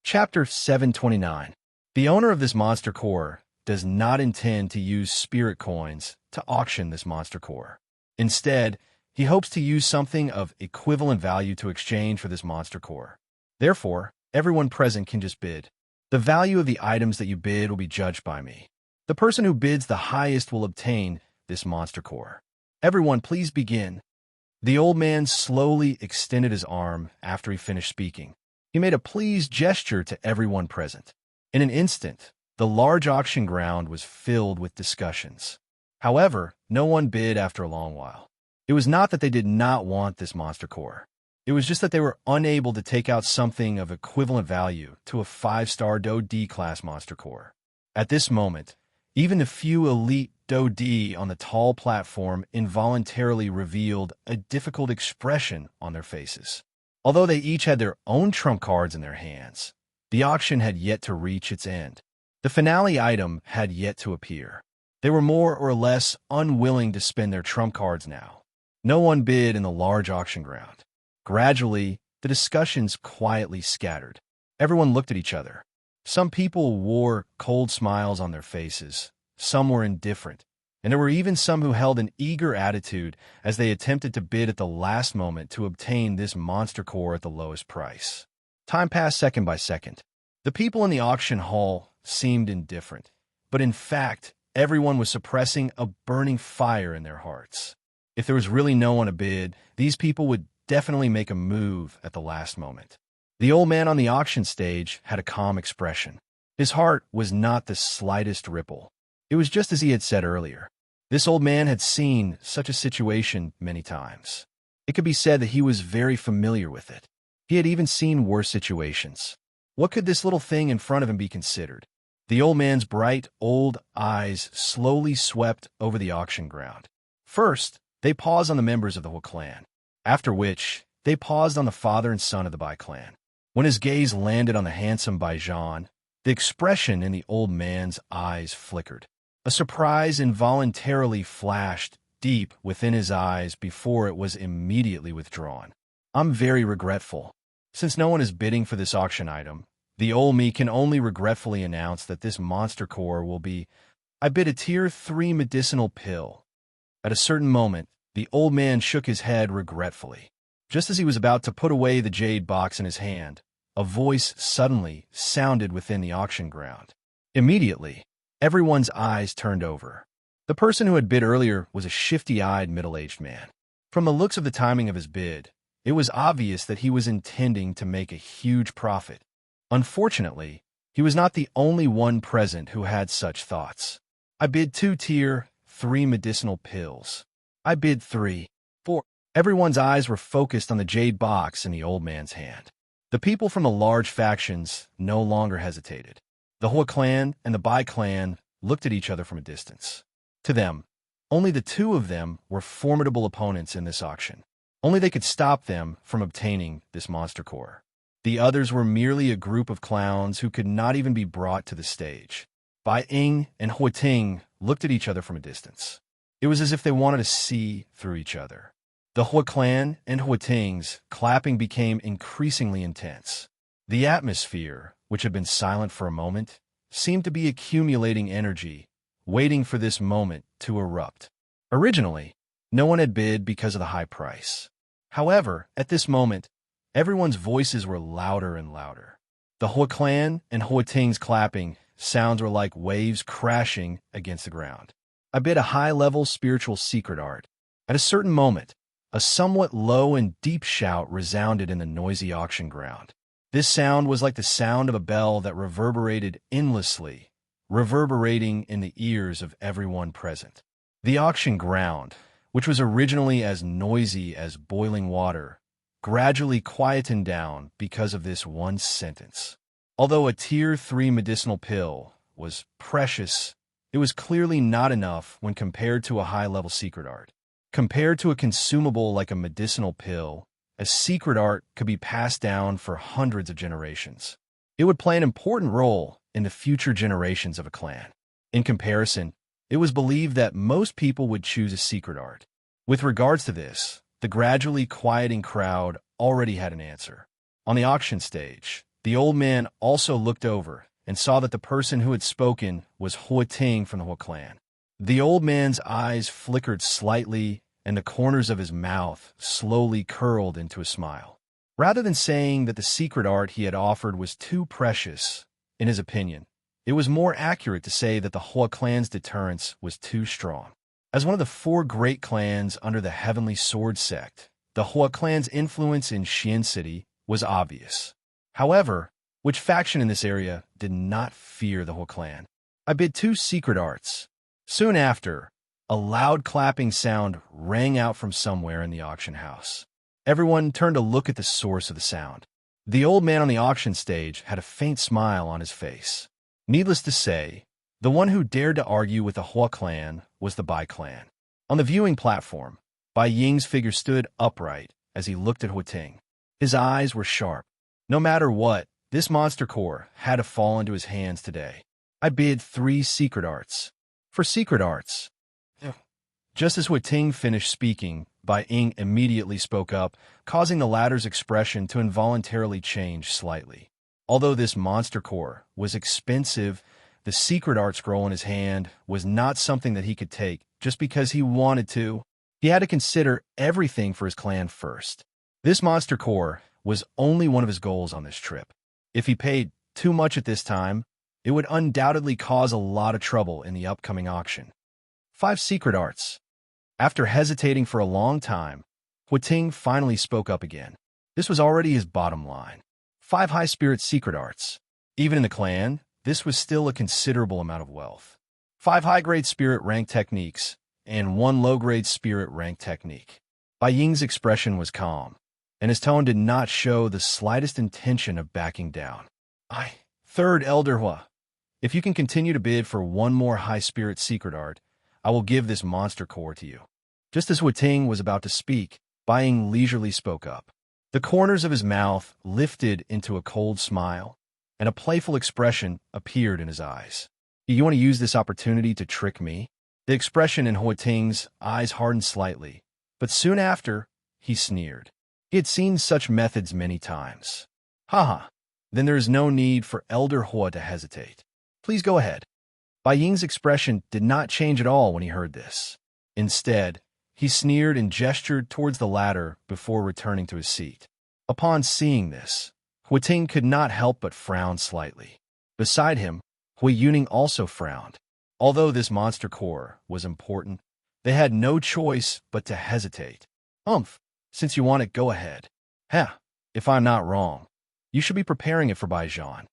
S1: Chapter 729. The owner of this monster core does not intend to use spirit coins to auction this monster core. Instead, He hopes to use something of equivalent value to exchange for this monster core. Therefore, everyone present can just bid. The value of the items that you bid will be judged by me. The person who bids the highest will obtain this monster core. Everyone, please begin. The old man slowly extended his arm after he finished speaking. He made a pleased gesture to everyone present. In an instant, the large auction ground was filled with discussions. However, no one bid after a long while. It was not that they did not want this monster core. It was just that they were unable to take out something of equivalent value to a 5-star Do D-class monster core. At this moment, even a few elite Do D on the tall platform involuntarily revealed a difficult expression on their faces. Although they each had their own trump cards in their hands, the auction had yet to reach its end. The finale item had yet to appear. They were more or less unwilling to spend their trump cards now. No one bid in the large auction ground. Gradually, the discussions quietly scattered. Everyone looked at each other. Some people wore cold smiles on their faces. Some were indifferent. And there were even some who held an eager attitude as they attempted to bid at the last moment to obtain this monster core at the lowest price. Time passed second by second. The people in the auction hall seemed indifferent, but in fact, everyone was suppressing a burning fire in their hearts. If there was really no one to bid, these people would definitely make a move at the last moment. The old man on the auction stage had a calm expression. His heart was not the slightest ripple. It was just as he had said earlier. This old man had seen such a situation many times. It could be said that he was very familiar with it. He had even seen worse situations. What could this little thing in front of him be considered? The old man's bright, old eyes slowly swept over the auction ground. First, they paused on the members of the whole clan, after which they paused on the father and son of the Bai clan. When his gaze landed on the handsome Baijan, the expression in the old man's eyes flickered. A surprise involuntarily flashed deep within his eyes before it was immediately withdrawn. I'm very regretful. Since no one is bidding for this auction item, the old me can only regretfully announce that this monster core will be, I bid a tier 3 medicinal pill. At a certain moment, the old man shook his head regretfully. Just as he was about to put away the jade box in his hand, a voice suddenly sounded within the auction ground. Immediately, everyone's eyes turned over. The person who had bid earlier was a shifty-eyed middle-aged man. From the looks of the timing of his bid, it was obvious that he was intending to make a huge profit. Unfortunately, he was not the only one present who had such thoughts. I bid 2 tier 3 medicinal pills. I bid 3, 4. Everyone's eyes were focused on the jade box in the old man's hand. The people from the large factions no longer hesitated. The Hua clan and the Bai clan looked at each other from a distance. To them, only the two of them were formidable opponents in this auction. Only they could stop them from obtaining this monster core. The others were merely a group of clowns who could not even be brought to the stage. Bai Ying and Hua Ting looked at each other from a distance. It was as if they wanted to see through each other. The Hua clan and Hua Ting's clapping became increasingly intense. The atmosphere, which had been silent for a moment, seemed to be accumulating energy, waiting for this moment to erupt. Originally, no one had bid because of the high price. However, at this moment, everyone's voices were louder and louder. The Hua clan and Hua Ting's clapping sounds were like waves crashing against the ground. I bid a high-level spiritual secret art. At a certain moment, a somewhat low and deep shout resounded in the noisy auction ground. This sound was like the sound of a bell that reverberated endlessly, reverberating in the ears of everyone present. The auction ground, which was originally as noisy as boiling water, gradually quietened down because of this one sentence. Although a tier 3 medicinal pill was precious, it was clearly not enough when compared to a high-level secret art. Compared to a consumable like a medicinal pill, a secret art could be passed down for hundreds of generations. It would play an important role in the future generations of a clan. In comparison, it was believed that most people would choose a secret art. With regards to this, the gradually quieting crowd already had an answer. On the auction stage, the old man also looked over and saw that the person who had spoken was Hua Ting from the Hua clan. The old man's eyes flickered slightly, and the corners of his mouth slowly curled into a smile. Rather than saying that the secret art he had offered was too precious, in his opinion, it was more accurate to say that the Hua clan's deterrence was too strong. As one of the 4 great clans under the Heavenly Sword sect, the Hua clan's influence in Xian City was obvious. However, which faction in this area did not fear the Hua clan? I bid 2 secret arts. Soon after, a loud clapping sound rang out from somewhere in the auction house. Everyone turned to look at the source of the sound. The old man on the auction stage had a faint smile on his face. Needless to say, the one who dared to argue with the Hua clan was the Bai clan. On the viewing platform, Bai Ying's figure stood upright as he looked at Huating. His eyes were sharp. No matter what, this monster core had to fall into his hands today. I bid 3 secret arts. For secret arts. Just as Huating finished speaking, Bai Ying immediately spoke up, causing the latter's expression to involuntarily change slightly. Although this monster core was expensive, the secret art scroll in his hand was not something that he could take just because he wanted to. He had to consider everything for his clan first. This monster core was only one of his goals on this trip. If he paid too much at this time, it would undoubtedly cause a lot of trouble in the upcoming auction. 5 secret arts. After hesitating for a long time, Huating finally spoke up again. This was already his bottom line. 5 high-spirit secret arts. Even in the clan, this was still a considerable amount of wealth. 5 high-grade spirit rank techniques, and 1 low-grade spirit rank technique. Bai Ying's expression was calm, and his tone did not show the slightest intention of backing down. Third Elder Hua, if you can continue to bid for 1 more high-spirit secret art, I will give this monster core to you. Just as Huating was about to speak, Bai Ying leisurely spoke up. The corners of his mouth lifted into a cold smile, and a playful expression appeared in his eyes. You want to use this opportunity to trick me? The expression in Huating's eyes hardened slightly, but soon after, he sneered. He had seen such methods many times. Haha, then there is no need for Elder Hua to hesitate. Please go ahead. Bai Ying's expression did not change at all when he heard this. Instead, he sneered and gestured towards the ladder before returning to his seat. Upon seeing this, Huating could not help but frown slightly. Beside him, Hui Yuning also frowned. Although this monster core was important, they had no choice but to hesitate. Since you want it, go ahead. If I'm not wrong, you should be preparing it for Bai Zhan.